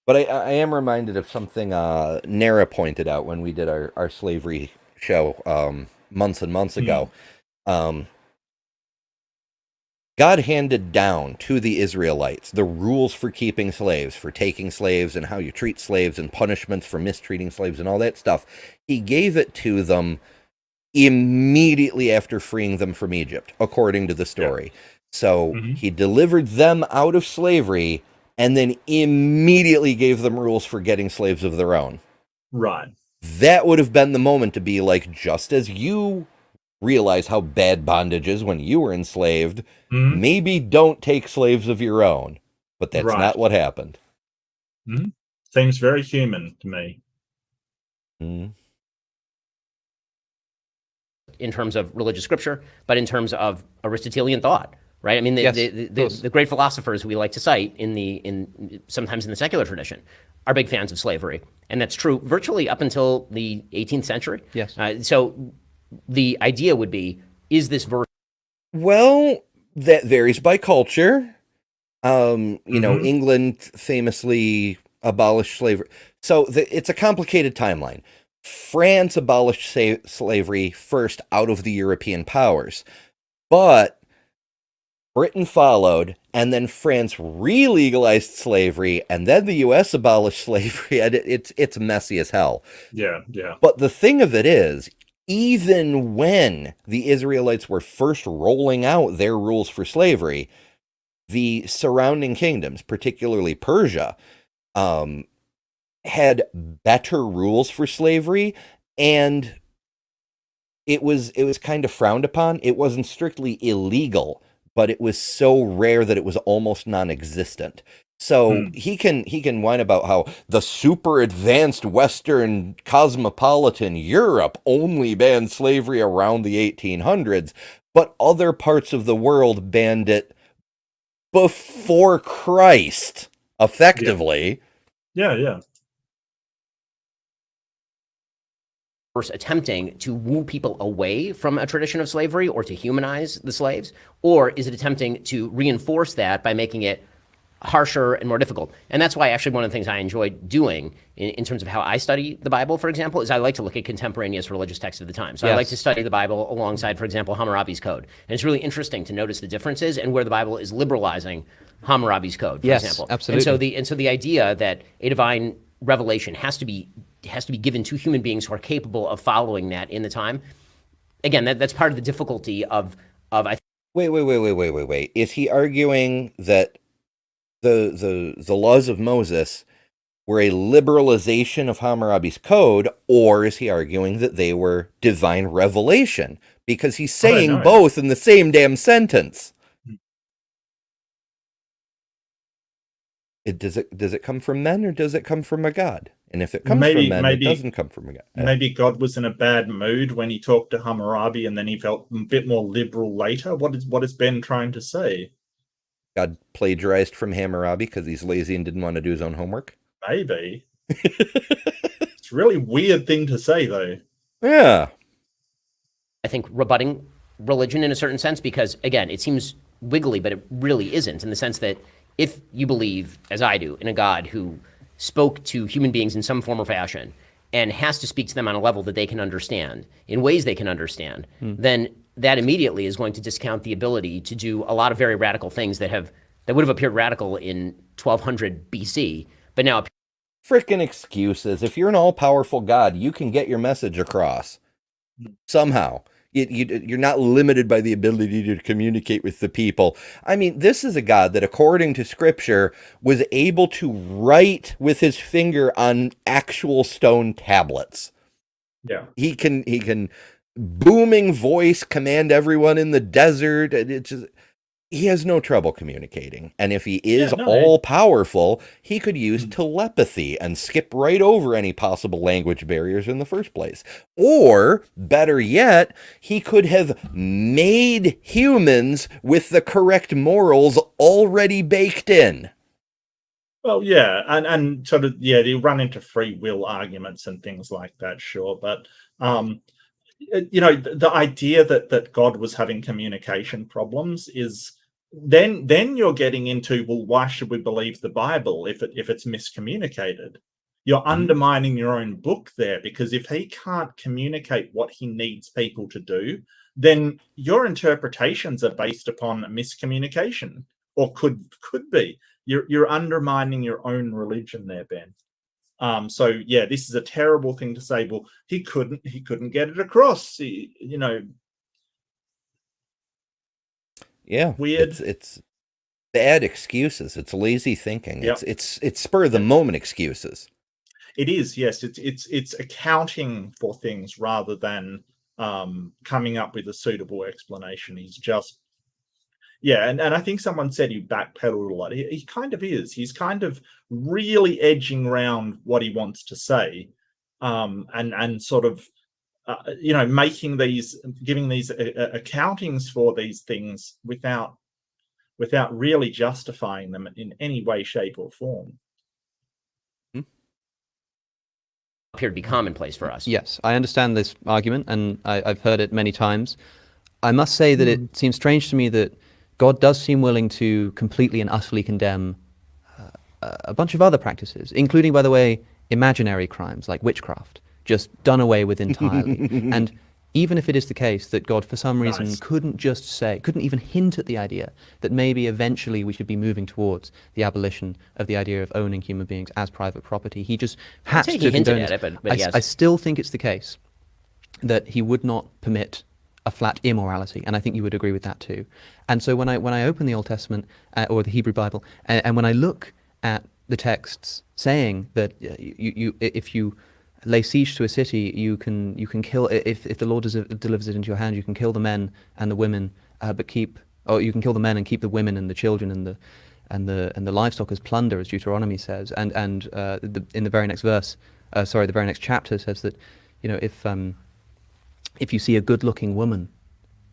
But I am reminded of something Nara pointed out when we did our slavery show months and months ago. God handed down to the Israelites the rules for keeping slaves, for taking slaves, and how you treat slaves, and punishments for mistreating slaves, and all that stuff. He gave it to them immediately after freeing them from Egypt, according to the story. So he delivered them out of slavery and then immediately gave them rules for getting slaves of their own. Right. That would have been the moment to be like, just as you realize how bad bondage is when you were enslaved, maybe don't take slaves of your own. But that's not what happened. Seems very human to me. In terms of religious scripture, but in terms of Aristotelian thought, right? I mean, the great philosophers we like to cite sometimes in the secular tradition are big fans of slavery, and that's true virtually up until the 18th century. Yes. So the idea would be, is this verse? Well, that varies by culture. You know, England famously abolished slavery. So it's a complicated timeline. France abolished slavery first out of the European powers, but Britain followed, and then France re-legalized slavery, and then the U.S. abolished slavery, and it's messy as hell. Yeah. But the thing of it is, even when the Israelites were first rolling out their rules for slavery, the surrounding kingdoms, particularly Persia, had better rules for slavery, and it was kind of frowned upon. It wasn't strictly illegal, but it was so rare that it was almost non-existent. So he can whine about how the super advanced Western cosmopolitan Europe only banned slavery around the 1800s, but other parts of the world banned it before Christ, effectively. Yeah. Attempting to woo people away from a tradition of slavery or to humanize the slaves? Or is it attempting to reinforce that by making it harsher and more difficult? And that's why actually one of the things I enjoy doing in terms of how I study the Bible, for example, is I like to look at contemporaneous religious texts of the time. So I like to study the Bible alongside, for example, Hammurabi's Code. And it's really interesting to notice the differences and where the Bible is liberalizing Hammurabi's Code, for example. Absolutely. And so the idea that a divine revelation has to be given to human beings who are capable of following that in the time. Again, that's part of the difficulty of I think. Wait. Is he arguing that the laws of Moses were a liberalization of Hammurabi's Code, or is he arguing that they were divine revelation? Because he's saying both in the same damn sentence. Does it come from men, or does it come from a god? And if it comes from men, it doesn't come from a god. Maybe God was in a bad mood when he talked to Hammurabi, and then he felt a bit more liberal later. What is Ben trying to say? God plagiarized from Hammurabi because he's lazy and didn't want to do his own homework? Maybe. It's a really weird thing to say, though. Yeah. I think rebutting religion in a certain sense, because again, it seems wiggly, but it really isn't, in the sense that if you believe, as I do, in a God who spoke to human beings in some form or fashion and has to speak to them on a level that they can understand, in ways they can understand, then that immediately is going to discount the ability to do a lot of very radical things that would have appeared radical in 1200 BC, but now frickin' excuses. If you're an all-powerful God, you can get your message across somehow. You're not limited by the ability to communicate with the people. I mean, this is a God that, according to Scripture, was able to write with his finger on actual stone tablets. Yeah. He can booming voice command everyone in the desert. He has no trouble communicating. And if he is all powerful, he could use telepathy and skip right over any possible language barriers in the first place. Or, better yet, he could have made humans with the correct morals already baked in. Well, yeah, and sort of, they run into free will arguments and things like that, sure. But The idea that God was having communication problems is then you're getting into, well, why should we believe the Bible if it's miscommunicated? You're undermining your own book there, because if he can't communicate what he needs people to do, then your interpretations are based upon miscommunication, or could be. You're undermining your own religion there, Ben. So yeah, this is a terrible thing to say. Well, he couldn't get it across. Yeah, Weird. It's bad excuses. It's lazy thinking. Yep. It's spur of the moment excuses. It is, yes. It's accounting for things rather than coming up with a suitable explanation. He's just, yeah, and I think someone said he backpedaled a lot. He kind of is. He's kind of really edging around what he wants to say, and sort of giving these accountings for these things without really justifying them in any way, shape, or form. Appear to be commonplace for us. Yes, I understand this argument, and I've heard it many times. I must say that it seems strange to me that God does seem willing to completely and utterly condemn a bunch of other practices, including, by the way, imaginary crimes like witchcraft, just done away with entirely. And even if it is the case that God, for some reason, couldn't even hint at the idea that maybe eventually we should be moving towards the abolition of the idea of owning human beings as private property, he just has to condone it. I still think it's the case that he would not permit a flat immorality, and I think you would agree with that too. And so when I open the Old Testament or the Hebrew Bible, and when I look at the texts saying that if you lay siege to a city, you can kill, if the Lord delivers it into your hand, you can kill the men and the women, you can kill the men and keep the women and the children and the livestock as plunder, as Deuteronomy says. And in the very next verse, the very next chapter says that, if you see a good-looking woman,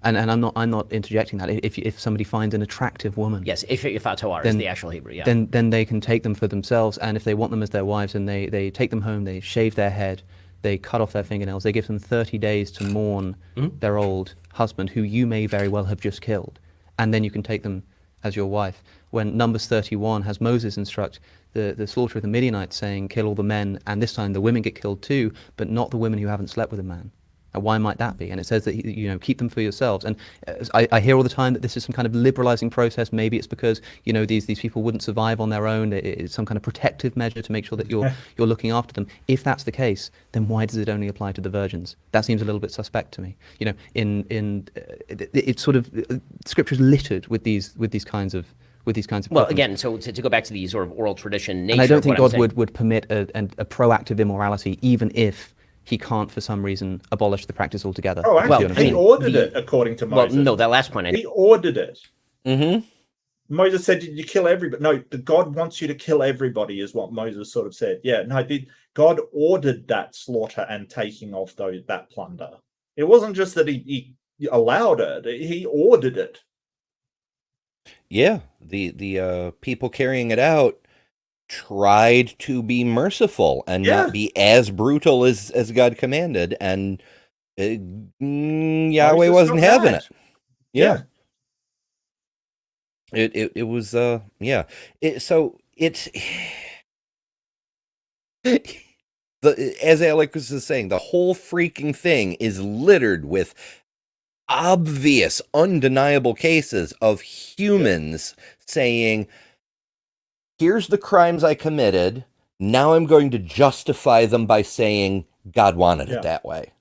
and I'm not interjecting that. If somebody finds an attractive woman, yes, if Toar is the actual Hebrew, yeah, then they can take them for themselves, and if they want them as their wives, and they take them home, they shave their head, they cut off their fingernails, they give them 30 days to mourn their old husband, who you may very well have just killed, and then you can take them as your wife. When Numbers 31 has Moses instruct the slaughter of the Midianites, saying, kill all the men, and this time the women get killed too, but not the women who haven't slept with a man. Why might that be? And it says that, keep them for yourselves. And I hear all the time that this is some kind of liberalizing process. Maybe it's because, these people wouldn't survive on their own. It's some kind of protective measure to make sure that you're looking after them. If that's the case, then why does it only apply to the virgins? That seems a little bit suspect to me. It's sort of Scripture's littered with these kinds of well, again, so to go back to the sort of oral tradition nature, and I don't think God would permit a proactive immorality, even if he can't, for some reason, abolish the practice altogether. Oh, actually, he ordered it, according to Moses. Well, no, that last point. He ordered it. Mm-hmm. Moses said, "Did you kill everybody?" No, God wants you to kill everybody, is what Moses sort of said. Yeah, no, God ordered that slaughter and taking of that plunder. It wasn't just that he allowed it; he ordered it. Yeah, the people carrying it out tried to be merciful and not be as brutal as God commanded, and Yahweh wasn't having it. Yeah. It was so it's as Alex was saying, the whole freaking thing is littered with obvious, undeniable cases of humans saying, here's the crimes I committed. Now I'm going to justify them by saying God wanted it that way.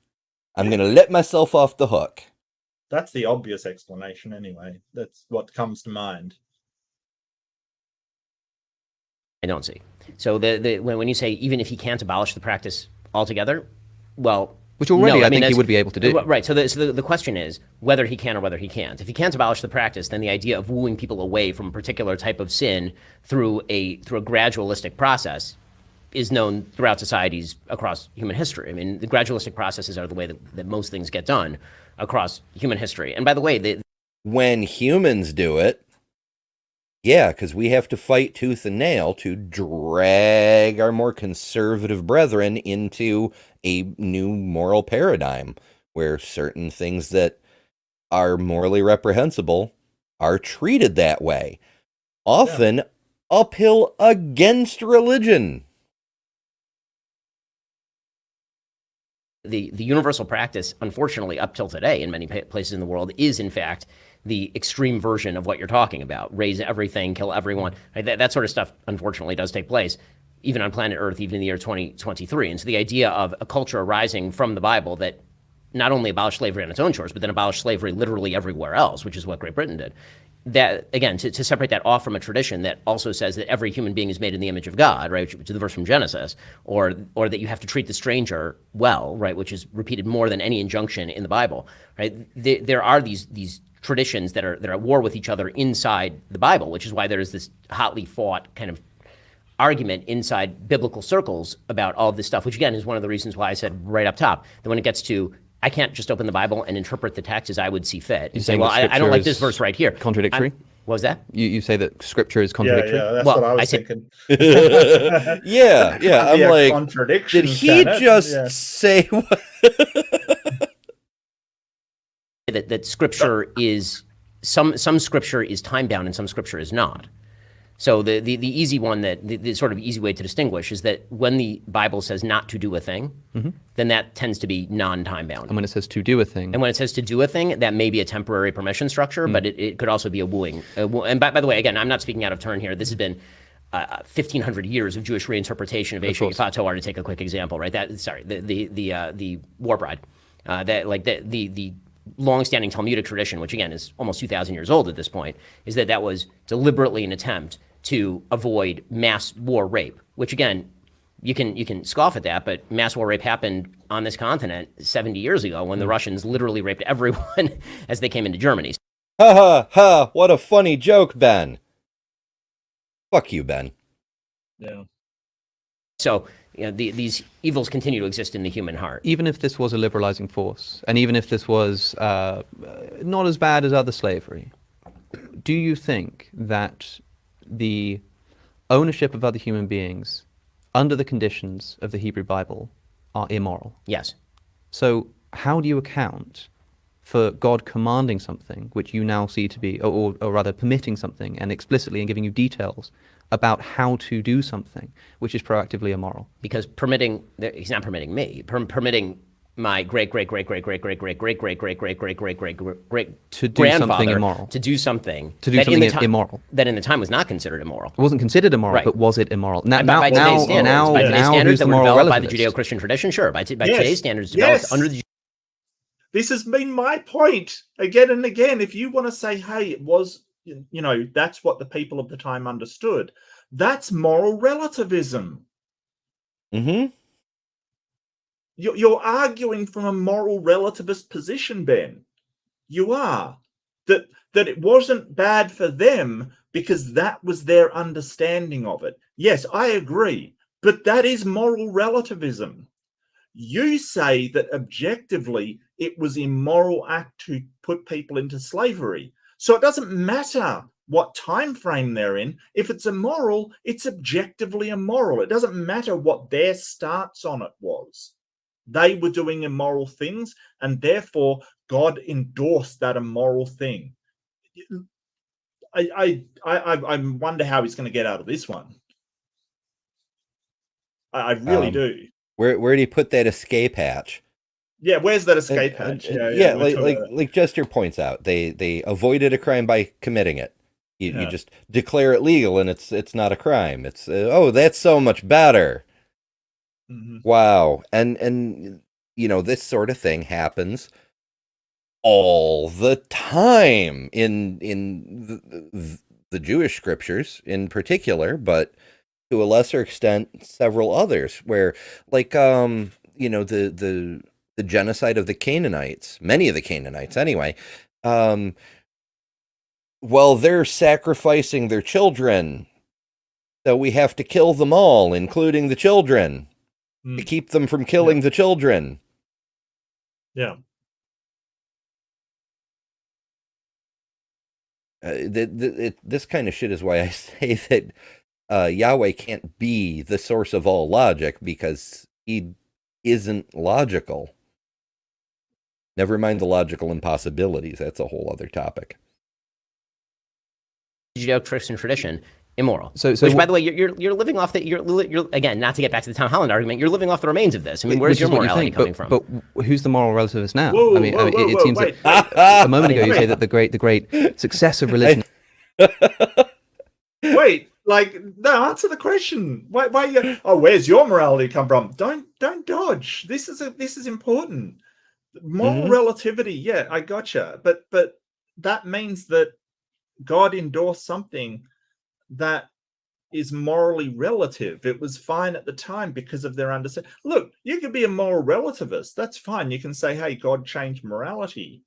I'm going to let myself off the hook. That's the obvious explanation anyway. That's what comes to mind. I don't see. So when you say even if he can't abolish the practice altogether, well, which already I think he would be able to do. Right. So the question is whether he can or whether he can't. If he can't abolish the practice, then the idea of wooing people away from a particular type of sin through a gradualistic process is known throughout societies across human history. I mean, the gradualistic processes are the way that most things get done across human history. And by the way, when humans do it, yeah, because we have to fight tooth and nail to drag our more conservative brethren into a new moral paradigm where certain things that are morally reprehensible are treated that way, often uphill against religion. The universal practice, unfortunately, up till today in many places in the world, is in fact the extreme version of what you're talking about. Raise everything, kill everyone. Right? That sort of stuff, unfortunately, does take place, even on planet Earth, even in the year 2023. And so the idea of a culture arising from the Bible that not only abolished slavery on its own shores, but then abolished slavery literally everywhere else, which is what Great Britain did. That, again, to separate that off from a tradition that also says that every human being is made in the image of God, right, which is the verse from Genesis, or that you have to treat the stranger well, right, which is repeated more than any injunction in the Bible, right? There are these traditions that are at war with each other inside the Bible, which is why there is this hotly fought kind of argument inside biblical circles about all of this stuff, which again is one of the reasons why I said right up top that when it gets to I can't just open the Bible and interpret the text as I would see fit. You say, well, I don't like this verse right here. Contradictory? What was that? You say that Scripture is contradictory? Yeah, that's Well, what I was I said- thinking. Yeah. I'm like, contradiction. did he can it? just Yeah. say what? That Scripture is some Scripture is time bound and some Scripture is not. So the easy one the sort of easy way to distinguish is that when the Bible says not to do a thing, then that tends to be non-time bound. And when it says to do a thing, And when it says to do a thing, that may be a temporary permission structure, but it could also be a wooing. And by the way, again, I'm not speaking out of turn here. This has been 1,500 years of Jewish reinterpretation of Esha Yifat to take a quick example, right? The War Bride, the long-standing Talmudic tradition, which again is almost 2,000 years old at this point, is that was deliberately an attempt to avoid mass war rape, which again, you can scoff at that, but mass war rape happened on this continent 70 years ago when the Russians literally raped everyone as they came into Germany. Ha ha ha, what a funny joke, Ben. Fuck you, Ben. Yeah. So these evils continue to exist in the human heart. even if this was a liberalizing force, and even if this was not as bad as other slavery, do you think that the ownership of other human beings under the conditions of the Hebrew Bible are immoral? Yes. So how do you account for God commanding something which you now see to be, or rather permitting something and explicitly and giving you details about how to do something which is proactively immoral? Because he's not permitting me, permitting my great to do something immoral. to do something To do that something in the time, immoral. that in the time was not considered immoral. It wasn't considered immoral, Right. but was it immoral? Now, By today's standards, by today's now standards who's that the were moral developed by the relativist? Judeo-Christian tradition, sure. By Yes. today's standards developed Yes. under the This has been my point again and again. If you want to say, hey, it was, that's what the people of the time understood, that's moral relativism. Mm-hmm. You're arguing from a moral relativist position, Ben. You are. That it wasn't bad for them because that was their understanding of it. Yes, I agree. But that is moral relativism. You say that objectively it was immoral act to put people into slavery. So it doesn't matter what time frame they're in. If it's immoral, it's objectively immoral. It doesn't matter what their stance on it was. They were doing immoral things, and therefore God endorsed that immoral thing. I wonder how he's going to get out of this one. I really do. Where do you put that escape hatch? Yeah, where's that escape hatch? Yeah, like Jester points out, they avoided a crime by committing it. You just declare it legal, and it's not a crime. It's that's so much better. Mm-hmm. Wow, and this sort of thing happens all the time in the Jewish scriptures in particular, but to a lesser extent several others, where like the genocide of the Canaanites, many of the Canaanites anyway, well, they're sacrificing their children, so we have to kill them all, including the children, to keep them from killing the children. Yeah. This kind of shit is why I say that Yahweh can't be the source of all logic, because he'd isn't logical. Never mind the logical impossibilities. That's a whole other topic. Judeo-Christian tradition immoral. So Which, by the way, you're living off the you're again, not to get back to the Tom Holland argument, you're living off the remains of this. I mean, where's which your is what you morality think, coming from? But who's the moral relativist now? Whoa, I mean, whoa, it whoa, seems wait, that a moment ago you wait. say that the great success of religion. Wait, like, no, answer the question. Why you, oh, where's your morality come from? Don't dodge. This is important. Moral relativity, yeah, I gotcha. But that means that God endorsed something that is morally relative. It was fine at the time because of their understanding. Look, you could be a moral relativist. That's fine. You can say, hey, God changed morality.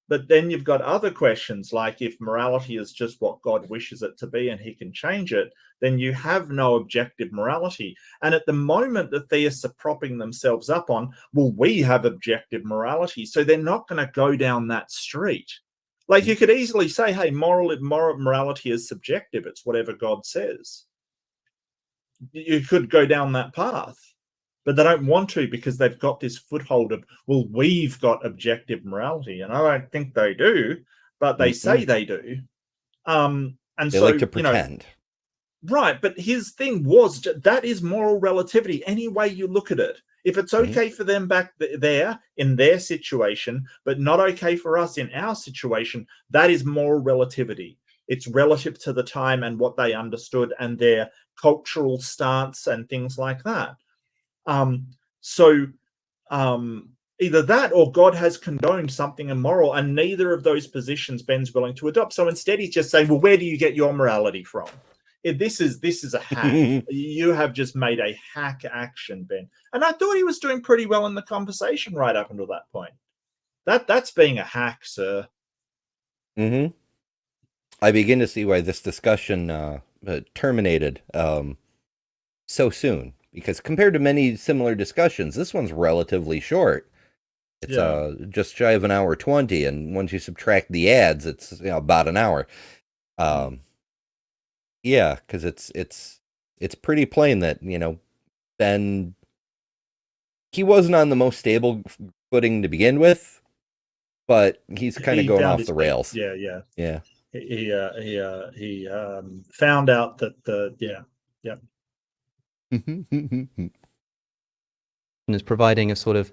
But then you've got other questions, like if morality is just what God wishes it to be and he can change it, then you have no objective morality. And at the moment, the theists are propping themselves up on, well, we have objective morality. So they're not going to go down that street. Like you could easily say, hey, moral morality is subjective. It's whatever God says. You could go down that path. But they don't want to because they've got this foothold of, well, we've got objective morality. And I don't think they do, but they say they do. And They so, like to pretend. Right. But his thing was that is moral relativity, any way you look at it. If it's okay for them back there in their situation, but not okay for us in our situation, that is moral relativity. It's relative to the time and what they understood and their cultural stance and things like that. Either that or God has condoned something immoral, and neither of those positions Ben's willing to adopt. So instead, he's just saying, well, where do you get your morality from? This is a hack. You have just made a hack action, Ben. And I thought he was doing pretty well in the conversation right up until that point. That's being a hack, sir. I begin to see why this discussion terminated so soon. Because compared to many similar discussions, this one's relatively short. It's just shy of an hour 20, and once you subtract the ads, it's about an hour. Yeah, because it's pretty plain that Ben, he wasn't on the most stable footing to begin with, but he's kind of going off the rails. Yeah. He found out that is providing a sort of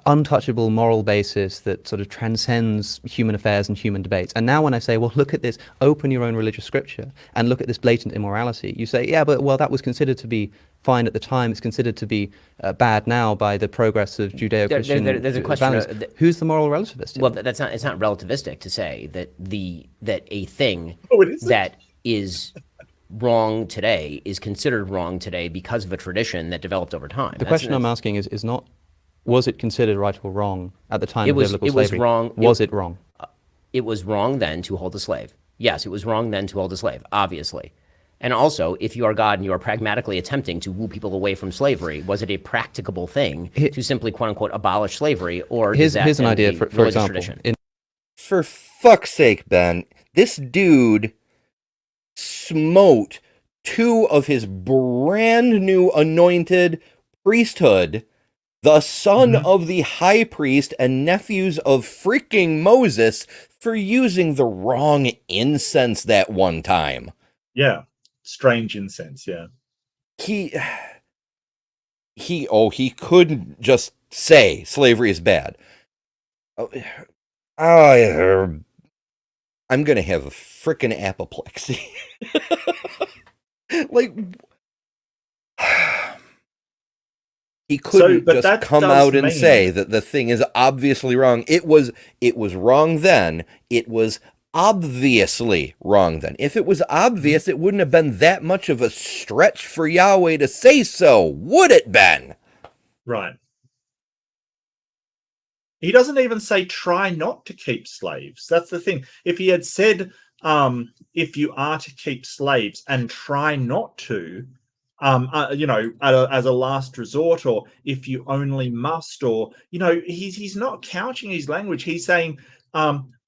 untouchable moral basis that sort of transcends human affairs and human debates. And now when I say, well, look at this, open your own religious scripture and look at this blatant immorality, you say, yeah, but well, that was considered to be fine at the time. It's considered to be bad now by the progress of Judeo-Christian there's a question values. Who's the moral relativist? Well, it's not relativistic to say that a thing it that is wrong today is considered wrong today because of a tradition that developed over time. The question I'm asking is not, was it considered right or wrong at the time of biblical slavery? It was wrong. Was it wrong? It was wrong then to hold a slave. Yes, it was wrong then to hold a slave, obviously. And also, if you are God and you are pragmatically attempting to woo people away from slavery, was it a practicable thing to simply, quote unquote, abolish slavery? Or here's an idea, for example. For fuck's sake, Ben, this dude smote two of his brand new anointed priesthood, the son of the high priest and nephews of freaking Moses, for using the wrong incense that one time. Yeah. Strange incense, yeah. He couldn't just say slavery is bad. I'm gonna have a frickin' apoplexy. Like, he couldn't just come out and say that the thing is obviously wrong. It was wrong then. It was obviously wrong then. If it was obvious, it wouldn't have been that much of a stretch for Yahweh to say so, would it, Ben? Right. He doesn't even say try not to keep slaves. That's the thing. If he had said, if you are to keep slaves and try not to, as a last resort, or if you only must, or, he's not couching his language. He's saying,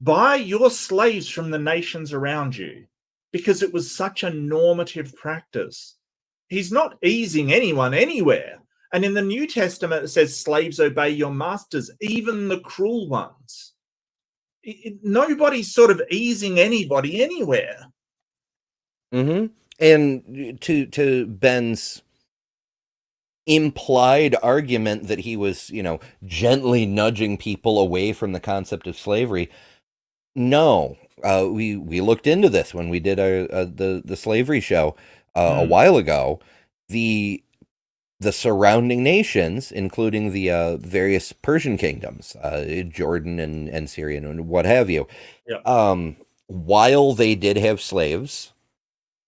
buy your slaves from the nations around you, because it was such a normative practice. He's not easing anyone anywhere. And in the New Testament, it says, slaves, obey your masters, even the cruel ones. Nobody's sort of easing anybody anywhere. Mm-hmm. And to Ben's implied argument that he was, gently nudging people away from the concept of slavery. No, we looked into this when we did the slavery show a while ago. The surrounding nations, including the various Persian kingdoms, Jordan and Syria and what have you, while they did have slaves,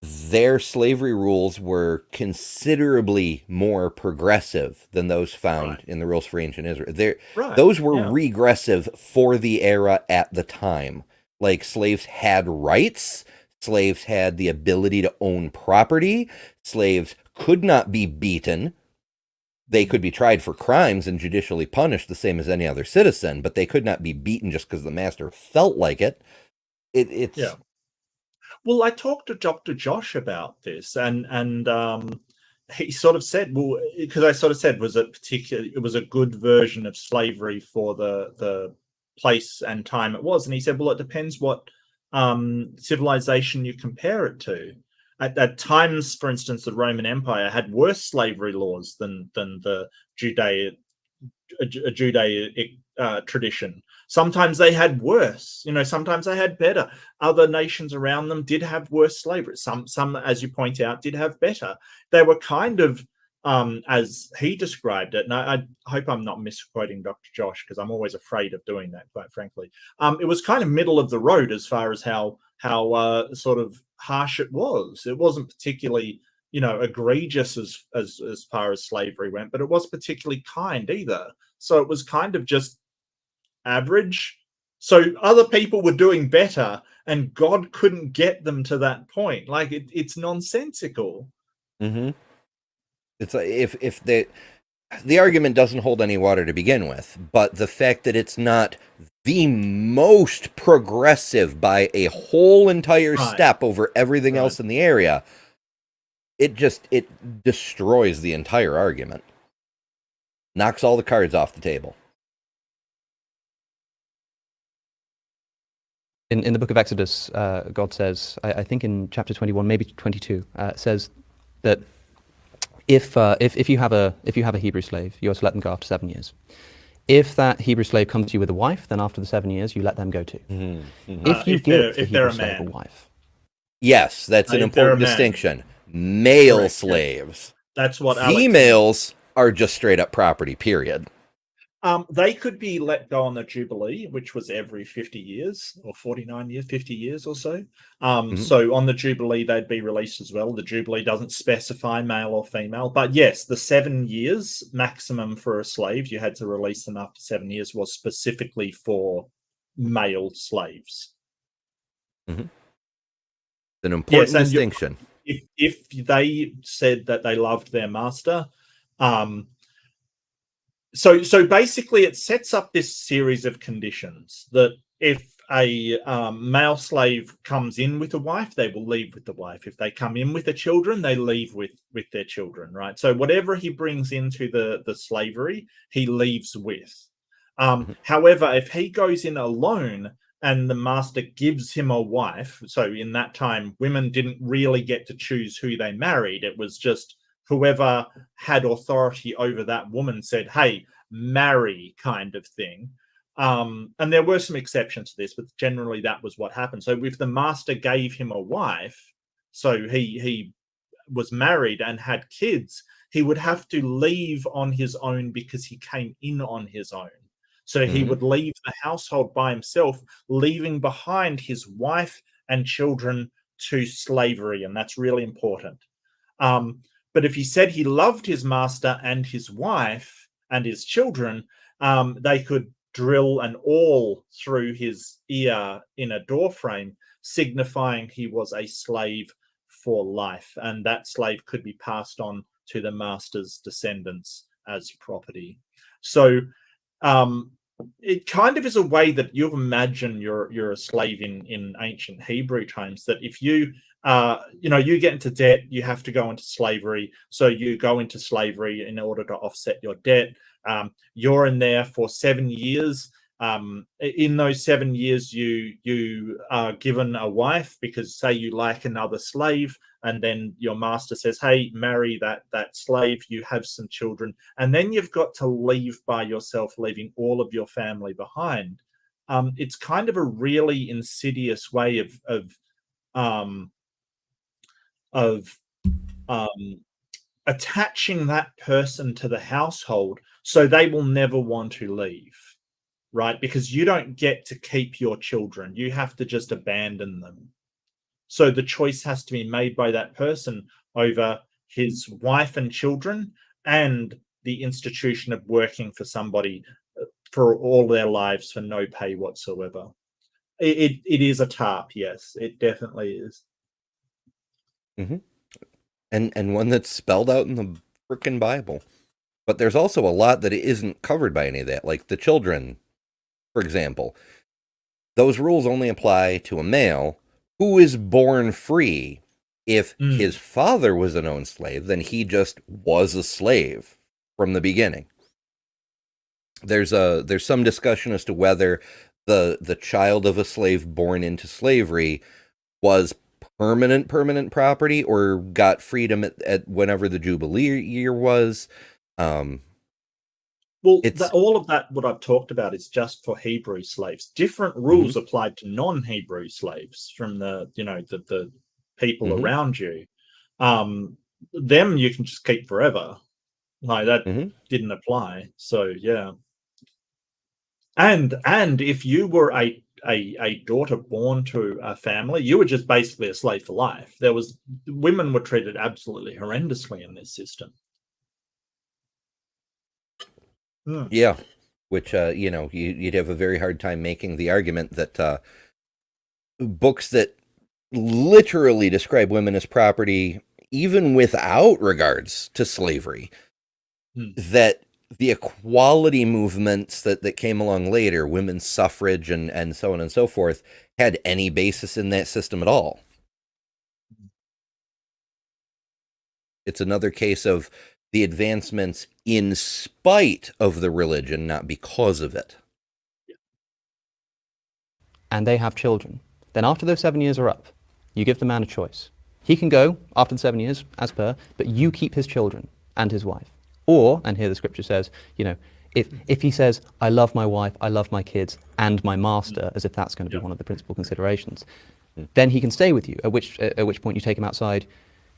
their slavery rules were considerably more progressive than those found in the rules for ancient Israel. Those were regressive for the era at the time. Like, slaves had rights, slaves had the ability to own property, slaves could not be beaten. They could be tried for crimes and judicially punished the same as any other citizen, but they could not be beaten just because the master felt like it. Well, I talked to Dr. Josh about this, and he sort of said, well, because I sort of said it was a good version of slavery for the place and time it was, and he said, well, it depends what civilization you compare it to. At times, for instance, the Roman Empire had worse slavery laws than the Judaic tradition. Sometimes they had worse, sometimes they had better. Other nations around them did have worse slavery. Some, as you point out, did have better. They were kind of, as he described it, and I hope I'm not misquoting Dr. Josh, because I'm always afraid of doing that, quite frankly. It was kind of middle of the road as far as how sort of harsh it was. It wasn't particularly, egregious as far as slavery went, but it was particularly kind either. So it was kind of just average. So other people were doing better, and God couldn't get them to that point. Like, it's nonsensical. Mm-hmm. It's like if the argument doesn't hold any water to begin with, but the fact that it's not the most progressive by a whole entire step over everything else in the area, it destroys the entire argument. Knocks all the cards off the table. In the book of Exodus, God says, I think in chapter 21, maybe 22, says that if you have a Hebrew slave, you are to let them go after 7 years. If that Hebrew slave comes to you with a wife, then after the 7 years, you let them go too. Mm-hmm. If you give the Hebrew slave a wife. Yes, that's an important distinction. Male slaves. That's what females are just straight up property, period. They could be let go on the Jubilee, which was every 50 years or 49 years, 50 years or so. So on the Jubilee, they'd be released as well. The Jubilee doesn't specify male or female. But yes, the 7 years maximum for a slave, you had to release them after 7 years, was specifically for male slaves. Mm-hmm. An important distinction. If they said that they loved their master, so basically it sets up this series of conditions that if a male slave comes in with a wife, they will leave with the wife. If they come in with the children, they leave with their children, right? So whatever he brings into the slavery, he leaves with. However, if he goes in alone and the master gives him a wife, so in that time, women didn't really get to choose who they married. It was just whoever had authority over that woman said, hey, marry, kind of thing. And there were some exceptions to this, but generally that was what happened. So if the master gave him a wife, so he was married and had kids, he would have to leave on his own because he came in on his own. So he would leave the household by himself, leaving behind his wife and children to slavery. And that's really important. But if he said he loved his master and his wife and his children, they could drill an awl through his ear in a doorframe, signifying he was a slave for life. And that slave could be passed on to the master's descendants as property. So it kind of is a way that you imagine you're a slave in ancient Hebrew times. That if you you get into debt, you have to go into slavery. So you go into slavery in order to offset your debt. You're in there for 7 years. In those 7 years, you are given a wife because, say, you like another slave, and then your master says, "Hey, marry that slave." You have some children, and then you've got to leave by yourself, leaving all of your family behind. It's kind of a really insidious way um, of um, attaching that person to the household, so they will never want to leave, right? Because you don't get to keep your children; you have to just abandon them. So the choice has to be made by that person over his wife and children and the institution of working for somebody for all their lives for no pay whatsoever. It is a TARP, yes, it definitely is. Hmm. And one that's spelled out in the frickin' Bible. But there's also a lot that isn't covered by any of that, like the children, for example. Those rules only apply to a male who is born free. If his father was an owned slave, then he just was a slave from the beginning. There's some discussion as to whether the child of a slave born into slavery was permanent property or got freedom at whenever the Jubilee year was. Well, It's all of that, what I've talked about, is just for Hebrew slaves. Different rules applied to non-Hebrew slaves from the people around you. Them you can just keep forever. Like that didn't apply. So yeah. And if you were a daughter born to a family, you were just basically a slave for life. Women were treated absolutely horrendously in this system. Yeah, which you'd have a very hard time making the argument that books that literally describe women as property, even without regards to slavery, that the equality movements that came along later, women's suffrage and so on and so forth, had any basis in that system at all. It's another case of the advancements in spite of the religion, not because of it. And they have children. Then after those 7 years are up, you give the man a choice. He can go after the 7 years, as per, but you keep his children and his wife. Or, and here the scripture says, if he says, I love my wife, I love my kids, and my master, as if that's going to be one of the principal considerations, then he can stay with you, at which point you take him outside,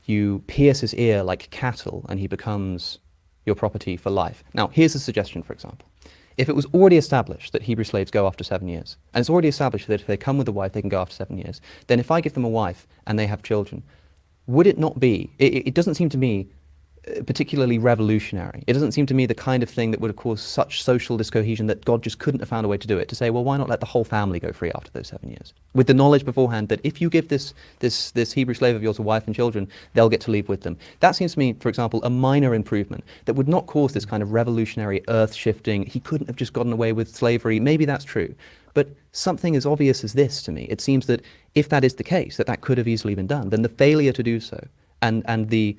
you pierce his ear like cattle, and he becomes your property for life. Now, here's a suggestion, for example. If it was already established that Hebrew slaves go after 7 years, and it's already established that if they come with a wife, they can go after 7 years, then if I give them a wife and they have children, would it not be, it doesn't seem to me particularly revolutionary. It doesn't seem to me the kind of thing that would have caused such social discohesion that God just couldn't have found a way to do it, to say, well, why not let the whole family go free after those 7 years? With the knowledge beforehand that if you give this Hebrew slave of yours a wife and children, they'll get to leave with them. That seems to me, for example, a minor improvement that would not cause this kind of revolutionary earth-shifting, he couldn't have just gotten away with slavery. Maybe that's true. But something as obvious as this to me, it seems that if that is the case, that could have easily been done, then the failure to do so and the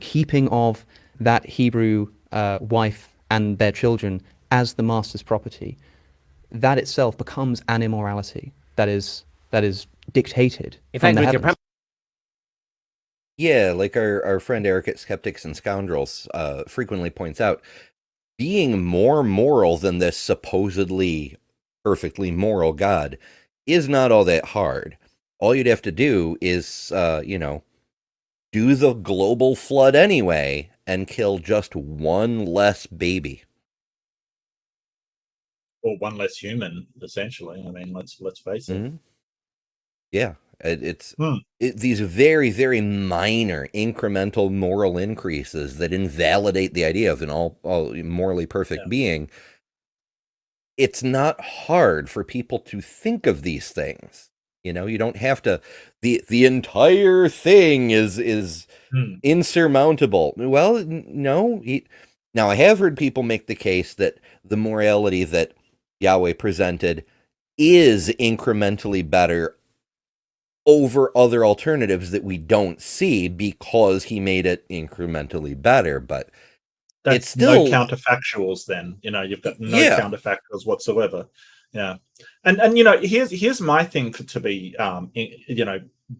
keeping of that Hebrew wife and their children as the master's property, that itself becomes an immorality that is dictated from the heavens. Yeah, like our friend Eric at Skeptics and Scoundrels frequently points out, being more moral than this supposedly perfectly moral God is not all that hard. All you'd have to do is, do the global flood anyway and kill just one less baby. Or one less human, essentially. I mean, let's face it. Yeah, it's these very, very minor incremental moral increases that invalidate the idea of an all morally perfect being. It's not hard for people to think of these things. You don't have to. The entire thing is insurmountable. Well, no. Now, I have heard people make the case that the morality that Yahweh presented is incrementally better over other alternatives that we don't see because he made it incrementally better. But That's it's still no counterfactuals. Then you've got no Yeah. counterfactuals whatsoever. Yeah, and here's my thing to be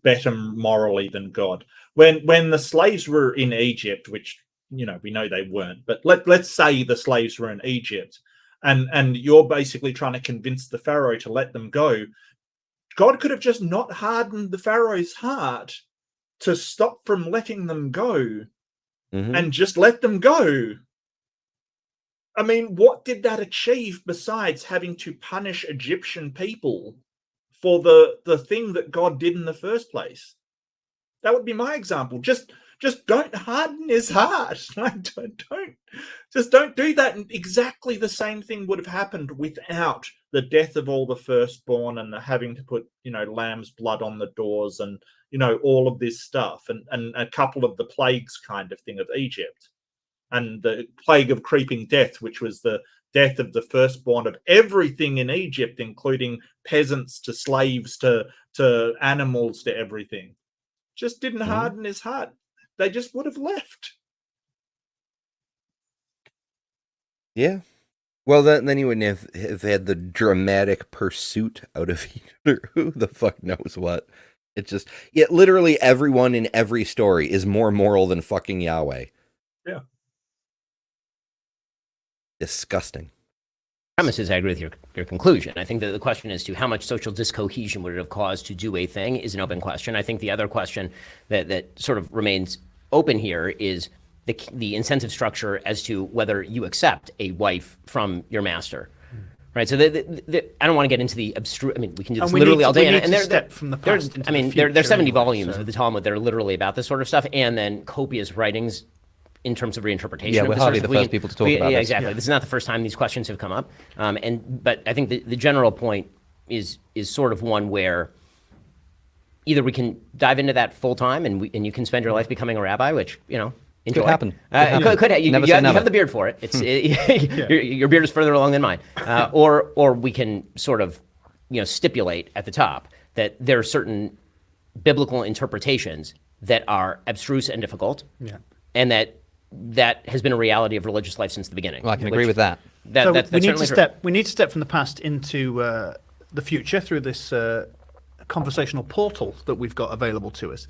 better morally than God. When the slaves were in Egypt, which we know they weren't, but let's say the slaves were in Egypt, and you're basically trying to convince the Pharaoh to let them go. God could have just not hardened the Pharaoh's heart to stop from letting them go Mhm. and just let them go. I mean, what did that achieve besides having to punish Egyptian people for the thing that God did in the first place? That would be my example. Just don't harden his heart. Like, don't do that. And exactly the same thing would have happened without the death of all the firstborn and the having to put lamb's blood on the doors and all of this stuff and a couple of the plagues kind of thing of Egypt. And the plague of creeping death, which was the death of the firstborn of everything in Egypt, including peasants to slaves to animals to everything, just didn't harden his heart. They just would have left. Yeah. Well, then he wouldn't have had the dramatic pursuit out of either. Who the fuck knows what? It's just, literally everyone in every story is more moral than fucking Yahweh. Yeah. Disgusting. Premises, I agree with your conclusion. I think that the question as to how much social discohesion would it have caused to do a thing is an open question. I think the other question that sort of remains open here is the incentive structure as to whether you accept a wife from your master. Right, so I don't want to get into the abstruse. I mean, we can do this literally all day. And step from the past into the future there's 70 anyway, volumes of the Talmud that are literally about this sort of stuff, and then copious writings in terms of reinterpretation. Yeah, of we're this hardly sort of the first people to talk about yeah, this. exactly. Yeah. This is not the first time these questions have come up. But I think the general point is sort of one where either we can dive into that full time and you can spend your life becoming a rabbi, which enjoy. Could happen. You Never say never. have the beard for it. It's your beard is further along than mine. Or we can sort of stipulate at the top that there are certain biblical interpretations that are abstruse and difficult, and that has been a reality of religious life since the beginning. Well, I can agree with that. So That's we need to certainly true. we need to step from the past into the future through this conversational portal that we've got available to us.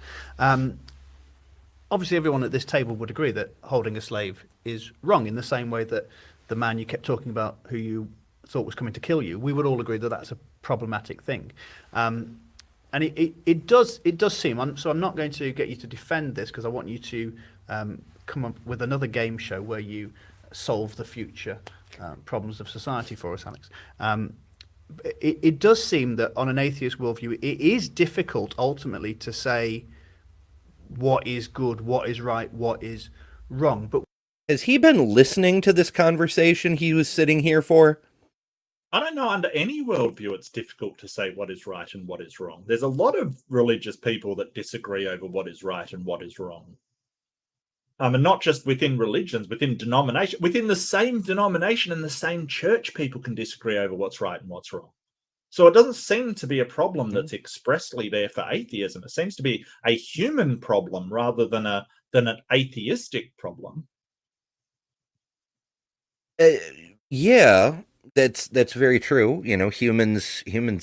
Obviously, everyone at this table would agree that holding a slave is wrong, in the same way that the man you kept talking about who you thought was coming to kill you, we would all agree that that's a problematic thing. And it does seem, so I'm not going to get you to defend this because I want you to come up with another game show where you solve the future problems of society for us, Alex. It does seem that on an atheist worldview, it is difficult ultimately to say what is good, what is right, what is wrong. But has he been listening to this conversation he was sitting here for? I don't know, under any worldview, it's difficult to say what is right and what is wrong. There's a lot of religious people that disagree over what is right and what is wrong. And not just within religions, within denomination, within the same denomination and the same church, people can disagree over what's right and what's wrong. So it doesn't seem to be a problem that's expressly there for atheism. It seems to be a human problem rather than an atheistic problem. Yeah, that's very true. Humans, 10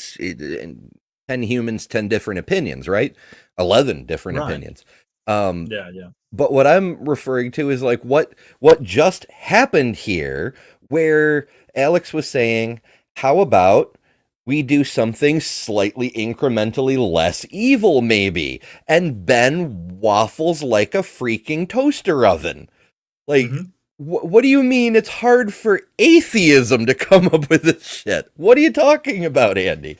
humans, 10 different opinions, right? 11 different Right. opinions. Yeah. But what I'm referring to is like what just happened here, where Alex was saying, how about we do something slightly incrementally less evil, maybe? And Ben waffles like a freaking toaster oven. Like, what do you mean it's hard for atheism to come up with this shit? What are you talking about, Andy?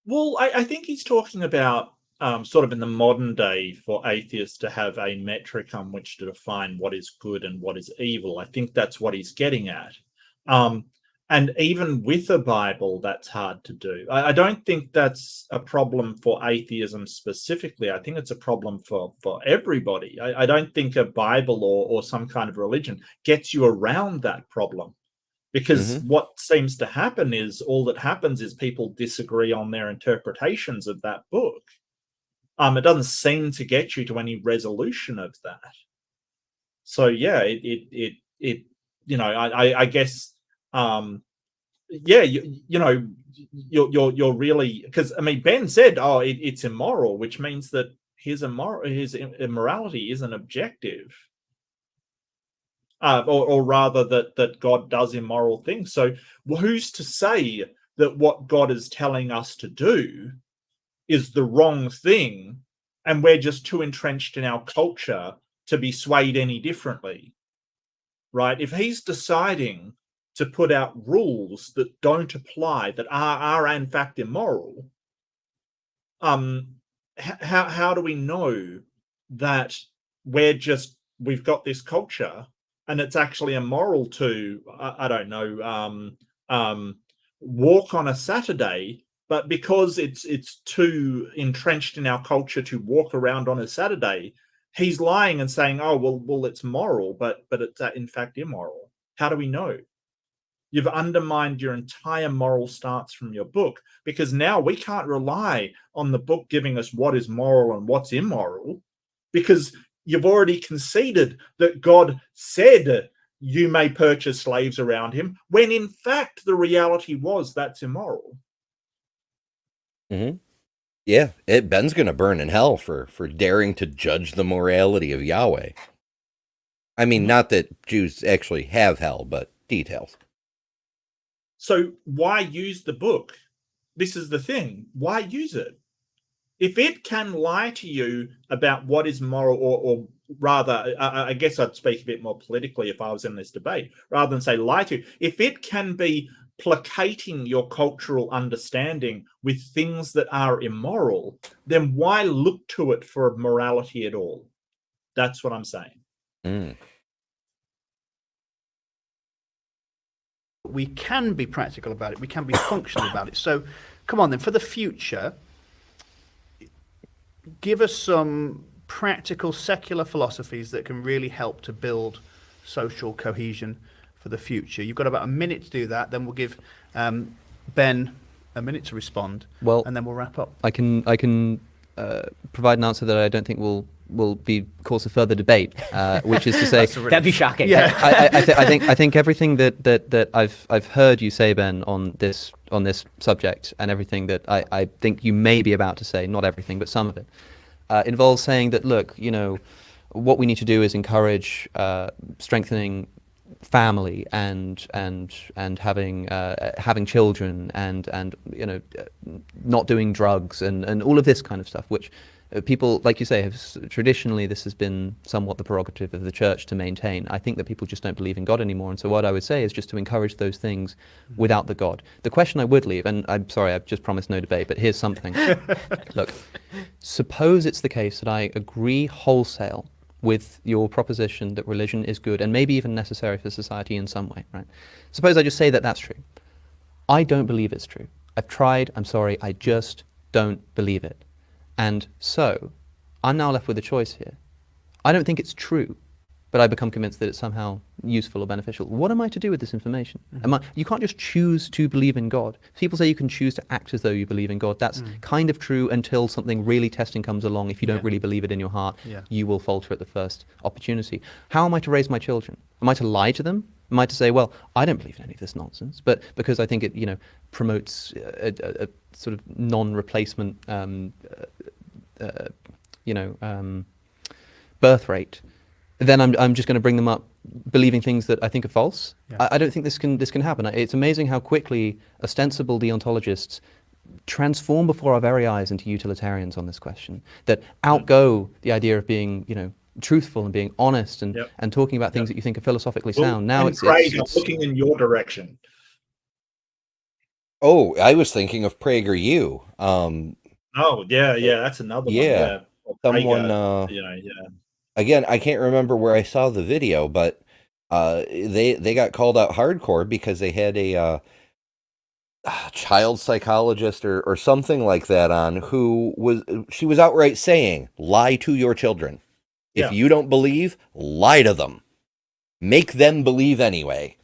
Well, I think he's talking about sort of in the modern day for atheists to have a metric on which to define what is good and what is evil. I think that's what he's getting at. And even with a Bible, that's hard to do. I don't think that's a problem for atheism specifically. I think it's a problem for everybody. I don't think a Bible or some kind of religion gets you around that problem, because what seems to happen is all that happens is people disagree on their interpretations of that book. It doesn't seem to get you to any resolution of that. So yeah, it you know, I guess yeah, you know, you're really, because I mean, Ben said, oh, it's immoral, which means that his immorality isn't objective, or rather that God does immoral things. So who's to say that what God is telling us to do is the wrong thing, and we're just too entrenched in our culture to be swayed any differently, right? If he's deciding to put out rules that don't apply, that are in fact immoral, how do we know that we've got this culture and it's actually immoral to I don't know, walk on a Saturday, but because it's too entrenched in our culture to walk around on a Saturday, he's lying and saying, oh well it's moral, but it's in fact immoral? How do we know? You've undermined your entire moral stance from your book, because now we can't rely on the book giving us what is moral and what's immoral, because you've already conceded that God said you may purchase slaves around him, when in fact the reality was that's immoral. Yeah, Ben's going to burn in hell for daring to judge the morality of Yahweh. I mean, not that Jews actually have hell, but details. So why use the book? This is the thing. Why use it? If it can lie to you about what is moral, or rather, I guess I'd speak a bit more politically if I was in this debate, rather than say lie to you. If it can be placating your cultural understanding with things that are immoral, then why look to it for morality at all? That's what I'm saying. We can be practical about it. We can be functional about it. So come on then, for the future, give us some practical secular philosophies that can really help to build social cohesion for the future. You've got about a minute to do that. Then we'll give Ben a minute to respond. Well, and then we'll wrap up. I can provide an answer that I don't think will be cause of further debate, which is to say That'd be shocking. Yeah. I think everything that I've heard you say, Ben, on this subject, and everything that I think you may be about to say, not everything, but some of it, involves saying that, look, you know, what we need to do is encourage strengthening family and having children and you know, not doing drugs and all of this kind of stuff, which people, like you say, have traditionally, this has been somewhat the prerogative of the church to maintain. I think that people just don't believe in God anymore, and so what I would say is just to encourage those things without the God. The question I would leave, and I'm sorry, I've just promised no debate, but here's something. Look, suppose it's the case that I agree wholesale with your proposition that religion is good and maybe even necessary for society in some way, right? Suppose I just say that that's true. I don't believe it's true. I've tried, I'm sorry, I just don't believe it. And so, I'm now left with a choice here. I don't think it's true, but I become convinced that it's somehow useful or beneficial. What am I to do with this information? You can't just choose to believe in God. People say you can choose to act as though you believe in God. That's kind of true until something really testing comes along. If you don't really believe it in your heart, you will falter at the first opportunity. How am I to raise my children? Am I to lie to them? Am I to say, well, I don't believe in any of this nonsense, but because I think it, you know, promotes a sort of non-replacement, birth rate, then I'm just going to bring them up believing things that I think are false. I don't think this can happen. It's amazing how quickly ostensible deontologists transform before our very eyes into utilitarians on this question, that outgo the idea of being, you know, truthful and being honest and talking about things that you think are philosophically sound. Now it's looking in your direction. Oh, I was thinking of PragerU. Oh yeah, that's another one. Yeah, someone. Yeah. Again, I can't remember where I saw the video, but They got called out hardcore because they had a child psychologist or something like that on she was outright saying, lie to your children. If Yeah. you don't believe, lie to them. Make them believe anyway.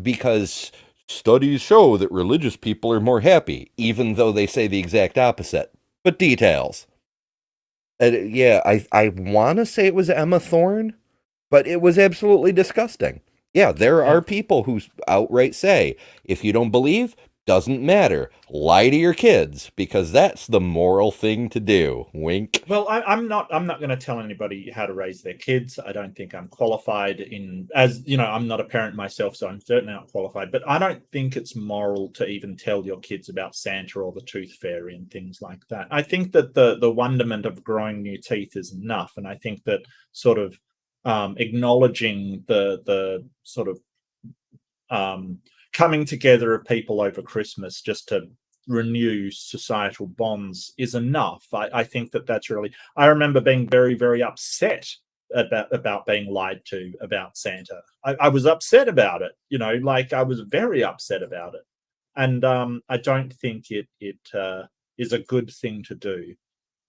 Because studies show that religious people are more happy, even though they say the exact opposite. But details. Yeah, I want to say it was Emma Thorne, but it was absolutely disgusting. Yeah, there Yeah. are people who outright say, if you don't believe, doesn't matter. Lie to your kids because that's the moral thing to do. Wink. Well, I'm not. I'm not going to tell anybody how to raise their kids. I don't think I'm qualified in. As you know, I'm not a parent myself, so I'm certainly not qualified. But I don't think it's moral to even tell your kids about Santa or the Tooth Fairy and things like that. I think that the wonderment of growing new teeth is enough, and I think that sort of acknowledging the sort of coming together of people over Christmas just to renew societal bonds is enough. I think that that's really. I remember being very, very upset about being lied to about Santa. I was upset about it. Like I was very upset about it, and I don't think it is a good thing to do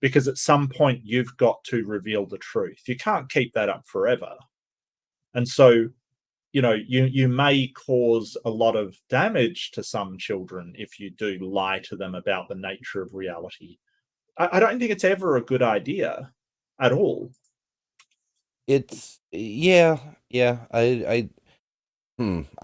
because at some point you've got to reveal the truth. You can't keep that up forever, and so you may cause a lot of damage to some children if you do lie to them about the nature of reality. I don't think it's ever a good idea at all. It's yeah. I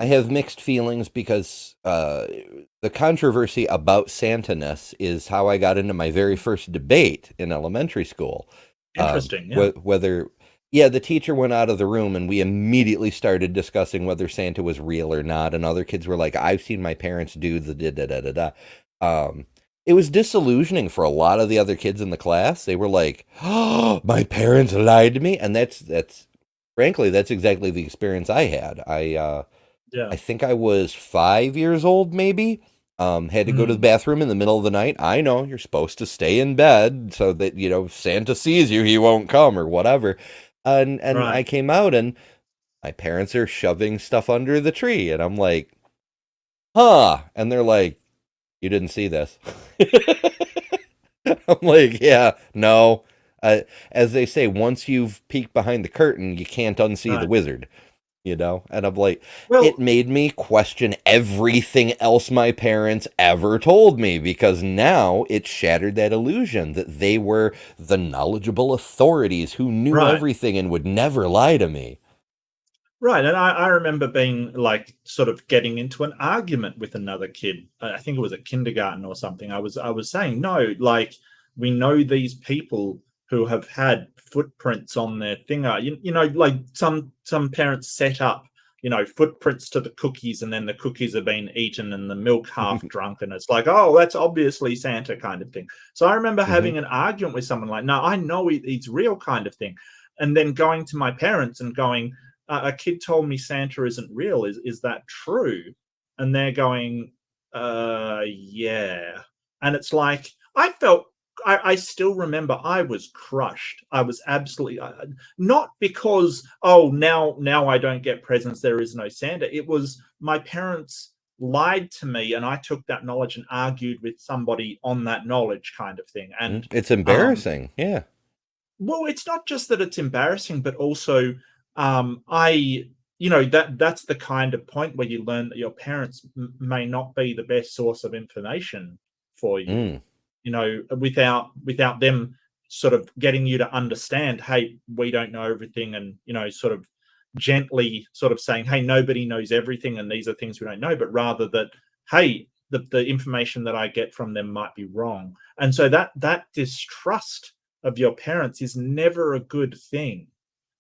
have mixed feelings because the controversy about Santaness is how I got into my very first debate in elementary school. Interesting, yeah. Whether, yeah, the teacher went out of the room and we immediately started discussing whether Santa was real or not. And other kids were like, I've seen my parents do the da da da da da. It was disillusioning for a lot of the other kids in the class. They were like, oh, my parents lied to me. And that's frankly, that's exactly the experience I had. Yeah. I think I was 5 years old, maybe. Had to go to the bathroom in the middle of the night. I know you're supposed to stay in bed so that, if Santa sees you, he won't come or whatever. And Right. I came out and my parents are shoving stuff under the tree. And I'm like, huh. And they're like, you didn't see this. I'm like, yeah, no. As they say, once you've peeked behind the curtain, you can't unsee the Right. wizard. And I'm like, Well, it made me question everything else my parents ever told me because now it shattered that illusion that they were the knowledgeable authorities who knew right. everything and would never lie to me. Right. And I remember being like sort of getting into an argument with another kid. I think it was at kindergarten or something. I was saying, no, like we know these people who have had footprints on their finger. Like some parents set up, footprints to the cookies and then the cookies have been eaten and the milk half drunk. And it's like, oh, that's obviously Santa kind of thing. So I remember having an argument with someone like, no, I know he's real kind of thing. And then going to my parents and going, a kid told me Santa isn't real. Is that true? And they're going, yeah. And it's like I still remember I was crushed. I was absolutely not because now I don't get presents. There is no Santa. It was my parents lied to me, and I took that knowledge and argued with somebody on that knowledge, kind of thing. And It's embarrassing. Yeah. well, it's not just that it's embarrassing, but also that's the kind of point where you learn that your parents may not be the best source of information for you. Without them sort of getting you to understand, hey, we don't know everything, and sort of gently sort of saying, hey, nobody knows everything, and these are things we don't know, but rather that, hey, the information that I get from them might be wrong. And so that distrust of your parents is never a good thing.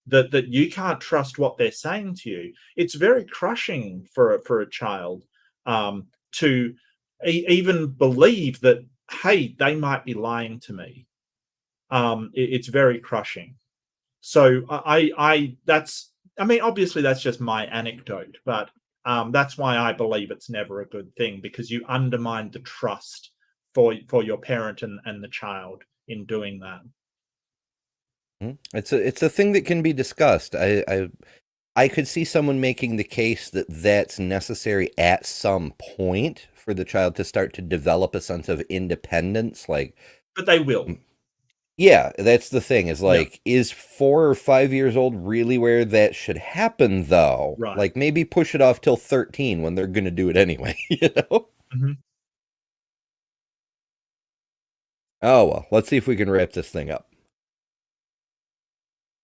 That you can't trust what they're saying to you. It's very crushing for a child to even believe that, hey, they might be lying to me. It's very crushing. So obviously that's just my anecdote, but that's why I believe it's never a good thing, because you undermine the trust for your parent and the child in doing that. It's a thing that can be discussed. I I could see someone making the case that that's necessary at some point for the child to start to develop a sense of independence. Like, But they will. yeah, that's the thing is Yeah. like, is 4 or 5 years old really where that should happen though? Right. Like maybe push it off till 13 when they're going to do it anyway, you know? Mhm. Oh, well, let's see if we can wrap this thing up.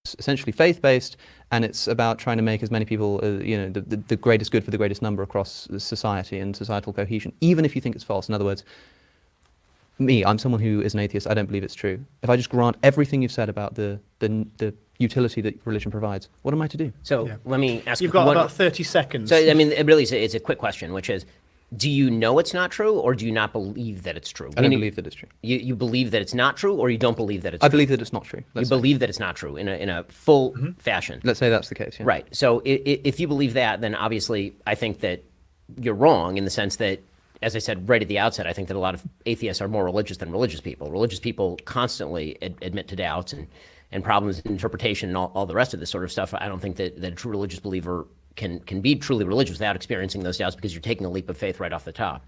It's essentially faith-based, and it's about trying to make as many people, the greatest good for the greatest number across society and societal cohesion, even if you think it's false. In other words, I'm someone who is an atheist. I don't believe it's true. If I just grant everything you've said about the utility that religion provides, what am I to do? So let me ask You've got one, about 30 seconds. So, I mean, it really is it's a quick question, which is, do you know it's not true, or do you not believe that it's true? I don't believe that it's true. You believe that it's not true, or you don't believe that it's true? I believe that it's not true. You believe that it's not true in a full fashion. Let's say that's the case. Yeah. Right. So if you believe that, then obviously I think that you're wrong in the sense that, as I said right at the outset, I think that a lot of atheists are more religious than religious people. Religious people constantly admit to doubts and problems in interpretation and all the rest of this sort of stuff. I don't think that a true religious believer can be truly religious without experiencing those doubts, because you're taking a leap of faith right off the top.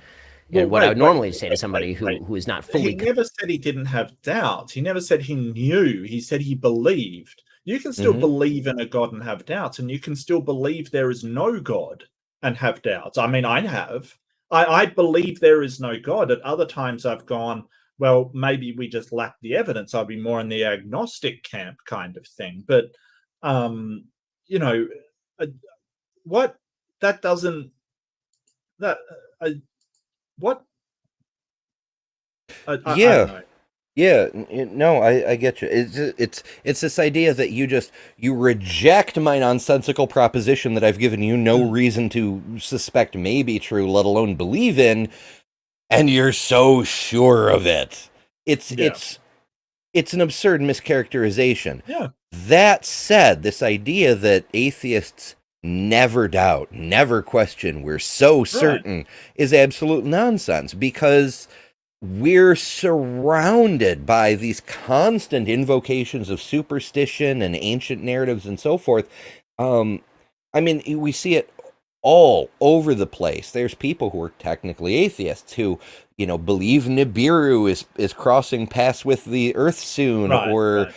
Well, And what I would wait, normally say to somebody who is not fully... He never said he didn't have doubts. He never said he knew. He said he believed. You can still believe in a God and have doubts, and you can still believe there is no God and have doubts. I mean, I have. I believe there is no God. At other times I've gone, well, maybe we just lack the evidence. I'll be more in the agnostic camp kind of thing. But, what that doesn't... that... what? I don't know. Yeah, no, I get you. It's this idea that you reject my nonsensical proposition that I've given you no reason to suspect may be true, let alone believe in, and you're so sure of it. It's an absurd mischaracterization. Yeah. That said, this idea that atheists never doubt, never question, we're so certain is absolute nonsense, because we're surrounded by these constant invocations of superstition and ancient narratives and so forth. I mean, we see it all over the place. There's people who are technically atheists who, believe Nibiru is crossing paths with the Earth soon, the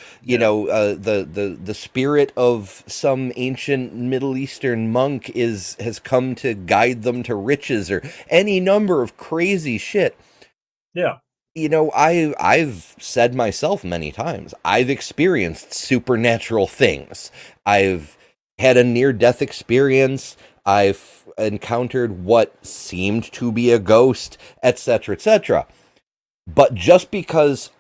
spirit of some ancient Middle Eastern monk has come to guide them to riches, or any number of crazy shit. Yeah. I've said myself many times, I've experienced supernatural things. I've had a near-death experience. I've encountered what seemed to be a ghost, etc., etc. But just because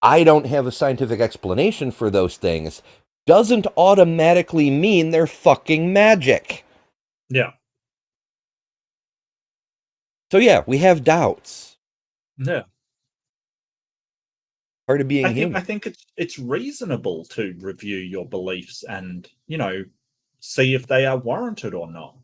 I don't have a scientific explanation for those things doesn't automatically mean they're fucking magic. Yeah. So yeah, we have doubts. Yeah. Part of being human. I think it's reasonable to review your beliefs and, see if they are warranted or not.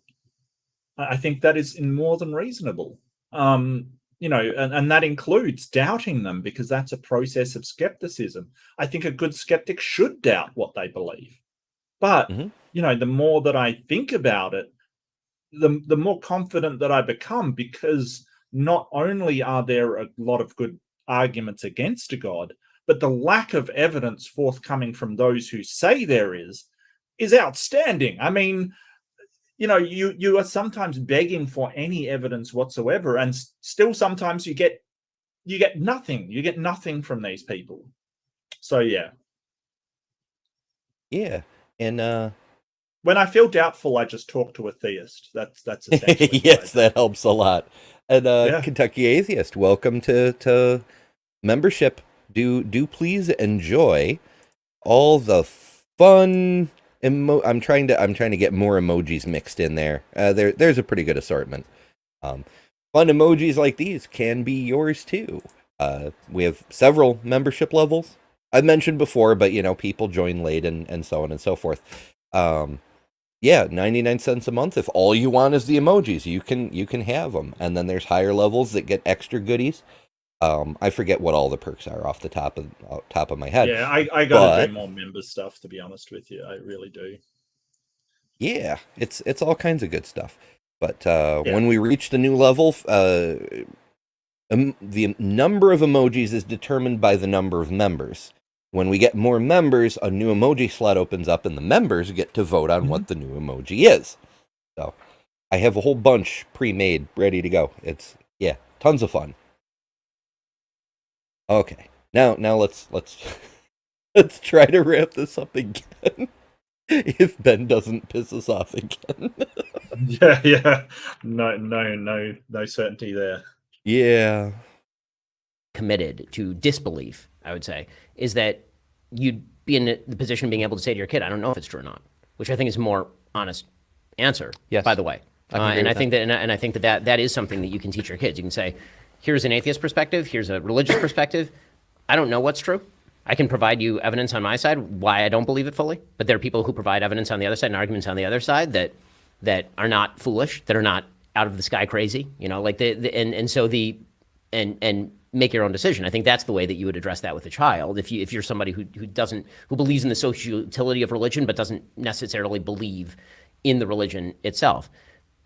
I think that is more than reasonable. And that includes doubting them, because that's a process of skepticism. I think a good skeptic should doubt what they believe. But, the more that I think about it, the more confident that I become, because not only are there a lot of good arguments against a God, but the lack of evidence forthcoming from those who say there is outstanding. I mean, you are sometimes begging for any evidence whatsoever, and still sometimes you get nothing. You get nothing from these people. So yeah. And when I feel doubtful, I just talk to a theist. That's essentially yes, that helps a lot. And Kentucky Atheist, welcome to membership. Do please enjoy all the fun. I'm trying to get more emojis mixed in there. There's a pretty good assortment. Fun emojis like these can be yours too. We have several membership levels. I've mentioned before, but people join late and so on and so forth. 99 cents a month. If all you want is the emojis, you can have them. And then there's higher levels that get extra goodies. I forget what all the perks are off the top of my head. Yeah, I got to do more member stuff, to be honest with you. I really do. Yeah, it's all kinds of good stuff. But Yeah. when we reach the new level, the number of emojis is determined by the number of members. When we get more members, a new emoji slot opens up, and the members get to vote on what the new emoji is. So I have a whole bunch pre-made, ready to go. It's tons of fun. Okay, now let's let's try to wrap this up again. If Ben doesn't piss us off again. Yeah. No certainty there. Yeah. Committed to disbelief, I would say, is that you'd be in the position of being able to say to your kid, I don't know if it's true or not, which I think is a more honest answer, Yes. by the way. I And I think that is something that you can teach your kids. You can say, here's an atheist perspective, here's a religious perspective. I don't know what's true. I can provide you evidence on my side why I don't believe it fully, but there are people who provide evidence on the other side and arguments on the other side that are not foolish, that are not out of the sky crazy, like and make your own decision. I think that's the way that you would address that with a child. If you're somebody who believes in the social utility of religion but doesn't necessarily believe in the religion itself,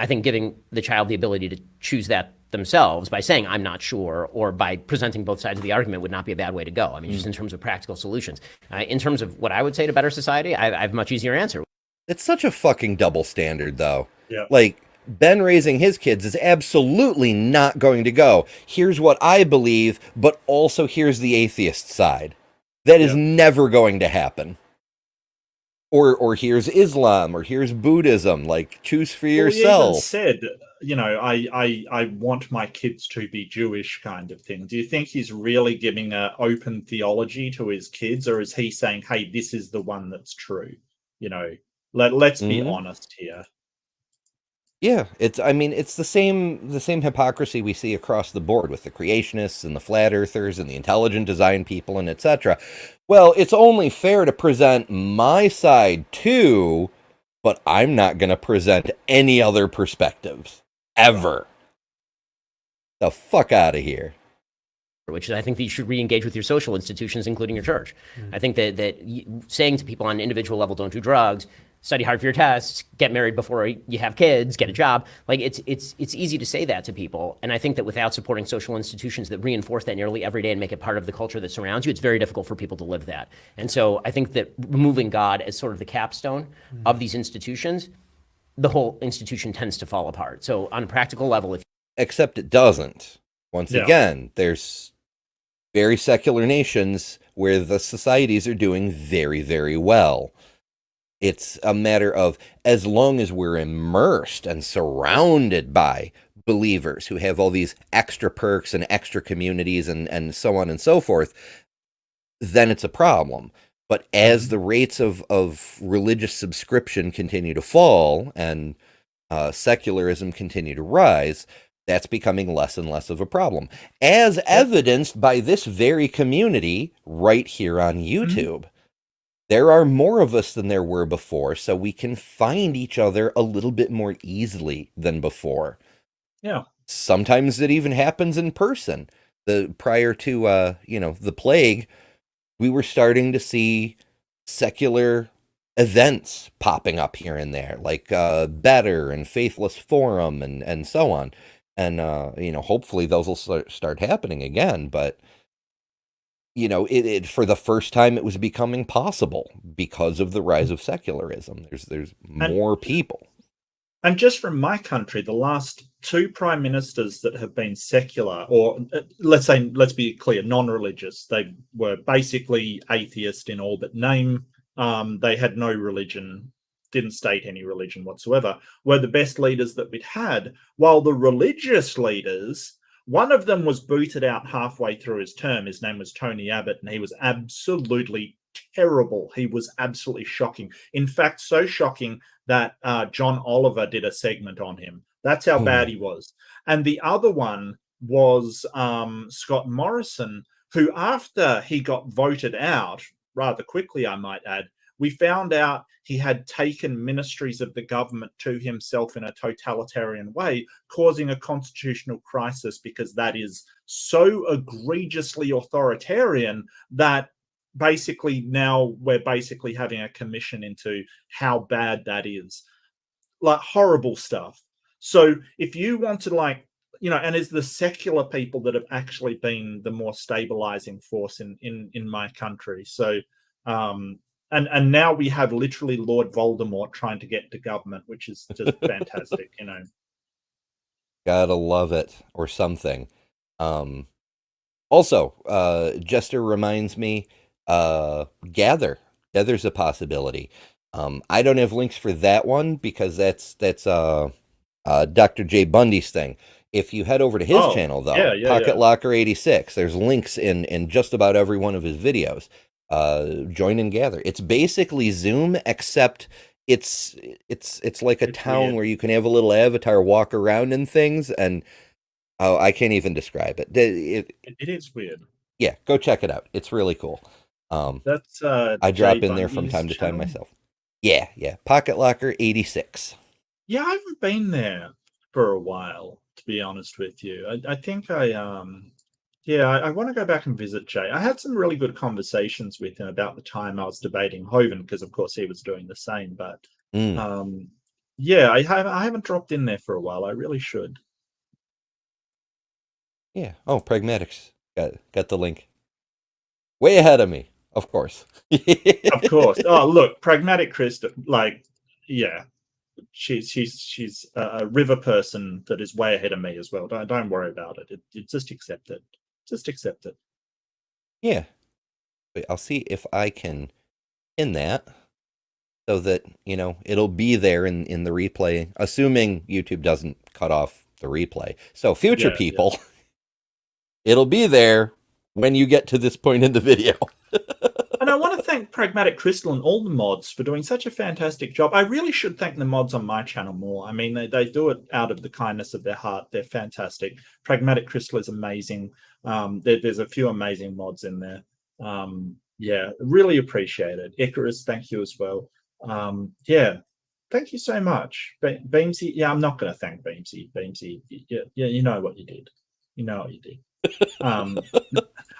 I think giving the child the ability to choose that themselves by saying I'm not sure, or by presenting both sides of the argument, would not be a bad way to go. I mean, just in terms of practical solutions. In terms of what I would say to better society, I have a much easier answer. It's such a fucking double standard, though. Yeah. Like, Ben raising his kids is absolutely not going to go, here's what I believe, but also here's the atheist side. That is never going to happen. Or here's Islam, or here's Buddhism. Like, choose for yourself. He even said, I want my kids to be Jewish, kind of thing. Do you think he's really giving an open theology to his kids, or is he saying, hey, this is the one that's true? Let's be honest here. Yeah, it's the same hypocrisy we see across the board with the creationists and the flat earthers and the intelligent design people and etc. Well, it's only fair to present my side too, but I'm not going to present any other perspectives ever. The fuck out of here. Which is, I think that you should re-engage with your social institutions, including your church. I think that saying to people on an individual level, don't do drugs, study hard for your tests, get married before you have kids, get a job. Like it's easy to say that to people. And I think that without supporting social institutions that reinforce that nearly every day and make it part of the culture that surrounds you, it's very difficult for people to live that. And so I think that removing God as sort of the capstone of these institutions, the whole institution tends to fall apart. So on a practical level, Except it doesn't. Once again, there's very secular nations where the societies are doing very, very well. It's a matter of, as long as we're immersed and surrounded by believers who have all these extra perks and extra communities and so on and so forth, then it's a problem. But as the rates of religious subscription continue to fall and secularism continue to rise, that's becoming less and less of a problem, as evidenced by this very community right here on YouTube. There are more of us than there were before, so we can find each other a little bit more easily than before. Yeah. Sometimes it even happens in person. Prior to the plague, we were starting to see secular events popping up here and there, like Better and Faithless Forum and so on. And hopefully those will start happening again, but it for the first time it was becoming possible because of the rise of secularism. There's more people. And just from my country, the last two prime ministers that have been secular, or let's be clear, non-religious, they were basically atheist in all but name. They had no religion, didn't state any religion whatsoever, were the best leaders that we'd had, while the religious leaders, one of them was booted out halfway through his term. His name was Tony Abbott, and he was absolutely terrible. He was absolutely shocking. In fact, so shocking that John Oliver did a segment on him. That's how bad he was. And the other one was Scott Morrison, who after he got voted out, rather quickly, I might add, we found out he had taken ministries of the government to himself in a totalitarian way, causing a constitutional crisis, because that is so egregiously authoritarian that basically now we're basically having a commission into how bad that is. like horrible stuff. So if you want to, like, and it's the secular people that have actually been the more stabilizing force in my country. So and now we have literally Lord Voldemort trying to get to government, which is just fantastic. Gotta love it, or something. Also, Jester reminds me, Gather. Gather's a possibility. I don't have links for that one because that's Dr. J. Bundy's thing. If you head over to his channel, though, Pocket Locker 86, there's links in just about every one of his videos. Join and Gather. It's basically Zoom, except it's like a town weird. where you can have a little avatar walk around and things, and I can't even describe it. It is weird. Yeah, go check it out. It's really cool. That's I drop Jay in there from Bundy's time to time channel? myself. Yeah. Pocket Locker 86. Yeah, I haven't been there for a while, to be honest with you. I think I want to go back and visit Jay. I had some really good conversations with him about the time I was debating Hovind, because of course he was doing the same. But yeah, I haven't dropped in there for a while. I really should. Yeah. Oh, Pragmatics. Got the link. Way ahead of me, of course. Of course. Oh, look, Pragmatic Krista, like, yeah. She's a river person that is way ahead of me as well. Don't worry about it. Just accept it. Just accept it. Yeah. Wait, I'll see if I can pin that so that, it'll be there in the replay, assuming YouTube doesn't cut off the replay. So future people, it'll be there when you get to this point in the video. And I want to thank Pragmatic Crystal and all the mods for doing such a fantastic job. I really should thank the mods on my channel more. I mean, they do it out of the kindness of their heart. They're fantastic. Pragmatic Crystal is amazing. There's a few amazing mods in there. Yeah, really appreciate it. Icarus, thank you as well. Yeah, thank you so much. Beamsy, yeah, I'm not going to thank Beamsy. Beamsy, yeah, you know what you did. You know what you did.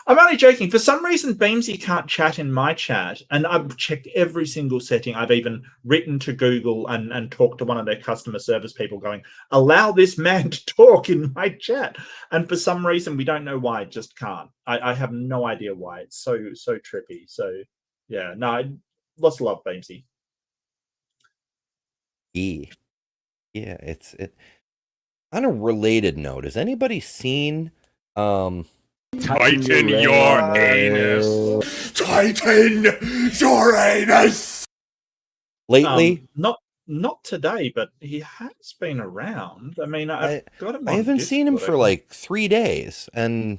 I'm only joking. For some reason, Beamsy can't chat in my chat, and I've checked every single setting. I've even written to Google and talked to one of their customer service people going, allow this man to talk in my chat. And for some reason, we don't know why, it just can't. I have no idea why. It's so trippy. So, yeah, no, lots of love, Beamsy. Yeah, it's on a related note, has anybody seen Tighten your anus. Tighten your anus. lately? Not today, but he has been around. I mean, I've got him. I haven't seen him for like 3 days, and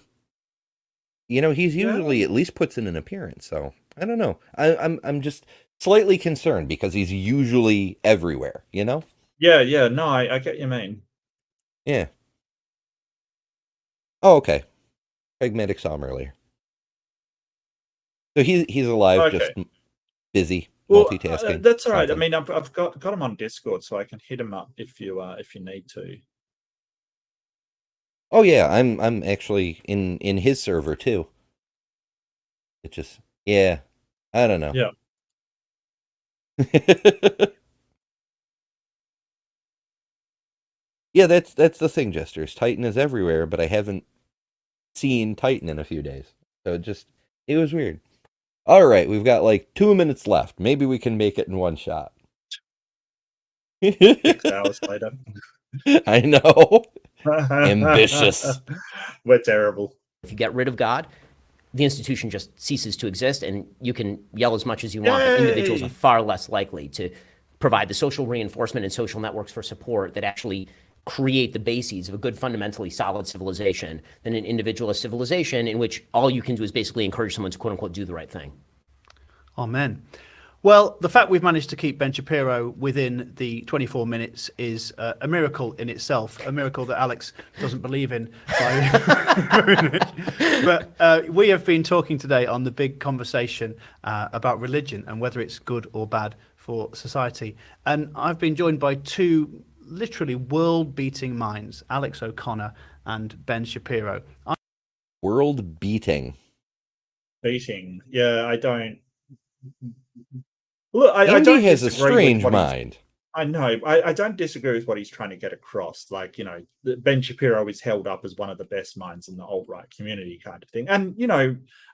he's usually at least puts in an appearance. So I don't know. I'm just slightly concerned because he's usually everywhere. Yeah. No, I get you mean. Yeah. Oh, okay. Pragmatic saw him earlier. So he's alive, just busy multitasking. That's all right. I mean, I've got him on Discord, so I can hit him up if you need to. Oh yeah, I'm actually in his server too. It just I don't know. Yeah. Yeah, that's the thing, Jesters. Titan is everywhere, but I haven't seen Titan in a few days. So it was weird. All right, we've got like 2 minutes left. Maybe we can make it in one shot. 6 hours later. I know. Ambitious. We're terrible. If you get rid of God, the institution just ceases to exist, and you can yell as much as you want, but individuals are far less likely to provide the social reinforcement and social networks for support that actually create the bases of a good, fundamentally solid civilization than an individualist civilization in which all you can do is basically encourage someone to, quote unquote, do the right thing. Amen. Well, the fact we've managed to keep Ben Shapiro within the 24 minutes is a miracle in itself, a miracle that Alex doesn't believe in. But we have been talking today on the big conversation about religion and whether it's good or bad for society. And I've been joined by two literally world-beating minds, Alex O'Connor and Ben Shapiro. World-beating. Beating. Yeah, I don't... Look, Andy I don't has a disagree strange with mind. I know. I don't disagree with what he's trying to get across. Like, Ben Shapiro is held up as one of the best minds in the alt-right community kind of thing. And,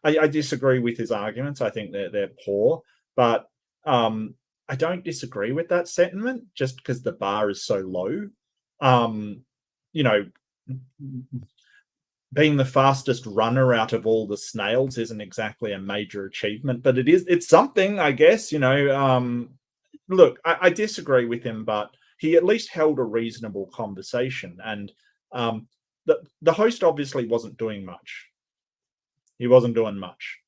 I disagree with his arguments. I think they're poor. But I don't disagree with that sentiment just because the bar is so low. You know, being the fastest runner out of all the snails isn't exactly a major achievement, but it's something, I guess. Look, I disagree with him, but he at least held a reasonable conversation. And the host obviously wasn't doing much. He wasn't doing much.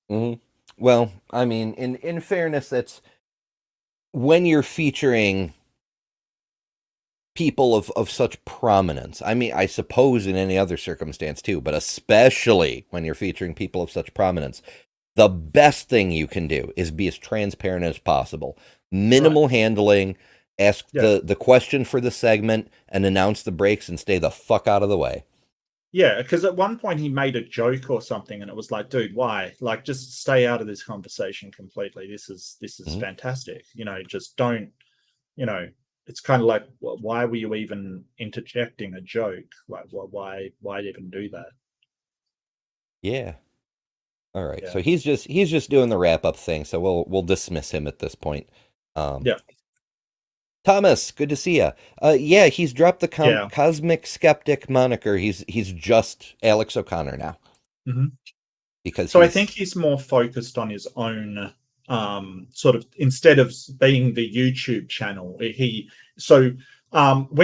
Mm-hmm. Well, I mean, in fairness, that's when you're featuring people of such prominence. I mean, I suppose in any other circumstance too, but especially when you're featuring people of such prominence, the best thing you can do is be as transparent as possible. Minimal handling, ask the question for the segment and announce the breaks and stay the fuck out of the way. Yeah, because at one point he made a joke or something and it was like, dude, why? Like, just stay out of this conversation completely. This is fantastic. Just don't, it's kind of like, well, why were you even interjecting a joke? Like, why even do that? Yeah. All right. Yeah. So he's just doing the wrap up thing. So we'll dismiss him at this point. Yeah. Thomas, good to see you. Yeah, he's dropped the cosmic skeptic moniker. He's just Alex O'Connor now. Mm-hmm. Because I think he's more focused on his own sort of, instead of being the YouTube channel. When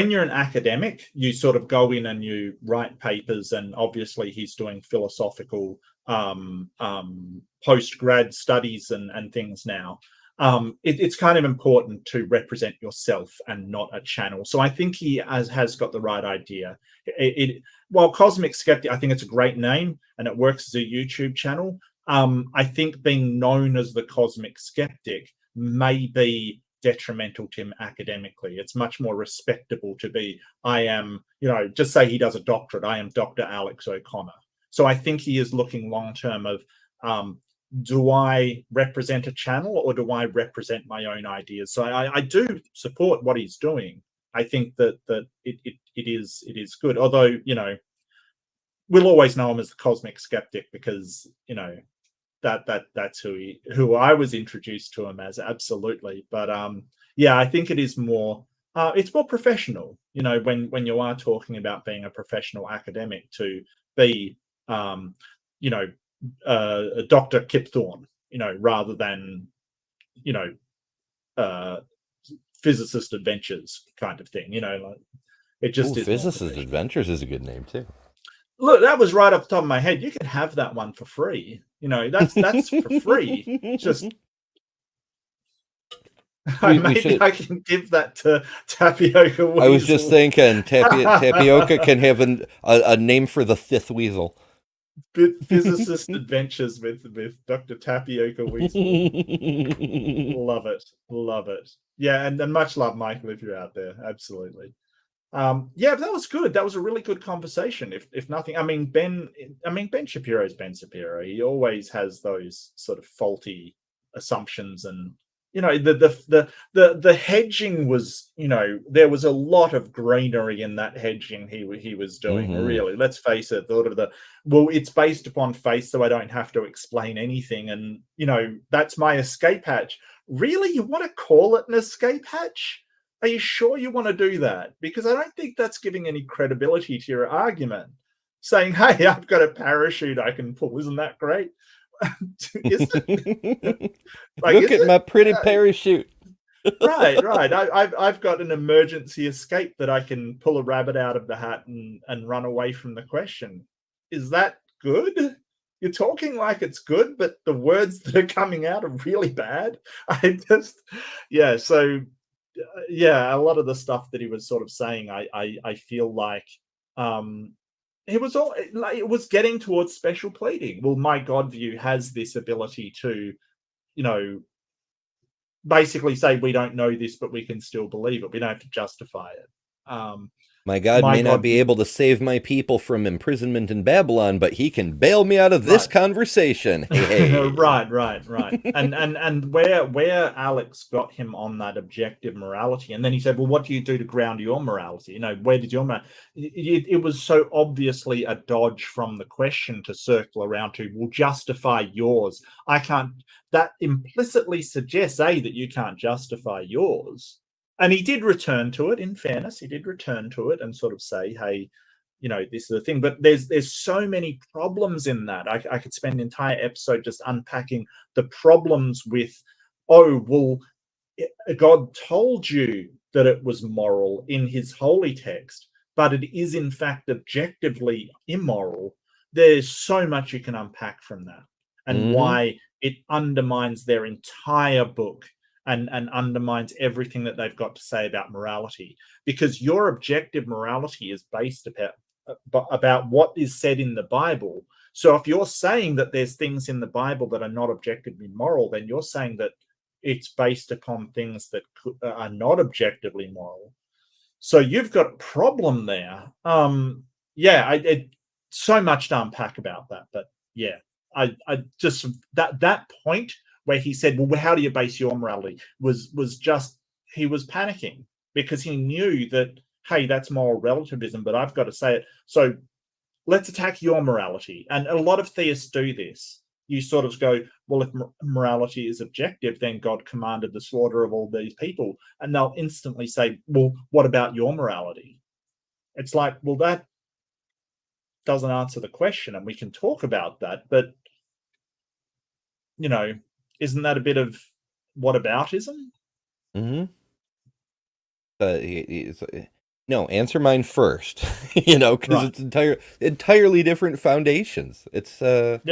you're an academic, you sort of go in and you write papers, and obviously he's doing philosophical post-grad studies and things now. It's kind of important to represent yourself and not a channel. So I think he has got the right idea. While Cosmic Skeptic, I think it's a great name and it works as a YouTube channel. I think being known as the Cosmic Skeptic may be detrimental to him academically. It's much more respectable to be, I am, just say he does a doctorate, I am Dr. Alex O'Connor. So I think he is looking long-term of, do I represent a channel or do I represent my own ideas? So I do support what he's doing. I think that it is good. Although, we'll always know him as the Cosmic Skeptic because, that's who I was introduced to him as, absolutely. But I think it is more it's more professional, when you are talking about being a professional academic, to be Dr. Kip Thorne, rather than, Physicist Adventures kind of thing, like it just is. Physicist Adventures is a good name too. Look, that was right off the top of my head. You can have that one for free. That's for free. Just I can give that to Tapioca Weasel. I was just thinking Tapioca can have a name for the fifth weasel. Physicist Adventures with Dr. Tapioca Weasel. Love it. Yeah, and much love, Michael, if you're out there. Absolutely. But that was good. That was a really good conversation. If nothing, Ben Shapiro's Ben Shapiro. He always has those sort of faulty assumptions, and the hedging was, there was a lot of greenery in that hedging he was doing. Mm-hmm. Really, let's face it. It's based upon faith, so I don't have to explain anything, and that's my escape hatch. Really, you want to call it an escape hatch? Are you sure you want to do that? Because I don't think that's giving any credibility to your argument. Saying, hey, I've got a parachute I can pull. Isn't that great? Is it? Look at my pretty parachute. Right. I've got an emergency escape that I can pull a rabbit out of the hat and run away from the question. Is that good? You're talking like it's good, but the words that are coming out are really bad. A lot of the stuff that he was sort of saying, I feel like it was getting towards special pleading. Well, my God view has this ability to, basically say we don't know this, but we can still believe it. We don't have to justify it. My God My may not God be did- able to save my people from imprisonment in Babylon, but he can bail me out of this Right. conversation. Hey. right. And where Alex got him on that objective morality, and then he said, "Well, what do you do to ground your morality? Where did your it was so obviously a dodge from the question to circle around to, well, justify yours. I can't. That implicitly suggests that you can't justify yours." And he did return to it. In fairness, he did return to it and sort of say, "Hey, this is the thing." But there's so many problems in that. I could spend an entire episode just unpacking the problems with, oh, well, God told you that it was moral in his holy text, but it is in fact objectively immoral. There's so much you can unpack from that, and why it undermines their entire book, and undermines everything that they've got to say about morality, because your objective morality is based about what is said in the Bible. So if you're saying that there's things in the Bible that are not objectively moral, then you're saying that it's based upon things that are not objectively moral. So you've got a problem there. So much to unpack about that, but yeah, I just that point where he said, "Well, how do you base your morality?" was just, he was panicking because he knew that, hey, that's moral relativism, but I've got to say it. So let's attack your morality. And a lot of theists do this. You sort of go, well, if morality is objective, then God commanded the slaughter of all these people. And they'll instantly say, well, what about your morality? It's like, well, that doesn't answer the question, and we can talk about that. But, isn't that a bit of whataboutism? Mm-hmm. No, answer mine first. Because Right. it's entirely different foundations. It's Yeah.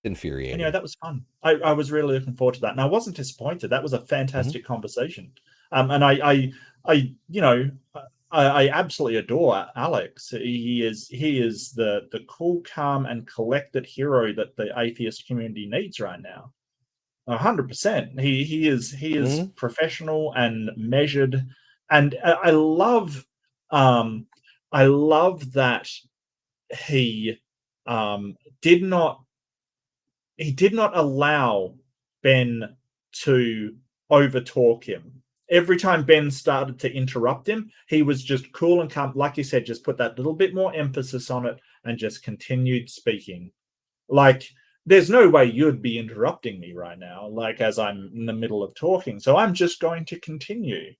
infuriating. And that was fun. I was really looking forward to that, and I wasn't disappointed. That was a fantastic conversation. And I absolutely adore Alex. He is the cool, calm, and collected hero that the atheist community needs right now. 100%. He is professional and measured, and I love that he did not allow Ben to overtalk him. Every time Ben started to interrupt him, he was just cool and calm. Like you said, just put that little bit more emphasis on it and just continued speaking. Like, there's no way you'd be interrupting me right now, like as I'm in the middle of talking. So I'm just going to continue.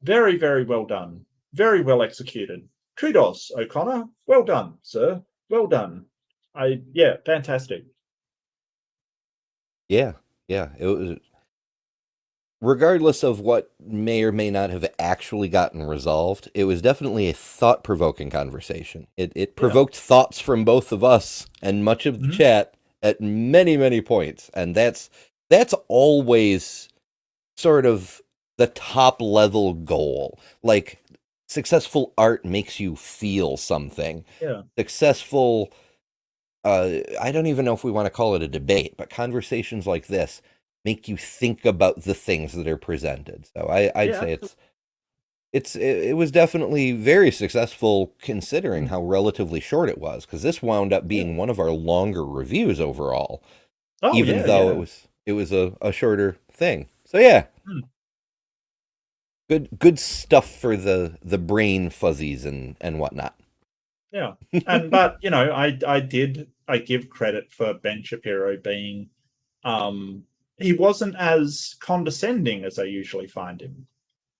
Very, very well done. Very well executed. Kudos, O'Connor. Well done, sir. Well done. Fantastic. Yeah. It was, regardless of what may or may not have actually gotten resolved, it was definitely a thought-provoking conversation. It provoked thoughts from both of us and much of the chat at many, many points, and that's always sort of the top-level goal. Like, successful art makes you feel something. Yeah. Successful, I don't even know if we want to call it a debate, but conversations like this make you think about the things that are presented. So I'd say it was definitely very successful considering how relatively short it was, because this wound up being one of our longer reviews overall, even though it was a shorter thing. So yeah. Good stuff for the brain fuzzies and whatnot. Yeah. But I give credit for Ben Shapiro being he wasn't as condescending as I usually find him.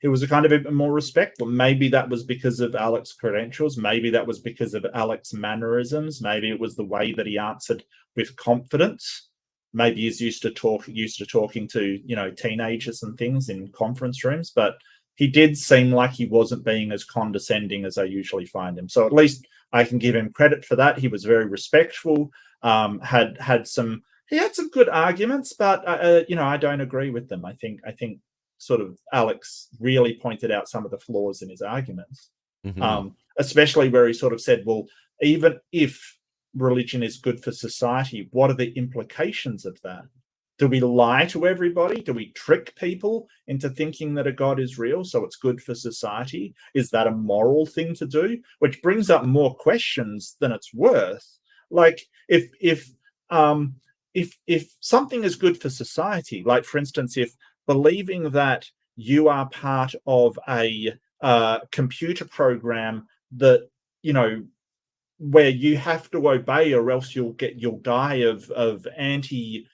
He was a kind of a bit more respectful. Maybe that was because of Alex's credentials. Maybe that was because of Alex's mannerisms. Maybe it was the way that he answered with confidence. Maybe he's used to talking to teenagers and things in conference rooms. But he did seem like he wasn't being as condescending as I usually find him. So at least I can give him credit for that. He was very respectful. He had some good arguments, but I don't agree with them. I think sort of Alex really pointed out some of the flaws in his arguments, especially where he sort of said, well, even if religion is good for society, what are the implications of that? Do we lie to everybody? Do we trick people into thinking that a God is real so it's good for society? Is that a moral thing to do? Which brings up more questions than it's worth. Like if something is good for society, like for instance, if believing that you are part of a computer program that, you know, where you have to obey or else you'll die of anti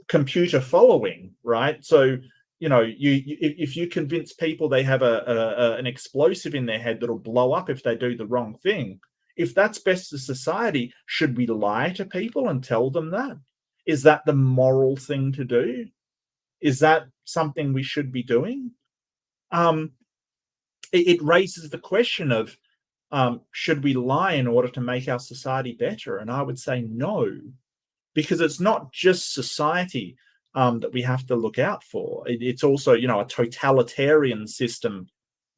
computer following, right? So, you know, if you convince people they have an explosive in their head that'll blow up if they do the wrong thing, if that's best for society, should we lie to people and tell them that? Is that the moral thing to do? Is that something we should be doing? It raises the question of, should we lie in order to make our society better? And I would say no, because it's not just society that we have to look out for. It's also, you know, a totalitarian system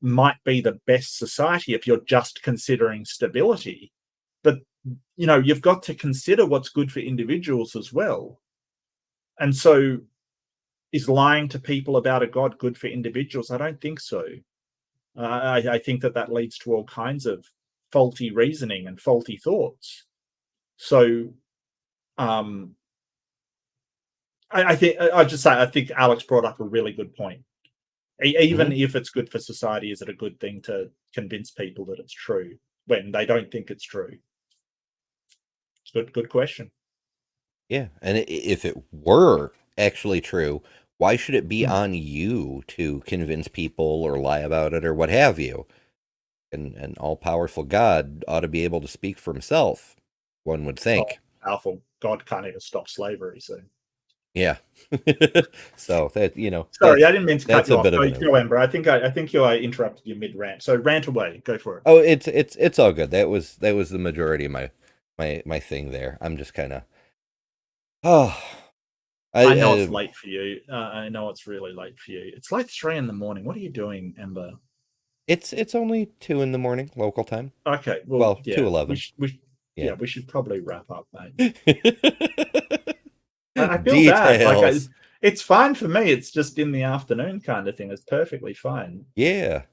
might be the best society if you're just considering stability. But, you know, you've got to consider what's good for individuals as well. And so is lying to people about a God good for individuals? I don't think so. I think that leads to all kinds of faulty reasoning and faulty thoughts. So I think Alex brought up a really good point. Even if it's good for society, is it a good thing to convince people that it's true when they don't think it's true? Good question. Yeah, and if it were actually true, why should it be on you to convince people or lie about it or what have you? An all-powerful God ought to be able to speak for himself, one would think. Powerful God can't even stop slavery, so. Yeah. So that, you know. Sorry, I didn't mean to cut that's you a off. bit of an Go, Ember. I think I interrupted you mid-rant. So rant away. Go for it. Oh, it's all good. That was the majority of my thing there. I'm just kind of I know it's late for you. I know it's really late for you. It's like 3 a.m. What are you doing, Ember? It's only 2 a.m. local time. Okay. Well, yeah, 2:11. We should probably wrap up, mate. I feel Details. bad. Like it's fine for me. It's just in the afternoon kind of thing. It's perfectly fine. Yeah.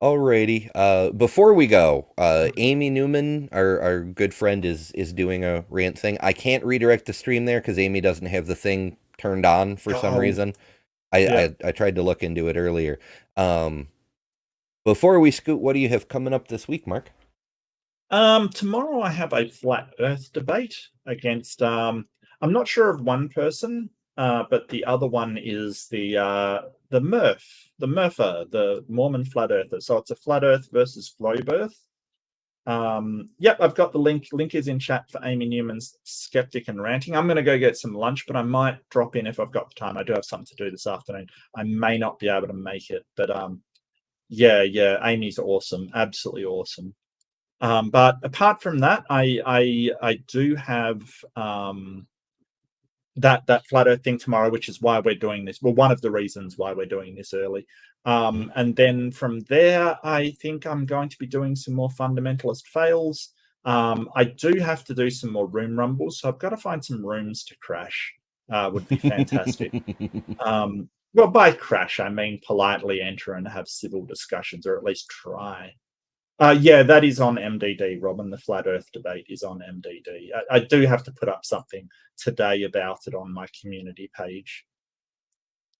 Alrighty. Before we go, Amy Newman, our good friend, is doing a rant thing. I can't redirect the stream there because Amy doesn't have the thing turned on for some reason. I tried to look into it earlier. Before we scoot, what do you have coming up this week, Mark? Tomorrow I have a flat Earth debate against. I'm not sure of one person, but the other one is the Murpher, the Mormon flat earther. So it's a flat Earth versus globe Earth. Yep, I've got the link. Link is in chat for Amy Newman's Skeptic and Ranting. I'm going to go get some lunch, but I might drop in if I've got the time. I do have something to do this afternoon. I may not be able to make it, but yeah, Amy's awesome, absolutely awesome. But apart from that, I do have that flat Earth thing tomorrow, which is why we're doing this. Well, one of the reasons why we're doing this early. And then from there, I think I'm going to be doing some more fundamentalist fails. I do have to do some more room rumbles, so I've got to find some rooms to crash. Would be fantastic. Well, by crash, I mean politely enter and have civil discussions, or at least try. Yeah, that is on MDD, Robin. The Flat Earth debate is on MDD. I do have to put up something today about it on my community page.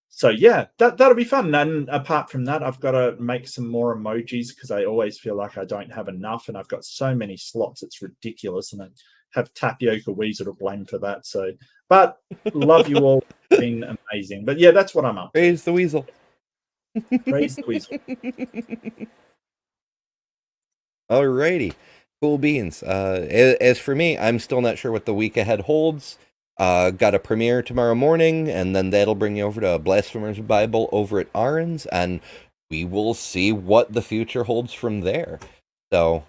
So yeah, that'll be fun. And apart from that, I've got to make some more emojis because I always feel like I don't have enough, and I've got so many slots, it's ridiculous. And I have Tapioca Weasel to blame for that. So, but love you all. It's been amazing. But yeah, that's what I'm up to. Praise the weasel. Praise the weasel. Alrighty, cool beans. As for me, I'm still not sure what the week ahead holds. Got a premiere tomorrow morning, and then that'll bring you over to Blasphemers Bible over at Aaron's, and we will see what the future holds from there. So,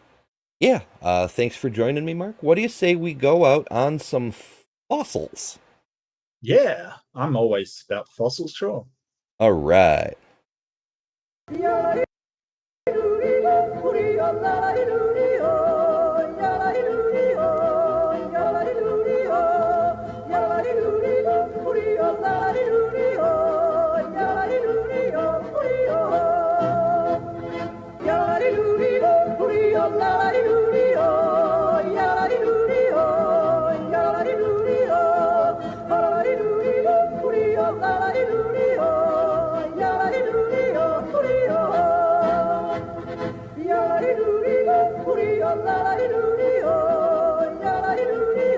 yeah, thanks for joining me, Mark. What do you say we go out on some fossils? Yeah, I'm always about fossils, sure. All right. la la la la la la